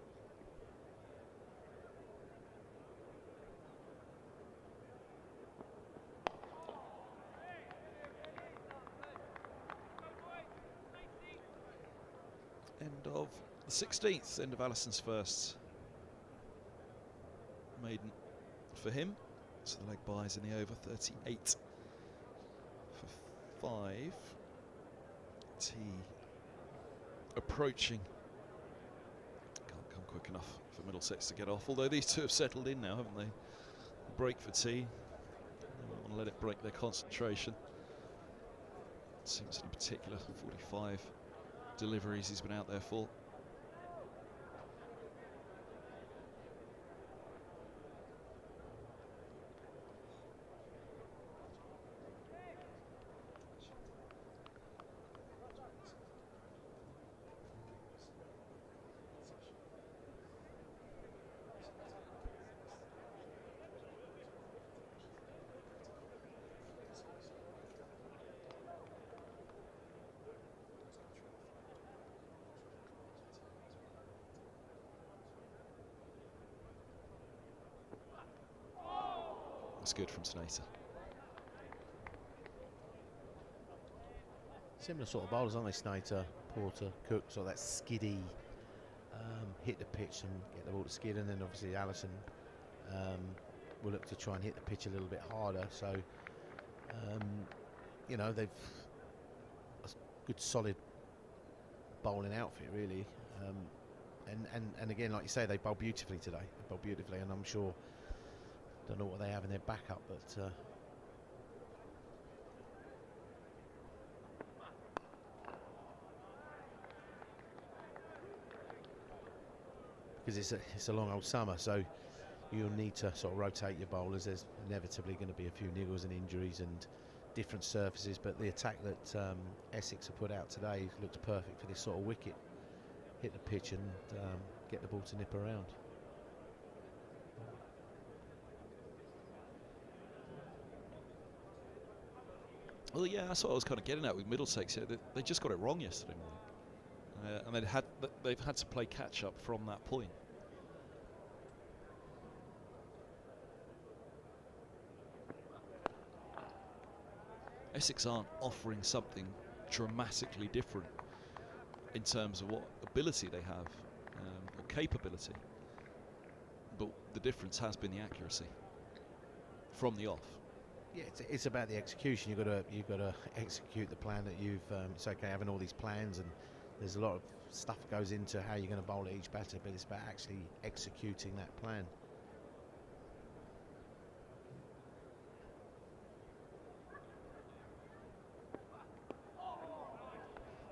End of the 16th, end of Allison's first maiden for him. So the leg buys in the over, 38 for 5. T approaching. Can't come quick enough for Middlesex to get off, although these 2 have settled in now, haven't they? Break for T. They don't want to let it break their concentration. Simpson in particular, 45 deliveries he's been out there for. That's good from Snater. Similar sort of bowlers, aren't they? Snater, Porter, Cook, so that skiddy, hit the pitch and get the ball to skid, and then obviously Allison will look to try and hit the pitch a little bit harder. So, they've a good solid bowling outfit really, and again, like you say, they bowl beautifully today. They bowl beautifully, and I'm sure. Don't know what they have in their backup, but because it's a long old summer, so you'll need to sort of rotate your bowlers. There's inevitably going to be a few niggles and injuries and different surfaces, but the attack that Essex have put out today looks perfect for this sort of wicket. Hit the pitch and get the ball to nip around. Well, yeah, that's what I was kind of getting at with Middlesex. Yeah, they just got it wrong yesterday morning, and they've had to play catch up from that point. Essex aren't offering something dramatically different in terms of what ability they have or capability, but the difference has been the accuracy from the off. Yeah, it's about the execution. You've got to execute the plan that you've. It's okay having all these plans, and there's a lot of stuff goes into how you're going to bowl at each batter, but it's about actually executing that plan.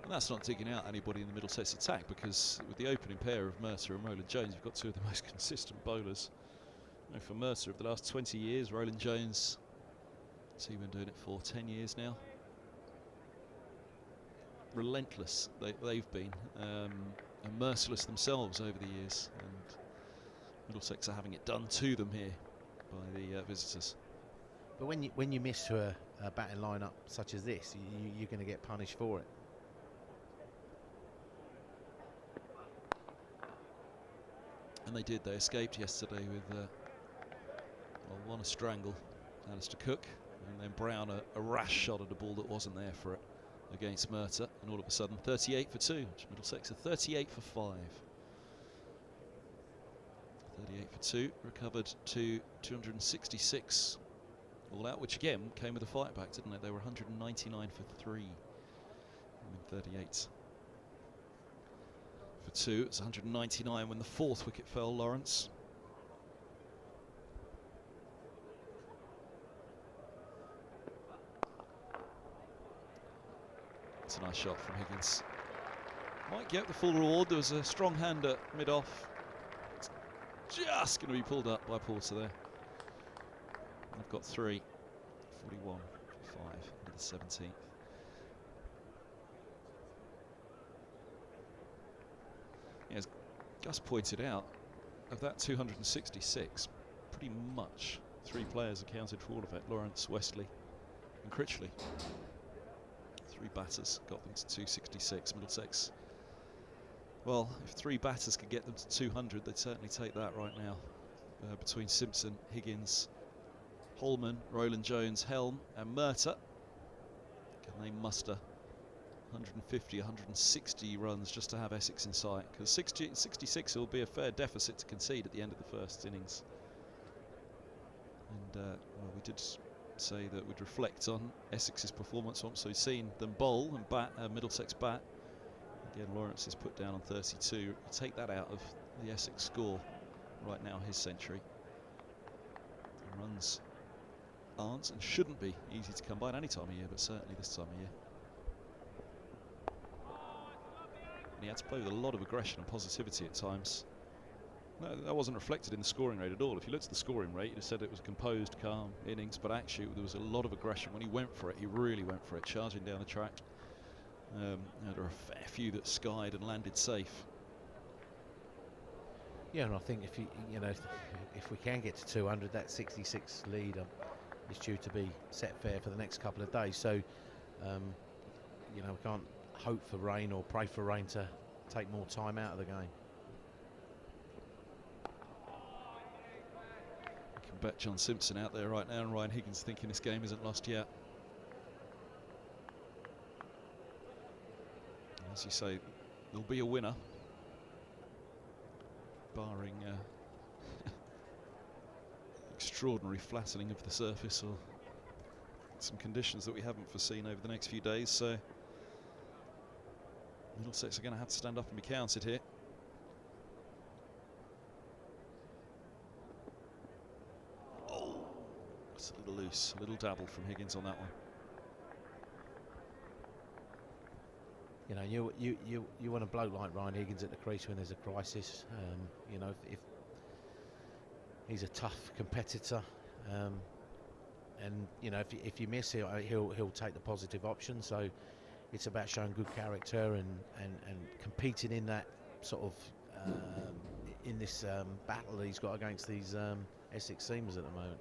And that's not digging out anybody in the Middlesex attack, because with the opening pair of Mercer and Roland Jones, you've got two of the most consistent bowlers. You know, for Mercer, over the last 20 years, Roland Jones, so you've been doing it for 10 years now. Relentless they've been, and merciless themselves over the years, and Middlesex are having it done to them here by the visitors. But when you miss to a batting lineup such as this, you're going to get punished for it. And they did. They escaped yesterday with well, one a strangle, Alistair Cook, and then Brown a rash shot at a ball that wasn't there for it against Mercer, and all of a sudden 38 for 2. Middlesex are 38 for 5. 38 for 2, recovered to 266 all out, which again came with a fight back, didn't it? They were 199 for 3. I mean, 38 for 2. It's 199 when the 4th wicket fell, Lawrence. It's a nice shot from Higgins. Might get the full reward. There was a strong hand at mid-off. It's just going to be pulled up by Porter there. I've got 3. 41 for 5 into the 17th. Yeah, as Gus pointed out, of that 266, pretty much 3 players accounted for all of it. Lawrence, Wesley and Critchley. 3 batters got them to 266. Middlesex, well, if 3 batters could get them to 200, they'd certainly take that right now. Between Simpson, Higgins, Holman, Roland Jones, Helm and Mercer, can they muster 150, 160 runs just to have Essex in sight? Because 66 will be a fair deficit to concede at the end of the first innings. And well, we did say that we'd reflect on Essex's performance once we've seen them bowl and bat, Middlesex bat. Again, Lawrence is put down on 32. You take that out of the Essex score right now, his century. The runs aren't and shouldn't be easy to come by at any time of year, but certainly this time of year. And he had to play with a lot of aggression and positivity at times. No, that wasn't reflected in the scoring rate at all. If you looked at the scoring rate, you'd have said it was a composed, calm innings, but actually there was a lot of aggression. When he went for it, he really went for it, charging down the track. There were a fair few that skied and landed safe. Yeah, and I think if if we can get to 200, that 66 lead is due to be set fair for the next couple of days. So, we can't hope for rain or pray for rain to take more time out of the game. You can bet John Simpson out there right now, and Ryan Higgins thinking this game isn't lost yet. As you say, there'll be a winner, barring extraordinary flattening of the surface or some conditions that we haven't foreseen over the next few days. So Middlesex are going to have to stand up and be counted here. Oh, it's a little loose, a little dabble from Higgins on that one. You want a bloke like Ryan Higgins at the crease when there's a crisis. If He's a tough competitor, and you know, if you miss it, he'll take the positive option. So it's about showing good character and competing in that sort of in this battle that he's got against these Essex seamers at the moment.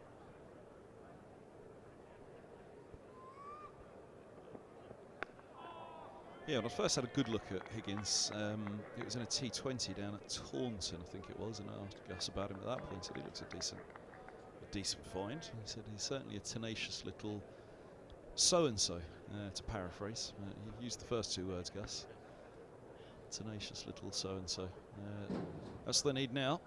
Yeah, when I first had a good look at Higgins, it was in a T20 down at Taunton, I think it was, and I asked Gus about him at that point. He said he looks a decent find. He said he's certainly a tenacious little so-and-so, to paraphrase. He used the first two words, Gus. Tenacious little so-and-so. That's what they need now.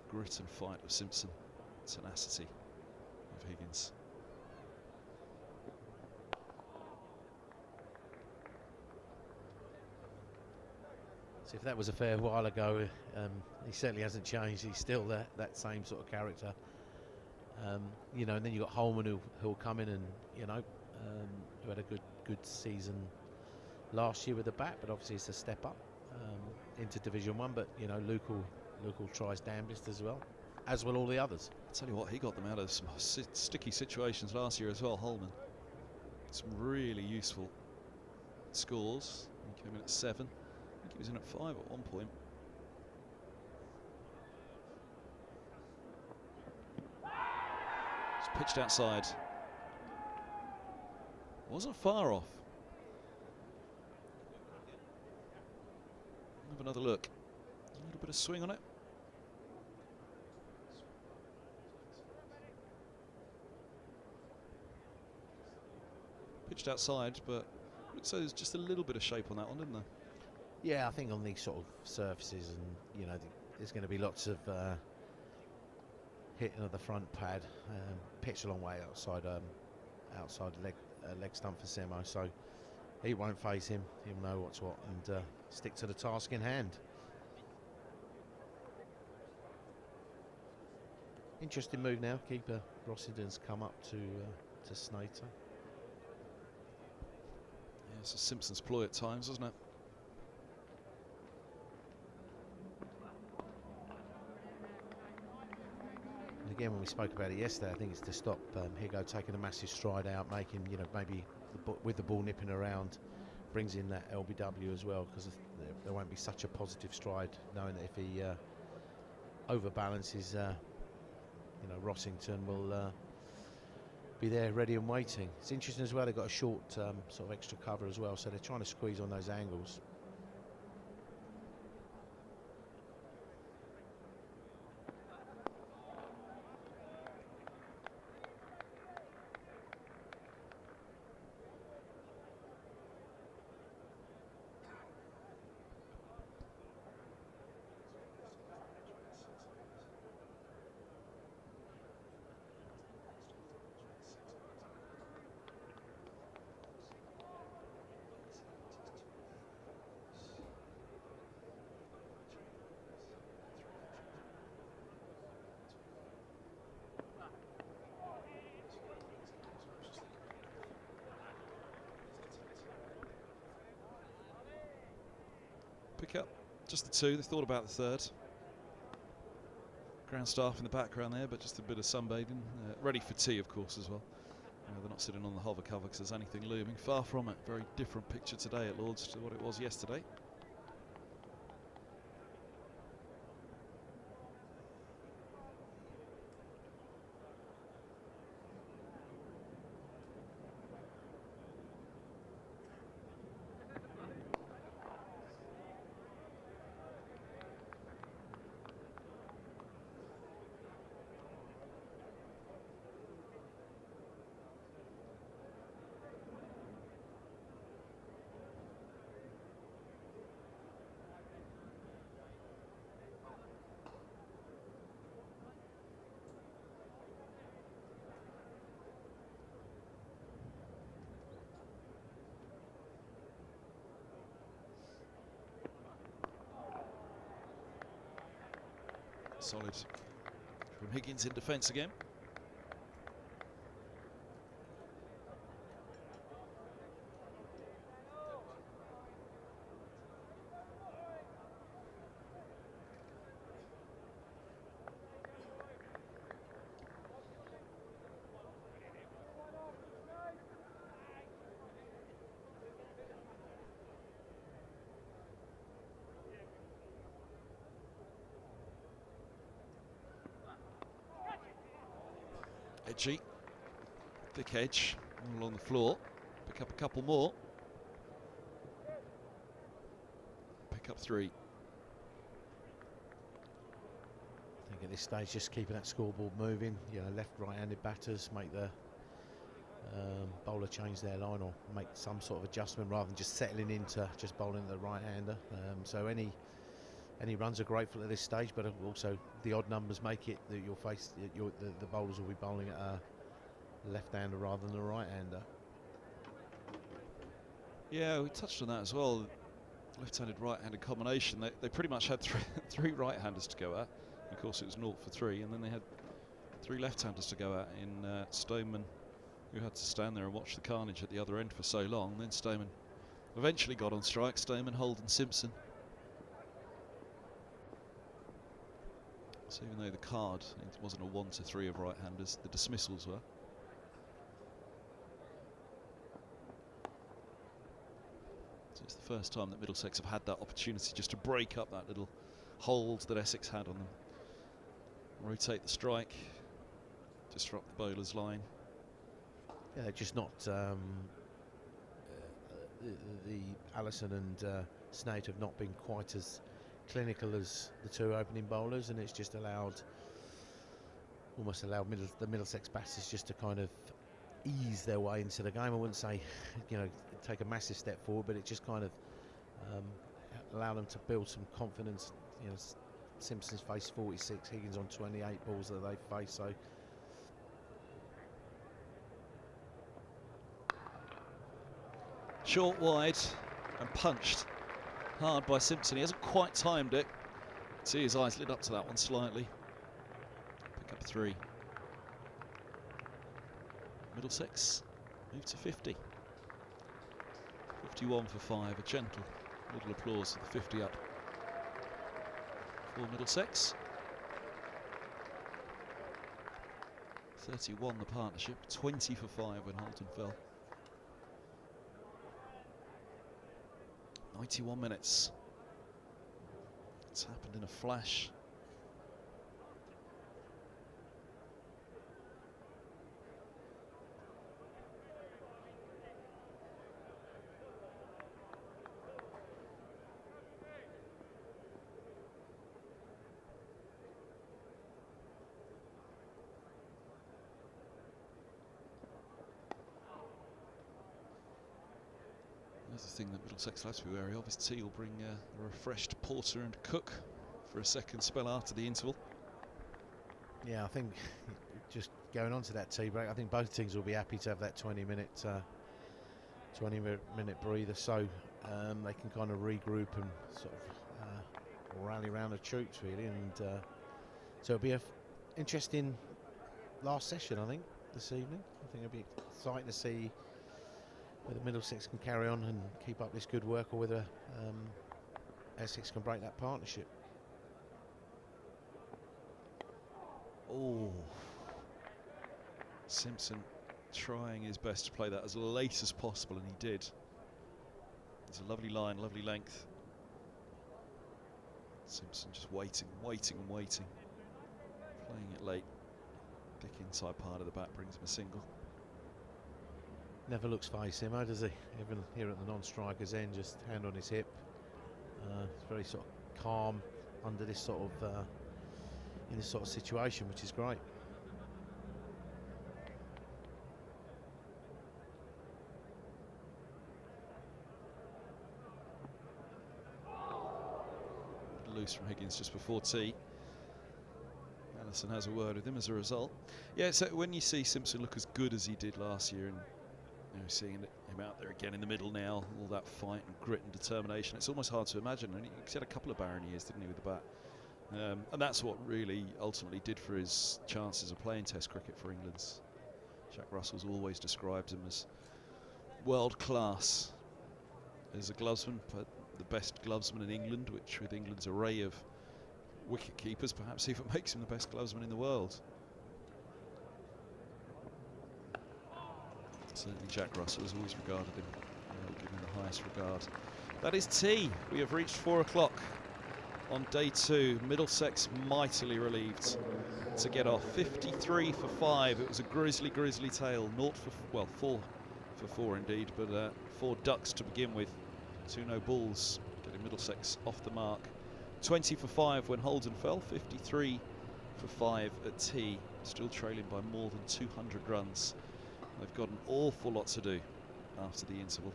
Grit and fight of Simpson. Tenacity of Higgins. So if that was a fair while ago, he certainly hasn't changed. He's still that same sort of character. You know, and then you've got Holman who'll come in and, you know, who had a good season last year with the bat, but obviously it's a step up into Division 1. But, you know, Luke will try his damnedest as well, as will all the others. I'll tell you what, he got them out of some sticky situations last year as well, Holman. Some really useful scores. He came in at 7. I think he was in at 5 at one point. It's pitched outside. Wasn't far off. Have another look. A little bit of swing on it. Pitched outside, but looks like there's just a little bit of shape on that one, didn't there? Yeah, I think on these sort of surfaces, and you know, there's going to be lots of hitting of the front pad, pitch a long way outside leg stump for Semo, so he won't face him. He'll know what's what and stick to the task in hand. Interesting move now. Keeper Rossington's come up to Snater. Yeah, it's a Simpson's ploy at times, isn't it? And again, when we spoke about it yesterday, I think it's to stop Higo taking a massive stride out, making, you know, maybe with the ball nipping around, brings in that LBW as well, because there won't be such a positive stride, knowing that if he overbalances, you know, Rossington will be there ready and waiting. It's interesting as well, they've got a short sort of extra cover as well, so they're trying to squeeze on those angles. Pick up just the 2. They thought about the 3rd. Ground staff in the background there, but just a bit of sunbathing. Ready for tea, of course, as well. They're not sitting on the hover cover because there's anything looming. Far from it. Very different picture today at Lord's to what it was yesterday. Solid from Higgins in defence again. Edgy. Thick edge all along the floor. Pick up a couple more. Pick up 3. I think at this stage, just keeping that scoreboard moving. You know, left, right-handed batters make the bowler change their line or make some sort of adjustment rather than just settling into just bowling the right-hander. So any runs are grateful at this stage, but also the odd numbers make it that the bowlers will be bowling at a left-hander rather than a right-hander. Yeah, we touched on that as well. Left-handed, right-handed combination. They pretty much had three right-handers to go at. Of course, it was 0 for 3, and then they had 3 left-handers to go at in Stoneman, who had to stand there and watch the carnage at the other end for so long. Then Stoneman eventually got on strike. Stoneman, Higgins, Simpson. So even though the card, it wasn't a 1 to 3 of right-handers, the dismissals were. So it's the first time that Middlesex have had that opportunity just to break up that little hold that Essex had on them. Rotate the strike, disrupt the bowler's line. Yeah, just not the Allison and Snade have not been quite as clinical as the 2 opening bowlers, and it's just almost allowed the Middlesex batters just to kind of ease their way into the game. I wouldn't say, you know, take a massive step forward, but it just kind of allowed them to build some confidence. You know, Simpson's faced 46, Higgins on 28 balls that they faced, so short, wide, and punched hard by Simpson. He hasn't quite timed it. See his eyes lit up to that one slightly. Pick up 3. Middlesex move to 50. 51 for 5. A gentle little applause for the 50 up for Middlesex. 31 the partnership. 20 for 5 when Holton fell. 91 minutes. It's happened in a flash. Another thing that Middlesex will have to be wary of is T will bring a refreshed Porter and Cook for a second spell after the interval. yeah, I think just going on to that tea break, I think both teams will be happy to have that 20-minute breather, so they can kind of regroup and sort of rally around the troops really, and so it'll be an interesting last session, I think, this evening. I think it'll be exciting to see whether Middlesex can carry on and keep up this good work, or whether Essex can break that partnership. Oh, Simpson trying his best to play that as late as possible, and he did. It's a lovely line, lovely length. Simpson just waiting, waiting and waiting. Playing it late. Thick inside part of the bat brings him a single. Never looks face him, does he? Even here at the non-striker's end, just hand on his hip. It's very sort of calm under this sort of in this sort of situation, which is great. Loose from Higgins just before tea. Allison has a word with him as a result. Yeah, so when you see Simpson look as good as he did last year, and seeing him out there again in the middle now, all that fight and grit and determination, it's almost hard to imagine. And he's had a couple of barren years, didn't he, with the bat? And that's what really ultimately did for his chances of playing Test cricket for England. Jack Russell's always described him as world class as a glovesman, but the best glovesman in England, which with England's array of wicket keepers perhaps even makes him the best glovesman in the world. Certainly Jack Russell has always regarded him, given the highest regard. That is tea. We have reached 4 o'clock on day 2. Middlesex mightily relieved to get off. 53 for 5. It was a grisly tale. 0 for, well, 4 for 4 indeed, but 4 ducks to begin with. 2 no balls, getting Middlesex off the mark. 20 for 5 when Holden fell. 53 for 5 at tea. Still trailing by more than 200 runs. They've got an awful lot to do after the interval.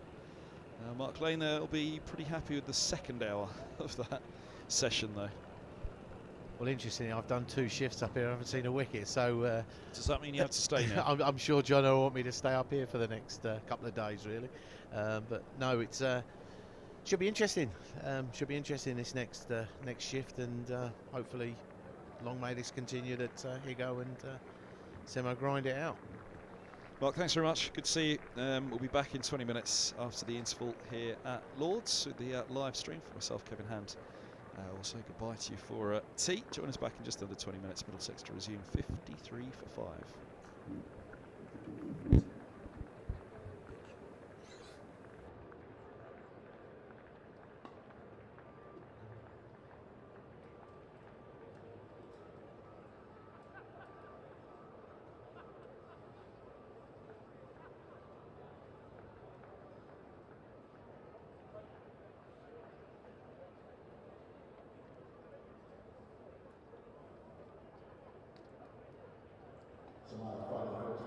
Mark Lane there will be pretty happy with the second hour of that session, though. Well, interesting. I've done 2 shifts up here. I haven't seen a wicket, so does that mean you have to stay now? I'm sure John will want me to stay up here for the next couple of days, really. But no, it's should be interesting. Should be interesting this next shift, and hopefully, long may this continue. That Higo and Semo grind it out. Mark, thanks very much. Good to see you. We'll be back in 20 minutes after the interval here at Lord's with the live stream for myself, Kevin Hand. We'll say goodbye to you for tea. Join us back in just under 20 minutes. Middlesex to resume 53 for 5. So my final 40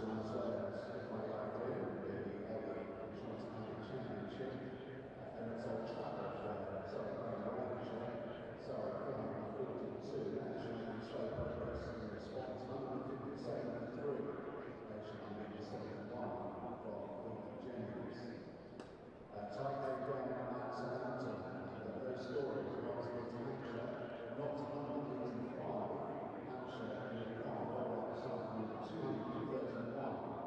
Nice Wales FA Open in the Eddie Insurance Company Championship. And it's Old Trafford where Surrey playing Lancashire. Surrey flying by 42, actually making slow progress in response. 157 for 3. They should be making 71 from Keith James. Tight game down at Southampton. Those stories once against Hampshire. Not 105. Hampshire in the 5 all outside number 2 for 31.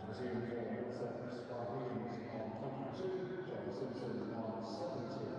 Receiving for Middlesex by Higgins on 22, John Simpson on 17.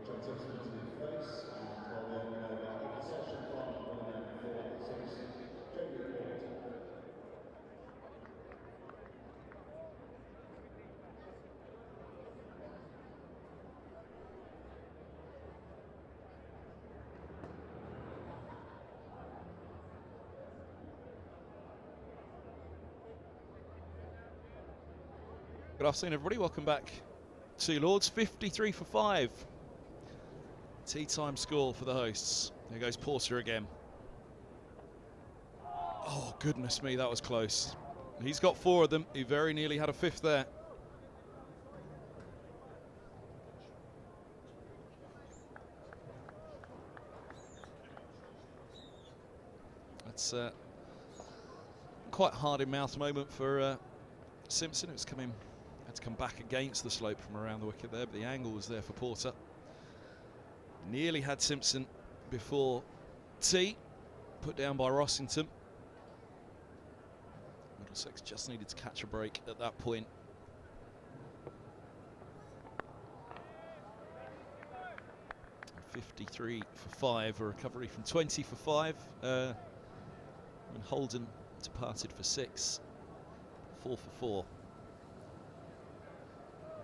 John Simpson to the face, and they'll be open over off the session from William for 6, Jamie Court. Good afternoon, everybody. Welcome back to Lords. 53 for 5. Tea time score for the hosts. There goes Porter again. Oh, goodness me, that was close. He's got 4 of them. He very nearly had a 5th there. That's quite hard in mouth moment for Simpson. It was had to come back against the slope from around the wicket there, but the angle was there for Porter. Nearly had Simpson before tea, put down by Rossington. Middlesex just needed to catch a break at that point. And 53 for 5, a recovery from 20 for 5. And Holden departed for 6, 4 for 4.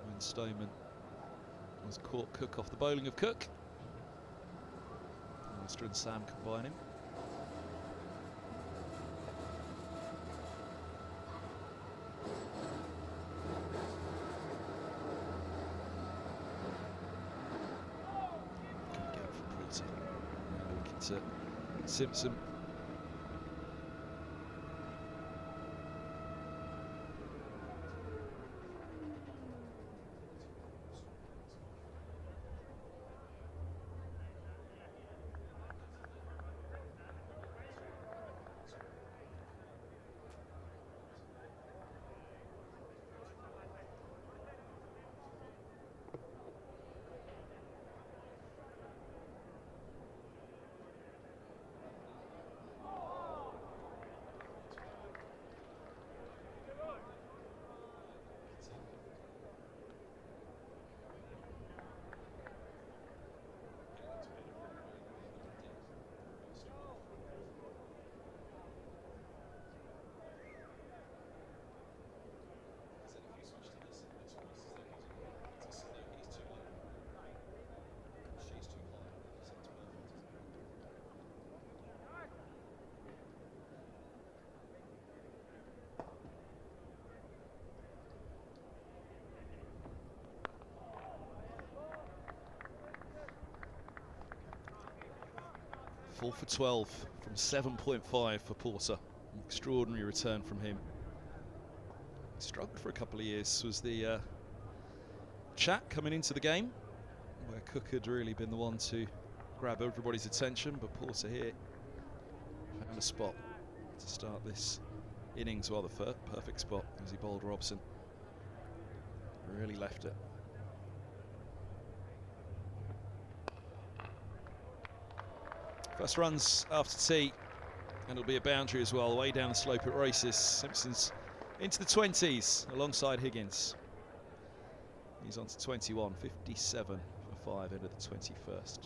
When Stoneman was caught Cook off the bowling of Cook. Master and Sam combining. Good game from Porter. Looking to Simpson. Four for 12 from 7.5 for Porter. An extraordinary return from him. He struggled for a couple of years, was the chat coming into the game, where Cook had really been the one to grab everybody's attention, but Porter here found a spot to start this innings. Well, the perfect spot as he bowled Robson. Really left it. First runs after tea, and it'll be a boundary as well, way down the slope at races. Simpson's into the 20s alongside Higgins. He's on to 21, 57 for 5 into the 21st.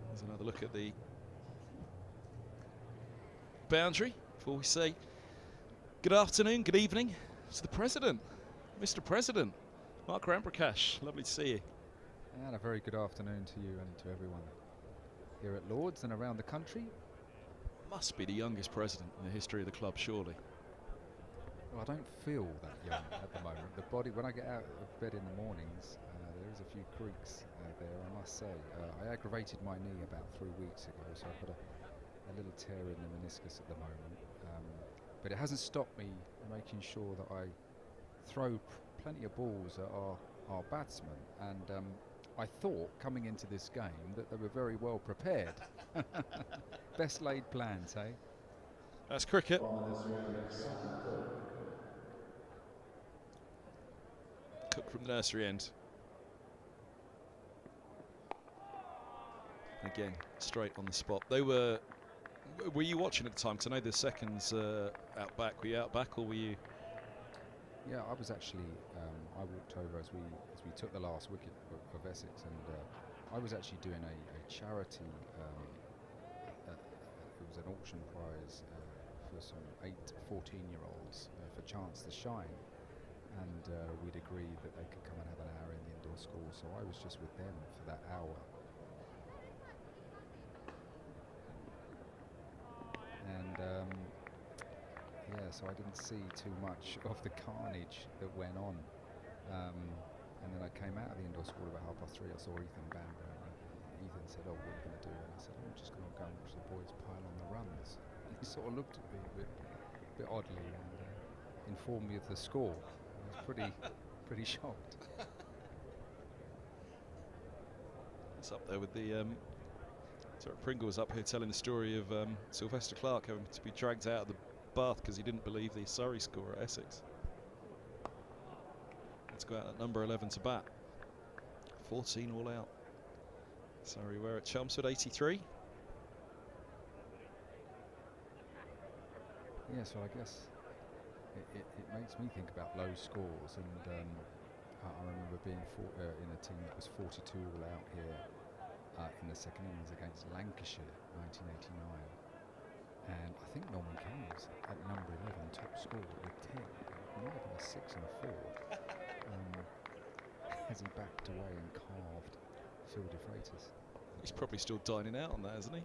There's another look at the boundary before we say good afternoon, good evening to the President, Mr. President, Mark Ramprakash. Lovely to see you. And a very good afternoon to you and to everyone here at Lord's and around the country. Must be the youngest president in the history of the club, surely. Well, I don't feel that young at the moment. The body, when I get out of bed in the mornings, there is a few creaks there, I must say. I aggravated my knee about 3 weeks ago, so I've got a little tear in the meniscus at the moment. But it hasn't stopped me making sure that I throw plenty of balls at our batsmen. And I thought, coming into this game, that they were very well prepared. Best laid plans, eh? That's cricket. Cook from the nursery end. Again, straight on the spot. They were you watching at the time? Because I know the seconds out back. Were you out back or were you? Yeah, I was actually. I walked over as we took the last wicket of Essex, and I was actually doing a charity. It was an auction prize for some 8 14-year-olds for Chance to Shine, and we'd agreed that they could come and have an hour in the indoor school. So I was just with them for that hour. And yeah, so I didn't see too much of the carnage that went on. And then I came out of the indoor school about 3:30. I saw Ethan Bamber, and Ethan said, "Oh, what are you going to do?" And I said, "I'm just going to go and watch the boys pile on the runs." And he sort of looked at me a bit oddly and informed me of the score. I was pretty shocked. It's up there with the. Pringle was up here telling the story of Sylvester Clarke having to be dragged out of the bath because he didn't believe the Surrey score at Essex. Let's go out at number 11 to bat. 14 all out. Surrey were at Chelmsford, 83. Yes, well, I guess it makes me think about low scores, and I remember being in a team that was 42 all out here in the second innings against Lancashire, 1989. And I think Norman King was at number 11 top score with 10. It might have been a 6 and a 4. As he backed away and carved Phil de Freitas. He's probably still dining out on that, isn't he?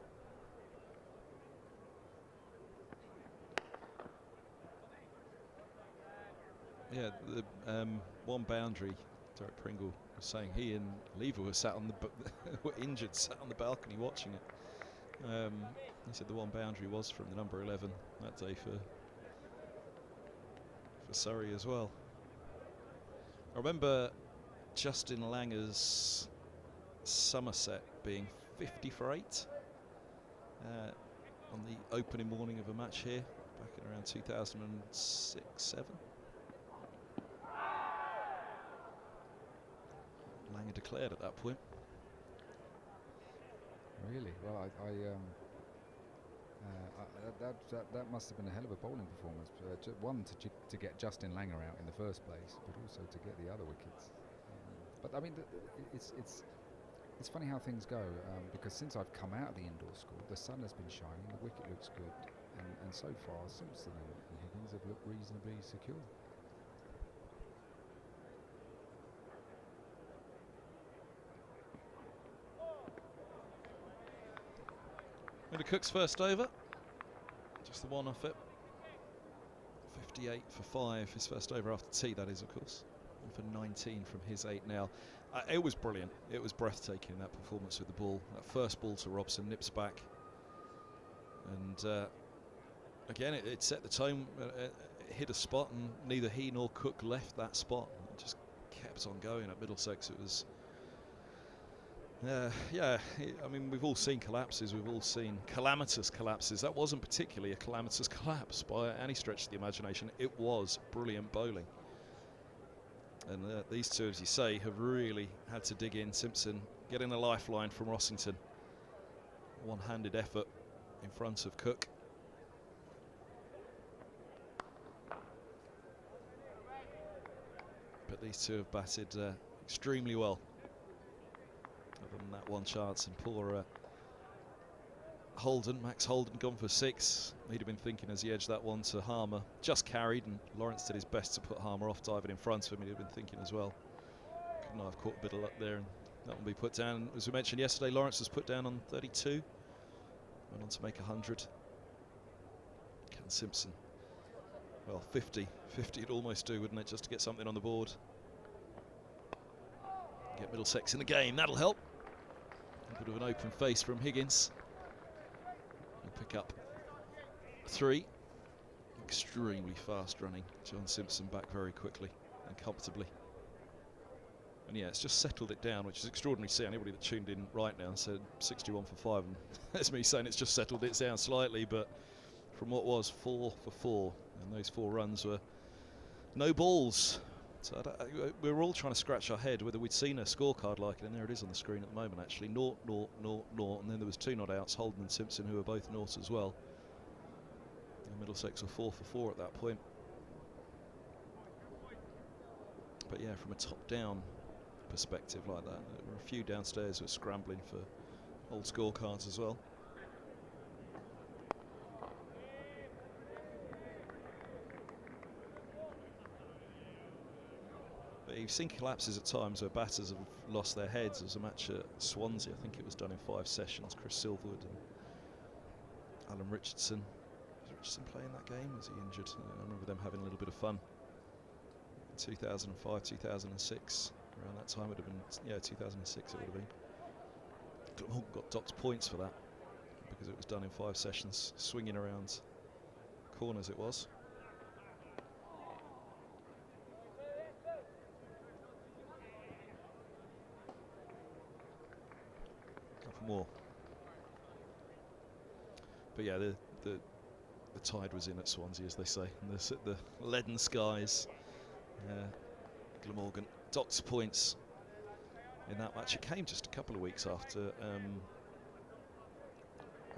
Yeah, the one boundary, Derek Pringle was saying he and Lever were sat on were injured, sat on the balcony watching it. He said the one boundary was from the number 11 that day for Surrey as well. I remember Justin Langer's Somerset being 50 for 8 on the opening morning of a match here back in around 2006-07. Langer declared at that point. Really? Well, that must have been a hell of a bowling performance. One, to get Justin Langer out in the first place, but also to get the other wickets. But I mean, it's funny how things go, because since I've come out of the indoor school, the sun has been shining, the wicket looks good, and so far Simpson and Higgins have looked reasonably secure. Into Cook's first over, just the one off it. 58 for 5, his first over after tea, that is, of course. And for 19 from his 8 now. It was brilliant. It was breathtaking, that performance with the ball. That first ball to Robson, nips back. And again, it set the tone. It hit a spot, and neither he nor Cook left that spot. It just kept on going at Middlesex. It was... yeah, I mean, we've all seen collapses, we've all seen calamitous collapses. That wasn't particularly a calamitous collapse by any stretch of the imagination. It was brilliant bowling. And these two, as you say, have really had to dig in. Simpson getting a lifeline from Rossington. One-handed effort in front of Cook. these two have batted extremely well. Other than that one chance, and poor Holden, Max Holden, gone for 6. He'd have been thinking as he edged that one to Harmer. Just carried, and Lawrence did his best to put Harmer off, diving in front of him. He'd have been thinking as well. Couldn't I have caught a bit of luck there, and that one be put down. As we mentioned yesterday, Lawrence was put down on 32. Went on to make 100. Can Simpson. Well, 50. 50 it'd almost do, wouldn't it, just to get something on the board. Get Middlesex in the game, that'll help. A bit of an open face from Higgins. He'll pick up 3. Extremely fast running. John Simpson back very quickly and comfortably. And yeah, it's just settled it down, which is extraordinary to see. Anybody that tuned in right now said 61 for 5, and that's me saying it's just settled it down slightly, but from what was 4 for 4, and those 4 runs were no balls. So we were all trying to scratch our head whether we'd seen a scorecard like it, and there it is on the screen at the moment actually. 0, 0, 0, 0, and then there was 2 not outs, Holden and Simpson, who were both naught as well. And Middlesex were 4 for 4 at that point. But yeah, from a top-down perspective like that, there were a few downstairs who were scrambling for old scorecards as well. But you've seen collapses at times where batters have lost their heads. There was a match at Swansea, I think it was done in 5 sessions. Chris Silverwood and Alan Richardson. Was Richardson playing that game? Was he injured? I remember them having a little bit of fun. 2005, 2006, around that time would have been, yeah, 2006 it would have been. Got docked points for that because it was done in 5 sessions, swinging around corners it was. Couple more. But yeah, the tide was in at Swansea, as they say, and the leaden skies. Glamorgan docked points in that match. It came just a couple of weeks after a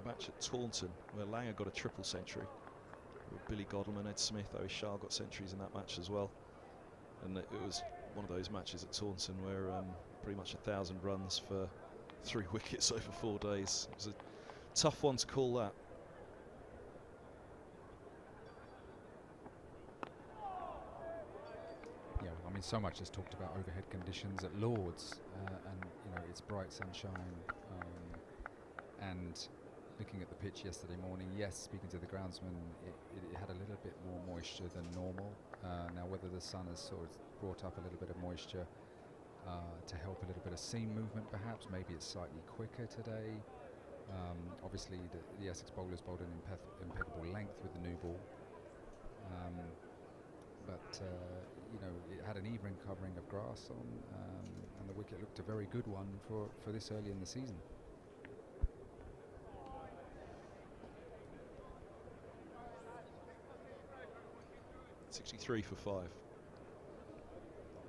match at Taunton where Langer got a triple century. Billy Godleman, Ed Smith, Owie Shah got centuries in that match as well. And it was one of those matches at Taunton where pretty much 1,000 runs for 3 wickets over 4 days. It was a tough one to call that. I mean, so much is talked about overhead conditions at Lord's, and you know, it's bright sunshine, and looking at the pitch yesterday morning, yes, speaking to the groundsman, it had a little bit more moisture than normal. Now, whether the sun has sort of brought up a little bit of moisture to help a little bit of seam movement, perhaps, maybe it's slightly quicker today. Obviously, the Essex bowlers bowled an impeccable length with the new ball. But you know, it had an even covering of grass on, and the wicket looked a very good one for this early in the season. .63 for 5.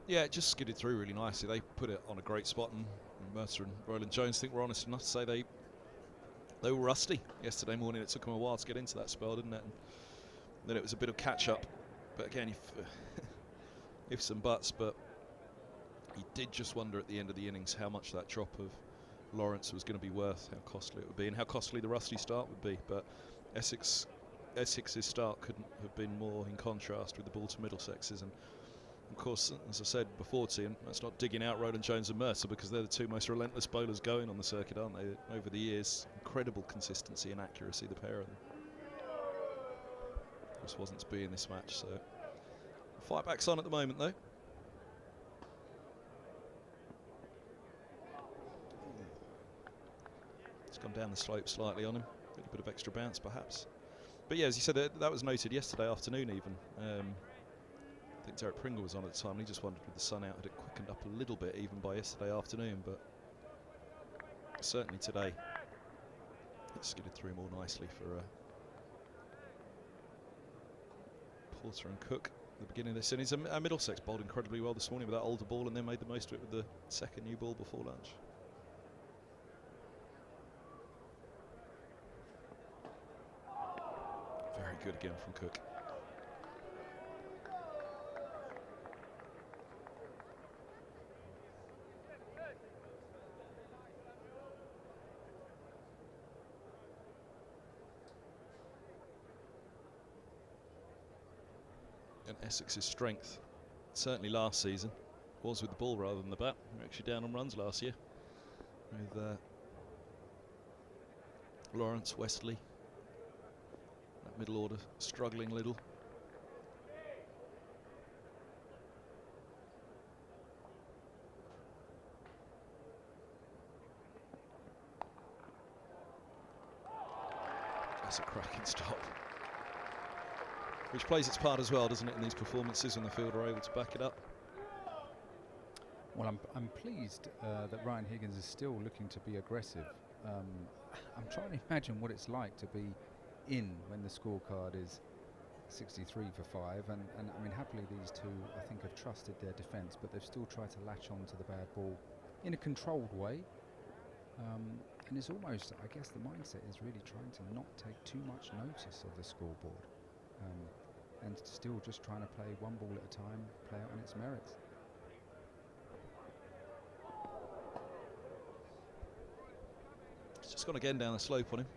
Yeah, it just skidded through really nicely. They put it on a great spot, and Mercer and Roland Jones, I think, were honest enough to say they were rusty yesterday morning. It took them a while to get into that spell, didn't it? And then it was a bit of catch-up. But again, ifs and buts, but you did just wonder at the end of the innings how much that drop of Lawrence was going to be worth, how costly it would be, and how costly the rusty start would be. But Essex's start couldn't have been more in contrast with the ball to Middlesex's. And of course, as I said before to you, that's not digging out Roland Jones and Mercer, because they're the 2 most relentless bowlers going on the circuit, aren't they? Over the years, incredible consistency and accuracy, the pair of them. Just wasn't to be in this match, so fight back's on at the moment though. It's gone down the slope slightly on him, a bit of extra bounce perhaps. But yeah, as you said, that was noted yesterday afternoon even. I think Derek Pringle was on at the time, and he just wondered with the sun out, had it quickened up a little bit even by yesterday afternoon, but certainly today it skidded through more nicely for Porter and Cook at the beginning of this innings. And Middlesex bowled incredibly well this morning with that older ball, and then made the most of it with the second new ball before lunch. Very good again from Cook. Essex's strength, certainly last season, was with the ball rather than the bat. They were actually down on runs last year with Lawrence, Westley, that middle order struggling a little. That's a cracking stop, which plays its part as well, doesn't it, in these performances when the field are able to back it up. Well, I'm pleased that Ryan Higgins is still looking to be aggressive. I'm trying to imagine what it's like to be in when the scorecard is 63 for 5, and I mean, happily these two, I think, have trusted their defence, but they've still tried to latch on to the bad ball in a controlled way. And it's almost, I guess the mindset is really trying to not take too much notice of the scoreboard, and still just trying to play one ball at a time, play out on its merits. It's just gone again down the slope on him.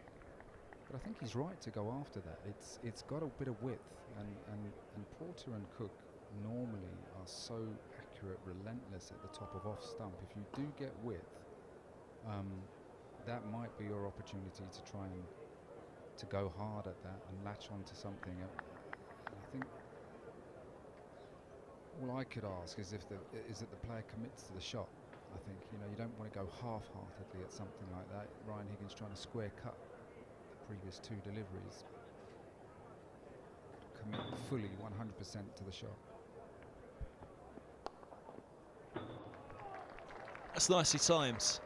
But I think he's right to go after that. It's got a bit of width, and Porter and Cook normally are so accurate, relentless at the top of off stump. If you do get width, that might be your opportunity to try and to go hard at that and latch onto something. And I think all I could ask is that the player commits to the shot. I think, you know, you don't want to go half-heartedly at something like that. Ryan Higgins trying to square cut the previous two deliveries. Commit fully 100% to the shot. That's nicely timed.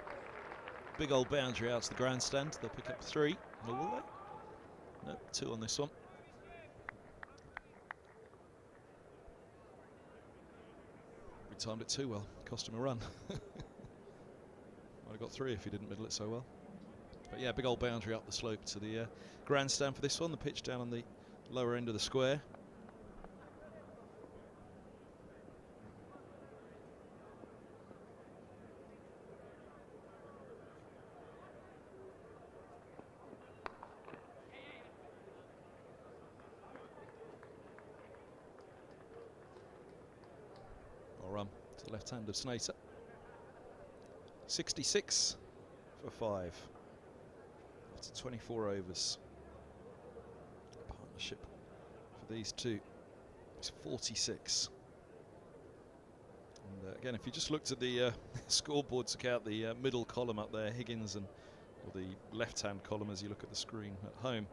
Big old boundary out to the grandstand. They'll pick up 3. Or will they? No, 2 on this one. We timed it too well. Cost him a run. Might have got 3 if he didn't middle it so well. But yeah, big old boundary up the slope to the grandstand for this one. The pitch down on the lower end of the square. Run to the left hand of Snater. 66 for 5 after 24 overs. Partnership for these two is 46. And again, if you just looked at the scoreboard, took out the middle column up there, Higgins, and or the left-hand column as you look at the screen at home,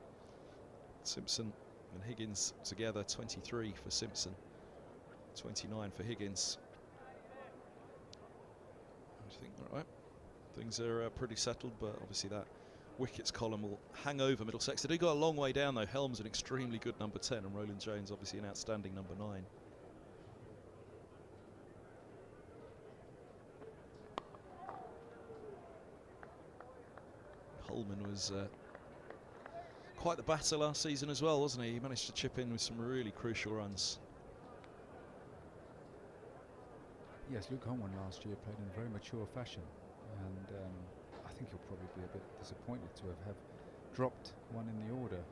Simpson and Higgins together, 23 for Simpson, 29 for Higgins. I think, all right, things are pretty settled, but obviously that wickets column will hang over Middlesex. They do go a long way down though. Helm's an extremely good number 10, and Roland Jones obviously an outstanding number 9. Holman was quite the batter last season as well, wasn't he? He managed to chip in with some really crucial runs. Yes, Luke Holman last year played in a very mature fashion, and I think he'll probably be a bit disappointed to have dropped one in the order.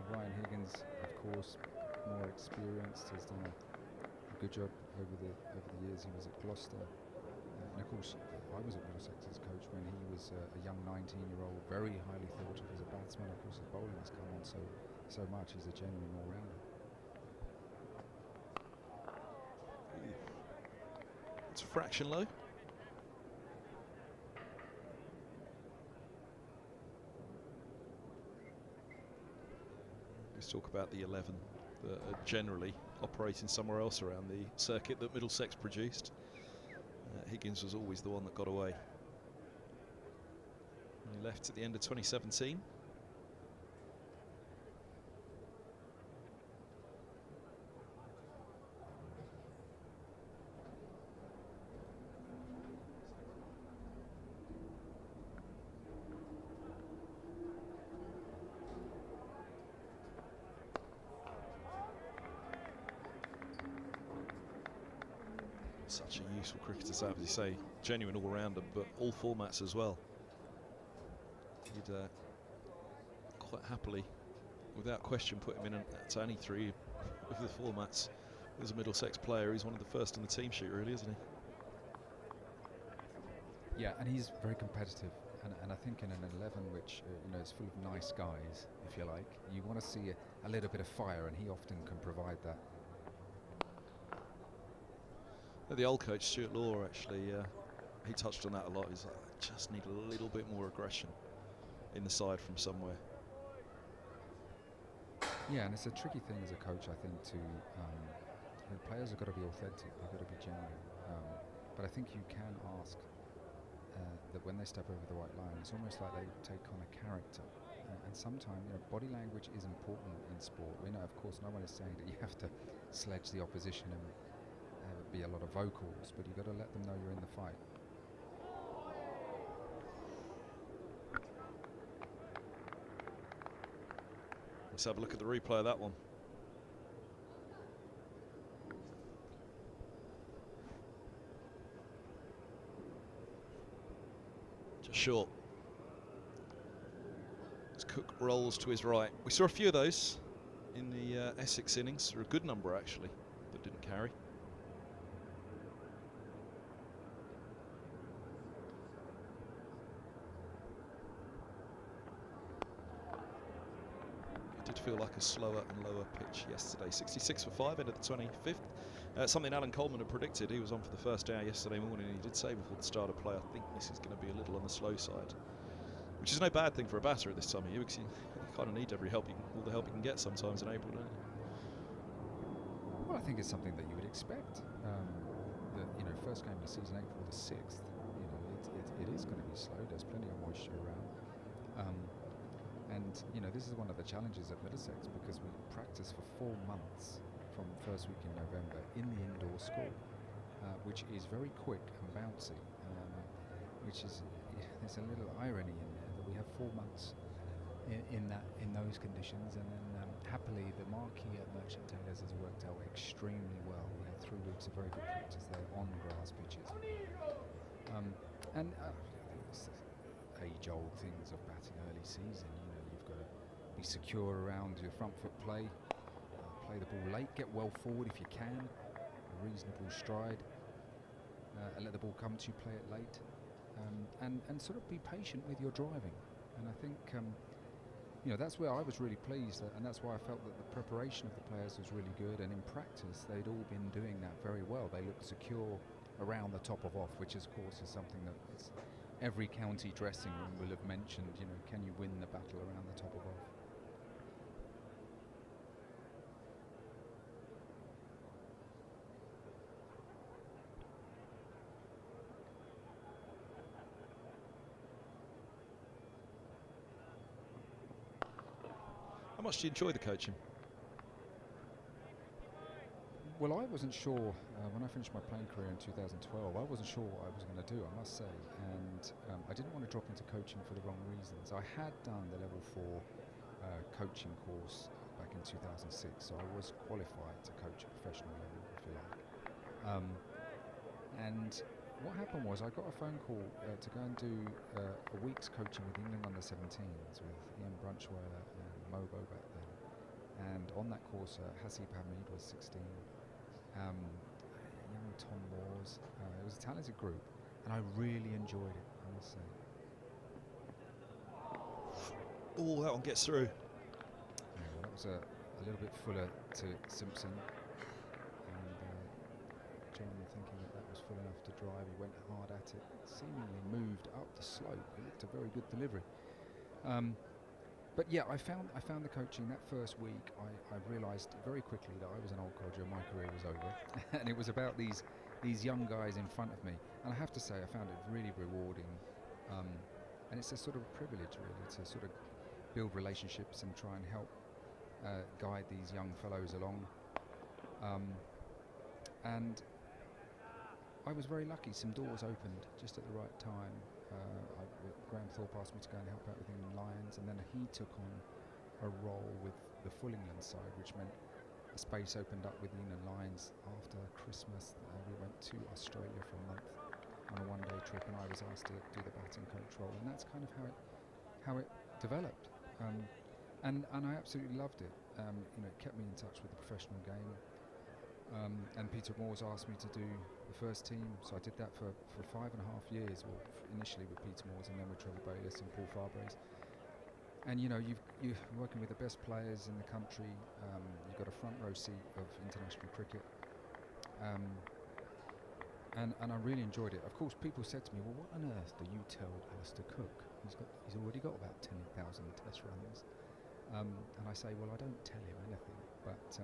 Ryan Higgins, of course, more experienced, has done a good job over the years. He was at Gloucester, and of course, I was at Middlesex's coach when he was a young 19-year-old, very highly thought of as a batsman. Of course, his bowling has come on so much. He's a genuine all-rounder. It's a fraction low. Let's talk about the 11 that are generally operating somewhere else around the circuit that Middlesex produced. Higgins was always the one that got away. He left at the end of 2017. Such a useful cricketer, as you say, genuine all-rounder, but all formats as well. He'd quite happily, without question, put him in to any 3 of the formats As a Middlesex player, he's one of the first in the team sheet, really, isn't he? Yeah, and he's very competitive. And I think in an 11 which is full of nice guys, if you like, you want to see a little bit of fire, and he often can provide that. The old coach, Stuart Law, actually, he touched on that a lot. He's like, I just need a little bit more aggression in the side from somewhere. Yeah, and it's a tricky thing as a coach, I think, to players have got to be authentic, they've got to be genuine. But I think you can ask that when they step over the white line, it's almost like they take on a character. And sometimes, body language is important in sport. We know, of course, no one is saying that you have to sledge the opposition and be a lot of vocals, but you've got to let them know you're in the fight. Let's have a look at the replay of that one. Just short. As Cook rolls to his right. We saw a few of those in the Essex innings. There were a good number, actually, that didn't carry. Feel like a slower and lower pitch yesterday. 66 for 5, end of the 25th. Something Alan Coleman had predicted. He was on for the first hour yesterday morning, and he did say before the start of play, I think this is going to be a little on the slow side, which is no bad thing for a batter at this time of year, because you kind of need all the help you can get sometimes in April, don't you? Well, I think it's something that you would expect. First game of the season, April the 6th. It is going to be slow. There's plenty of moisture around. And this is one of the challenges at Middlesex, because we practice for 4 months from first week in November in the indoor school, which is very quick and bouncy, there's a little irony in there that we have 4 months in those conditions, and then happily the marquee at Merchant Taylors has worked out extremely well. We had 3 weeks of very good practice there on grass pitches, and age-old things of batting early season. You've got to be secure around your front foot play, play the ball late, get well forward if you can, a reasonable stride, and let the ball come to you, play it late, and sort of be patient with your driving. And I think that's where I was really pleased, and that's why I felt that the preparation of the players was really good, and in practice they'd all been doing that very well. They looked secure around the top of off, which of course is something that every county dressing room will have mentioned. Can you win the battle around the top of off? How much do you enjoy the coaching? Well, I wasn't sure when I finished my playing career in 2012. I wasn't sure what I was going to do, I must say, and I didn't want to drop into coaching for the wrong reasons. I had done the level 4 coaching course back in 2006, so I was qualified to coach at professional level, if you like. And what happened was I got a phone call to go and do a week's coaching with England under-17s with Ian Brunchweiler and Mobo back then. And on that course, Hasib Hamid was 16. Young Tom Moores. It was a talented group, and I really enjoyed it, I must say. Oh, that one gets through. Yeah, well, that was a little bit fuller to Simpson, and John thinking that was full enough to drive. He went hard at it, seemingly moved up the slope. It looked a very good delivery. But yeah, I found the coaching that first week. I realised very quickly that I was an old codger and my career was over, and it was about these young guys in front of me. And I have to say, I found it really rewarding, and it's a sort of privilege really to sort of build relationships and try and help guide these young fellows along. And I was very lucky. Some doors opened just at the right time. Graham Thorpe asked me to go and help out with England Lions, and then he took on a role with the full England side, which meant a space opened up with England Lions after Christmas. We went to Australia for a month on a one-day trip, and I was asked to do the batting coach role, and that's kind of how it developed. And I absolutely loved it. It kept me in touch with the professional game. And Peter Moore's asked me to do the first team, so I did that for 5.5 years, well, initially with Peter Moore's and then with Trevor Bayliss and Paul Farbrace. And you're working with the best players in the country. You've got a front row seat of international cricket, and I really enjoyed it. Of course, people said to me, "Well, what on earth do you tell Alistair Cook? He's already got about 10,000 test runs." And I say, "Well, I don't tell him anything, but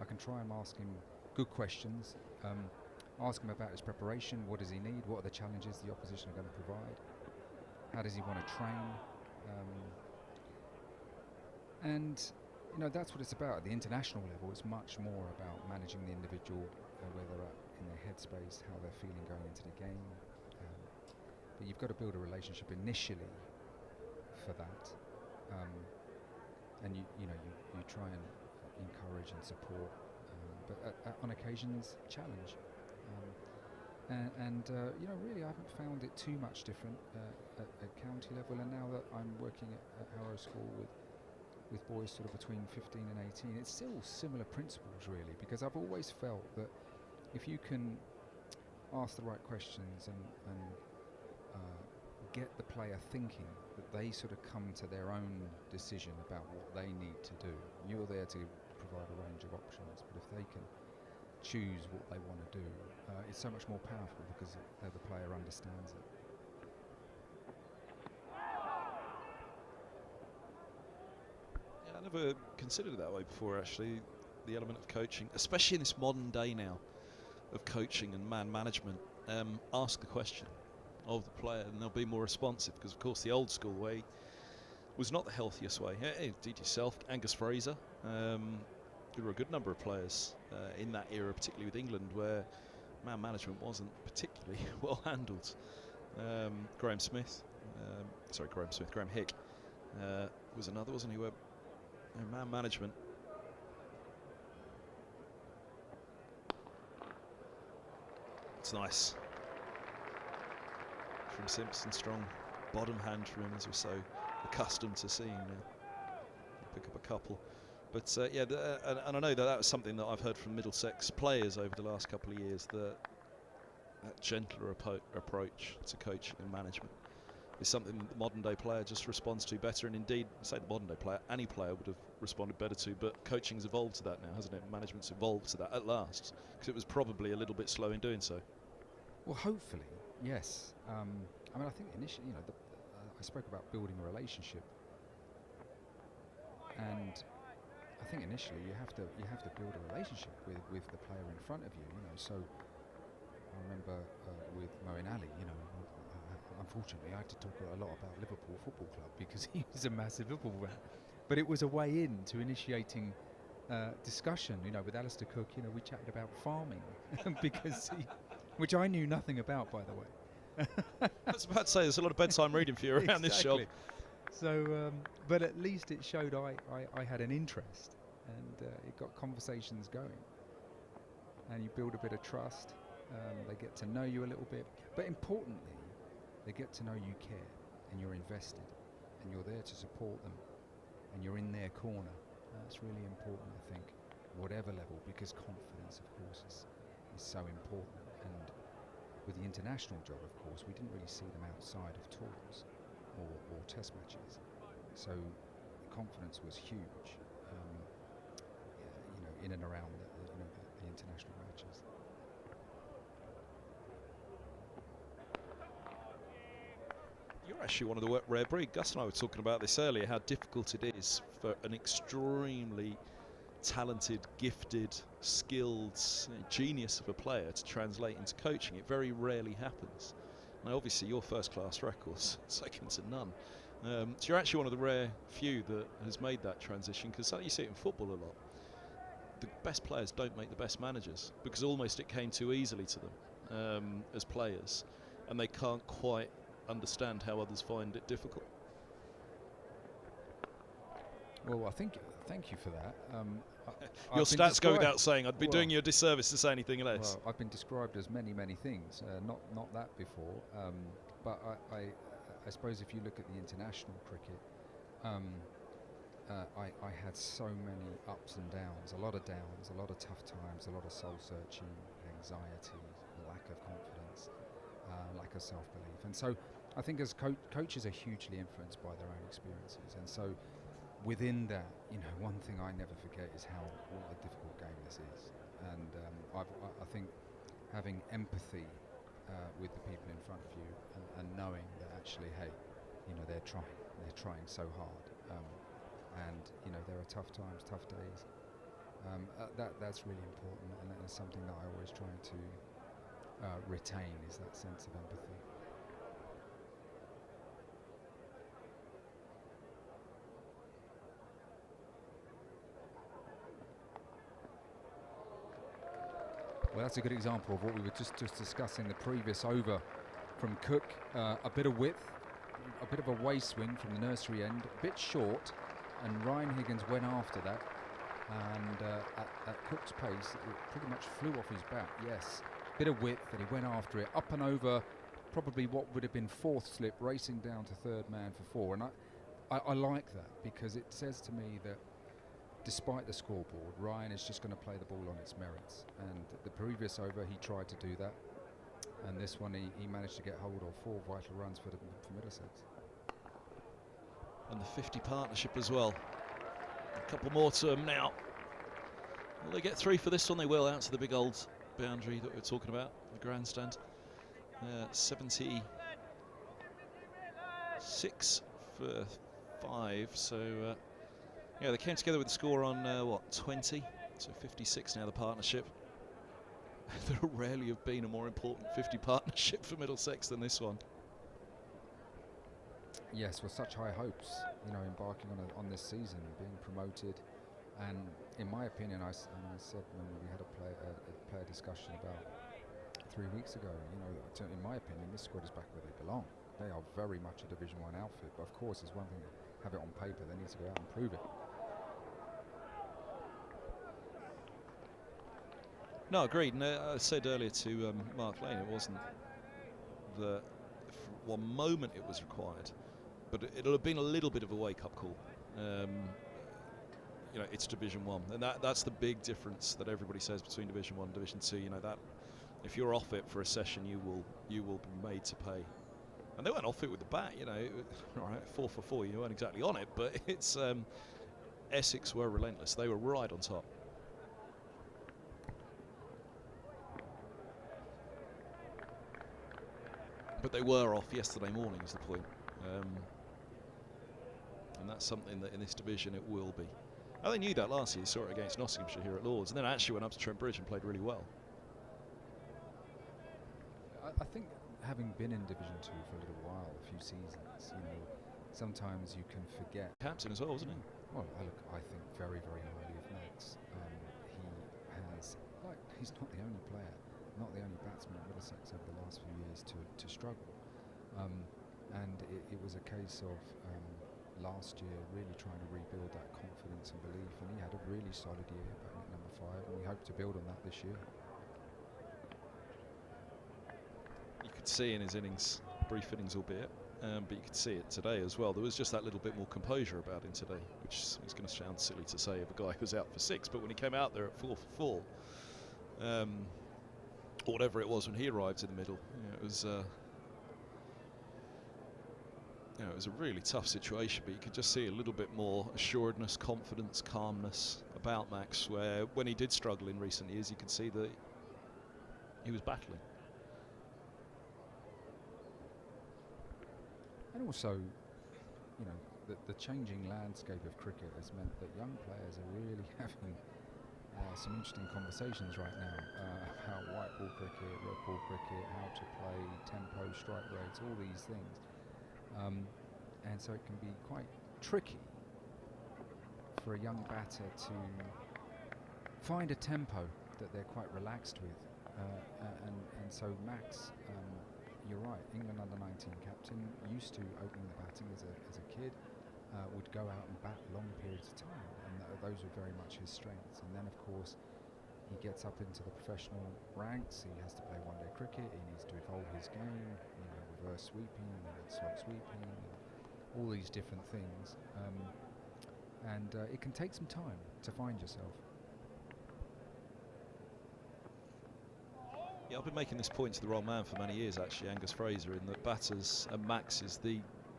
I can try and ask him good questions. Ask him about his preparation. What does he need? What are the challenges the opposition are going to provide? How does he want to train?" And that's what it's about. At the international level, it's much more about managing the individual, where they're at in their headspace, how they're feeling going into the game. But you've got to build a relationship initially for that, and you try and encourage and support, but on occasions challenge. Really, I haven't found it too much different at county level, and now that I'm working at Harrow School with boys sort of between 15 and 18, it's still similar principles really, because I've always felt that if you can ask the right questions and get the player thinking, that they sort of come to their own decision about what they need to do. You're there to provide a range of options, but if they can choose what they want to do, it's so much more powerful because the player understands it. I never considered it that way before, actually, the element of coaching, especially in this modern day now of coaching and man management. Ask the question of the player and they'll be more responsive, because of course the old school way was not the healthiest way. Did yourself, Angus Fraser, there were a good number of players in that era, particularly with England, where man management wasn't particularly well handled. Graham Hick was another, wasn't he, where man management. It's nice from Simpson, strong bottom hand from him, as we're so accustomed to seeing now. Pick up a couple, but and I know that was something that I've heard from Middlesex players over the last couple of years, that gentler approach to coaching and management is something that the modern day player just responds to better, and indeed, say the modern day player, any player would have responded better to, but coaching's evolved to that now, hasn't it? Management's evolved to that at last, because it was probably a little bit slow in doing so. Well, hopefully, yes. I mean, I think initially, I spoke about building a relationship, and I think initially you have to build a relationship with the player in front of you. So I remember with Moeen Ali, unfortunately I had to talk a lot about Liverpool Football Club because he was a massive Liverpool fan. But it was a way in to initiating discussion. With Alistair Cook, we chatted about farming because which I knew nothing about, by the way. I was about to say, there's a lot of bedtime reading for you around this shop. So, but at least it showed I had an interest, and it got conversations going. And you build a bit of trust. They get to know you a little bit, but importantly, they get to know you care, and you're invested, and you're there to support them, and you're in their corner. That's really important, I think, whatever level, because confidence, of course, is so important. And with the international job, of course, we didn't really see them outside of tours or test matches, so the confidence was huge, in and around the international matches. You're actually one of the rare breed. Gus and I were talking about this earlier, how difficult it is for an extremely talented, gifted, skilled, genius of a player to translate into coaching. It very rarely happens. Now, obviously, your first-class record's second to none. So you're actually one of the rare few that has made that transition, because you see it in football a lot. The best players don't make the best managers, because almost it came too easily to them as players, and they can't quite understand how others find it difficult. Well, thank you for that. Your stats go without saying. I'd be doing you a disservice to say anything less. Well, I've been described as many things, not that before. But I suppose if you look at the international cricket, I had so many ups and downs, a lot of tough times, a lot of soul searching, anxiety, lack of confidence, lack of self-belief. And so I think as coaches are hugely influenced by their own experiences. And so within that, one thing I never forget is what a difficult game this is. And I think having empathy with the people in front of you and knowing that actually, hey, they're trying so hard. And there are tough times, tough days. That's really important, and it's something that I always try to retain, is that sense of empathy. Well, that's a good example of what we were just discussing, the previous over from Cook. A bit of width, a bit of a way swing from the nursery end, a bit short, and Ryan Higgins went after that. And at Cook's pace, it pretty much flew off his bat. Yes, bit of width, and he went after it, up and over probably what would have been fourth slip, racing down to third man for four. And I like that, because it says to me that despite the scoreboard, Ryan is just going to play the ball on its merits. And the previous over, he tried to do that. And this one, he managed to get hold of 4 vital runs for Middlesex. And the 50 partnership as well. A couple more to them now. Will they get 3 for this one? They will, out to the big old boundary that we're talking about, the grandstand. 76 for 5. So, yeah, they came together with the score on, 20? So 56 now, the partnership. There rarely have been a more important 50 partnership for Middlesex than this one. Yes, with such high hopes, embarking on this season, being promoted. And in my opinion, I said when we had a player discussion about 3 weeks ago, in my opinion, this squad is back where they belong. They are very much a Division 1 outfit, but of course it's one thing to have it on paper, they need to go out and prove it. No, agreed. And I said earlier to Mark Lane, it wasn't that for one moment it was required, but it'll have been a little bit of a wake-up call. It's Division 1, and that's the big difference that everybody says between Division 1 and Division 2. That if you're off it for a session, you will be made to pay. And they weren't off it with the bat. All right, 4 for 4. You weren't exactly on it, but it's Essex were relentless. They were right on top. But they were off yesterday morning, is the point. And that's something that in this division it will be. They knew that last year. Saw it against Nottinghamshire here at Lords, and then actually went up to Trent Bridge and played really well. I think having been in Division 2 for a little while, a few seasons, sometimes you can forget. Captain as well, wasn't he? Well, I think very, very highly of Max. He's not the only player, not the only batsman at Middlesex over the last few years to struggle. And it was a case of last year really trying to rebuild that confidence and belief, and he had a really solid year batting at number 5, and we hope to build on that this year. You could see in his innings, brief innings albeit, but you could see it today as well. There was just that little bit more composure about him today, which is going to sound silly to say of a guy who's out for 6, but when he came out there at 4 for 4, or whatever it was when he arrived in the middle, it was it was a really tough situation, but you could just see a little bit more assuredness, confidence, calmness about Max, where when he did struggle in recent years, you could see that he was battling. And also, the changing landscape of cricket has meant that young players are really having some interesting conversations right now about white ball cricket, red ball cricket, how to play, tempo, strike rates, all these things. And so it can be quite tricky for a young batter to find a tempo that they're quite relaxed with. And so Max, you're right, England under-19 captain, used to opening the batting as a kid, would go out and bat long periods of time, and those were very much his strengths. And then of course he gets up into the professional ranks, he has to play one-day cricket, he needs to evolve his game, reverse sweeping and slope sweeping, and all these different things. and it can take some time to find yourself. Yeah, I've been making this point to the wrong man for many years, actually, Angus Fraser, in that batters, and Max is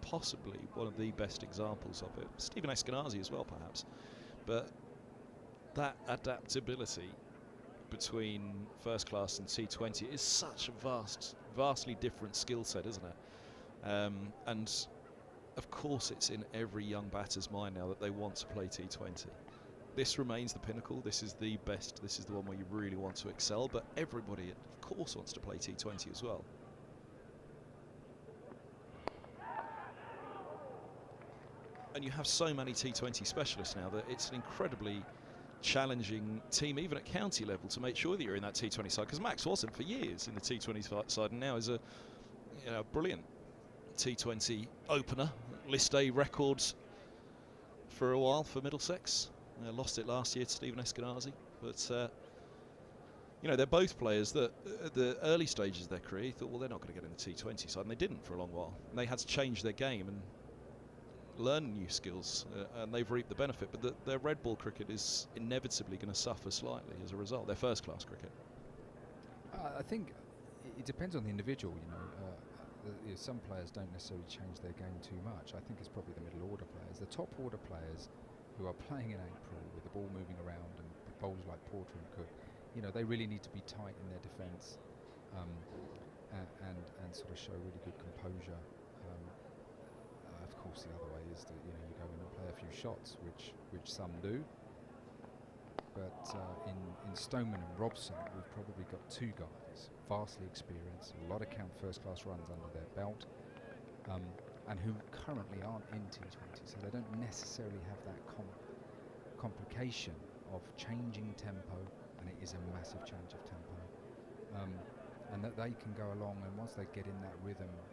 possibly one of the best examples of it. Stephen Eskenazi as well, perhaps. But that adaptability between first class and T20 is such a vastly different skill set, isn't it? And of course it's in every young batter's mind now that they want to play T20. This remains the pinnacle, this is the best, this is the one where you really want to excel, but everybody of course wants to play T20 as well. And you have so many T20 specialists now that it's an incredibly challenging team, even at county level, to make sure that you're in that T20 side, because Max wasn't for years in the T20 side, and now is a brilliant T20 opener. List A records for a while for Middlesex. Lost it last year to Stephen Eskenazi, but they're both players that at the early stages of their career thought, well, they're not going to get in the T20 side, and they didn't for a long while. And they had to change their game and learn new skills, and they've reaped the benefit, but their red ball cricket is inevitably going to suffer slightly as a result, their first class cricket. I think it depends on the individual, some players don't necessarily change their game too much. I think it's probably the middle order players. The top order players who are playing in April with the ball moving around, and bowlers like Porter and Cook, they really need to be tight in their defence, and sort of show really good composure. Of course, the other way is that you go in and play a few shots, which some do. But in Stoneman and Robson, we've probably got two guys, vastly experienced, a lot of first-class runs under their belt, and who currently aren't in T20, so they don't necessarily have that complication of changing tempo, and it is a massive change of tempo, and that they can go along, and once they get in that rhythm of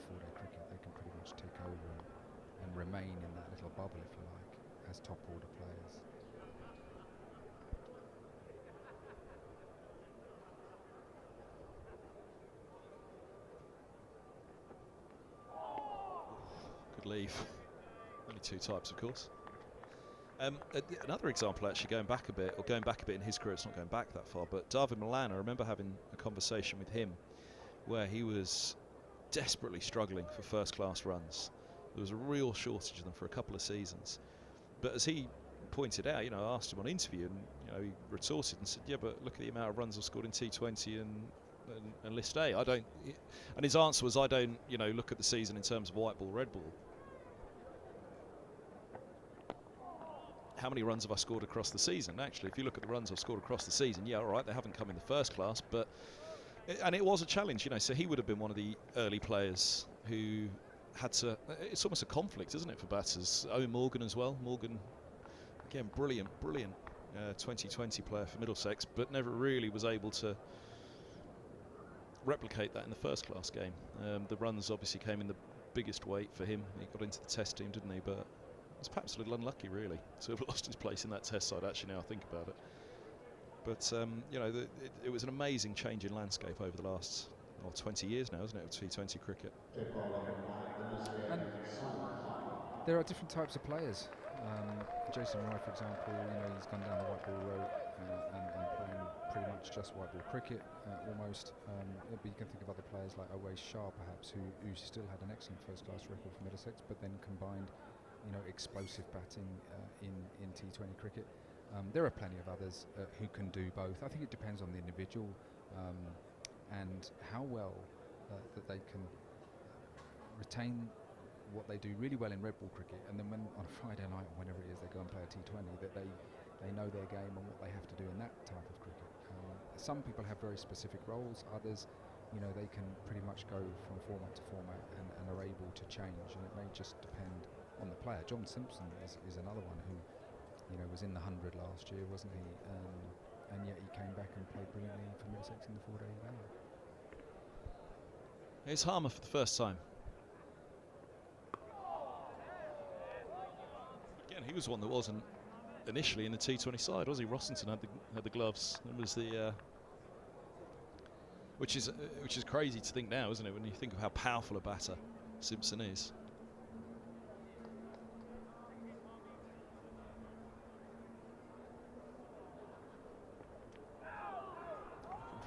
four-day cricket, they can pretty much take over and remain in that little bubble, if you like, as top-order players. Good leave. Only two types, of course. Another example, actually, going back a bit in his career, it's not going back that far, but David Milan, I remember having a conversation with him where he was desperately struggling for first-class runs. There was a real shortage of them for a couple of seasons. But as he pointed out, I asked him on interview, and he retorted and said, yeah, but look at the amount of runs I've scored in T20 and List A. I don't, and his answer was, I don't, look at the season in terms of white ball, red ball. How many runs have I scored across the season? Actually, if you look at the runs I've scored across the season, yeah, all right, they haven't come in the first class, but and it was a challenge, so he would have been one of the early players who had to. It's almost a conflict, isn't it, for batters? Owen Morgan as well. Morgan, again, brilliant 2020 player for Middlesex, but never really was able to replicate that in the first class game. The runs obviously came in the biggest weight for him. He got into the test team, didn't he? But it's perhaps a little unlucky, really, to have lost his place in that test side, actually, now I think about it. But, it was an amazing change in landscape over the last 20 years now, isn't it, of T20 cricket? And there are different types of players. Jason Roy, for example, he's gone down the white ball road and playing pretty much just white ball cricket, almost. But you can think of other players like Owais Shah, perhaps, who still had an excellent first-class record for Middlesex, but then combined explosive batting in T20 cricket. There are plenty of others who can do both. I think it depends on the individual and how well that they can retain what they do really well in red ball cricket, and then when on a Friday night or whenever it is they go and play a T20, that they know their game and what they have to do in that type of cricket. Some people have very specific roles, others they can pretty much go from format to format and are able to change, and it may just depend on the player. John Simpson is another one who was in the 100 last year, wasn't he? And yet he came back and played brilliantly for Middlesex in the 4-day game. Here's Harmer for the first time. Again, he was one that wasn't initially in the T20 side, was he? Rossington had the gloves. It was the which is crazy to think now, isn't it, when you think of how powerful a batter Simpson is.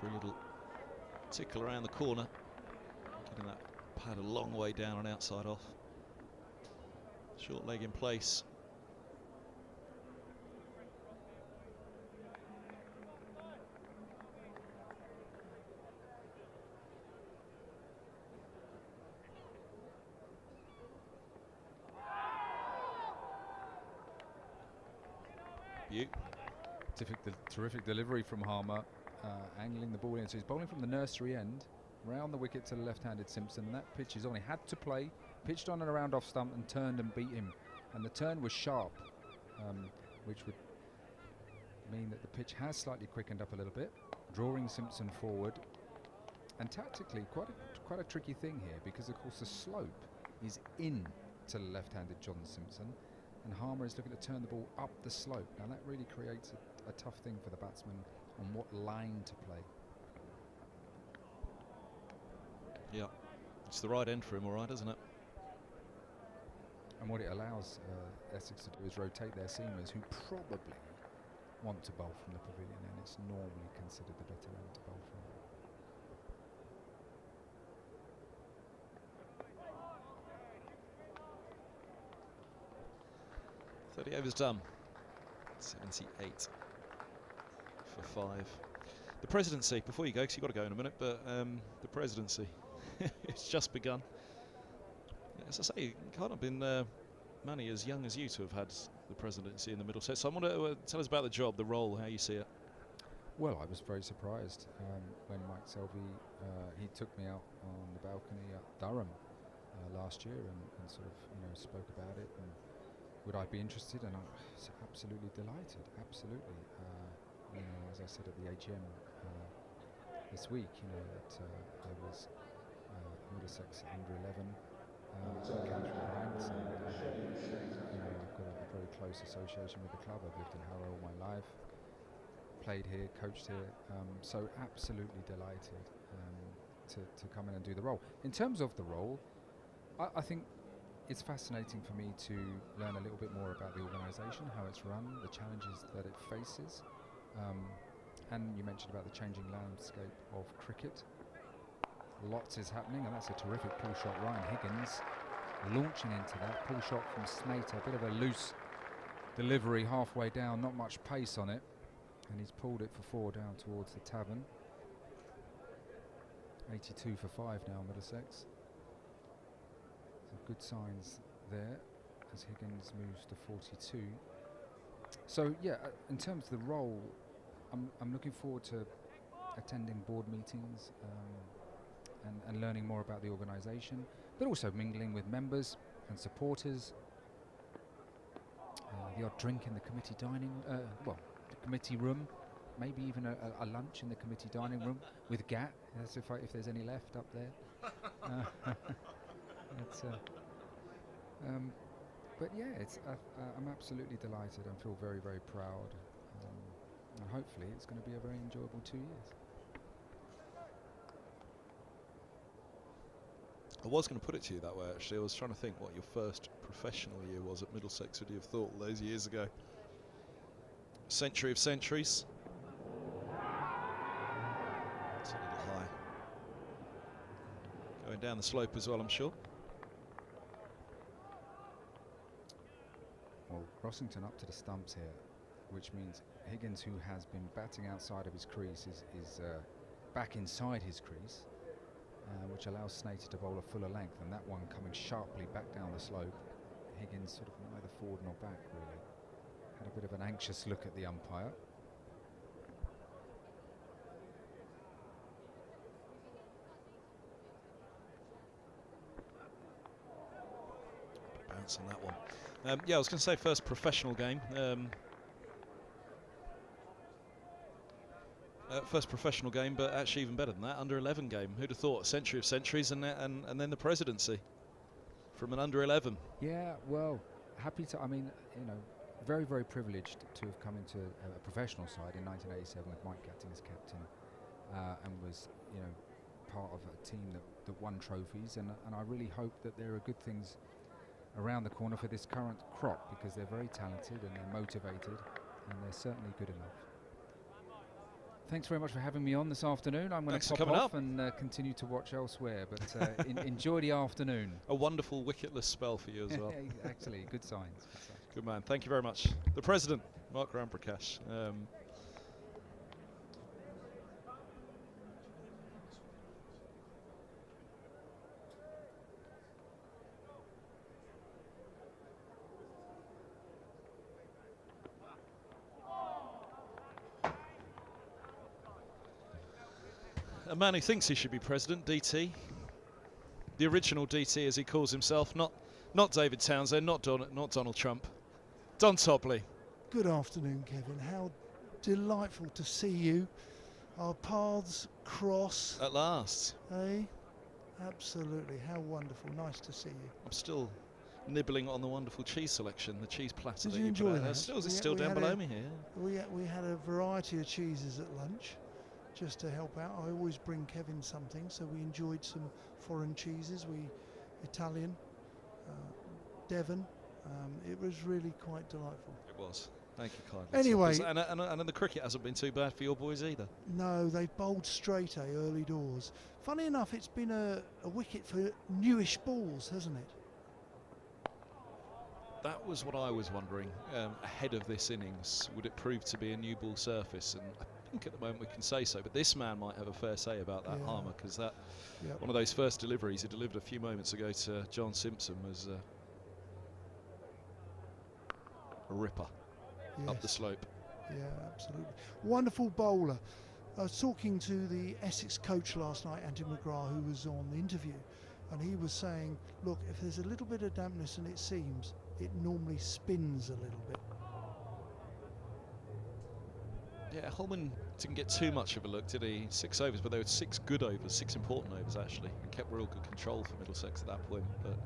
for a little tickle around the corner, getting that pad a long way down and outside off. Short leg in place. Terrific delivery from Harmer, angling the ball in. So he's bowling from the nursery end, round the wicket to the left-handed Simpson, and that pitch is on. He had to play, pitched on and around off stump and turned and beat him. And the turn was sharp, which would mean that the pitch has slightly quickened up a little bit, drawing Simpson forward. And tactically, quite a tricky thing here, because of course the slope is in to the left-handed John Simpson, and Harmer is looking to turn the ball up the slope. Now that really creates a tough thing for the batsman on what line to play. Yeah, it's the right end for him, all right, isn't it? And what it allows Essex to do is rotate their seamers, who probably want to bowl from the pavilion, and it's normally considered the better end to bowl from. 30 overs done. 78 for 5. The presidency, before you go, because you've got to go in a minute, but the presidency, it's just begun. As I say, it can't have been many as young as you to have had the presidency in the Middlesex. So I want to tell us about the job, the role, how you see it. Well, I was very surprised when Mike Selvey, he took me out on the balcony at Durham last year and sort of, spoke about it and would I be interested, and I was absolutely delighted, absolutely. As I said at the AGM this week, that there was Middlesex under-11 going through the ranks, and I've got a very close association with the club. I've lived in Harrow all my life, played here, coached here, so absolutely delighted to come in and do the role. In terms of the role, I think it's fascinating for me to learn a little bit more about the organisation, how it's run, the challenges that it faces, and you mentioned about the changing landscape of cricket. Lots is happening, and that's a terrific pull shot. Ryan Higgins launching into that pull shot from Snater, a bit of a loose delivery halfway down, not much pace on it, and he's pulled it for 4 down towards the tavern. 82 for 5 now, Middlesex. Good signs there as Higgins moves to 42. So yeah, in terms of the role, I'm looking forward to attending board meetings and learning more about the organisation, but also mingling with members and supporters. The odd drink in the committee the committee room, maybe even a lunch in the committee dining room with Gat, as if there's any left up there. But yeah, I'm absolutely delighted and feel very, very proud, and hopefully it's going to be a very enjoyable 2 years. I was going to put it to you that way, actually. I was trying to think what your first professional year was at Middlesex. Would you have thought all those years ago? Century of centuries. It's a little high. Going down the slope as well, I'm sure. Well, Rossington up to the stumps here, which means Higgins, who has been batting outside of his crease, is back inside his crease, which allows Snater to bowl a fuller length, and that one coming sharply back down the slope. Higgins sort of neither forward nor back, really. Had a bit of an anxious look at the umpire. Bounce on that one. Yeah, I was going to say first professional game. First professional game, but actually even better than that, under-11 game. Who'd have thought? A century of centuries, and then the presidency from an under-11. Yeah, well, happy to. I mean, very, very privileged to have come into a professional side in 1987 with Mike Gatting as captain, and was, part of a team that won trophies, and I really hope that there are good things around the corner for this current crop, because they're very talented and they're motivated, and they're certainly good enough. Thanks very much for having me on this afternoon. I'm going Thanks to for pop coming off up. and continue to watch elsewhere, but enjoy the afternoon. A wonderful wicketless spell for you as well. Actually, good signs. Good man. Thank you very much. The President, Mark Ramprakash. A man who thinks he should be president, DT. The original DT, as he calls himself, not David Townsend, not Donald Trump. Don Topley. Good afternoon, Kevin. How delightful to see you. Our paths cross. At last. Eh? Absolutely. How wonderful. Nice to see you. I'm still nibbling on the wonderful cheese selection, the cheese platter Did that you you put enjoy out there. that? It's still down below me here. We had a variety of cheeses at lunch, just to help out. I always bring Kevin something, so we enjoyed some foreign cheeses. Italian, Devon. It was really quite delightful. It was. Thank you kindly. Anyway. And the cricket hasn't been too bad for your boys either. No, they bowled straight early doors. Funny enough, it's been a wicket for newish balls, hasn't it? That was what I was wondering ahead of this innings. Would it prove to be a new ball surface? And I think at the moment we can say so, but this man might have a fair say about that, Harmer, because that one of those first deliveries he delivered a few moments ago to John Simpson was a ripper up the slope. Yeah, absolutely. Wonderful bowler. I was talking to the Essex coach last night, Andy McGrath, who was on the interview, and he was saying, look, if there's a little bit of dampness and it seams, it normally spins a little bit. Yeah, Holman didn't get too much of a look, did he? 6 overs, but they were 6 good overs, 6 important overs actually, and kept real good control for Middlesex at that point. But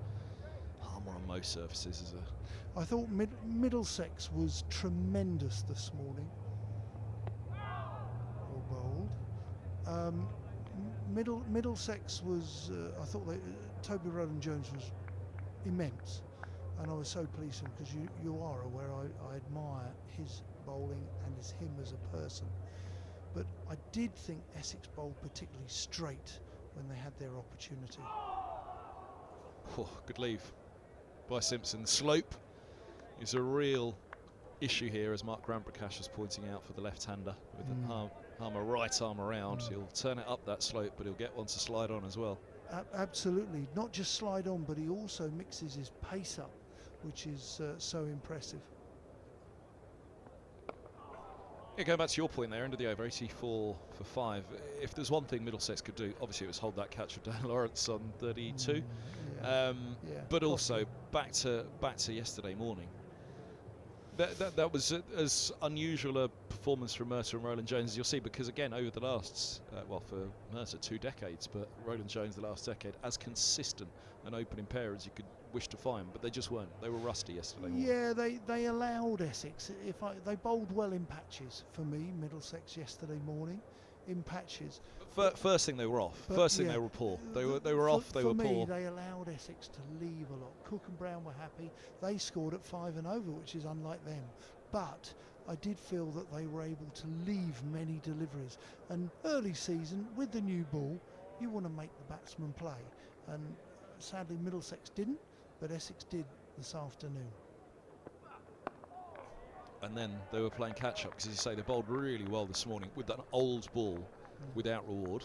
Harmer on most surfaces is a... I thought Middlesex was tremendous this morning. Or bowled. Middlesex was, I thought Toby Rowland-Jones was immense, and I was so pleased with him, because you are aware I admire his bowling and him as a person. But I did think Essex bowled particularly straight when they had their opportunity. Oh, good leave by Simpson. Slope is a real issue here, as Mark Ramprakash was pointing out, for the left-hander. With the Harmer right arm around, he'll turn it up that slope, but he'll get one to slide on as well. Absolutely. Not just slide on, but he also mixes his pace up, which is so impressive. Yeah, going back to your point there, end of the over, 84 for 5. If there's one thing Middlesex could do, obviously it was hold that catch of Dan Lawrence on 32. But also back to yesterday morning. That was as unusual a performance from Mercer and Rowland-Jones as you'll see, because again over the last for Mercer 2 decades, but Rowland-Jones the last decade, as consistent an opening pair as you could wish to find, but they just weren't. They were rusty yesterday morning. Yeah, they allowed Essex. They bowled well in patches for me, Middlesex yesterday morning, in patches. First thing they were off. First thing they were poor. They were off. They were poor. For me, they allowed Essex to leave a lot. Cook and Brown were happy. They scored at 5 and over, which is unlike them. But I did feel that they were able to leave many deliveries. And early season, with the new ball, you want to make the batsman play. And sadly, Middlesex didn't, but Essex did this afternoon. And then they were playing catch-up, because as you say, they bowled really well this morning with an old ball without reward,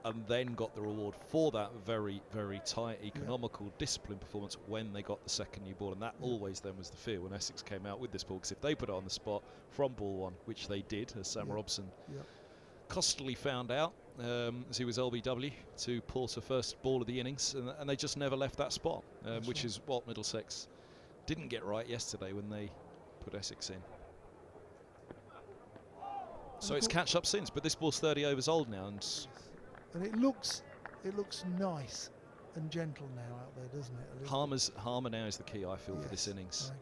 and then got the reward for that very, very tight, economical, disciplined performance when they got the second new ball. And that always then was the fear when Essex came out with this ball, because if they put it on the spot from ball 1, which they did, as Sam Robson costly found out as he was LBW to Porter first ball of the innings, and they just never left that spot, which is what Middlesex didn't get right yesterday when they put Essex in. So it's catch up since, but this ball's 30 overs old now, and it looks nice and gentle now out there, doesn't it? Harmer now is the key, I feel, for this innings.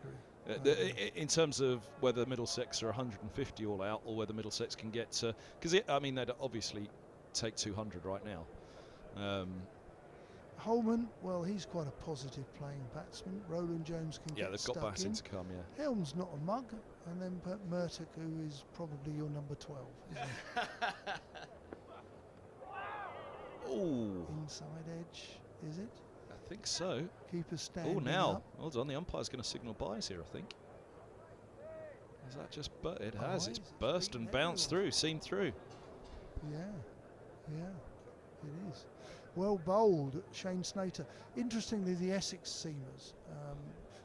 I agree. In terms of whether Middlesex are 150 all out, or whether Middlesex can get to, because I mean they'd obviously take 200 right now, Holman, well, he's quite a positive playing batsman. Roland Jones can get they've got stuck batting in. to come, yeah. Helm's not a mug, and then Murdoch, who is probably your number 12, isn't he? Ooh. Inside edge, is it? I think so. Keeper standing Oh, now. up. Hold on, the umpire's going to signal buys here, I think. Is that just... But it has. It's burst and bounced through, seen through. Yeah, it is. Well bowled, Shane Snater. Interestingly, the Essex seamers.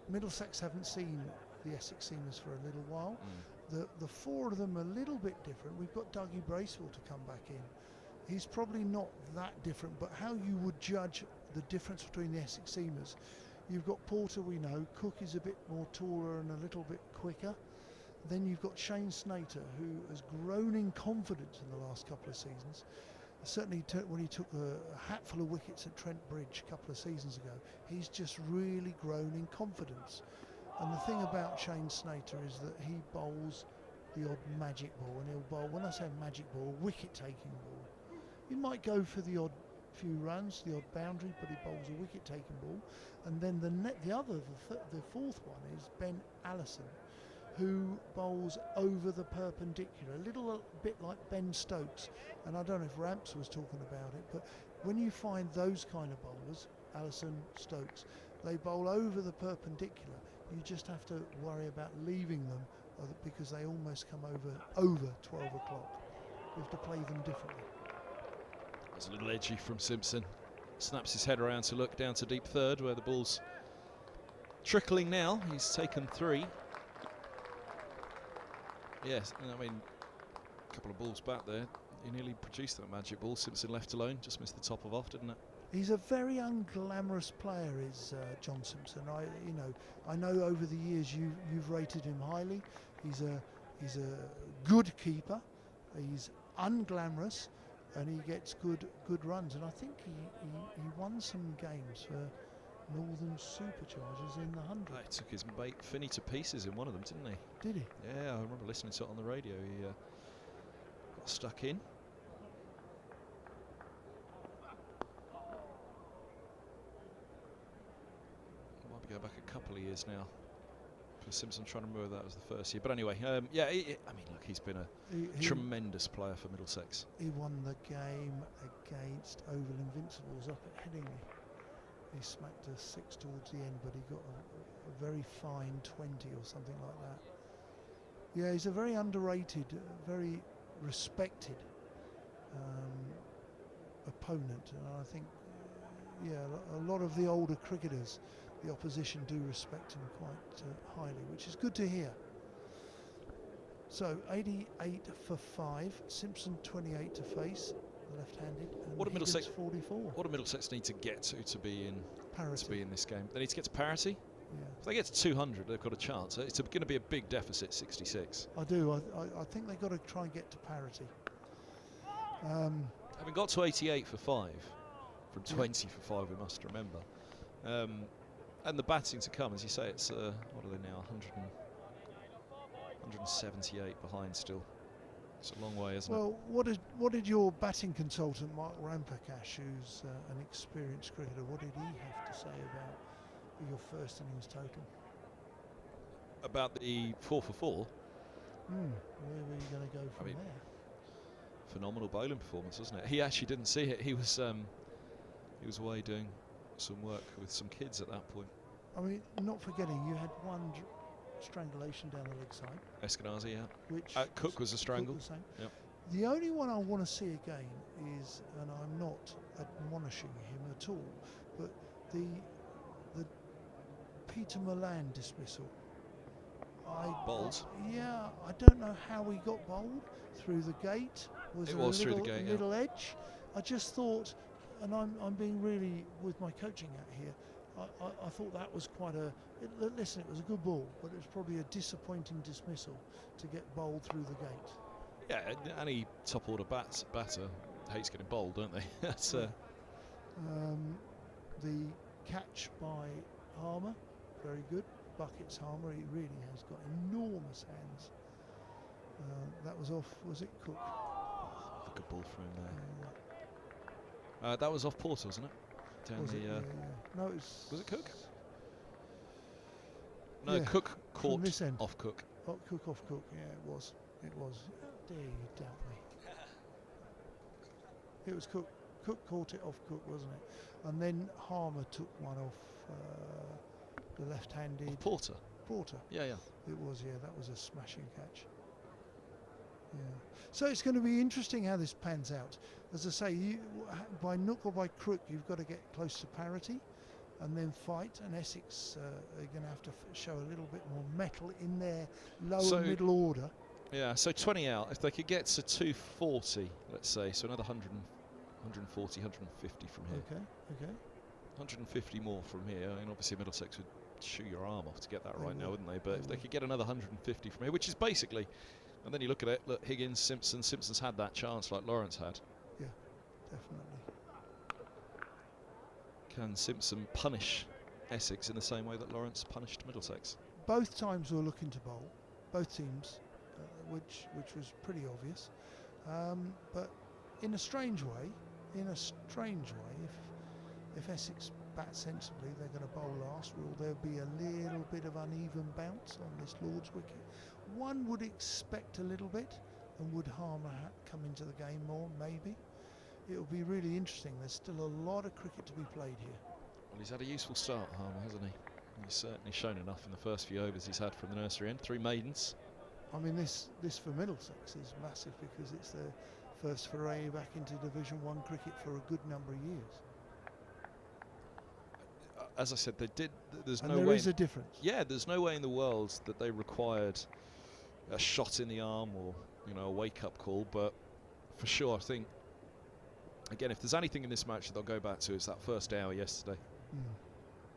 Middlesex haven't seen the Essex seamers for a little while. The four of them are a little bit different. We've got Dougie Bracewell to come back in. He's probably not that different, but how you would judge the difference between the Essex seamers. You've got Porter, we know. Cook is a bit more taller and a little bit quicker. Then you've got Shane Snater, who has grown in confidence in the last couple of seasons. Certainly when he took a hatful of wickets at Trent Bridge a couple of seasons ago, he's just really grown in confidence. And the thing about Shane Snater is that he bowls the odd magic ball, and he'll bowl, when I say magic ball, wicket-taking ball. He might go for the odd few runs, the odd boundary, but he bowls a wicket-taking ball. And then the fourth one is Ben Allison, who bowls over the perpendicular, a little bit like Ben Stokes. And I don't know if Ramps was talking about it, but when you find those kind of bowlers, Allison, Stokes, they bowl over the perpendicular. You just have to worry about leaving them because they almost come over 12 o'clock. You have to play them differently. There's a little edgy from Simpson. Snaps his head around to look down to deep third where the ball's trickling now. He's taken 3. Yes, I mean, a couple of balls back there. He nearly produced that magic ball. Simpson left alone, just missed the top of off, didn't it? He's a very unglamorous player, is John Simpson. I know over the years you've rated him highly. He's a good keeper. He's unglamorous, and he gets good runs. And I think he won some games for Northern Superchargers in the 100. He took his mate Finney to pieces in one of them, didn't he? Did he? Yeah, I remember listening to it on the radio. He got stuck in. Might be going back a couple of years now for Simpson. Trying to remember that was the first year. But anyway, I mean, look, he's been a tremendous player for Middlesex. He won the game against Oval Invincibles up at Headingley. He smacked a 6 towards the end, but he got a very fine 20 or something like that. Yeah, he's a very underrated, very respected opponent, and I think, a lot of the older cricketers, the opposition, do respect him quite highly, which is good to hear. So 88 for 5, Simpson 28 to face, the left-handed, and What do Middlesex 44. What do Middlesex need to get to be in Parity. to be in this game? They need to get to parity. Yeah. If they get to 200, they've got a chance. It's going to be a big deficit, 66. I do. I think they've got to try and get to parity. Having got to 88 for 5, from 20 for 5, we must remember. And the batting to come, as you say, it's, what are they now, 178 behind still. It's a long way, isn't it? Well, what did your batting consultant, Mark Rampakash, who's an experienced cricketer, what did he have to say about your first innings total? About the 4 for 4? Where were you going to go from there? Phenomenal bowling performance, wasn't it? He actually didn't see it. He was away doing some work with some kids at that point. I mean, not forgetting you had one strangulation down the leg side. Eskenazi, yeah. Which Cook was a strangle. Cook the same. Yep. The only one I want to see again is, and I'm not admonishing him at all, but the Peter Milan dismissal. Bowled? Yeah, I don't know how he got bowled through the gate. Was it there was a through little the gate, middle edge? I just thought, and I'm being really with my coaching hat here. I thought that was quite listen, it was a good ball, but it was probably a disappointing dismissal to get bowled through the gate. Yeah, any top order batter hates getting bowled, don't they? That's the catch by Harmer, very good. Buckets Harmer, he really has got enormous hands. That was off, was it Cook? A good ball from him there. That was off Porter, wasn't it? Down Was the, it? Yeah, yeah. No, it was it Cook? No, yeah, Cook from caught this end. off Cook. Oh, Cook off Cook. Yeah, it was. It was. How dare you doubt me? It was Cook. Cook caught it off Cook, wasn't it? And then Harmer took one off the left-handed. Off Porter. Porter. Yeah, yeah. It was. Yeah, that was a smashing catch. Yeah. So it's going to be interesting how this pans out. As I say, by nook or by crook, you've got to get close to parity and then fight. And Essex are going to have to show a little bit more mettle in their lower middle order. Yeah, so 20 out. If they could get to 240, let's say, so another 140, 150 from here. Okay, okay. 150 more from here. I mean, obviously Middlesex would chew your arm off to get that right now, wouldn't they? But if they could get another 150 from here, which is basically, and then you look at it, look, Higgins, Simpson. Simpson's had that chance like Lawrence had. Yeah, definitely. Can Simpson punish Essex in the same way that Lawrence punished Middlesex? Both times were looking to bowl, both teams, which was pretty obvious. But in a strange way, if Essex bat sensibly, they're going to bowl last. Will there be a little bit of uneven bounce on this Lord's wicket? One would expect a little bit, and would Harmer come into the game more? Maybe. It'll be really interesting. There's still a lot of cricket to be played here. Well, he's had a useful start, Harmer, hasn't he? He's certainly shown enough in the first few overs he's had from the nursery end. 3 maidens. I mean, this for Middlesex is massive because it's their first foray back into Division 1 cricket for a good number of years. As I said, they did. There's and no there way. There is a difference. Yeah, there's no way in the world that they required a shot in the arm or, you know, a wake-up call. But for sure, I think, again, if there's anything in this match that they'll go back to, it's that first hour yesterday.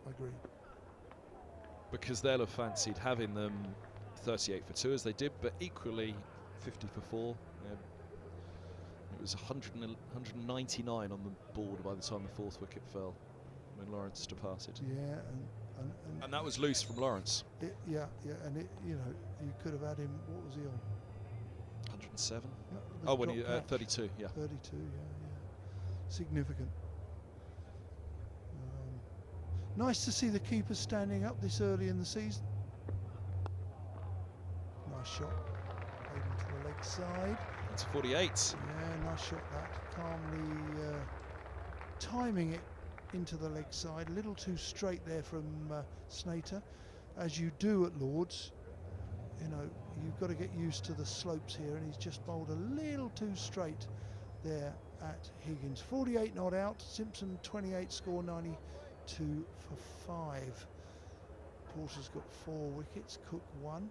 I agree. Because they'll have fancied having them 38 for 2 as they did, but equally 50 for 4. It was 199 on the board by the time the 4th wicket fell when Lawrence departed. Yeah, and that was loose from Lawrence. Yeah, and it, you know, you could have had him. What was he on? 107. No, oh, when he 32. Yeah. 32. Yeah. Significant. Nice to see the keeper standing up this early in the season. Nice shot. Played into the leg side. That's 48. Yeah, nice shot that. Calmly timing it into the leg side. A little too straight there from Snater. As you do at Lord's. You know, you've got to get used to the slopes here, and he's just bowled a little too straight there at Higgins. 48 not out. Simpson 28, score 92 for 5. Porter's got 4 wickets, Cook 1.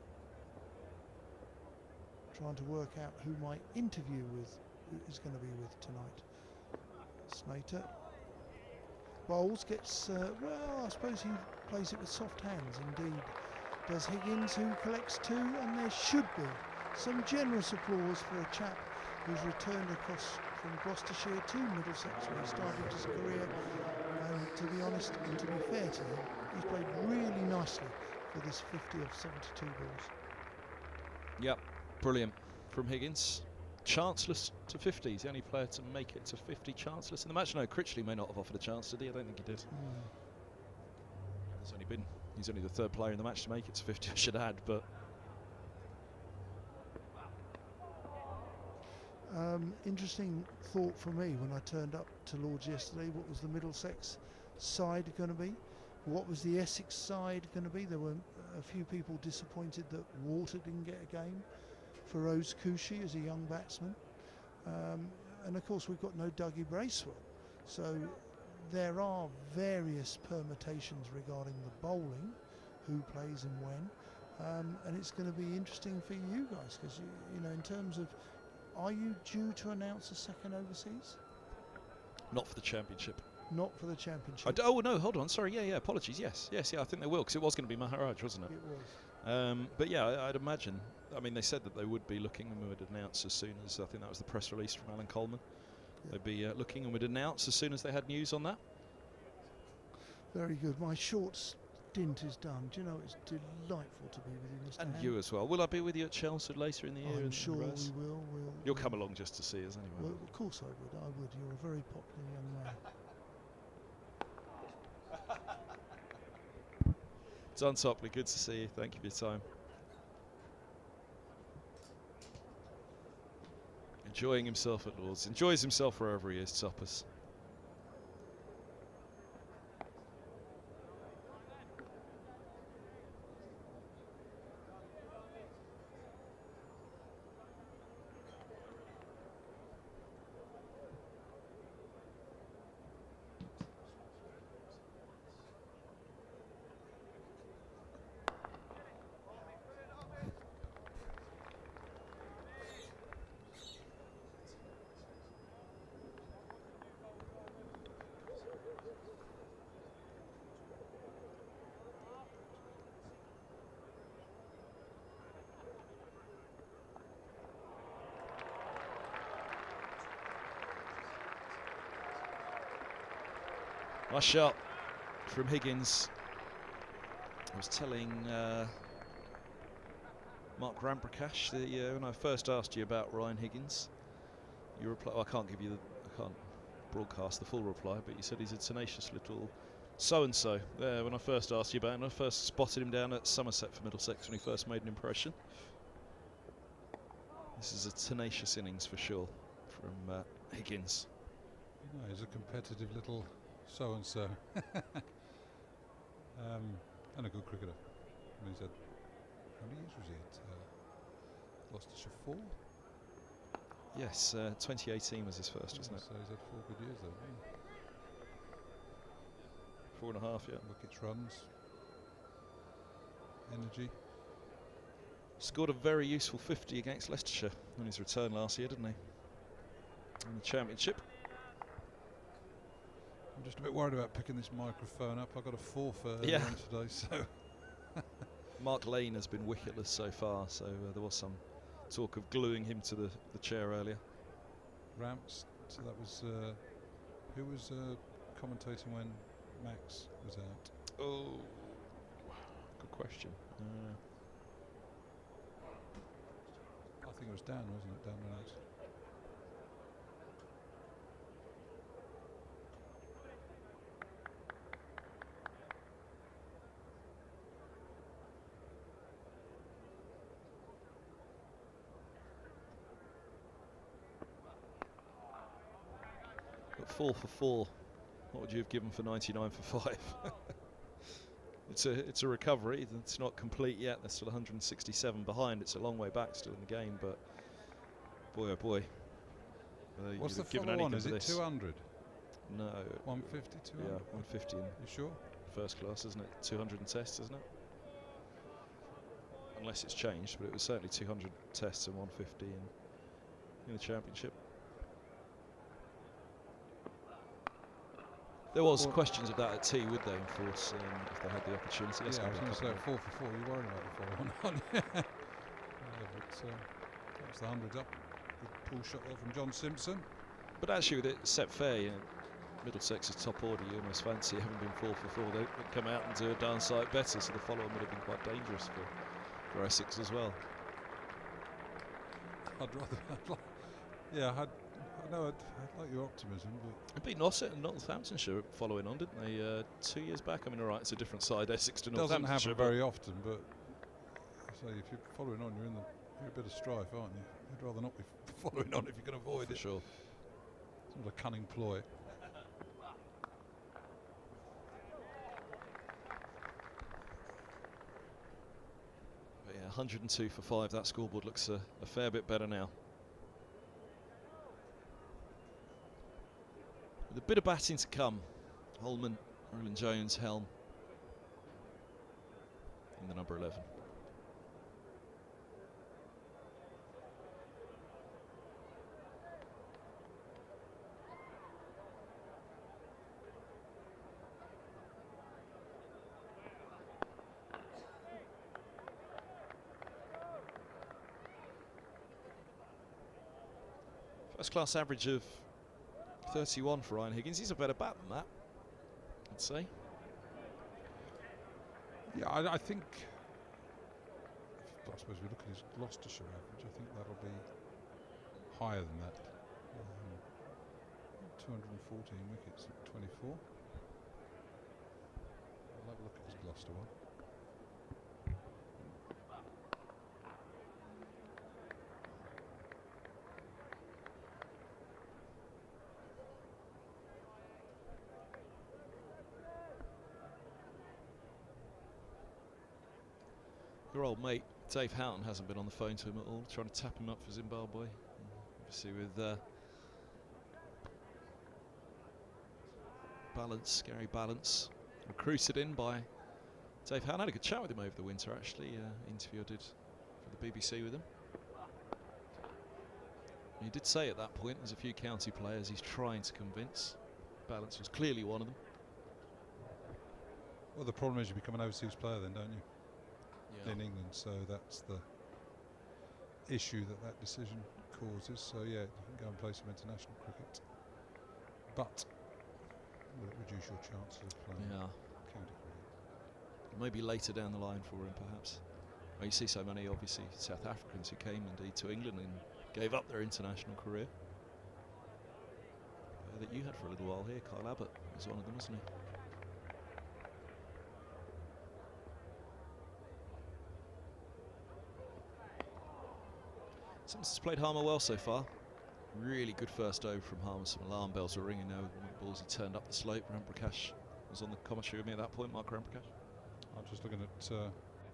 Trying to work out who my interview is going to be with tonight. Snater bowls, gets well, I suppose he plays it with soft hands indeed. Does Higgins, who collects 2, and there should be some generous applause for a chap who's returned across from Gloucestershire to Middlesex where he started his career, and to be honest and to be fair to him, he's played really nicely for this 50 of 72 balls. Yep, brilliant from Higgins. Chanceless to 50. He's the only player to make it to 50 chanceless in the match. No, Critchley may not have offered a chance, did he? I don't think he did. He's only the 3rd player in the match to make it to 50, I should add, but interesting thought for me when I turned up to Lord's yesterday. What was the Middlesex side going to be? What was the Essex side going to be? There were a few people disappointed that Water didn't get a game for Rose Cushy as a young batsman. And of course we've got no Dougie Bracewell. So there are various permutations regarding the bowling, who plays and when. And it's going to be interesting for you guys because, you know, in terms of, are you due to announce a second overseas? not for the championship. Not for the championship. Oh no, hold on. Sorry. Yeah. Apologies. Yes. I think they will because it was going to be Maharaj, wasn't it? It was. But yeah, I'd imagine. I mean, they said that they would be looking and would announce as soon as, I think that was the press release from Alan Coleman. Yeah. They'd be looking and would announce as soon as they had news on that. Very good. My short stint is done. Do you know, it's delightful to be with you, Mr. And Hand. you as well. Will I be with you at Chelmsford later in the year? I'm sure we will. You'll come along just to see us anyway. Well, of course I would. You're a very popular young man. Don Topley, good to see you. Thank you for your time. Enjoying himself at Lord's. Enjoys himself wherever he is, Toppers. Nice shot from Higgins. I was telling Mark Ramprakash when I first asked you about Ryan Higgins, you replied, well, I can't broadcast the full reply, but you said he's a tenacious little so-and-so. When I first asked you about him, I first spotted him down at Somerset for Middlesex when he first made an impression. This is a tenacious innings for sure from Higgins. No, he's a competitive little so-and-so. And a good cricketer. I mean, he's had, how many years was he at Gloucestershire? 4? Yes, 2018 was his first, wasn't it? So he's had 4 good years though, hasn't he? 4.5, yeah. Wickets, runs, energy. Scored a very useful 50 against Leicestershire on his return last year, didn't he? In the Championship. I'm just a bit worried about picking this microphone up. I got a 4 for yeah. today, so. Mark Lane has been wicketless so far, so there was some talk of gluing him to the chair earlier. Ramps, so that was who was commentating when Max was out? Oh, good question. I think it was Dan, wasn't it? Dan Reynolds. Got 4 for 4. What would you have given for 99 for 5? It's a recovery. It's not complete yet. There's still 167 behind. It's a long way back still in the game, but boy oh boy. What's the follow on? Is it 200? No. 150, 200? Yeah, 150 in you sure? First class, isn't it? 200 in tests, isn't it? Unless it's changed, but it was certainly 200 tests and 150 in the Championship. There was questions of that at tea, would they enforce if they had the opportunity? Yeah, I was going to say 4 for 4. You're worried about the follow on. But that was the 100 up. Good pull shot there from John Simpson. But actually, with it set fair, you know, Middlesex's top order, you almost fancy having been 4 for 4. They'd come out and do a darn sight better, so the follow-on would have been quite dangerous for Essex as well. I'd like your optimism, but They beat Northamptonshire following on, didn't they? 2 years back. I mean, all right, it's a different side, Essex to Northamptonshire. Doesn't happen very often, but I say if you're following on, you're in a bit of strife, aren't you? You'd rather not be following on if you can avoid it. For sure. It's not a cunning ploy. But yeah, 102 for 5. That scoreboard looks a fair bit better now. With a bit of batting to come. Holman, Roland Jones, Helm in the number 11. First class average of 31 for Ryan Higgins. He's a better bat than that, I'd say. Yeah, I think, I suppose we look at his Gloucestershire average, I think that'll be higher than that. 214 wickets at 24. I'll have a look at his Gloucester one. Your old mate Dave Houghton hasn't been on the phone to him at all, trying to tap him up for Zimbabwe. Obviously with Gary Balance, recruited in by Dave Houghton. I had a good chat with him over the winter, actually. Interview I did for the BBC with him. He did say at that point there's a few county players he's trying to convince. Balance was clearly one of them. Well, the problem is you become an overseas player then, don't you? Yeah. In England, so that's the issue that decision causes. So yeah, you can go and play some international cricket, but will it reduce your chances of playing county cricket? Maybe later down the line for him, perhaps. Well, you see so many, obviously, South Africans who came indeed to England and gave up their international career. That you had for a little while here, Kyle Abbott was one of them, wasn't he? Simpson's played Harmer well so far. Really good first over from Harmer. Some alarm bells were ringing now with the balls he turned up the slope. Ramprakash was on the commentary with me at that point, Mark Ramprakash. I'm just looking at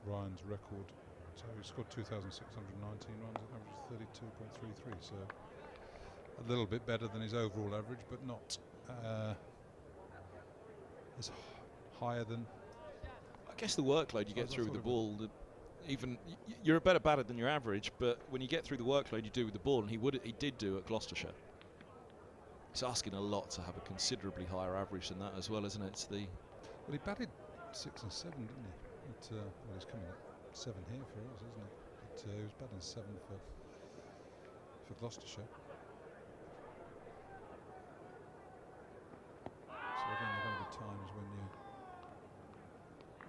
Ryan's record. So he scored 2,619 runs, an average of 32.33. So a little bit better than his overall average, but not as higher than. I guess the workload you get through with the ball. Even you're a better batter than your average, but when you get through the workload you do with the ball, and he did do at Gloucestershire. It's asking a lot to have a considerably higher average than that as well, isn't it? Well, he batted 6 and 7, didn't he? Well, he's coming at 7 here for us, isn't he? But he was batting 7 for Gloucestershire. So again, there are going to be times when you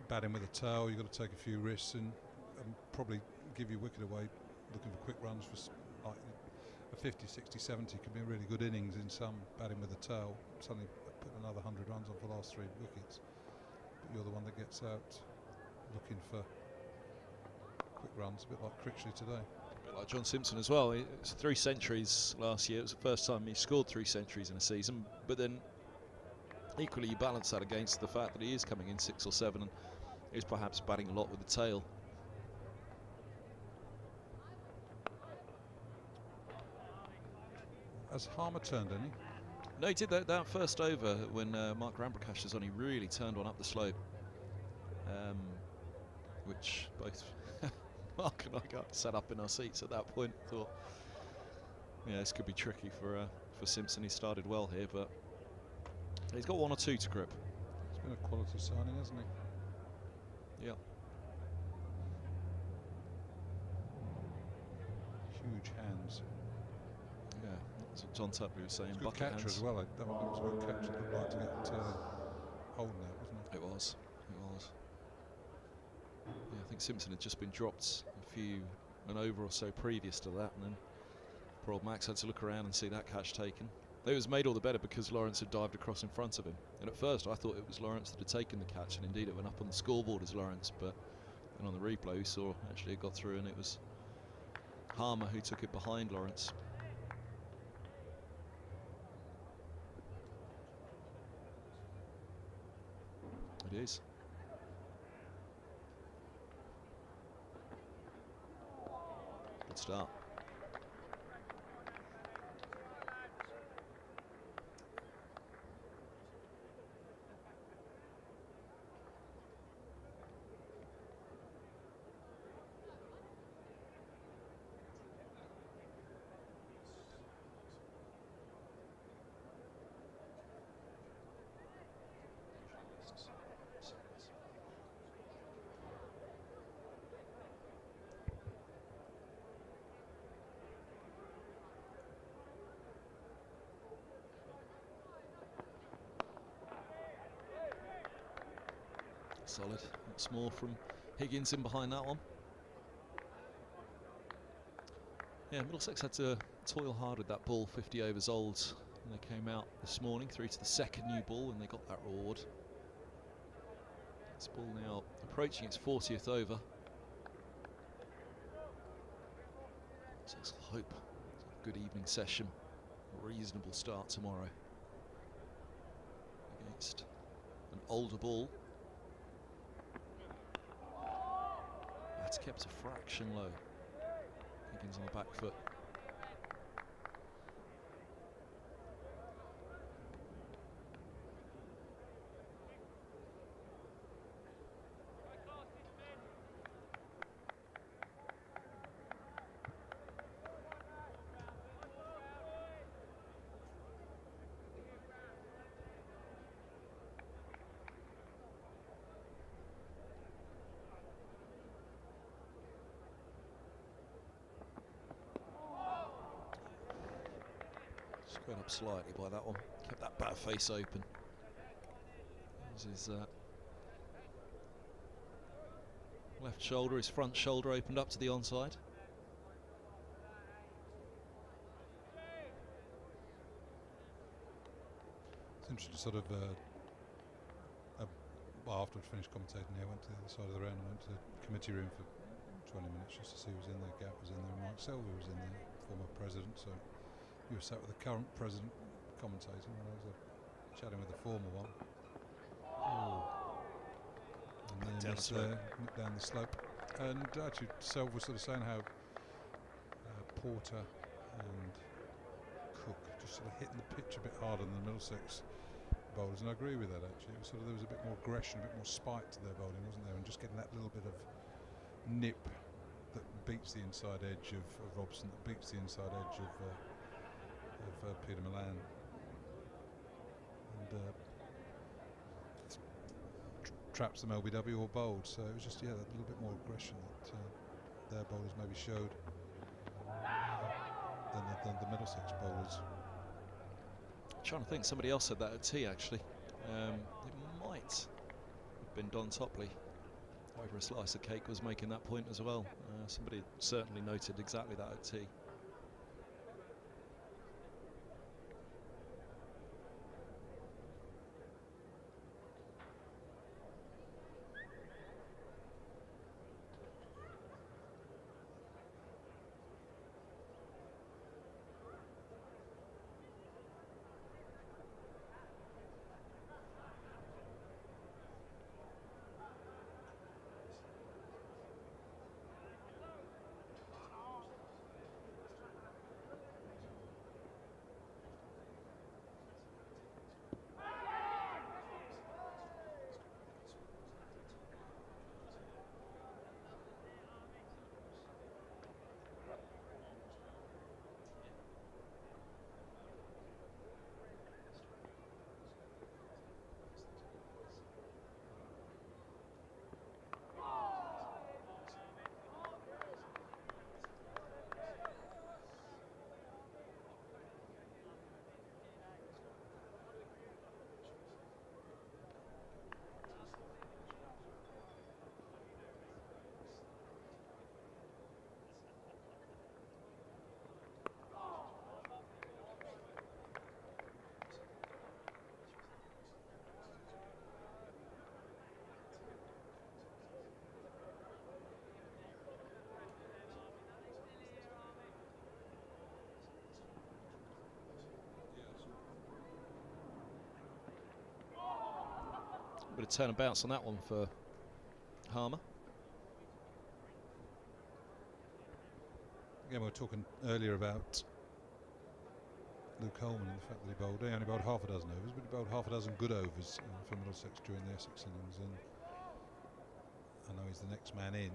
batting with a tail, you've got to take a few risks and probably give your wicket away looking for quick runs for like a 50, 60, 70 could be a really good innings in some batting with a tail. Suddenly put another 100 runs on for the last 3 wickets. But you're the one that gets out looking for quick runs, a bit like Critchley today. A bit like John Simpson as well. It's 3 centuries last year. It was the first time he scored 3 centuries in a season. But then equally you balance that against the fact that he is coming in 6 or 7 and is perhaps batting a lot with the tail. Has Harmer turned any? No, he did that first over when Mark Ramprakash was on. He really turned one up the slope, which both Mark and I got set up in our seats at that point. Thought, yeah, this could be tricky for Simpson. He started well here, but he's got 1 or 2 to grip. It's been a quality signing, hasn't he? Yeah. Huge hands. Yeah, that's what John Tupley was saying. Good bucket catcher hands as well. That was a good catch. It looked like to get holding that, wasn't it? It was. Yeah, I think Simpson had just been dropped an over or so previous to that, and then poor old Max had to look around and see that catch taken. It was made all the better because Lawrence had dived across in front of him, and at first I thought it was Lawrence that had taken the catch, and indeed it went up on the scoreboard as Lawrence, but then on the replay we saw actually it got through and it was Harmer who took it behind Lawrence. It is. Good start. Solid. Once more from Higgins in behind that one. Yeah, Middlesex had to toil hard with that ball, 50 overs old, and they came out this morning through to the second new ball and they got that reward. This ball now approaching its 40th over. So let's hope it's a good evening session, a reasonable start tomorrow against an older ball. It's kept a fraction low. Higgins on the back foot. Going up slightly by that one. Kept that bat face open. His left shoulder, his front shoulder opened up to the onside. It's interesting, sort of. Well, after I finished commentating here, I went to the other side of the round and went to the committee room for 20 minutes just to see who was in there. Gatt was in there, and Mike Selby was in there, former president. So you were sat with the current president commentating when I was chatting with the former one. Oh. And then down it's nipped down the slope. And actually, Selby was sort of saying how Porter and Cook just sort of hitting the pitch a bit harder than the Middlesex bowlers, and I agree with that actually. It was sort of, there was a bit more aggression, a bit more spite to their bowling, wasn't there? And just getting that little bit of nip that beats the inside edge of Robson, that beats the inside edge of Peter Milan. And traps them LBW or bowled, so it was just, yeah, that little bit more aggression that their bowlers maybe showed than the Middlesex bowlers. I'm trying to think, somebody else said that at tea actually. It might have been Don Topley over a slice of cake was making that point as well. Somebody certainly noted exactly that at tea. Bit of turn and bounce on that one for Harmer. Again, we were talking earlier about Luke Coleman and the fact that he only bowled half a dozen overs, but he bowled half a dozen good overs for Middlesex during the Essex innings, and I know he's the next man in,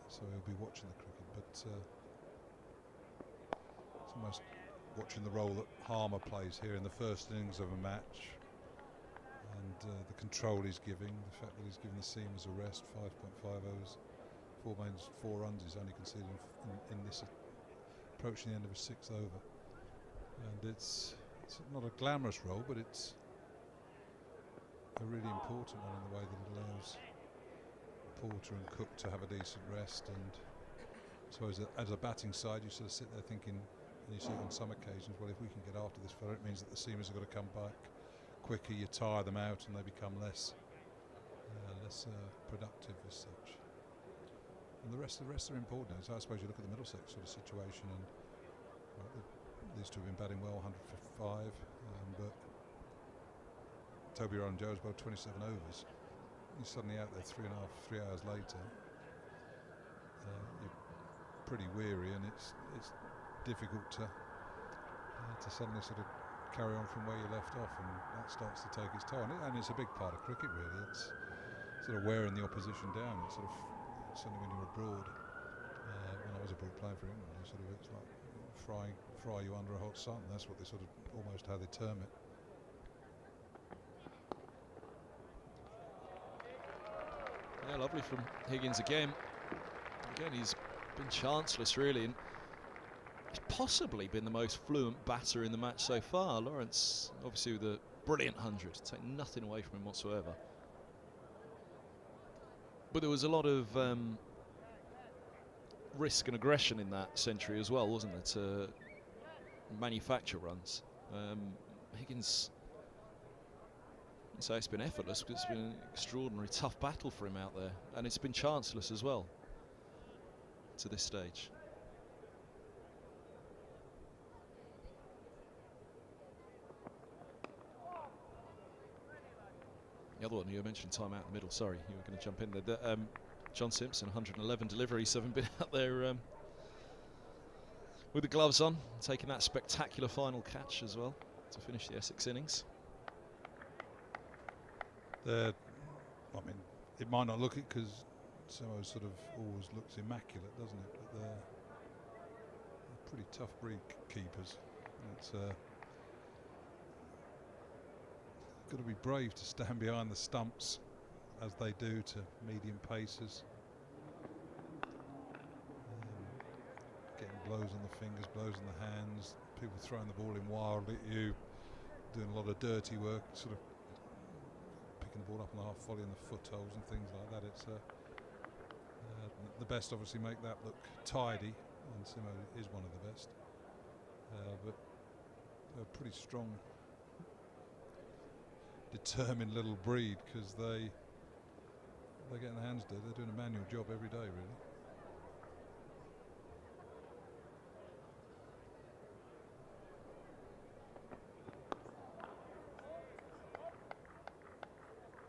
so he'll be watching the cricket, but it's almost watching the role that Harmer plays here in the first innings of a match, and the control he's giving, the fact that he's given the seamers a rest, 5.5 overs, 4 mains, 4 runs he's only conceded in this approaching the end of his 6th over. And it's not a glamorous role, but it's a really important one in the way that it allows Porter and Cook to have a decent rest. And I suppose that as a batting side, you sort of sit there thinking, and you see it on some occasions, well, if we can get after this fella, it means that the seamers have got to come back quicker, you tire them out and they become less productive as such. And the rest are important. So I suppose you look at the Middlesex sort of situation, and these two have been batting well, 155, but Toby Rowan-Jones bowled 27 overs. He's suddenly out there 3 hours later, you're pretty weary, and it's difficult to suddenly sort of carry on from where you left off, and that starts to take its toll. And it's a big part of cricket, really. It's sort of wearing the opposition down. It's sort of certainly when you're abroad. When I was abroad playing for England, it's like fry you under a hot sun. That's what they sort of almost how they term it. Yeah, lovely from Higgins again. Again, he's been chanceless, really, and he's possibly been the most fluent batter in the match so far. Lawrence, obviously, with a brilliant 100, take nothing away from him whatsoever. But there was a lot of risk and aggression in that century as well, wasn't there, to manufacture runs. Higgins, I'd say it's been effortless, because it's been an extraordinary tough battle for him out there, and it's been chanceless as well to this stage. The other one, you mentioned time out in the middle, sorry, you were going to jump in there. John Simpson, 111 deliveries, having been out there with the gloves on, taking that spectacular final catch as well to finish the Essex innings. I mean, it might not look it, because Samo sort of always looks immaculate, doesn't it? But they're pretty tough breed keepers. It's got to be brave to stand behind the stumps as they do to medium paces. Getting blows on the fingers, blows on the hands, people throwing the ball in wild at you, doing a lot of dirty work, sort of picking the ball up on the half volley in the footholes and things like that. It's the best obviously make that look tidy, and Simo is one of the best, but they're a pretty strong, determined little breed, because they're getting their hands dirty. They're doing a manual job every day, really.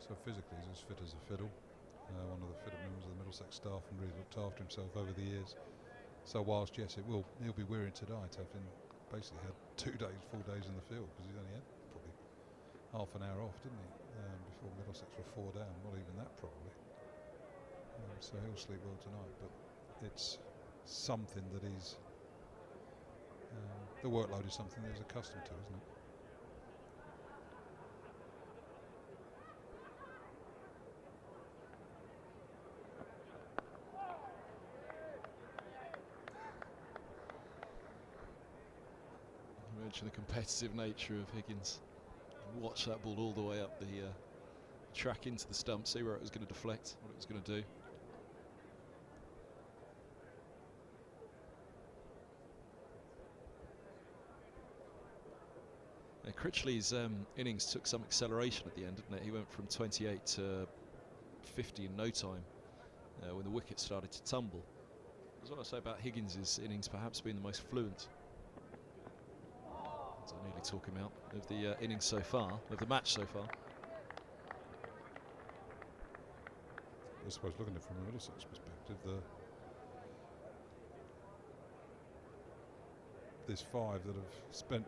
So physically he's as fit as a fiddle. One of the fitter members of the Middlesex staff, and really looked after himself over the years. So whilst yes, he'll be weary tonight, having basically had 2 days, full days in the field, because he's only had probably half an hour off, didn't he? Before Middlesex were 4 down, not even that probably. So he'll sleep well tonight, but it's something that he's the workload is something that he's accustomed to, isn't it? The competitive nature of Higgins. Watch that ball all the way up the track into the stump, see where it was going to deflect, what it was going to do. Critchley's innings took some acceleration at the end, didn't it? He went from 28 to 50 in no time when the wicket started to tumble. That's what I say about Higgins' innings perhaps being the most fluent. I nearly talk him out of the innings so far, of the match so far. I suppose looking at it from a Middlesex perspective, there's 5 that have spent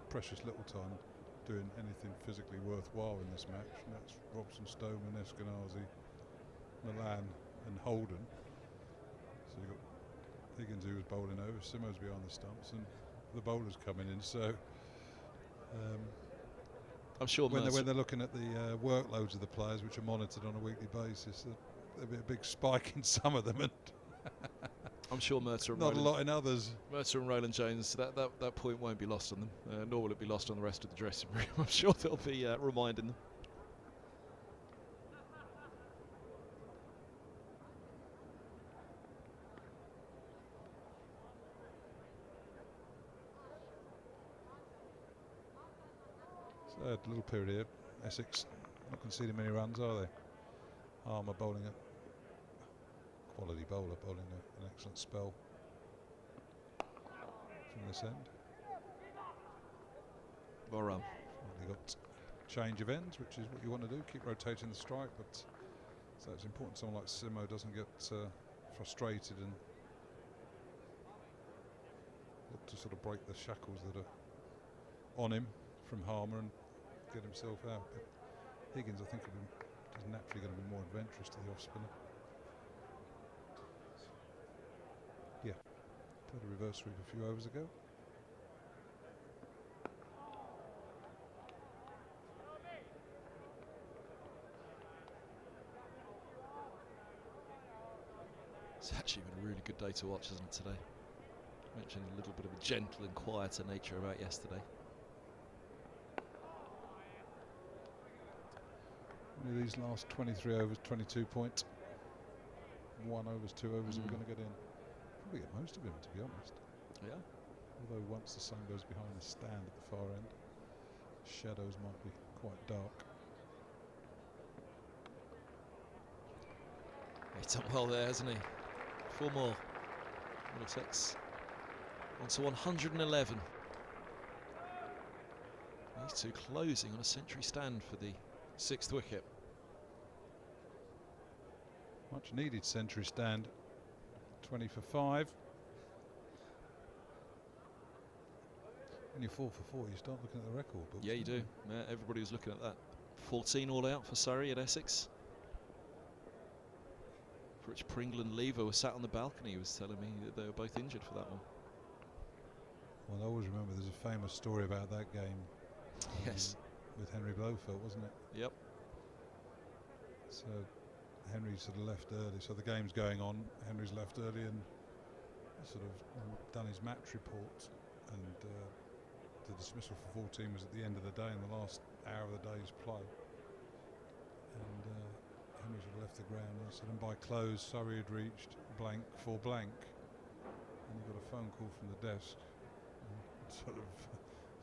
precious little time doing anything physically worthwhile in this match, and that's Robson, Stoneman, Eskenazi, Milan and Holden. So you've got Higgins, who was bowling over, Simo's behind the stumps, and the bowlers coming in. So I'm sure when they're looking at the workloads of the players, which are monitored on a weekly basis, there'll be a big spike in some of them, and I'm sure Murtagh and not a lot in others. Murtagh and Roland Jones, that point won't be lost on them, nor will it be lost on the rest of the dressing room. I'm sure they'll be reminding them. So a little period here. Essex not conceding many runs, are they? Armour bowling a quality bowler, bowling an excellent spell from this end. Well run. They got change of ends, which is what you want to do. Keep rotating the strike, but so it's important someone like Simo doesn't get frustrated and looked to sort of break the shackles that are on him from Harmer and get himself out. But Higgins, I think, is naturally going to be more adventurous to the off-spinner. Yeah, played a reverse sweep a few overs ago. It's actually been a really good day to watch, hasn't it, today? Mentioned a little bit of a gentle and quieter nature about yesterday. These last 23 overs, 22 points. 1 overs, 2 overs are we going to get in? Probably get most of him, to be honest. Yeah. Although once the sun goes behind the stand at the far end, shadows might be quite dark. He's done well there, hasn't he? 4 more. Middlesex on to 111. These two closing on a century stand for the 6th wicket. Much needed century stand. 20 for 5. When you're 4 for 4, you start looking at the record books. Yeah, you do. Yeah, everybody was looking at that. 14 all out for Surrey at Essex. For which Pringle and Lever were sat on the balcony. He was telling me that they were both injured for that one. Well, I always remember there's a famous story about that game. Yes. With Henry Blofeld, wasn't it? Yep. So Henry sort of left early. So the game's going on. Henry's left early and sort of done his match report. And the dismissal for 14 was at the end of the day, in the last hour of the day's play. And Henry sort of left the ground and said, and by close, Surrey had reached blank for blank. And he got a phone call from the desk. And sort of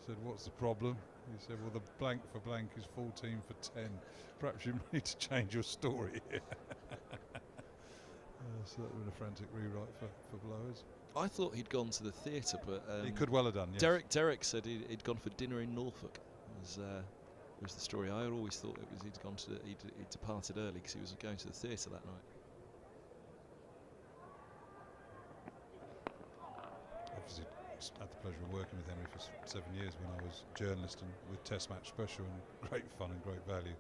said, what's the problem? He said, well, the blank for blank is 14 for 10. Perhaps you need to change your story here. So that would have been a frantic rewrite for Blowers. I thought he'd gone to the theatre, but he could well have done. Yes. Derek said he'd gone for dinner in Norfolk. Was the story? I always thought it was he'd departed early because he was going to the theatre that night. Obviously, had the pleasure of working with Henry for 7 years when I was journalist and with Test Match Special, and great fun and great value,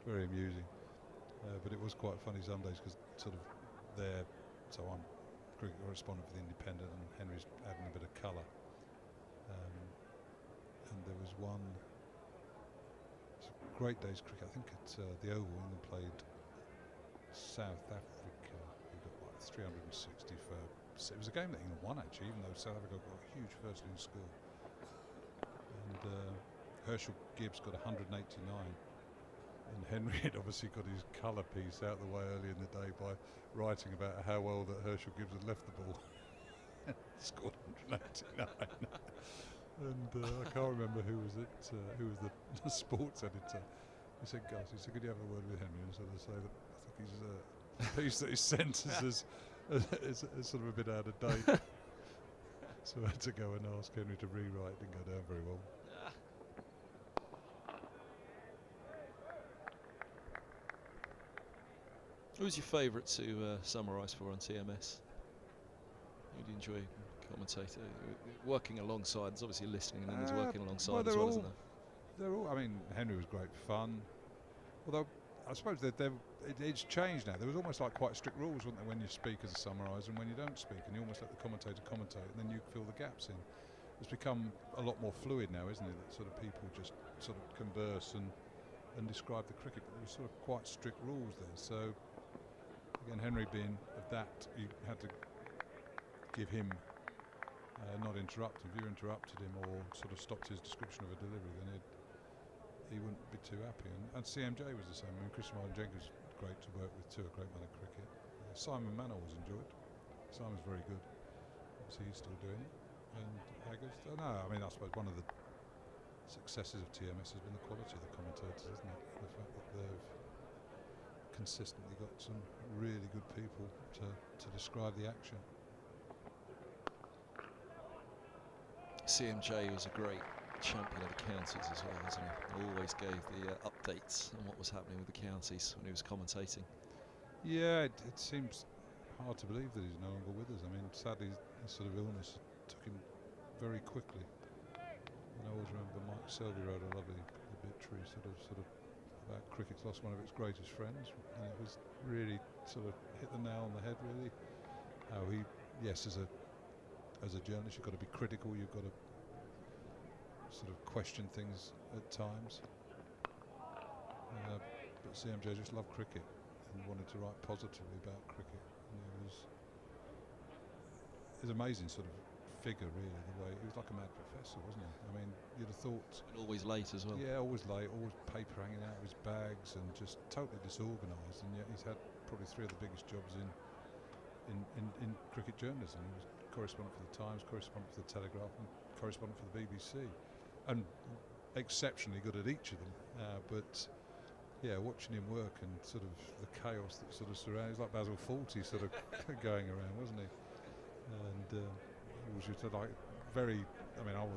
very amusing. But it was quite funny some days because sort of there. So I'm cricket correspondent for the Independent, and Henry's adding a bit of colour. And there was one great day's cricket. I think at the Oval, England played South Africa. Who got like 360 for. It was a game that England won actually, even though South Africa got a huge first innings score. And Herschel Gibbs got 189. And Henry had obviously got his colour piece out the way early in the day by writing about how well that Herschel Gibbs had left the ball. Scored 189. And I can't remember who was the sports editor. He said, Gus, he said, could you have a word with Henry and sort of say that I think he's the piece that he sent us is sort of a bit out of date. So I had to go and ask Henry to rewrite. It didn't go down very well. Who was your favourite to summarise for on TMS? Who do you enjoy commentator? Working alongside, there's obviously listening and then there's working alongside as well, isn't there? They're all, I mean, Henry was great fun. Although, I suppose that it's changed now. There was almost like quite strict rules, weren't there, when you speak as a summariser and when you don't speak, and you almost let the commentator commentate and then you fill the gaps in. It's become a lot more fluid now, isn't it? That sort of people just sort of converse and describe the cricket, but there were sort of quite strict rules there. So, again, Henry being of that, you had to give him not interrupt him. If you interrupted him or sort of stopped his description of a delivery, then he wouldn't be too happy. And CMJ was the same. I mean, Chris Martin-Jenkins was great to work with too, a great man of cricket. Simon Mann I always enjoyed. Simon's very good. Obviously he's still doing it. And no, I mean, I suppose one of the successes of TMS has been the quality of the commentators, isn't it? The fact that they've consistently got some really good people to describe the action. CMJ was a great champion of the counties as well, wasn't he? Always gave the updates on what was happening with the counties when he was commentating. Yeah, it seems hard to believe that he's no longer with us. I mean, sadly, his sort of illness took him very quickly. And I always remember Mike Selby wrote a lovely obituary sort of about cricket's lost one of its greatest friends, and it was really sort of hit the nail on the head, really. How he, yes, as a journalist, you've got to be critical, you've got to sort of question things at times. But CMJ just loved cricket and wanted to write positively about cricket. And he was an amazing sort of figure, really. The way he was like a mad professor, wasn't he? I mean, you'd have thought. And always late as well. Yeah, always late, always paper hanging out of his bags, and just totally disorganised. And yet he's had probably 3 of the biggest jobs in cricket journalism. He was correspondent for the Times, correspondent for the Telegraph, and correspondent for the BBC, and exceptionally good at each of them. But yeah, watching him work and sort of the chaos that sort of surrounds, like Basil Fawlty sort of going around, wasn't he? And he was just like very. I mean, I'm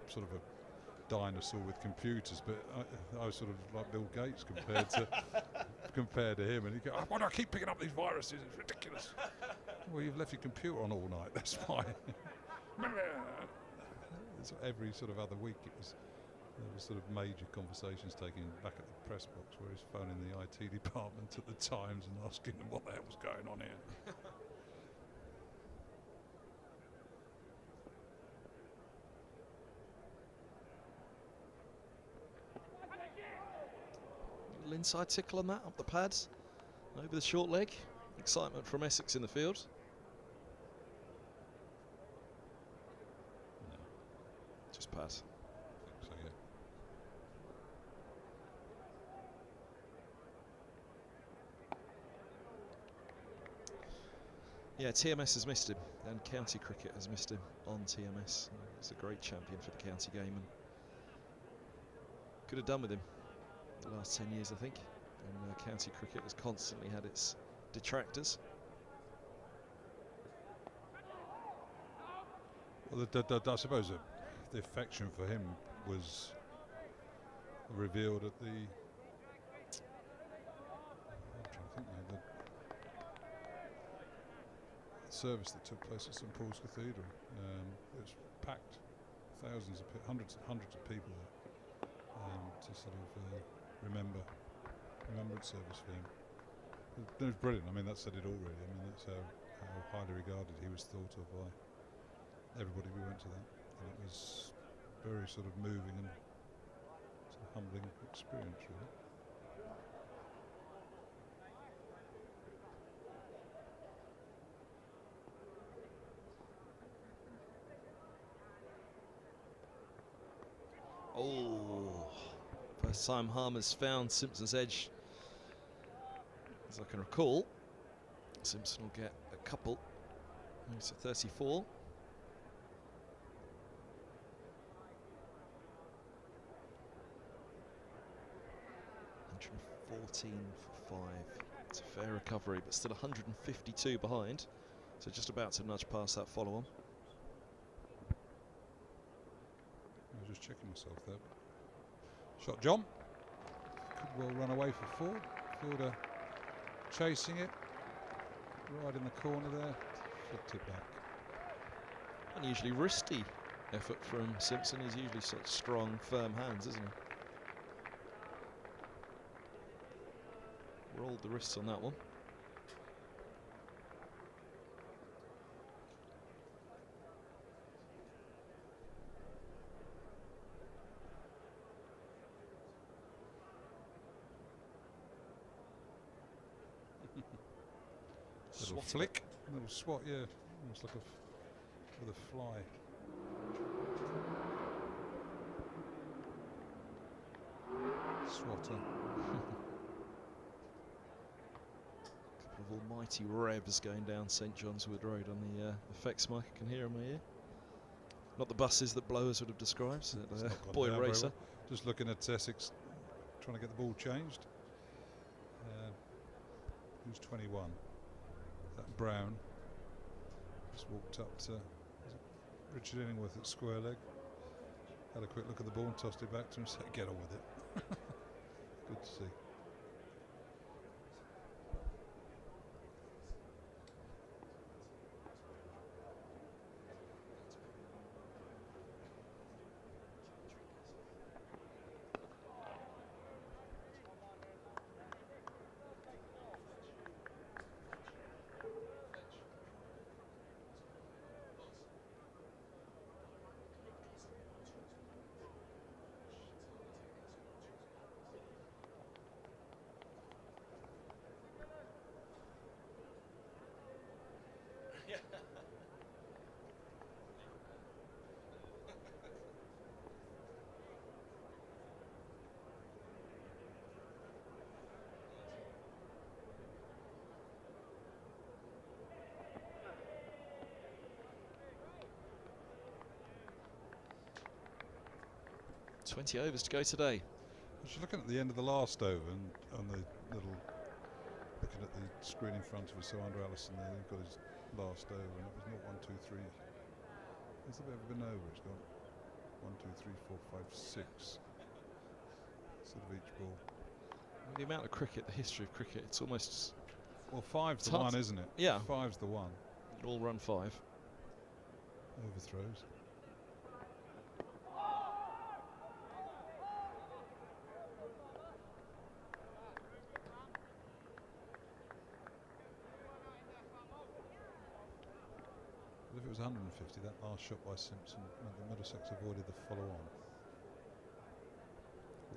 sort of a dinosaur with computers, but I was sort of like Bill Gates compared to him. And he go, "Why do I keep picking up these viruses? It's ridiculous." Well, you've left your computer on all night. That's why. Every sort of other week, there was sort of major conversations taking back at the press box, where he's phoning the IT department at the Times and asking them what the hell was going on here. Little inside tickle on that, up the pads, over the short leg. Excitement from Essex in the field. No, just pass. So, yeah. Yeah, TMS has missed him, and county cricket has missed him on TMS. He's a great champion for the county game, and could have done with him the last 10 years, I think. And county cricket has constantly had its detractors. Well, I suppose the affection for him was revealed at the. I'm trying to think now, the service that took place at St Paul's Cathedral. It was packed, hundreds of people there, to sort of remembrance service for him. It was brilliant. I mean, that said it all, really. I mean, that's how highly regarded he was thought of by everybody we went to that. And it was very sort of moving and sort of humbling experience, really. Oh, first time Harmer's found Simpson's edge, as I can recall. Simpson will get a couple. He's at 34. $114 for 5. It's a fair recovery, but still 152 behind. So just about to nudge past that follow-on. I was just checking myself there. Shot John. Could well run away for 4. Fielder chasing it. Right in the corner there. Flipped it back. Unusually wristy effort from Simpson. He's usually such strong, firm hands, isn't he? Rolled the wrists on that one. Little flick, little swat, yeah, almost like with a fly. Swatter. Couple of almighty revs going down St John's Wood Road on the effects mic. I can hear in my ear. Not the buses that Blowers would have described. Boy racer. Well. Just looking at Essex, trying to get the ball changed. Who's 21? That Brown just walked up to Richard Illingworth at square leg, had a quick look at the ball and tossed it back to him and said, "Get on with it." Good to see. 20 overs to go today. Just looking at the end of the last over and on the little, looking at the screen in front of us, so under Allison there, he's got his last over, and it was not 1, 2, 3. Has there ever been over? It's got 1, 2, 3, 4, 5, 6. Sort of each ball. The amount of cricket, the history of cricket, it's almost. Well, 5's the one, isn't it? Yeah. 5's the one. All run 5. Overthrows. If it was 150, that last shot by Simpson meant that Middlesex avoided the follow-on.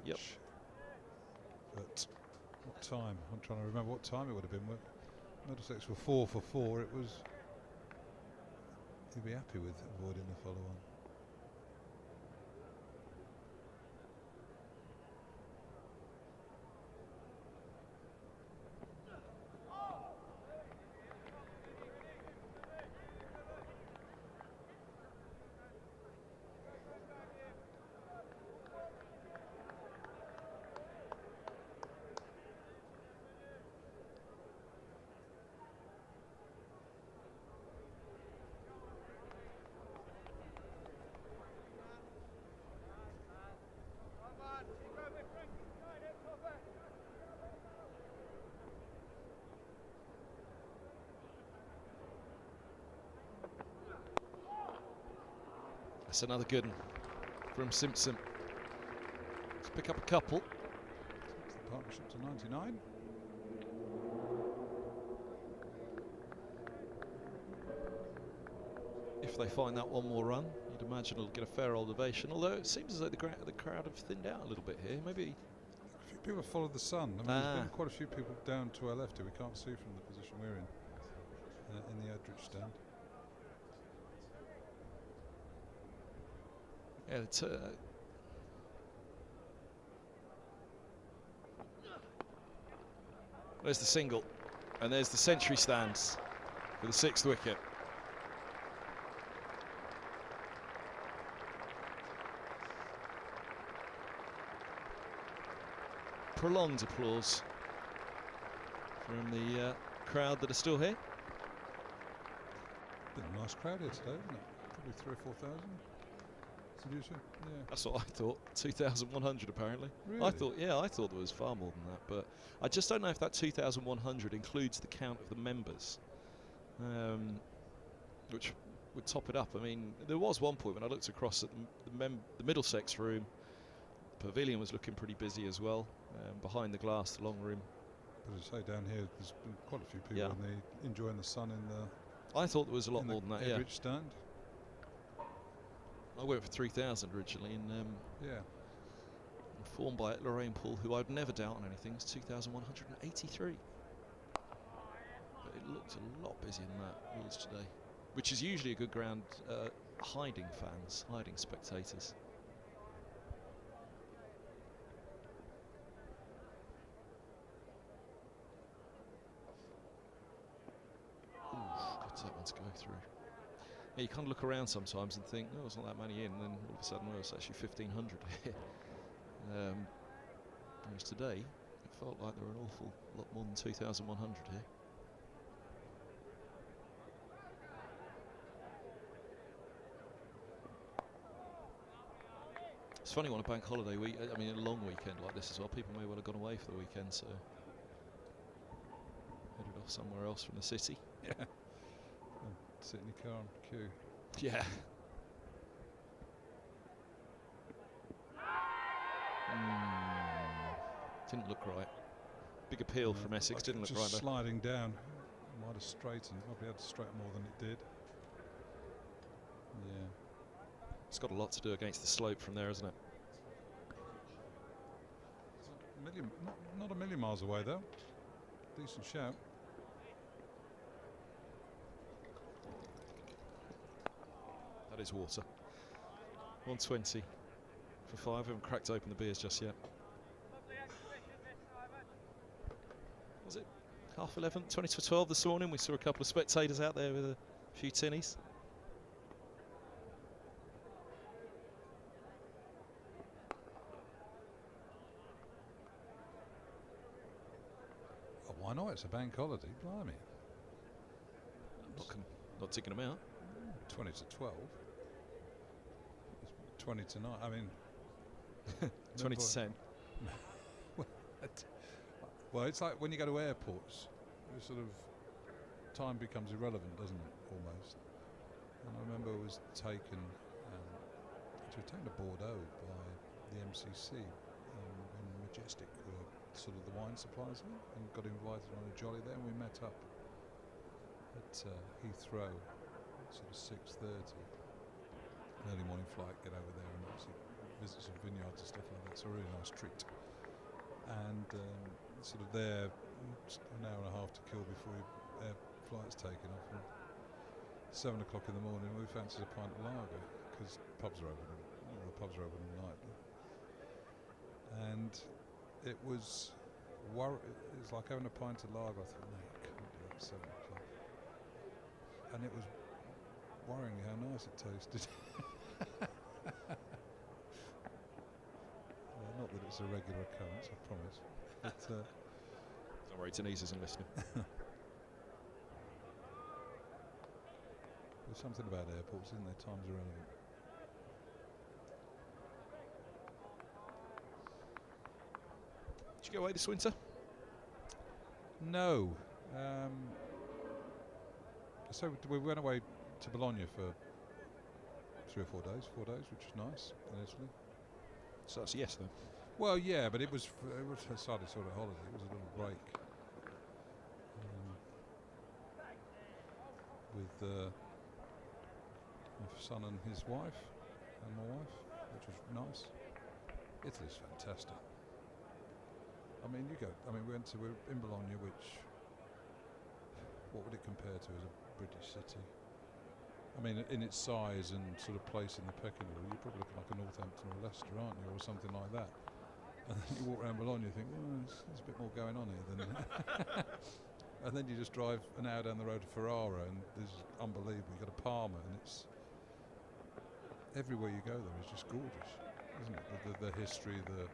Yep. At what time? I'm trying to remember what time it would have been. Middlesex were 4 for 4. It was. He'd be happy with avoiding the follow-on. That's another good one from Simpson. Let's pick up a couple. Takes the partnership to 99. If they find that one more run, you'd imagine it'll get a fair old ovation. Although it seems as though the crowd have thinned out a little bit here. Maybe A few people have followed the sun. I mean, there's been quite a few people down to our left here. We can't see from the position we're in the Edrich stand. yeah, it's, there's the single, and there's the century stands for the 6th wicket. Prolonged applause from the crowd that are still here. Been a nice crowd here today, isn't it? Probably 3,000 or 4,000. Seducer? Yeah. That's what I thought. 2,100 apparently. Really? I thought there was far more than that, but I just don't know if that 2,100 includes the count of the members, which would top it up. I mean, there was one point when I looked across at the Middlesex room. The pavilion was looking pretty busy as well. Behind the glass, the long room. But as I say, down here, there's been quite a few people enjoying the sun in the. I thought there was a lot more than that. Edrich stand. I went for 3,000 originally, and informed by Lorraine Poole, who I'd never doubt on anything, it's 2,183. But it looked a lot busier than that Lords today, which is usually a good ground hiding fans, hiding spectators. That one's go through. Yeah, you kind of look around sometimes and think, oh, there's not that many in, and then all of a sudden, well, it's actually 1,500 here. Whereas today, it felt like there were an awful lot more than 2,100 here. It's funny on a bank holiday week, I mean, a long weekend like this as well, people may well have gone away for the weekend, so headed off somewhere else from the city. Yeah. Sit in your car and queue. Yeah. Didn't look right. Big appeal from Essex, didn't look right. Just sliding down. Might have straightened. Probably had to straighten more than it did. Yeah. It's got a lot to do against the slope from there, isn't it? Not a million miles away though. Decent shout. That is water. 120 for 5. I haven't cracked open the beers just yet. Was it 11:30, 20 to 12 this morning? We saw a couple of spectators out there with a few tinnies. I know it's a bank holiday, blimey. Not ticking them out. 20 to 12. 20 to 9. I mean, 20 to 10. Well, it's like when you go to airports, sort of time becomes irrelevant, doesn't it? Almost. And I remember I was taken to Bordeaux by the MCC in Majestic, sort of the wine suppliers, and got invited on a jolly there, and we met up at Heathrow, sort of 6:30. An early morning flight, get over there and obviously visit some vineyards and stuff like that. It's a really nice treat. And sort of there, an hour and a half to kill before your flight's taken off. And 7 o'clock in the morning, we fancied a pint of lager because pubs are open. All the pubs are open all night. And it was like having a pint of lager. I thought, no, you can't do that at 7 o'clock. And it was worrying me how nice it tasted. Not that it's a regular occurrence, I promise. But don't worry, Denise isn't listening. There's something about airports, isn't there? Time's irrelevant. Did you get away this winter? No. So we went away to Bologna for 3 or 4 days, which was nice in Italy. So that's yes, then. Well, yeah, but it was a sort of holiday. It was a little break with my son and his wife and my wife, which was nice. Italy's fantastic. I mean, we were in Bologna, which, what would it compare to as a British city? I mean, in its size and sort of place in the pecking order, you're probably looking like a Northampton or Leicester, aren't you, or something like that. And then you walk around Bologna and think, well, there's a bit more going on here than and then you just drive an hour down the road to Ferrara, and there's unbelievable. You've got a Parma, and it's everywhere you go there is just gorgeous, isn't it? The history, the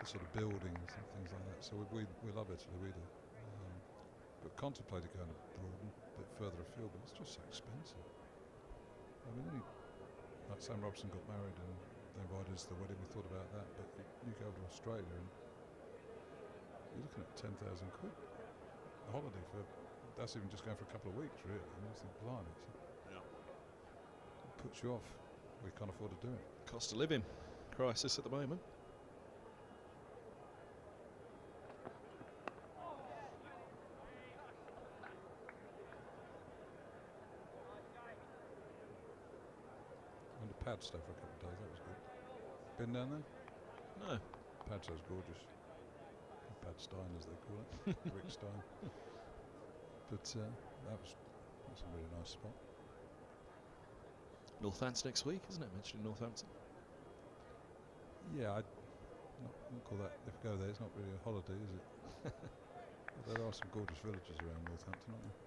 sort of buildings and things like that. So we love Italy, we do. But contemplated going abroad, a bit further afield, but it's just so expensive. I mean, like Sam Robson got married and they invited us to the wedding, we thought about that, but you go to Australia and you're looking at 10,000 quid a holiday that's even just going for a couple of weeks, really. And you think, blimey, it puts you off. We can't afford to do it. Cost of living crisis at the moment. Padstow for a couple of days, that was good. Been down there? No. Padstow's gorgeous. Padstein, as they call it. Rick Stein. But that's a really nice spot. Northampton next week, isn't it? Mentioned Northampton. Yeah, I'd not call that, if you go there, it's not really a holiday, is it? There are some gorgeous villages around Northampton, aren't there?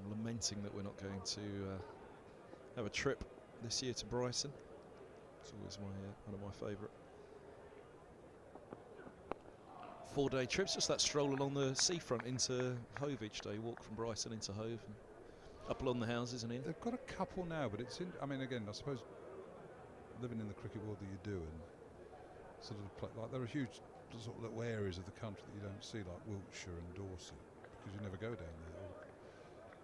I'm lamenting that we're not going to have a trip this year to Brighton. It's always one of my favourite 4-day trips. Just that stroll along the seafront into Hove each day. Walk from Brighton into Hove and up along the houses and in. They've got a couple now, but it's I mean, again, I suppose living in the cricket world that you do, and sort of like there are huge sort of little areas of the country that you don't see, like Wiltshire and Dorset, because you never go down there.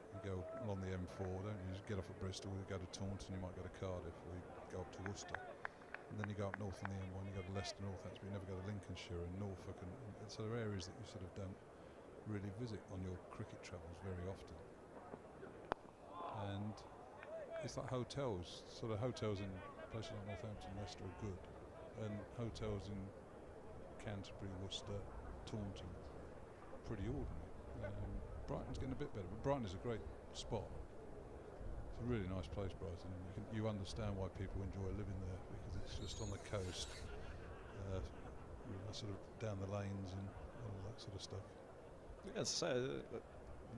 You go along the M4, don't you? Just get off at Bristol, you go to Taunton, you might go to Cardiff, or you go up to Worcester. And then you go up north on the M1, you go to Leicester, Northampton, but you never go to Lincolnshire and Norfolk. And so there are areas that you sort of don't really visit on your cricket travels very often. And it's like hotels, sort of hotels in places like Northampton, Leicester are good. And hotels in Canterbury, Worcester, Taunton, pretty ordinary. Brighton's getting a bit better, but Brighton is a great spot. It's a really nice place, Brighton. You understand why people enjoy living there, because it's just on the coast, sort of down the lanes and all that sort of stuff. Yeah, as I say,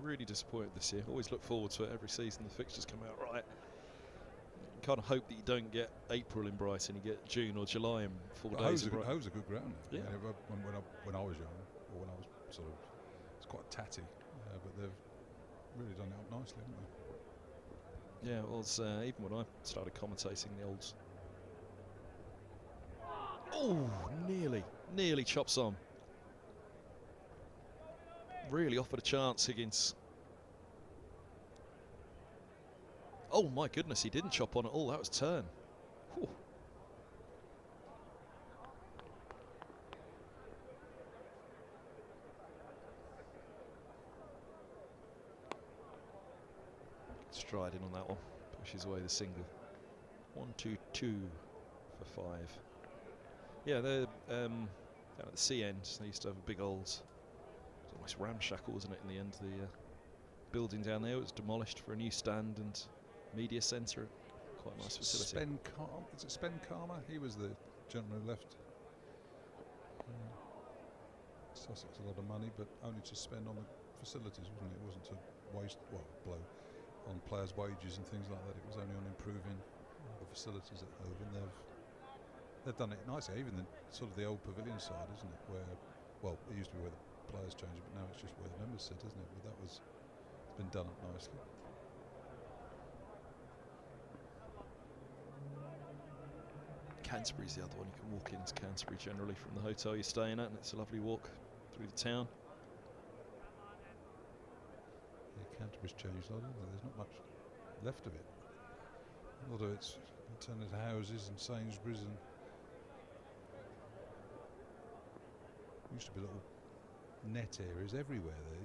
really disappointed this year. Always look forward to it every season. The fixtures come out right. kind of hope that you don't get April in Brighton, you get June or July in 4 Well, days. Hove's a good ground. Yeah. When I was young, or when I was sort of, it's quite tatty, but they've really done it up nicely, haven't they? Yeah, it was even when I started commentating the olds. Oh, nearly chops on. Really offered a chance, Higgins. Oh my goodness, he didn't chop on at all. That was turn. Whew. Stride in on that one. Pushes away the single. 1-2-2 for 5. Yeah, they're down at the sea end. They used to have a big old, it's almost ramshackle, wasn't it, in the end? The building down there was demolished for a new stand and media centre. Quite a nice facility. Is it Spen Karma? He was the gentleman who left Sussex a lot of money, but only to spend on the facilities, wasn't it? It wasn't to blow on players' wages and things like that. It was only on improving the facilities at Hove, and they've done it nicely. Even the sort of the old pavilion side, isn't it? Where, well, it used to be where the players changed, but now it's just where the members sit, isn't it? But it's been done up nicely. Canterbury's the other one. You can walk into Canterbury generally from the hotel you're staying at, and it's a lovely walk through the town. Yeah, Canterbury's changed a lot, hasn't it? There's not much left of it. A lot of it's turned into houses and Sainsbury's, and used to be little net areas everywhere there.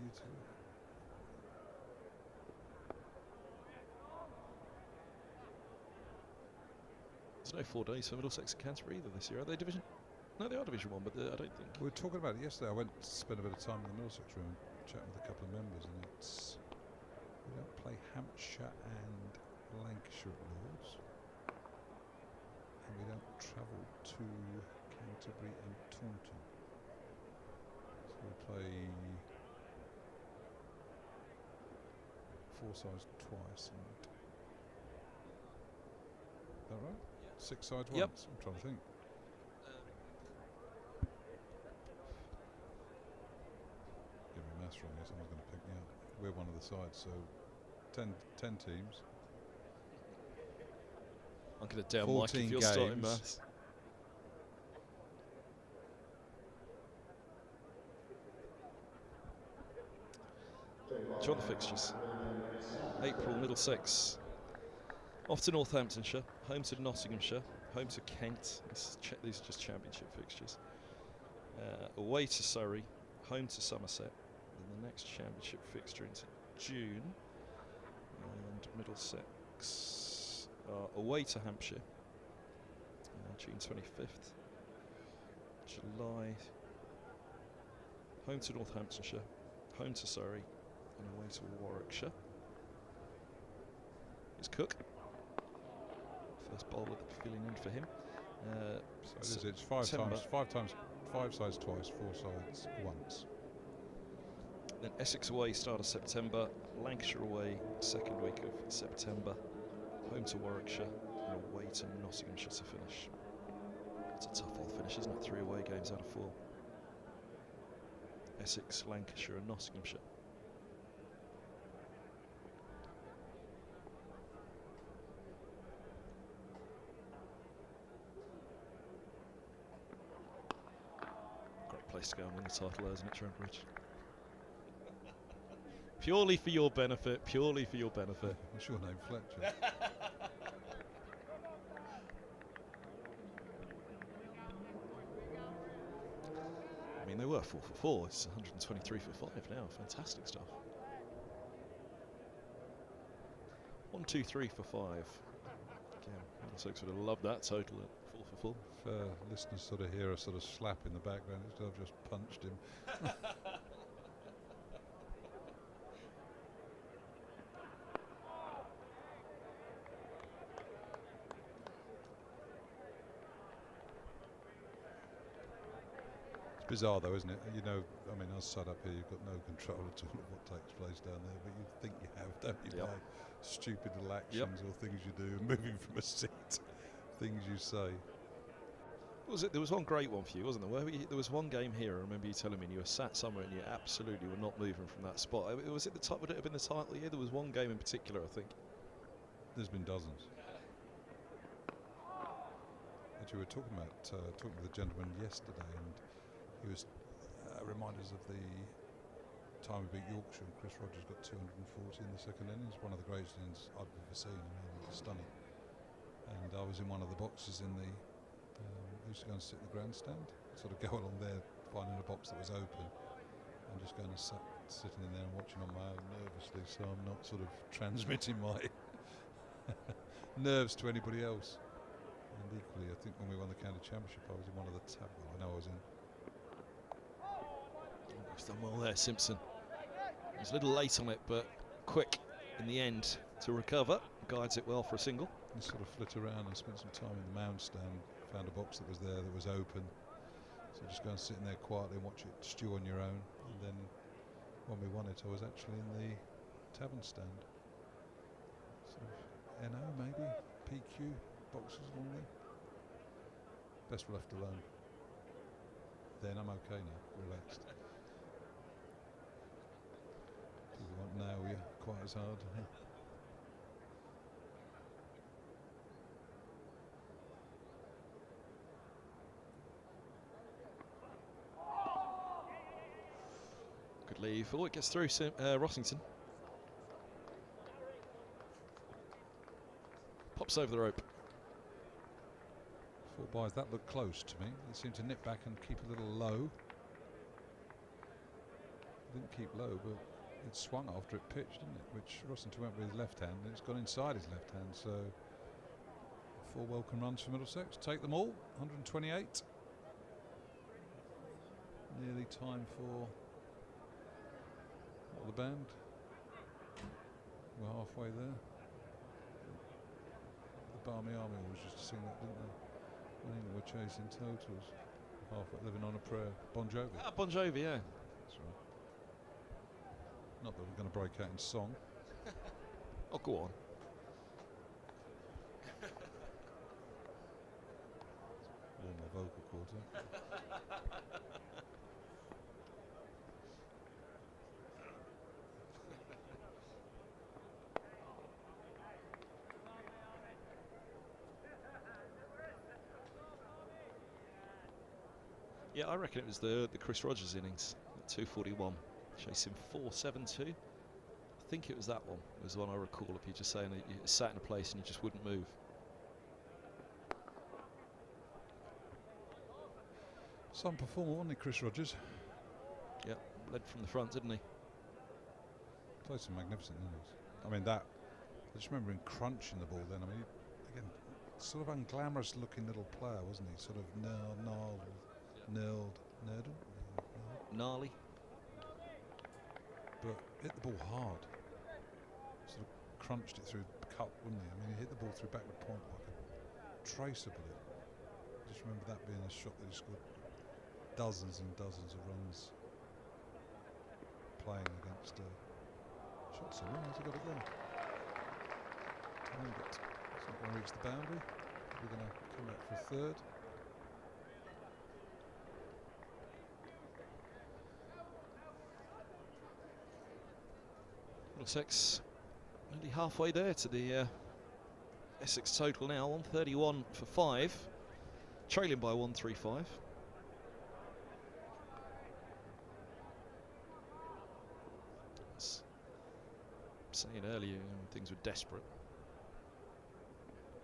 There's no 4 days for Middlesex and Canterbury either this year. Are they Division? No, they are Division 1, but I don't think. We were talking about it yesterday. I went to spend a bit of time in the Middlesex room and chatting with a couple of members, and it's, we don't play Hampshire and Lancashire at Lords, and we don't travel to Canterbury and Taunton. So we play Forsyth twice, and is that right? 6 sides once. Yep. I'm trying to think. Give me maths wrong here, someone's going to pick me up. We're one of the sides, so 10 teams. I'm going to down Mike if you're starting maths. Do you want the fixtures? April, Middlesex. Off to Northamptonshire, home to Nottinghamshire, home to Kent. These are just championship fixtures. Away to Surrey, home to Somerset. And the next championship fixture into June. And Middlesex away to Hampshire, June 25th. July, home to Northamptonshire, home to Surrey, and away to Warwickshire. Here's Cook. First bowler filling in for him. So it's 5 sides twice, 4 sides once. Then Essex away, start of September. Lancashire away, second week of September. Home to Warwickshire and away to Nottinghamshire to finish. It's a tough old finish, isn't it? 3 away games out of 4. Essex, Lancashire and Nottinghamshire. Great place to go and win the title, isn't it, Trowbridge? Purely for your benefit, purely for your benefit. What's your name, Fletcher? I mean, they were 4 for 4. It's 123 for 5 now. Fantastic stuff. 1, 2, 3 for 5. Again, Middlesex would have loved that total at 4 for 4. If listeners sort of hear a sort of slap in the background, it's 'cause I've just punched him. It's bizarre though, isn't it? You know, I mean, us sat up here, you've got no control at all of what takes place down there, but you think you have, don't you, by stupid little actions or things you do, moving from a seat, things you say. Was it? There was one great one for you, wasn't there? There was one game here. I remember you telling me, and you were sat somewhere and you absolutely were not moving from that spot. Was it the would it have been the title year? There was one game in particular, I think. There's been dozens. Actually, we were talking to the gentleman yesterday, and he was reminded us of the time we beat Yorkshire, and Chris Rogers got 240 in the second innings. One of the greatest innings I've ever seen. I mean, it was stunning. And I was in one of the boxes in the. I used to go and sit in the grandstand, sort of go along there, finding a box that was open, and just going and sitting in there and watching on my own nervously, so I'm not sort of transmitting my nerves to anybody else. And equally, I think when we won the county championship, I was in one of the I know I was in. He's done well there, Simpson. He's a little late on it, but quick in the end to recover. Guides it well for a single. He sort of flit around and spent some time in the mound stand. Found a box that was there that was open, so just go and sit in there quietly and watch it stew on your own. And then when we won it, I was actually in the tavern stand, sort of NO maybe, PQ boxes along there. Best left alone. Then I'm okay now, relaxed. People won't nail you quite as hard. Good leave. Oh, it gets through Rossington. Pops over the rope. 4 byes, that looked close to me. They seemed to nip back and keep a little low. Didn't keep low, but it swung after it pitched, didn't it? Which Rossington went with his left hand, and it's gone inside his left hand. So 4 welcome runs for Middlesex. Take them all. 128. Nearly time for the band. We're halfway there. The Barmy Army always used to sing that, didn't they? I think we're chasing totals. Halfway, living on a prayer. Bon Jovi. Ah, Bon Jovi, yeah. That's right. Not that we're going to break out in song. Oh, go on. Warm my vocal cords up. Yeah, I reckon it was the Chris Rogers innings at 241, chasing 472. I think it was that one. It was the one I recall of you just saying that you sat in a place and you just wouldn't move. Some performer, wasn't he, Chris Rogers? Yeah, led from the front, didn't he? Played some magnificent innings. I mean, that. I just remember him crunching the ball then. I mean, again, sort of unglamorous looking little player, wasn't he? Sort of gnarly. But hit the ball hard. Sort of crunched it through the cup, wouldn't he? I mean, he hit the ball through backward point like a tracer bullet. I just remember that being a shot that he scored dozens and dozens of runs playing against shots. How's he got it there? Time, but it's not going to reach the boundary. We're going to come back for a third. Middlesex nearly halfway there to the Essex total now, 131 for 5, trailing by 135. As saying earlier, things were desperate.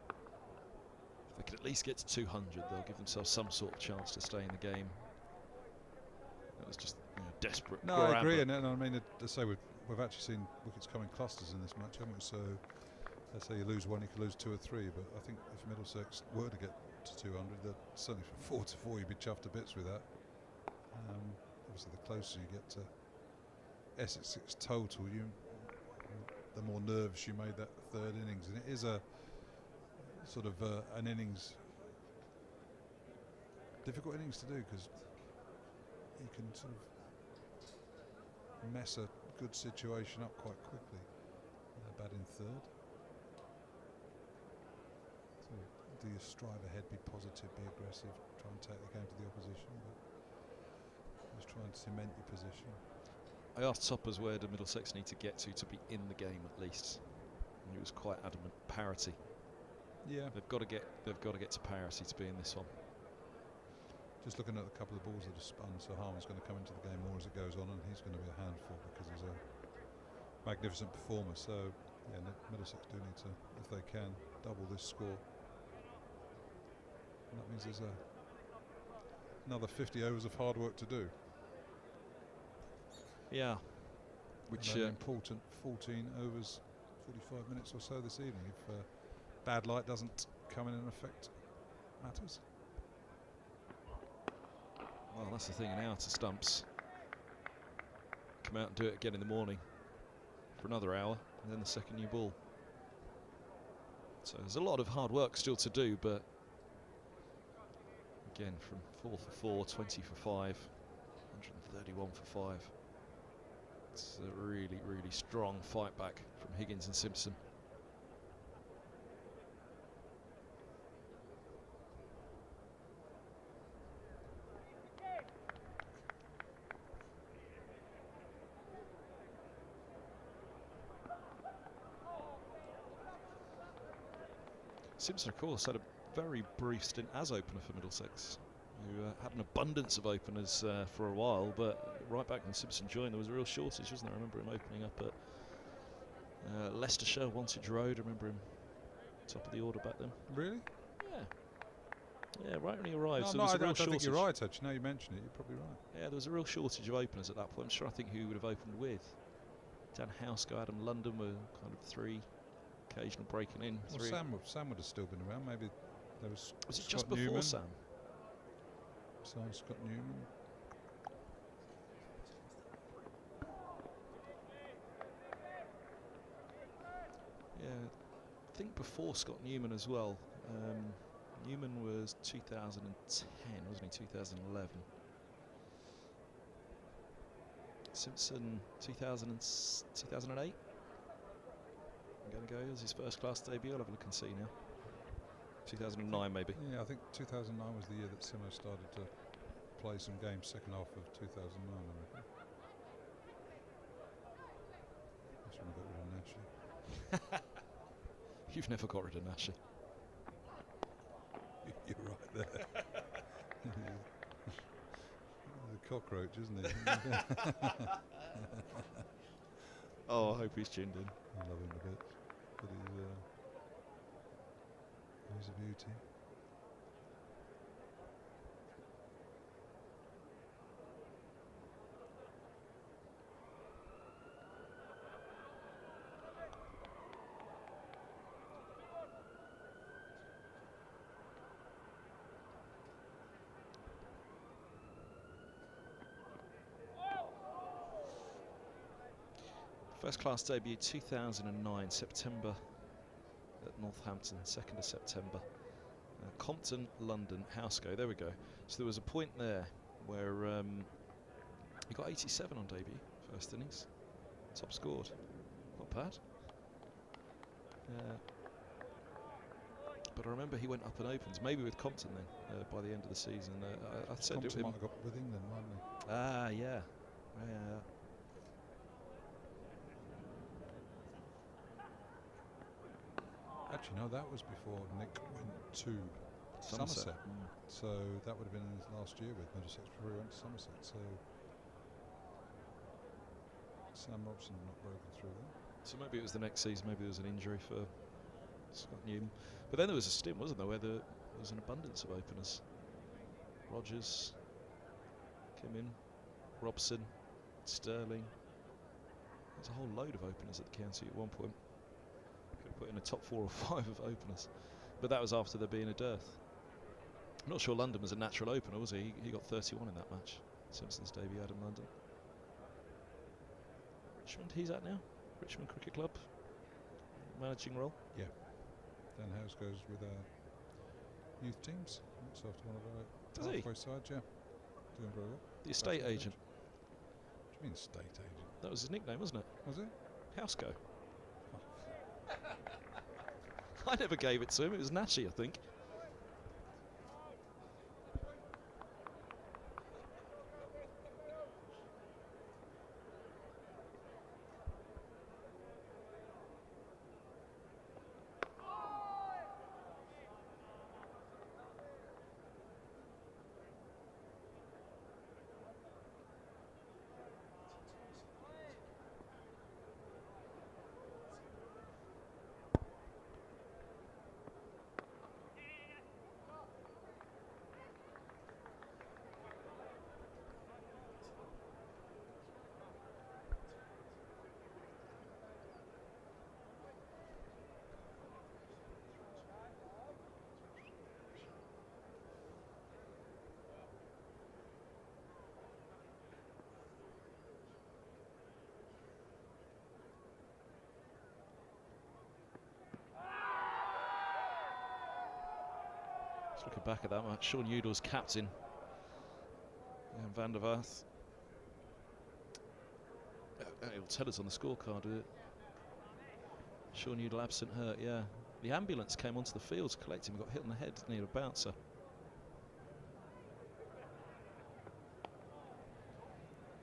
If they could at least get to 200, they'll give themselves some sort of chance to stay in the game. That was just desperate. No, I agree, and I mean, to say we've actually seen wickets come in clusters in this match, haven't we? So let's say you lose one, you could lose 2 or 3, but I think if Middlesex were to get to 200, then certainly from 4 to 4 you'd be chuffed to bits with that. Obviously the closer you get to Essex total, the more nervous you made that third innings, and it is a sort of an innings, difficult innings to do, because you can sort of mess a good situation up quite quickly. Bad in third. So do you strive ahead, be positive, be aggressive, try and take the game to the opposition, but just try and cement your position. I asked Toppers where do Middlesex need to get to be in the game at least, and he was quite adamant. Parity. Yeah, they've got to get to parity to be in this one. Just looking at a couple of balls that are spun, so Harman's going to come into the game more as it goes on, and he's going to be a handful because he's a magnificent performer. So yeah, Middlesex do need to, if they can, double this score. And that means there's another 50 overs of hard work to do. Yeah, which an important 14 overs, 45 minutes or so this evening. If bad light doesn't come in and affect matters. Well, that's the thing now to stumps. Come out and do it again in the morning for another hour, and then the second new ball. So there's a lot of hard work still to do, but again, from 4 for 4, 20 for 5, 131 for 5. It's a really, really strong fight back from Higgins and Simpson. Simpson, of course, had a very brief stint as opener for Middlesex, who had an abundance of openers for a while, but right back when Simpson joined, there was a real shortage, wasn't there? I remember him opening up at Leicestershire, Wantage Road. I remember him top of the order back then. Really? Yeah. Yeah, right when he arrived. No, I don't think you're right, actually. Now you mention it, you're probably right. Yeah, there was a real shortage of openers at that point. I'm trying to think who he would have opened with. Dan Housego, Adam London were kind of three. Occasional breaking in. Well, Sam would have still been around. Maybe there was. Was it Scott just before Newman. Sam? Scott Newman. Yeah, I think before Scott Newman as well. Newman was 2010, wasn't he? 2011. Simpson 2008. I'm going to go as his first class debut. I'll have a look and see now. 2009 maybe. Yeah, I think 2009 was the year that Simo started to play some games, second half of 2009, I reckon. That's when we got rid of Nashi. You've never got rid of Nashi. You're right there. He's a cockroach, isn't he? Oh, I hope he's tuned in. I love him a bit, but he's a beauty. First class debut 2009, September at Northampton, 2nd of September. Compton, London, Housego, there we go. So there was a point there where he got 87 on debut, first innings, top scored. Not bad. But I remember he went up and opens, maybe with Compton then, by the end of the season. I said Compton to him, might have got with England, mightn't he? Ah, yeah. Yeah. Actually, no, that was before Nick went to Somerset. So that would have been in his last year with Middlesex before he went to Somerset. So Sam Robson not broken through there. So maybe it was the next season, maybe there was an injury for Scott Newman. But then there was a stint, wasn't there, where there was an abundance of openers. Rogers came in, Robson, Sterling. There's a whole load of openers at the county at one point. Could have put in a top 4 or 5 of openers. But that was after there being a dearth. I'm not sure London was a natural opener, was he? He got 31 in that match. Simpson's debut, Adam London. Richmond, he's at now? Richmond Cricket Club? Managing role? Yeah. Dan House goes with our youth teams. Looks after one of our halfway sides, yeah. Doing very well. The estate agent. What do you mean estate agent? That was his nickname, wasn't it? Was it? Housego. I never gave it to him. It was Nashi, I think. Looking back at that match, Sean Udall's captain, and Van der Vaart. It'll tell us on the scorecard. Sean Udall absent, hurt. Yeah, the ambulance came onto the field to collect him. Got hit on the head near a bouncer.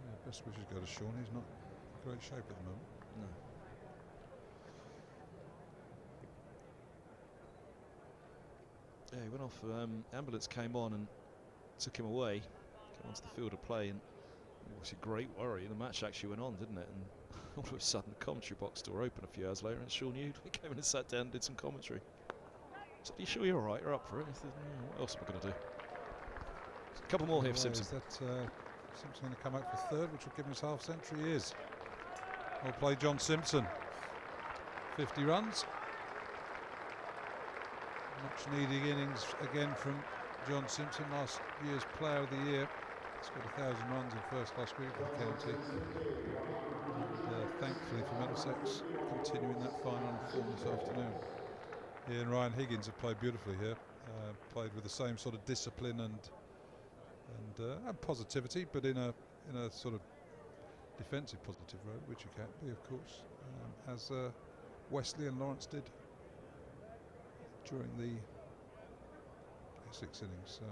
Yeah, best wishes go to Sean. He's not in great shape at the moment. No. Yeah, he went off. Ambulance came on and took him away. Came onto the field of play, and it was a great worry. The match actually went on, didn't it? And all of a sudden, the commentary box door opened a few hours later, and Sean Udall came in and sat down and did some commentary. So, are you sure you're all right? You're up for it? He said, what else am I going to do? A couple more here for Simpson. Is that Simpson going to come out for third, which will give him his half century? He is. Well played, John Simpson. 50 runs. Much needed innings again from John Simpson, last year's player of the year. He's got 1,000 runs in first class cricket for the county. And, thankfully for Middlesex, continuing that fine run form this afternoon. He and Ryan Higgins have played beautifully here. Played with the same sort of discipline and positivity, but in a sort of defensive positive road, which you can't be, of course, as Wesley and Lawrence did during the Essex innings. So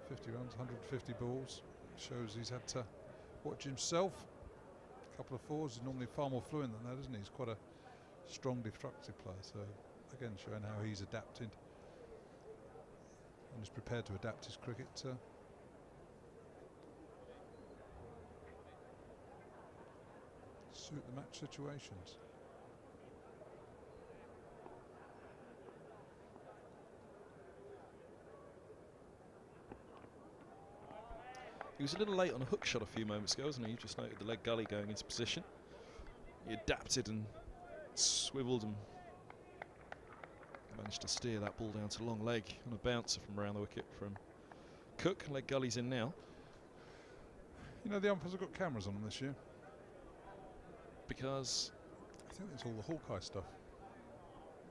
50 runs, 150 balls, shows he's had to watch himself. A couple of fours, he's normally far more fluent than that, isn't he? He's quite a strong destructive player, so again showing how he's adapted and is prepared to adapt his cricket to suit the match situations. He was a little late on a hook shot a few moments ago, wasn't he? You just noted the leg gully going into position. He adapted and swiveled and managed to steer that ball down to long leg on a bouncer from around the wicket from Cook. Leg gully's in now. You know, the umpires have got cameras on them this year. Because? I think it's all the Hawkeye stuff.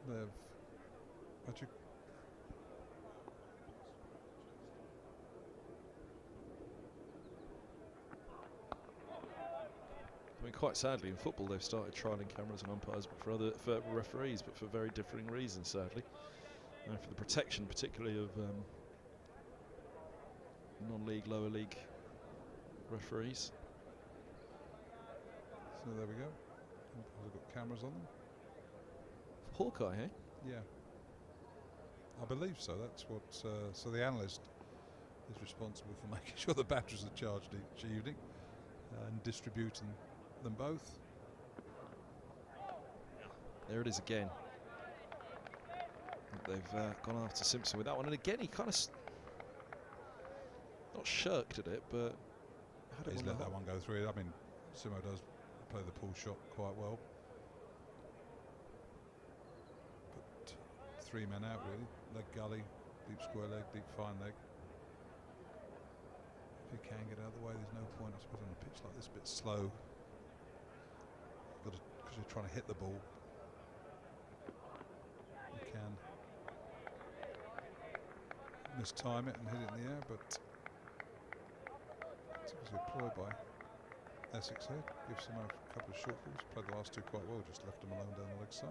They've actually. I mean, quite sadly, in football they've started trialling cameras and umpires, but for referees, but for very differing reasons, sadly. And for the protection, particularly of non-league, lower league referees. So there we go. Umpires have got cameras on them. Hawkeye, eh? Yeah. I believe so. That's what. So the analyst is responsible for making sure the batteries are charged each evening and distributing them both. There it is again. They've gone after Simpson with that one, and again he kind of not shirked at it, but He's let that one go through. I mean, Simo does play the pull shot quite well, but 3 men out really. Leg gully, deep square leg, deep fine leg. If he can get out of the way, there's no point. I suppose on a pitch like this, a bit slow. Because you're trying to hit the ball. You can mistime it and hit it in the air, but it's obviously a ploy by Essex here. Gives him a couple of short balls. Played the last two quite well, just left him alone down the leg side.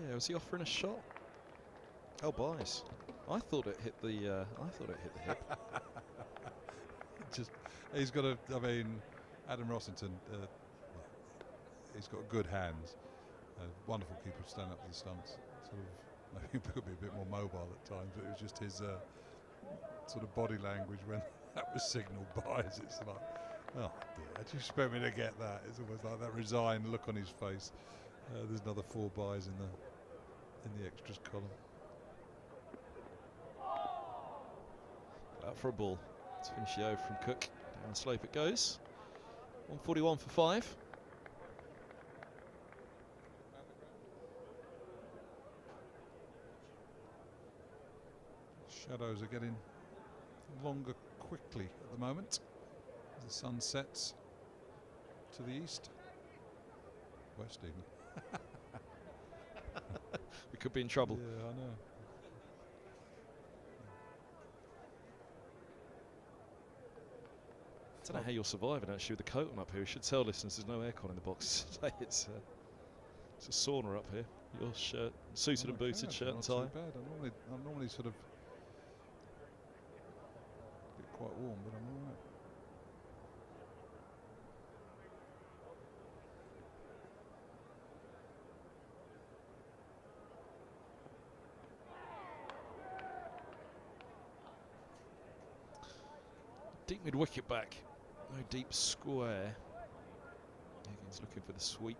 Yeah, was he offering a shot? Oh, boys. I thought it hit the. Hip. Just, he's got a. I mean, Adam Rossington. Well, he's got good hands. Wonderful keeper to stand up to the stumps. Sort of, maybe could be a bit more mobile at times, but it was just his sort of body language when that was signalled buys. It's like, oh dear, do you expect me to get that? It's almost like that resigned look on his face. There's another 4 buys in the extras column. Out for a ball. Let's finish the over from Cook. Down the slope it goes. 141 for 5. Shadows are getting longer quickly at the moment as the sun sets to the east. West even. We could be in trouble. Yeah, I know. I don't know how you're surviving actually with the coat on up here. We should tell listeners there's no aircon in the box today. It's a sauna up here. Your shirt, suited and booted, shirt and tie. Not too bad. I'm normally sort of get quite warm, but I'm all right. Deep mid wicket back. No deep square. Higgins looking for the sweep.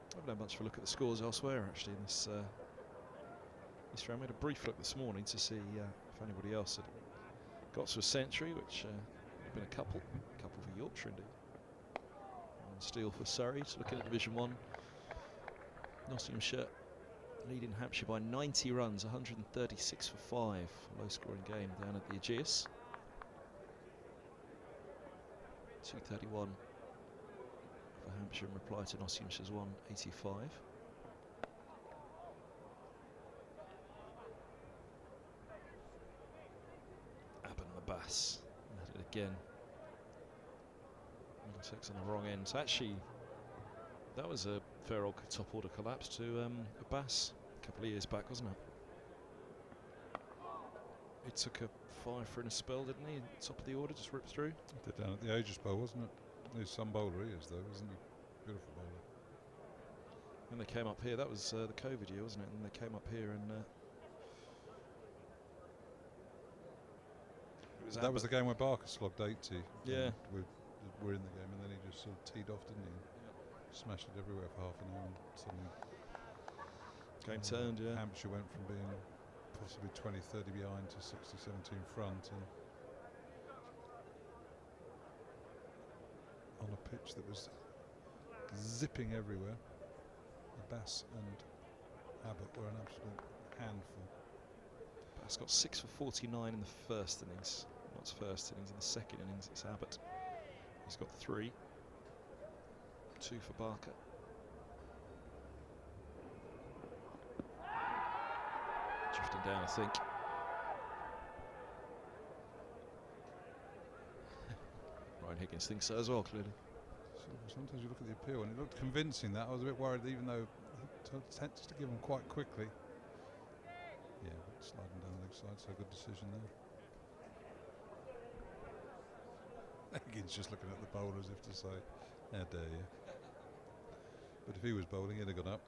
I haven't had much of a look at the scores elsewhere actually in this round. I made a brief look this morning to see if anybody else had got to a century, which have been a couple for Yorkshire indeed. And Steele for Surrey. So looking at Division 1, Nottinghamshire leading Hampshire by 90 runs, 136 for 5. Low scoring game down at the Aegeus. 231 for Hampshire in reply to Nottinghamshire's 185. Abban the Bass at it again. Middlesex on the wrong end. So actually, that was a fair old top order collapse to a Bass a couple of years back, wasn't it? He took a 5 in a spell, didn't he? Top of the order, just ripped through. Did down at the Aegis Bowl, wasn't it? He's some bowler he is, though, isn't he? Beautiful bowler. And they came up here. That was the COVID year, wasn't it? And they came up here and. That was the game where Barker slogged 80. Yeah. We're in the game, and then he just sort of teed off, didn't he? Smashed it everywhere for half an hour, and suddenly. Game turned, yeah. Hampshire went from being possibly 20-30 behind to 60-17 front, and on a pitch that was zipping everywhere. Bass and Abbott were an absolute handful. Bass got 6 for 49 in the first innings. Not his first innings. In the second innings, it's Abbott. He's got 3. 2 for Barker. Drifting down, I think. Ryan Higgins thinks so as well, clearly. Sometimes you look at the appeal and it looked convincing. That I was a bit worried, even though he tends to give them quite quickly. leg side, so good decision there. Higgins just looking at the bowler as if to say, how dare you. But if he was bowling, he'd have gone up.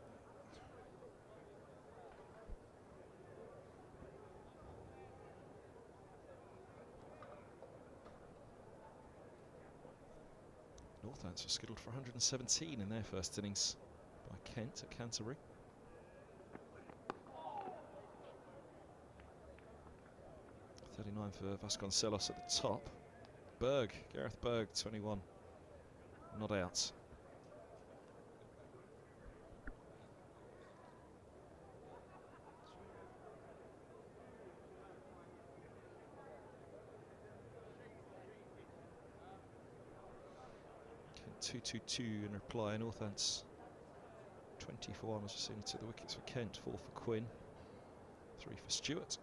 Northants were skittled for 117 in their first innings by Kent at Canterbury. .39 for Vasconcelos at the top. Berg, Gareth Berg, 21, not out. Kent 2-2-2 in reply. Northants 24 as we've seen to the wickets for Kent, 4 for Quinn, 3 for Stewart.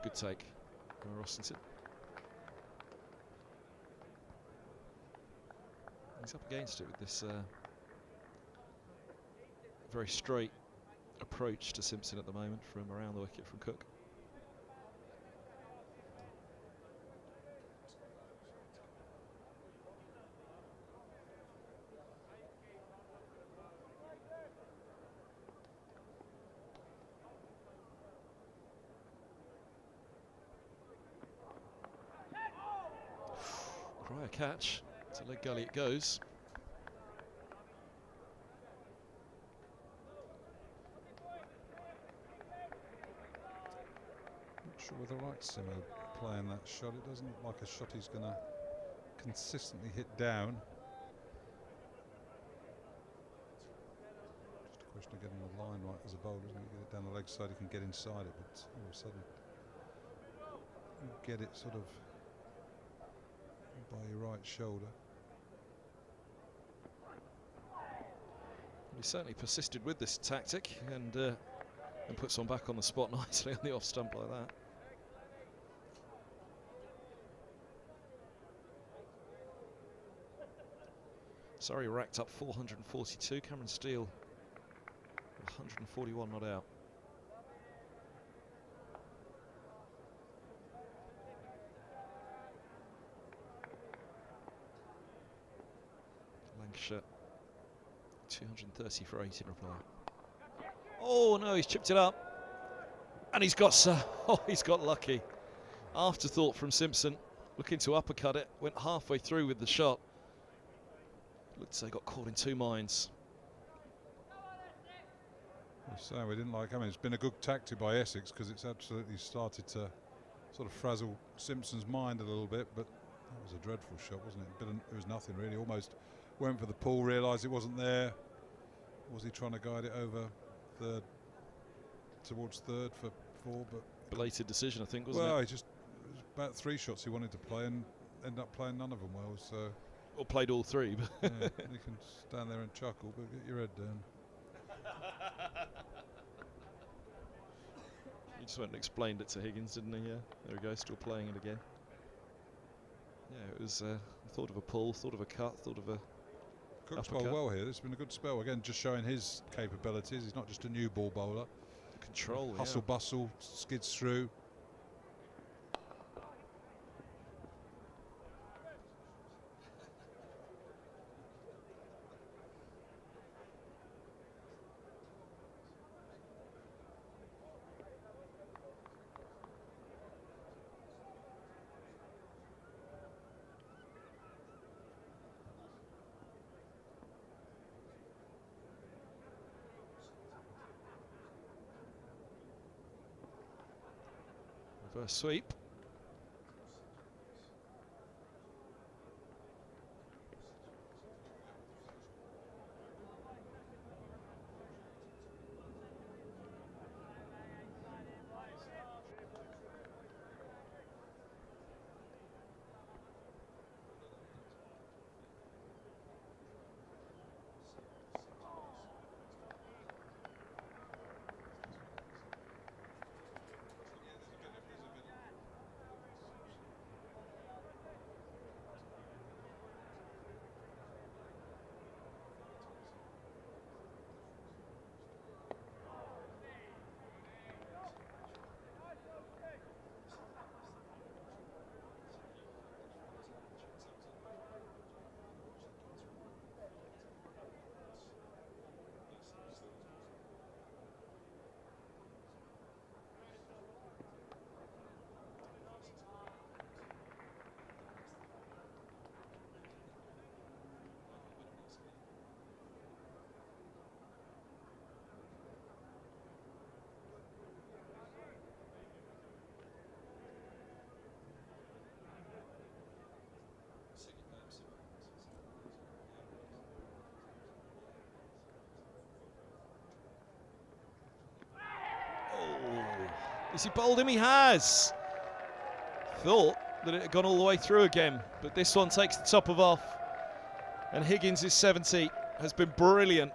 Good take from Rossington. He's up against it with this very straight approach to Simpson at the moment from around the wicket from Cook. Cry a catch. To leg gully it goes. Not sure whether I like Simo playing that shot. It doesn't look like a shot he's going to consistently hit down. Just a question of getting the line right as a bowler, isn't it? You get it down the leg side, you can get inside it, but all of a sudden you get it sort of by your right shoulder. He certainly persisted with this tactic and puts one back on the spot nicely on the off stump like that. Surrey racked up 442. Cameron Steele 141 not out. Lancashire 230 for 8 in reply. Oh no, he's chipped it up, and he's got he's got lucky. Afterthought from Simpson, looking to uppercut it, went halfway through with the shot. Looked as they got caught in two minds. So we didn't like. I mean, it's been a good tactic by Essex because it's absolutely started to sort of frazzle Simpson's mind a little bit. But that was a dreadful shot, wasn't it? It was nothing really. Almost went for the pull, realised it wasn't there. Was he trying to guide it over third, towards third for 4? But belated decision, I think, wasn't it? Well, it was about 3 shots he wanted to play and ended up playing none of them well. So, or played all 3. Yeah, you can stand there and chuckle, but get your head down. He just went and explained it to Higgins, didn't he? Yeah, there we go, still playing it again. Yeah, it was. Thought of a pull, thought of a cut, thought of a. Cook's bowled well here. It's been a good spell again, just showing his capabilities. He's not just a new ball bowler. The control, hustle, bustle, skids through. Reverse sweep. Is he bowled him? He has. Thought that it had gone all the way through again, but this one takes the top of off. And Higgins' 70 has been brilliant,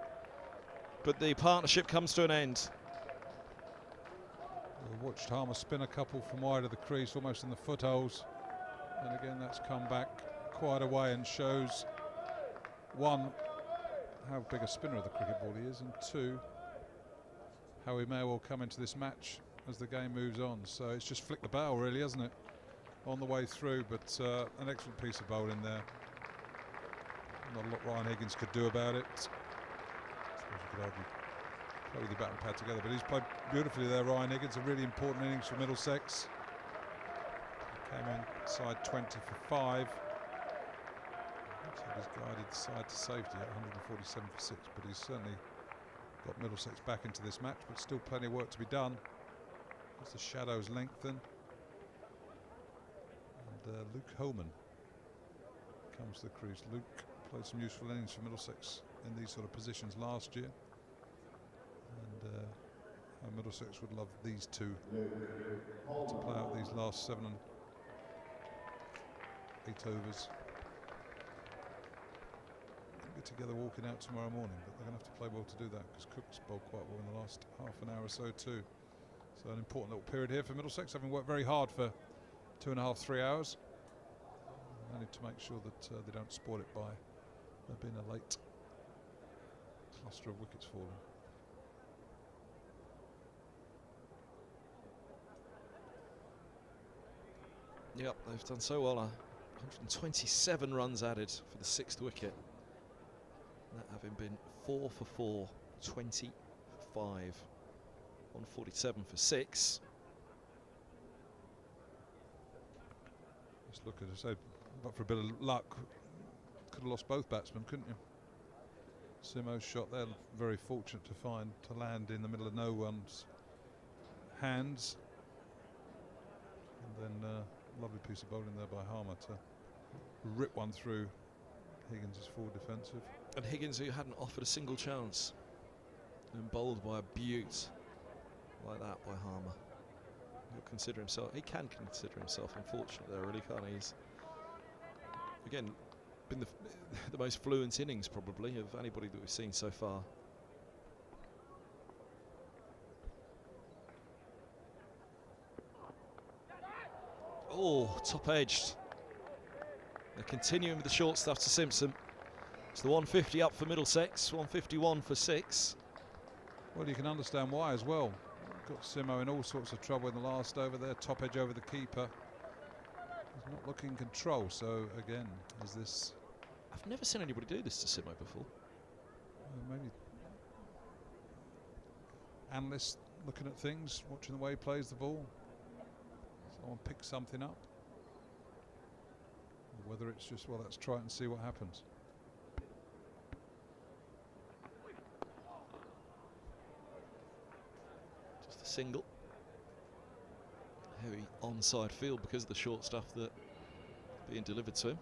but the partnership comes to an end. We watched Harmer spin a couple from wide of the crease, almost in the footholes. And again, that's come back quite a way and shows, one, how big a spinner of the cricket ball he is, and two, how he may well come into this match as the game moves on. So it's just flicked the barrel, really, hasn't it? On the way through, but an excellent piece of bowling there. Not a lot Ryan Higgins could do about it. I suppose you could argue play with your bat and pad together, but he's played beautifully there, Ryan Higgins. A really important innings for Middlesex. Came inside 20 for 5. He's guided the side to safety at 147 for 6, but he's certainly got Middlesex back into this match, but still plenty of work to be done as the shadows lengthen. And Luke Holman comes to the crease. Luke played some useful innings for Middlesex in these sort of positions last year, and Middlesex would love these two to play out these last 7 and 8 overs. Get together walking out tomorrow morning, but they're going to have to play well to do that, because Cook's bowled quite well in the last half an hour or so too. So an important little period here for Middlesex, having worked very hard for 2.5 to 3 hours. They need to make sure that they don't spoil it by there being a late cluster of wickets falling. Yep, they've done so well. 127 runs added for the 6th wicket. That having been 4 for 4, 20 for 5, 147 for 6. Just look at it, so, but for a bit of luck, could have lost both batsmen, couldn't you? Simo's shot there, very fortunate to land in the middle of no one's hands. And then lovely piece of bowling there by Harmer to rip one through Higgins' forward defensive. And Higgins, who hadn't offered a single chance, and bowled by a beaut like that by Harmer. He'll consider himself, he can consider himself unfortunate there, really, can't he? He's, again, been the most fluent innings probably of anybody that we've seen so far. Oh, top edged. They're continuing with the short stuff to Simpson. It's the 150 up for Middlesex, 151 for 6. Well, you can understand why as well. Got Simo in all sorts of trouble in the last over there, top edge over the keeper. He's not looking in control, so again, is this... I've never seen anybody do this to Simo before. Maybe analysts looking at things, watching the way he plays the ball. Someone picks something up. Or whether it's just, well, let's try it and see what happens. Just a single. Heavy onside field because of the short stuff that being delivered to him.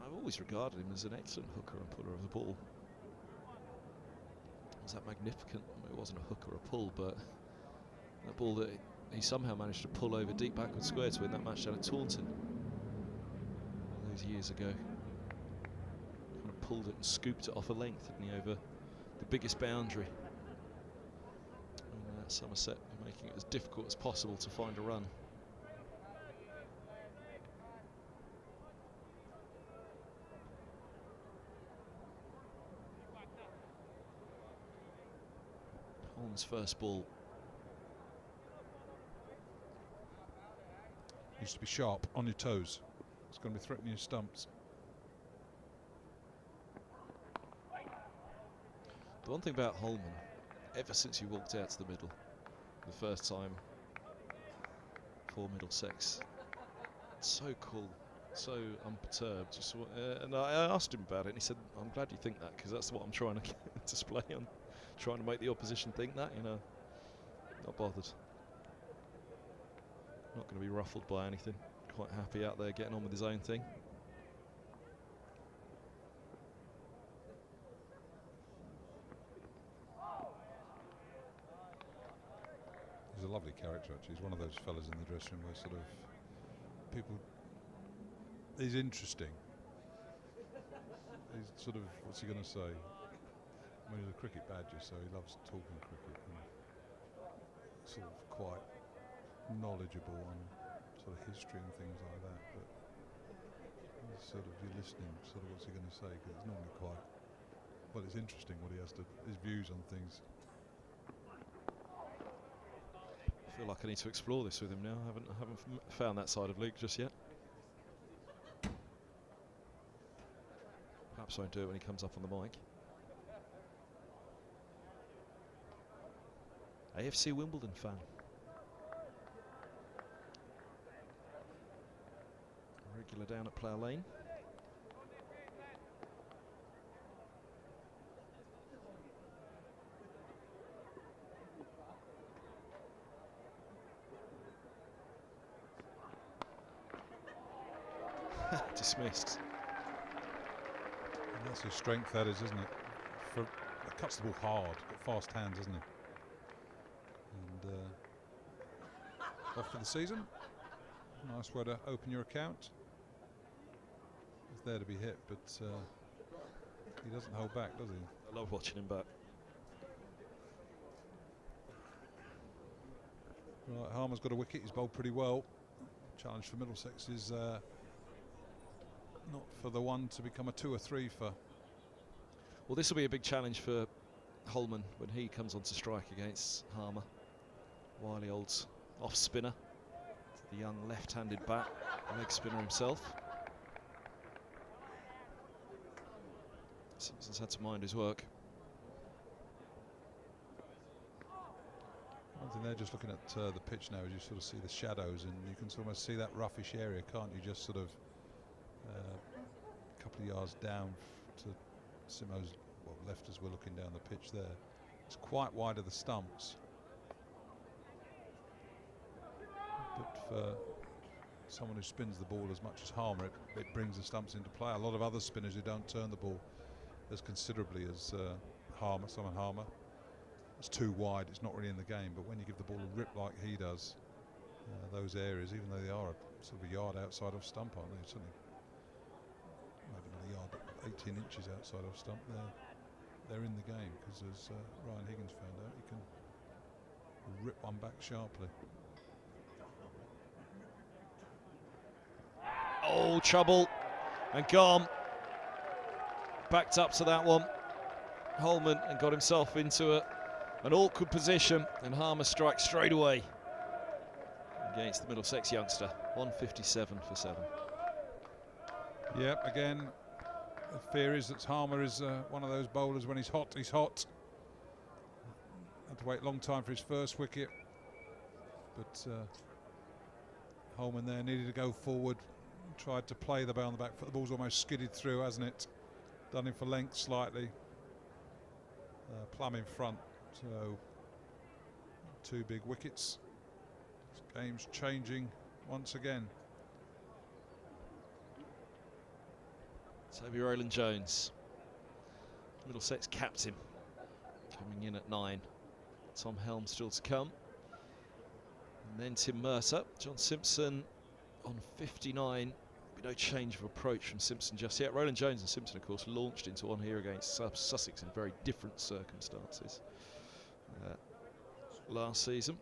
I've always regarded him as an excellent hooker and puller of the ball. Was that magnificent? I mean, it wasn't a hook or a pull, but that ball that he somehow managed to pull over deep backward square to win that match down at Taunton all those years ago. Kind of pulled it and scooped it off a length, didn't he, over the biggest boundary. And Somerset making it as difficult as possible to find a run. Holmes' first ball. Needs to be sharp, on your toes. It's going to be threatening your stumps. The one thing about Holman, ever since he walked out to the middle, the first time for Middlesex, so cool, so unperturbed. Just, and I asked him about it, and he said, "I'm glad you think that, because that's what I'm trying to display. I'm trying to make the opposition think that, you know, not bothered. Not going to be ruffled by anything. Quite happy out there getting on with his own thing." He's a lovely character, actually. He's one of those fellas in the dressing room where sort of people. He's interesting. He's sort of, what's he going to say? I mean, he's a cricket badger, so he loves talking cricket and sort of quite knowledgeable on sort of history and things like that. But he's sort of, you're listening, sort of, what's he going to say? Because it's normally quite. Well, it's interesting what he has to, his views on things. I feel like I need to explore this with him now. I haven't found that side of Luke just yet. Perhaps I won't do it when he comes up on the mic. AFC Wimbledon fan. Regular down at Plough Lane. Dismissed. And that's his strength, that is, isn't it? Cuts the ball hard, got fast hands, isn't he? And off for the season. Nice way to open your account. He's there to be hit, but he doesn't hold back, does he? I love watching him back. Right, Harmer's got a wicket. He's bowled pretty well. Challenge for Middlesex is not for the one to become a 2 or 3 for. Well, this will be a big challenge for Holman when he comes on to strike against Harmer. Wily old off spinner, the young left-handed bat, leg spinner himself. Simpson's had to mind his work. One thing there, just looking at the pitch now, is you sort of see the shadows, and you can almost see that roughish area, can't you? Just sort of a couple of yards down to Simo's left as we're looking down the pitch there. It's quite wide of the stumps. But for someone who spins the ball as much as Harmer, it brings the stumps into play. A lot of other spinners who don't turn the ball as considerably as Harmer, it's too wide, it's not really in the game. But when you give the ball a rip like he does, those areas, even though they are sort of a yard outside of stump, aren't they? Certainly, maybe not a yard, but 18 inches outside of stump. They're in the game, because as Ryan Higgins found out, he can rip one back sharply. Oh, trouble, and gone. Backed up to that one, Holman, and got himself into an awkward position, and Harmer strikes straight away against the Middlesex youngster. 157 for 7. Yep, again, the fear is that Harmer is one of those bowlers, when he's hot, he's hot. Had to wait a long time for his first wicket, but Holman there needed to go forward, tried to play the ball on the back foot. The ball's almost skidded through, hasn't it? Done him for length slightly. Plumb in front, so 2 big wickets. This game's changing once again. Toby Rowland-Jones, Middlesex captain, coming in at 9. Tom Helm still to come. And then Tim Mercer. John Simpson on 59. No change of approach from Simpson just yet. Rowland-Jones and Simpson, of course, launched into one here against Sussex in very different circumstances last season.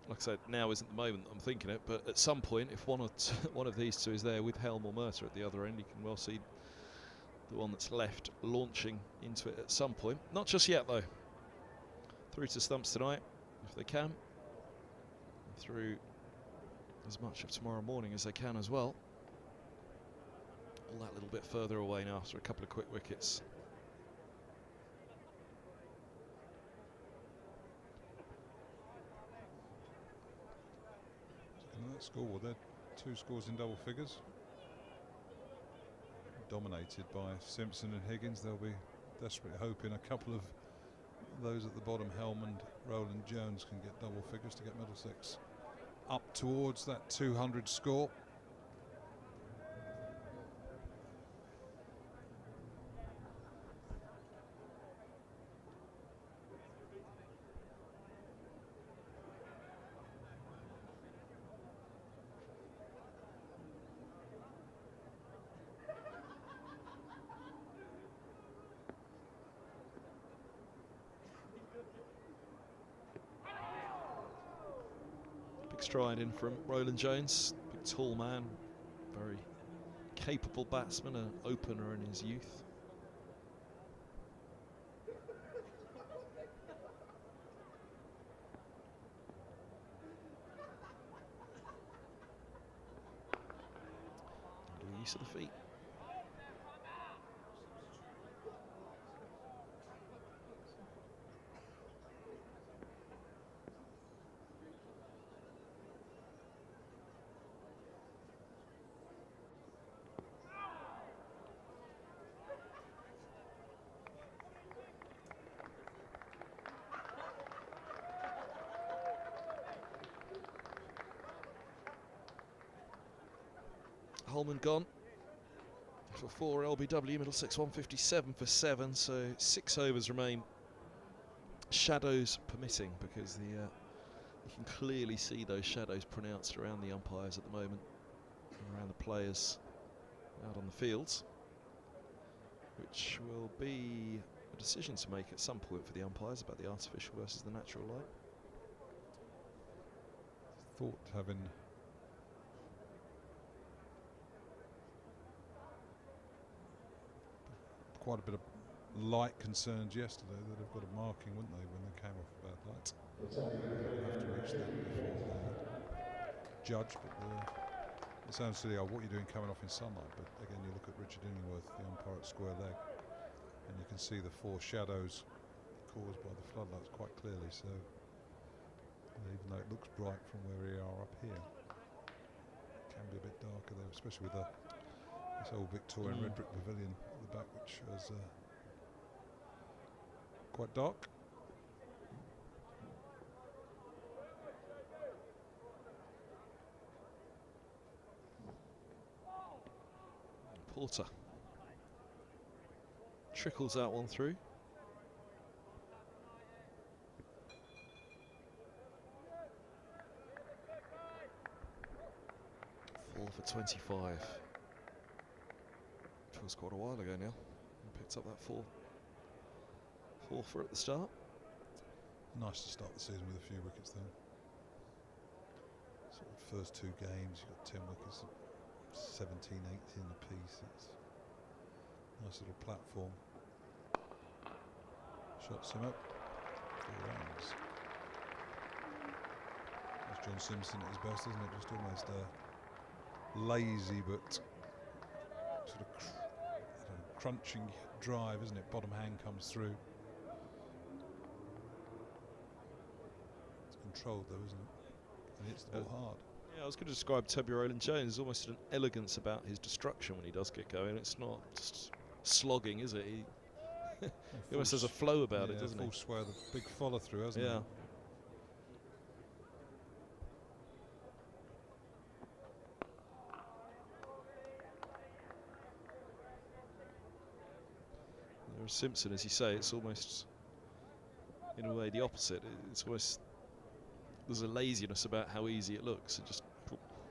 Like I said, now isn't the moment I'm thinking it, but at some point, if one of these two is there with Helm or Mercer at the other end, you can well see the one that's left launching into it at some point. Not just yet, though. Through to stumps tonight, if they can. And through as much of tomorrow morning as they can as well. All that little bit further away now after a couple of quick wickets. That score, they're 2 scores in double figures. Dominated by Simpson and Higgins. They'll be desperately hoping a couple of those at the bottom, Helm and Roland Jones, can get double figures to get Middlesex up towards that 200 score. Stride in from Roland Jones, big tall man, very capable batsman, an opener in his youth. Good use of the feet. Holman gone for 4 LBW, Middlesex 157 for 7, so 6 overs remain. Shadows permitting, because the you can clearly see those shadows pronounced around the umpires at the moment, and around the players out on the fields, which will be a decision to make at some point for the umpires about the artificial versus the natural light. Thought having quite a bit of light concerns yesterday, that have got a marking, wouldn't they, when they came off bad light? They'll have to reach that before they judge, but it sounds silly, what you're doing coming off in sunlight, but again you look at Richard Illingworth, the umpire at square leg, and you can see the 4 shadows caused by the floodlights quite clearly, so even though it looks bright from where we are up here, it can be a bit darker there, especially with this old Victorian red brick pavilion at the back, which is quite dark. Porter trickles out one through. For 25. Feels quite a while ago now. He picked up that 4 for at the start. Nice to start the season with a few wickets then. Sort of first 2 games, you've got 10 wickets, 17, 18 apiece. It's a nice little platform. Shots him up. 4 runs. That's John Simpson at his best, isn't it? Just almost lazy but sort of crunching drive, isn't it? Bottom hand comes through. It's controlled though, isn't it? And hits the ball hard. Yeah, I was going to describe Toby Roland Jones. There's almost an elegance about his destruction when he does get going. It's not just slogging, is it? He almost has a flow about it, doesn't he? Full swell, the big follow through, hasn't he? Whereas Simpson, as you say, it's almost in a way the opposite. It's almost, there's a laziness about how easy it looks. It just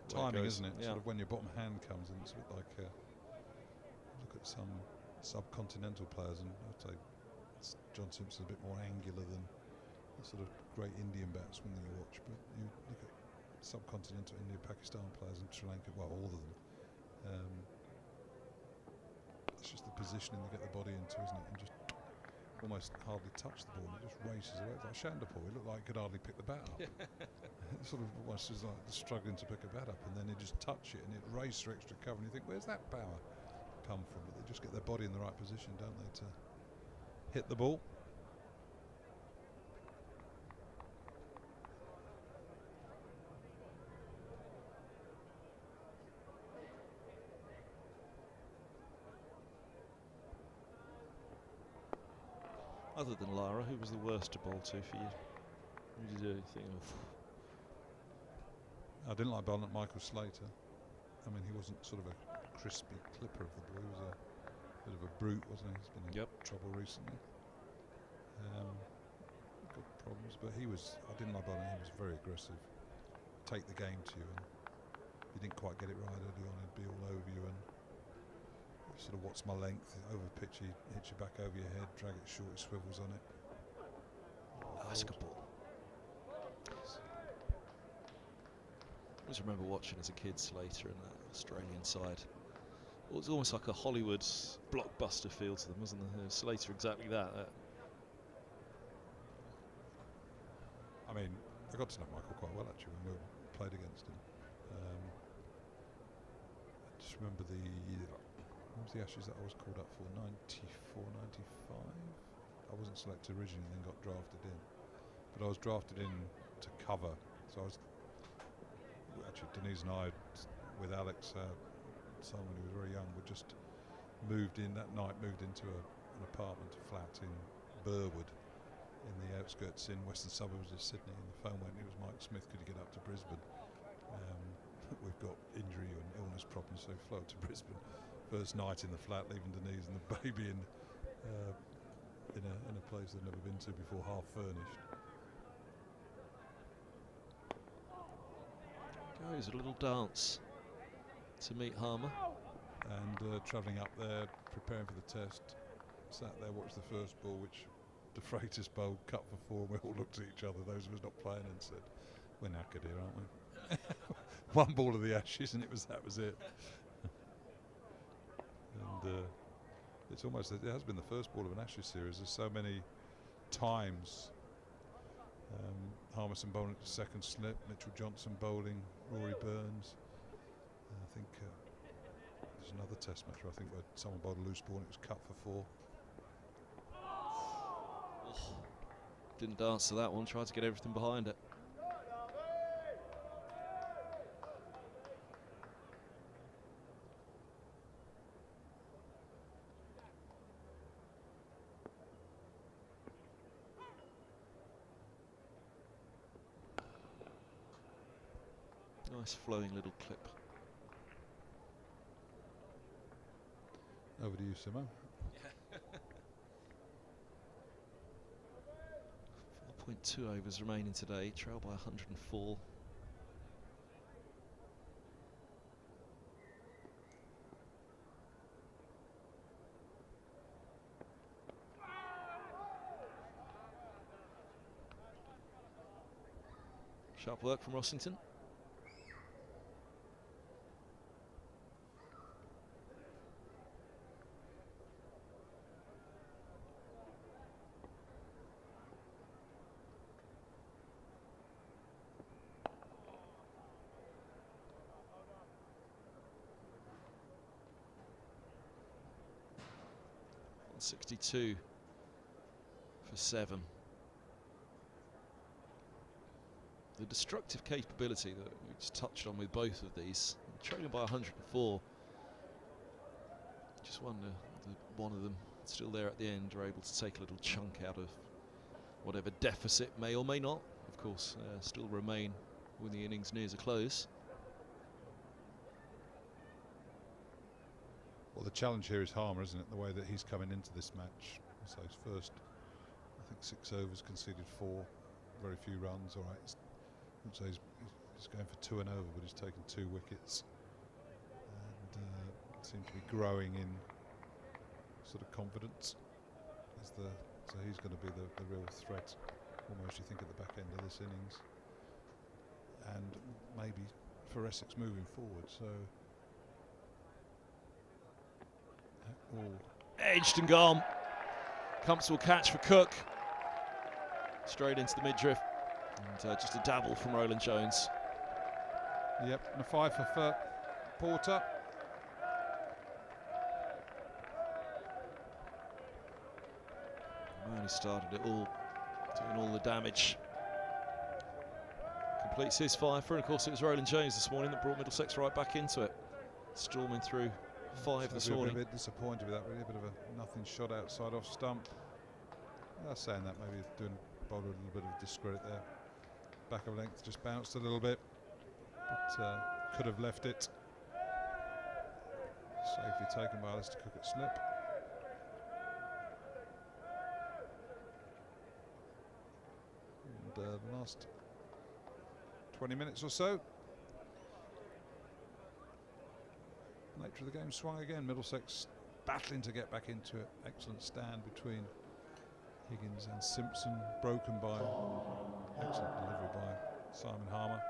timing, isn't it? Yeah. Sort of when your bottom hand comes in, it's a bit like look at some subcontinental players, and I'd say John Simpson's a bit more angular than the sort of great Indian batsmen that you watch. But you look at subcontinental India, Pakistan players, and Sri Lanka, well, all of them. It's just the positioning they get the body into, isn't it? And just almost hardly touch the ball, and it just races away. It's like Shandapur, he looked like he could hardly pick the bat up. It sort of almost is like struggling to pick a bat up, and then he just touch it and it race for extra cover, and you think, where's that power come from? But they just get their body in the right position, don't they, to hit the ball. Other than Lara, who was the worst to bowl to for you? Who did you think of? I didn't like bowling at Michael Slater. I mean, he wasn't sort of a crispy clipper of the ball. He was a bit of a brute, wasn't he? He's been in trouble recently. Got problems, but he was. I didn't like bowling. He was very aggressive. Take the game to you, and if you didn't quite get it right early on, he'd be all over you. And sort of, what's my length? Over pitch, he hits you back over your head, drag it short, he swivels on it. Oh, that's a good ball. I always remember watching as a kid Slater in that Australian side. It was almost like a Hollywood blockbuster feel to them, wasn't there? Slater exactly that. I mean, I got to know Michael quite well actually when we played against him. I just remember what was the Ashes that I was called up for? 94, 95. I wasn't selected originally, then got drafted in. But I was drafted in to cover. So I was actually, Denise and I, with Alex, son when he was very young, we just moved in that night. Moved into an apartment, a flat in Burwood, in the outskirts in western suburbs of Sydney, and the phone went. It was Mike Smith. Could you get up to Brisbane? We've got injury and illness problems, so flew up to Brisbane. First night in the flat, leaving Denise and the baby in a place they'd never been to before, half furnished. Goes a little dance to meet Harmer. And travelling up there, preparing for the test, sat there, watched the first ball, which De Freitas bowled, cut for 4, and we all looked at each other, those of us not playing, and said, we're knackered here, aren't we? One ball of the Ashes, and that was it. And it's almost, it has been the first ball of an Ashes series. There's so many times. Harmison bowling at the second slip, Mitchell Johnson bowling, Rory Burns. I think there's another test match where I think where someone bowled a loose ball and it was cut for 4. Didn't dance to that one, tried to get everything behind it. Nice flowing little clip. Over to you, Simo. 4.2 overs remaining today, trail by 104. Sharp work from Rossington. .62 for 7. The destructive capability that we just touched on with both of these, trailing by 104. Just wonder one of them still there at the end are able to take a little chunk out of whatever deficit may or may not, of course, still remain when the innings nears a close. Well, the challenge here is Harmer, isn't it? The way that he's coming into this match. So his first, I think, 6 overs, conceded 4, very few runs. All right, so he's going for 2 and over, but he's taken 2 wickets, and seems to be growing in sort of confidence. So he's going to be the real threat, almost, you think, at the back end of this innings, and maybe for Essex moving forward. So. Edged and gone. Comfortable catch for Cook. Straight into the midriff. And just a dabble from Roland Jones. Yep, and a 5 for Porter. Well, he started it all, doing all the damage. Completes his 5 for, and of course it was Roland Jones this morning that brought Middlesex right back into it. Storming through 5 this morning. A bit disappointed with that, really. A bit of a nothing shot outside off stump. Saying that, maybe doing bowler a little bit of discredit there. Back of length just bounced a little bit, but could have left it. Safely taken by Alistair Cook at slip. And the last 20 minutes or so, nature of the game swung again. Middlesex battling to get back into it. Excellent stand between Higgins and Simpson, broken by excellent delivery by Simon Harmer.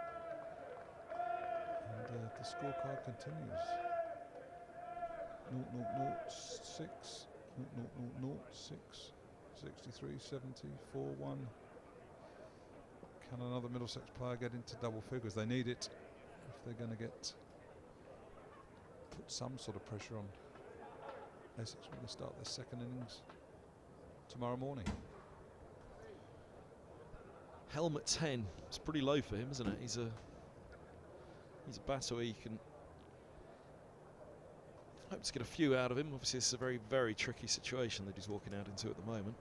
And the scorecard continues. 0-0-0-6, 0-0-0-0-6, 63, 70, 4-1. Can another Middlesex player get into double figures? They need it if they're going to put some sort of pressure on Essex when they start their second innings tomorrow morning. Helmet 10. It's pretty low for him, isn't it? He's a batter where you can hope to get a few out of him. Obviously, it's a very, very tricky situation that he's walking out into at the moment.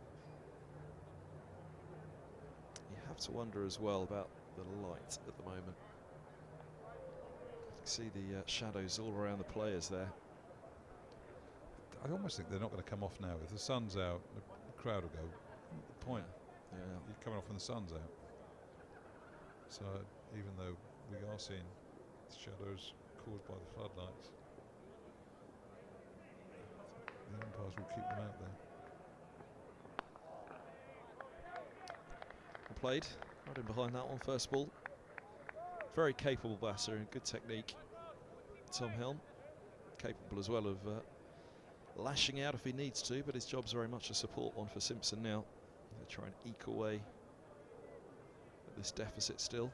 You have to wonder as well about the light at the moment. You can see the shadows all around the players there. I almost think they're not going to come off now. If the sun's out, the crowd will go, "What the point? Yeah. You're coming off when the sun's out." So even though we are seeing shadows caused by the floodlights, the umpires will keep them out there. Played right in behind that one, first ball. Very capable batter and good technique. Tom Helm, capable as well of lashing out if he needs to, but his job's very much a support one for Simpson now. They'll try and eke away at this deficit still.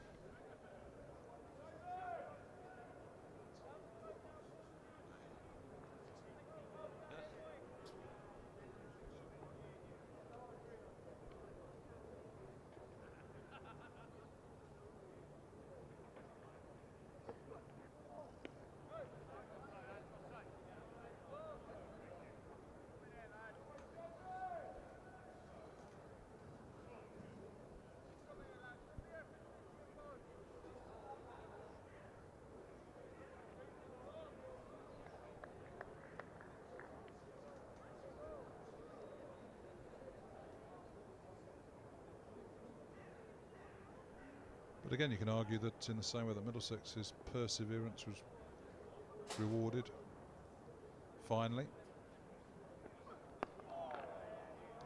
But again, you can argue that in the same way that Middlesex's perseverance was rewarded finally,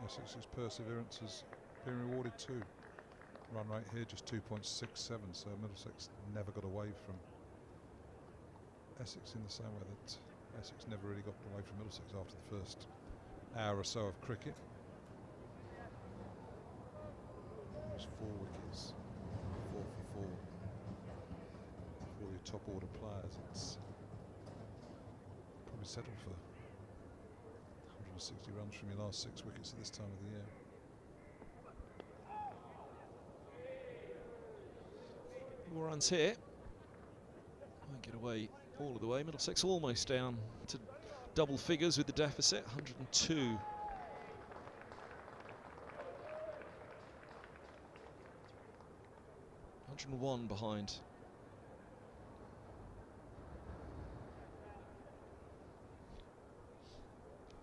Essex's perseverance has been rewarded too. Run rate here just 2.67, so Middlesex never got away from Essex in the same way that Essex never really got away from Middlesex after the first hour or so of cricket. There's 4 wickets. 4 for 4 for your top order players. It's probably settled for 160 runs from your last 6 wickets at this time of the year. More runs here. Won't get away all of the way. Middlesex almost down to double figures with the deficit, 102. One behind.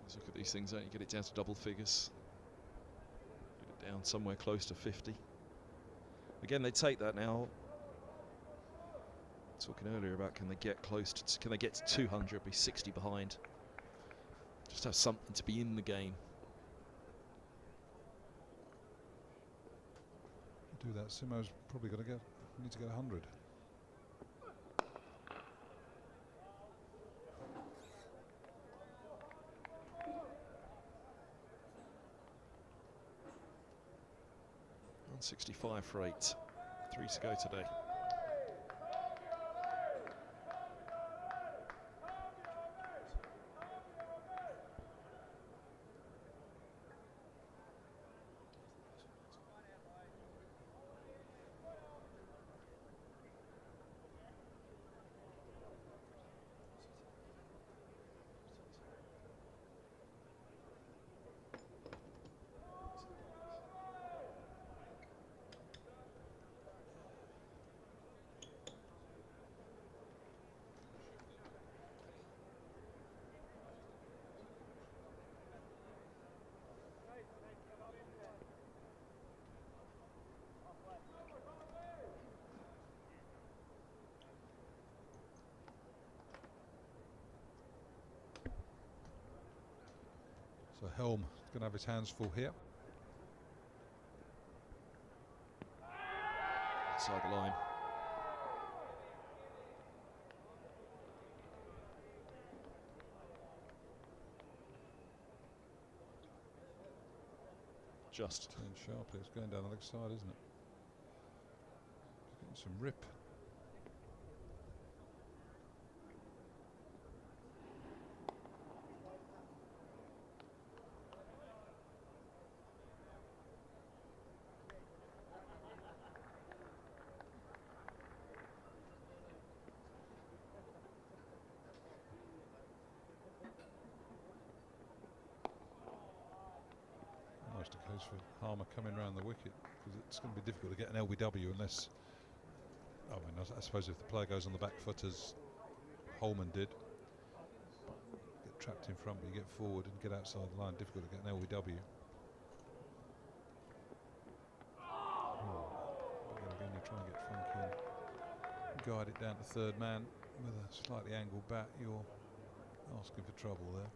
Let's look at these things, don't you? Get it down to double figures. Get it down somewhere close to 50. Again, they take that now. Talking earlier about can they get close to, can they get to 200, be 60 behind. Just have something to be in the game. Do that, Simo's probably got to need to get 100. $165 for 8. 3 to go today. So Helm is going to have his hands full here. Inside the line. Just. Turn sharply. It's going down the leg side, isn't it? Getting some rip. Almost a case for Harmer coming round the wicket, because it's going to be difficult to get an LBW unless, I mean, I suppose if the player goes on the back foot as Holman did, get trapped in front but you get forward and get outside the line, difficult to get an LBW. But again, you try and get funky and guide it down to third man with a slightly angled bat, you're asking for trouble there.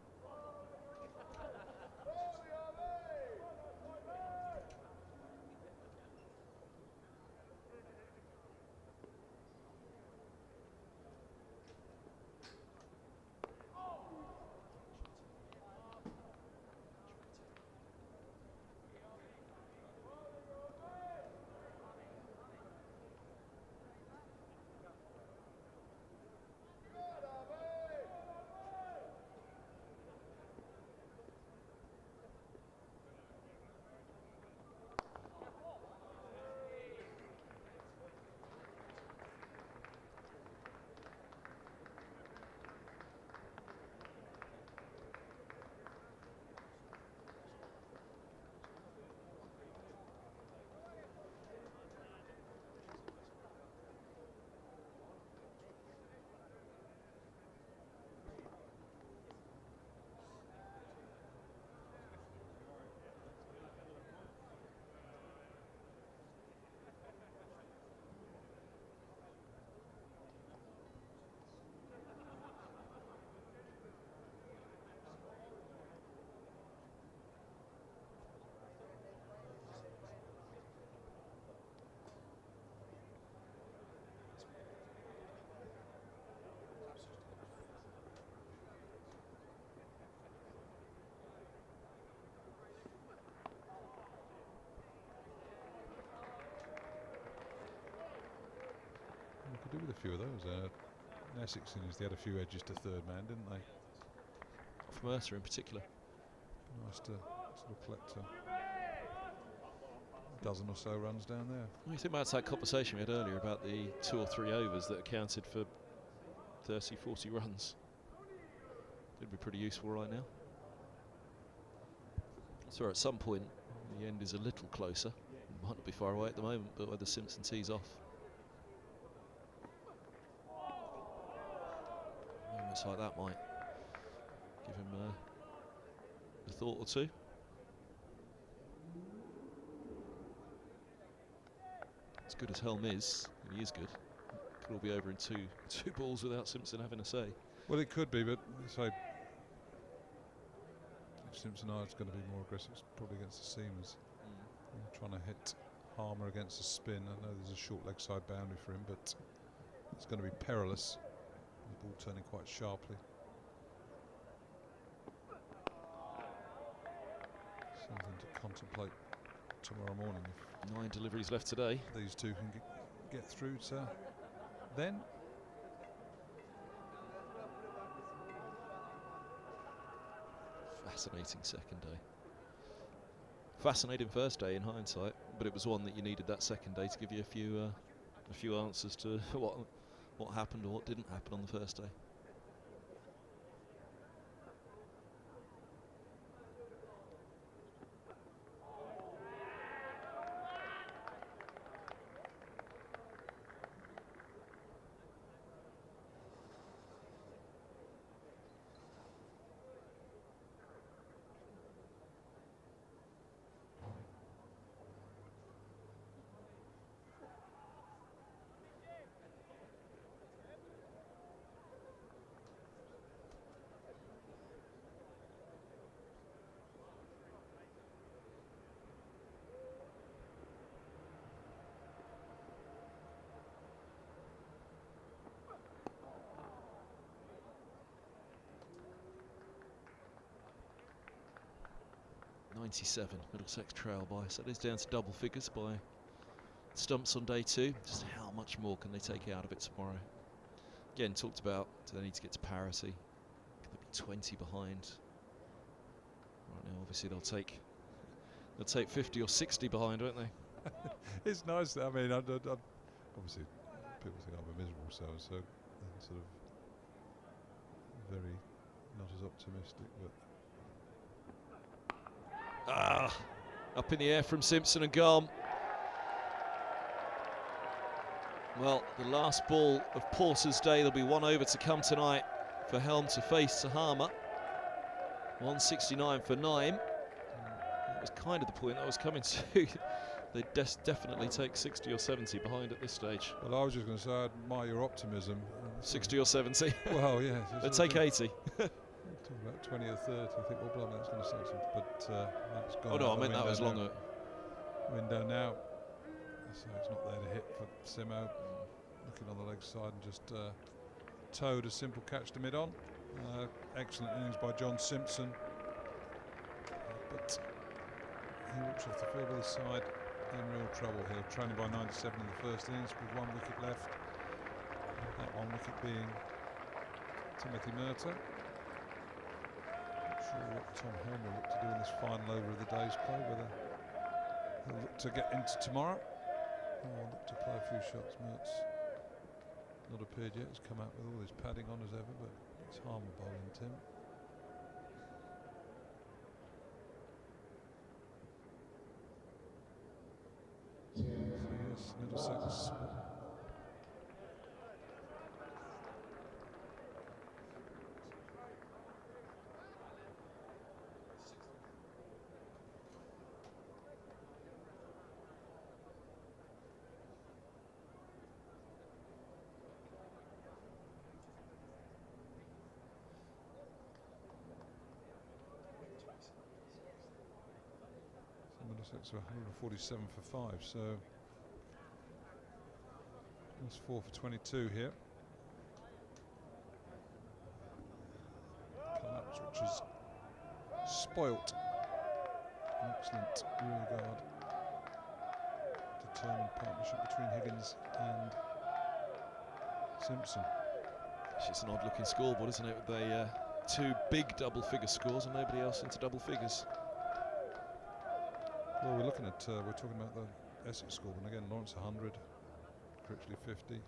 Could do with a few of those. Essex innings, they had a few edges to third man, didn't they? Off Mercer in particular. Nice to sort of collect a dozen or so runs down there. What do you think about that conversation we had earlier about the 2 or 3 overs that accounted for 30, 40 runs? It'd be pretty useful right now. So at some point, the end is a little closer. It might not be far away at the moment, but whether Simpson tees off. Moments like that might give him a thought or two. As good as Helm is, and he is good, it could all be over in two balls without Simpson having a say. Well, it could be, but so if Simpson is going to be more aggressive, it's probably against the seamers. Trying to hit Harmer against a spin. I know there's a short leg side boundary for him, but it's going to be perilous. The ball turning quite sharply. Something to contemplate tomorrow morning. If 9 deliveries left today. These two can get through to then. Fascinating second day. Fascinating first day in hindsight, but it was one that you needed that second day to give you a few answers to what happened or what didn't happen on the first day. 97, Middlesex trail by. So it is down to double figures by stumps on day 2. Just how much more can they take out of it tomorrow? Again, talked about, do they need to get to parity? Could they be 20 behind? Right now, obviously they'll take 50 or 60 behind, won't they? It's nice. I mean, obviously people think I'm a miserable so sort of very not as optimistic, but Up in the air from Simpson and gone. Well, the last ball of Porter's day, there'll be 1 over to come tonight for Helm to face Sahama. 169 for 9. That was kind of the point I was coming to. They definitely take 60 or 70 behind at this stage. Well, I was just going to say I admire your optimism. 60 or 70? Well, yeah. They take 80. Talking about 20 or 30, I think, well, blimey, that's going to say something. But that's gone. Oh no, I meant that was longer. Window now. So it's not there to hit for Simo. Looking on the leg side and just towed a simple catch to mid-on. Excellent innings by John Simpson. But he walks off the field with his side in real trouble here. Trailing by 97 in the first innings with 1 wicket left. That 1 wicket being Timothy Murtagh. Not sure what Tom Helm will look to do in this final over of the day's play, whether he'll look to get into tomorrow or look to play a few shots. Mert's not appeared yet. He's come out with all his padding on as ever, but it's Harmer bowling, Tim. So yes, Middlesex. Middlesex are 147 for 5, so that's 4 for 22 here. Collapse, which is spoilt. Excellent rear guard. Determined partnership between Higgins and Simpson. It's just an odd looking scoreboard, isn't it? With the 2 big double figure scores and nobody else into double figures. Well, we're looking at, we're talking about the Essex score, and again, Lawrence 100, Critchley 50,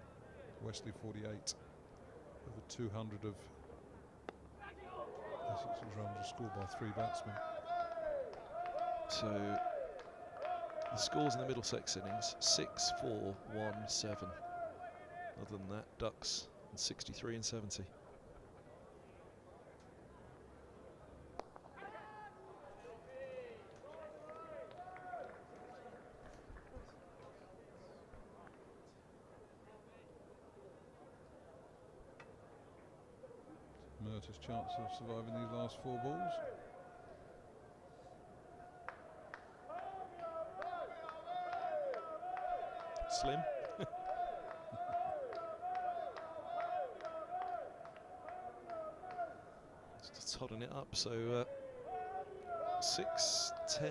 Wesley 48. Over 200 of Essex's runs were scored by 3 batsmen. So the scores in the Middlesex innings: 6, 4, 1, 7. Other than that, Ducks and 63 and 70. Murtagh's chance of surviving these last 4 balls. Slim. Just holding it up, so 6, 10,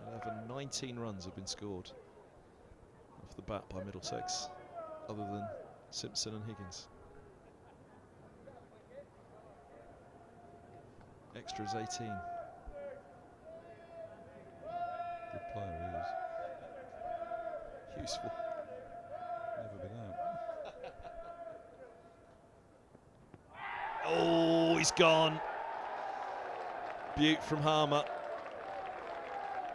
11, 19 runs have been scored off the bat by Middlesex, other than Simpson and Higgins. Extras 18. Good player he is. Useful. Never been out. Oh, he's gone. Beaut from Harmer.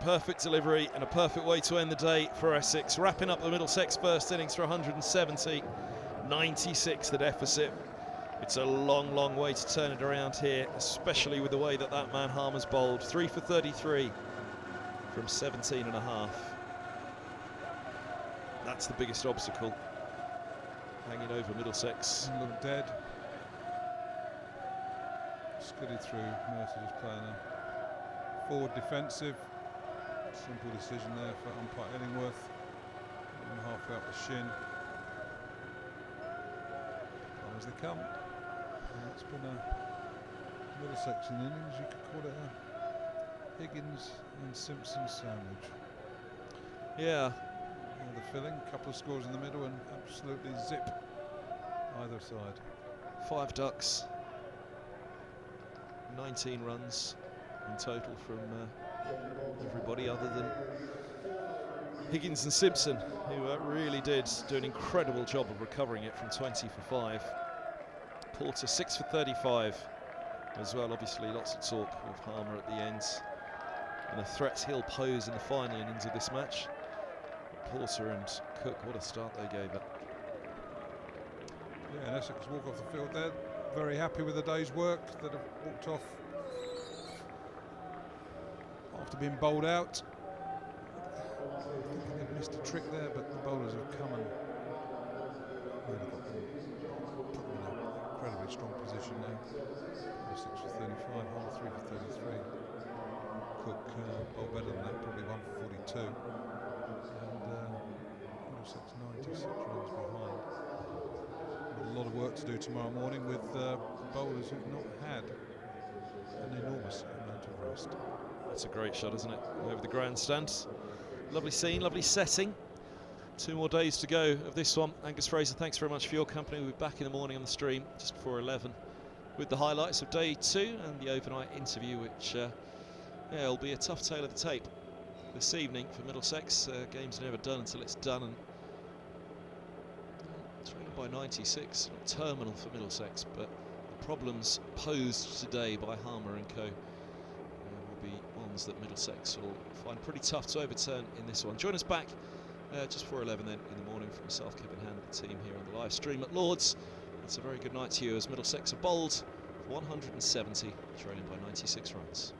Perfect delivery and a perfect way to end the day for Essex. Wrapping up the Middlesex first innings for 170. 96 the deficit. It's a long, long way to turn it around here, especially with the way that man Harmer's bowled. 3 for 33 from 17 and a half. That's the biggest obstacle hanging over Middlesex. Look dead. Skidded through. Murtagh just playing a forward defensive. Simple decision there for umpire Illingworth. Half out the shin. As they come. And it's been a Middlesex innings. You could call it Higgins and Simpson sandwich. Yeah. The filling, a couple of scores in the middle, and absolutely zip either side. 5 ducks, 19 runs in total from everybody other than Higgins and Simpson, who really did do an incredible job of recovering it from 20 for 5. Porter 6 for 35 as well. Obviously lots of talk with Harmer at the end and the threats he'll pose in the final innings of this match. But Porter and Cook, what a start they gave it. Yeah, and Essex walk off the field there, very happy with the day's work, that have walked off after being bowled out. They've missed a trick there, but the bowlers have come and really got them, put them in an incredibly strong position now. 6 for 35, Harmer 3 for 33. Cook bowled better than that, probably 1 for 42. And Middlesex 96 runs behind. A lot of work to do tomorrow morning with bowlers who've not had an enormous amount of rest. That's a great shot, isn't it? Over the grandstand. Lovely scene, lovely setting. 2 more days to go of this one. Angus Fraser, thanks very much for your company. We'll be back in the morning on the stream just before 11 with the highlights of day 2 and the overnight interview, which yeah, will be a tough tale of the tape this evening for Middlesex. Game's never done until it's done, and trailing by 96, not terminal for Middlesex, but the problems posed today by Harmer and co will be ones that Middlesex will find pretty tough to overturn in this one. Join us back just before 11 then in the morning from myself, Kevin Hand, the team here on the live stream at Lord's. It's a very good night to you as Middlesex are bowled for 170, trailing by 96 runs.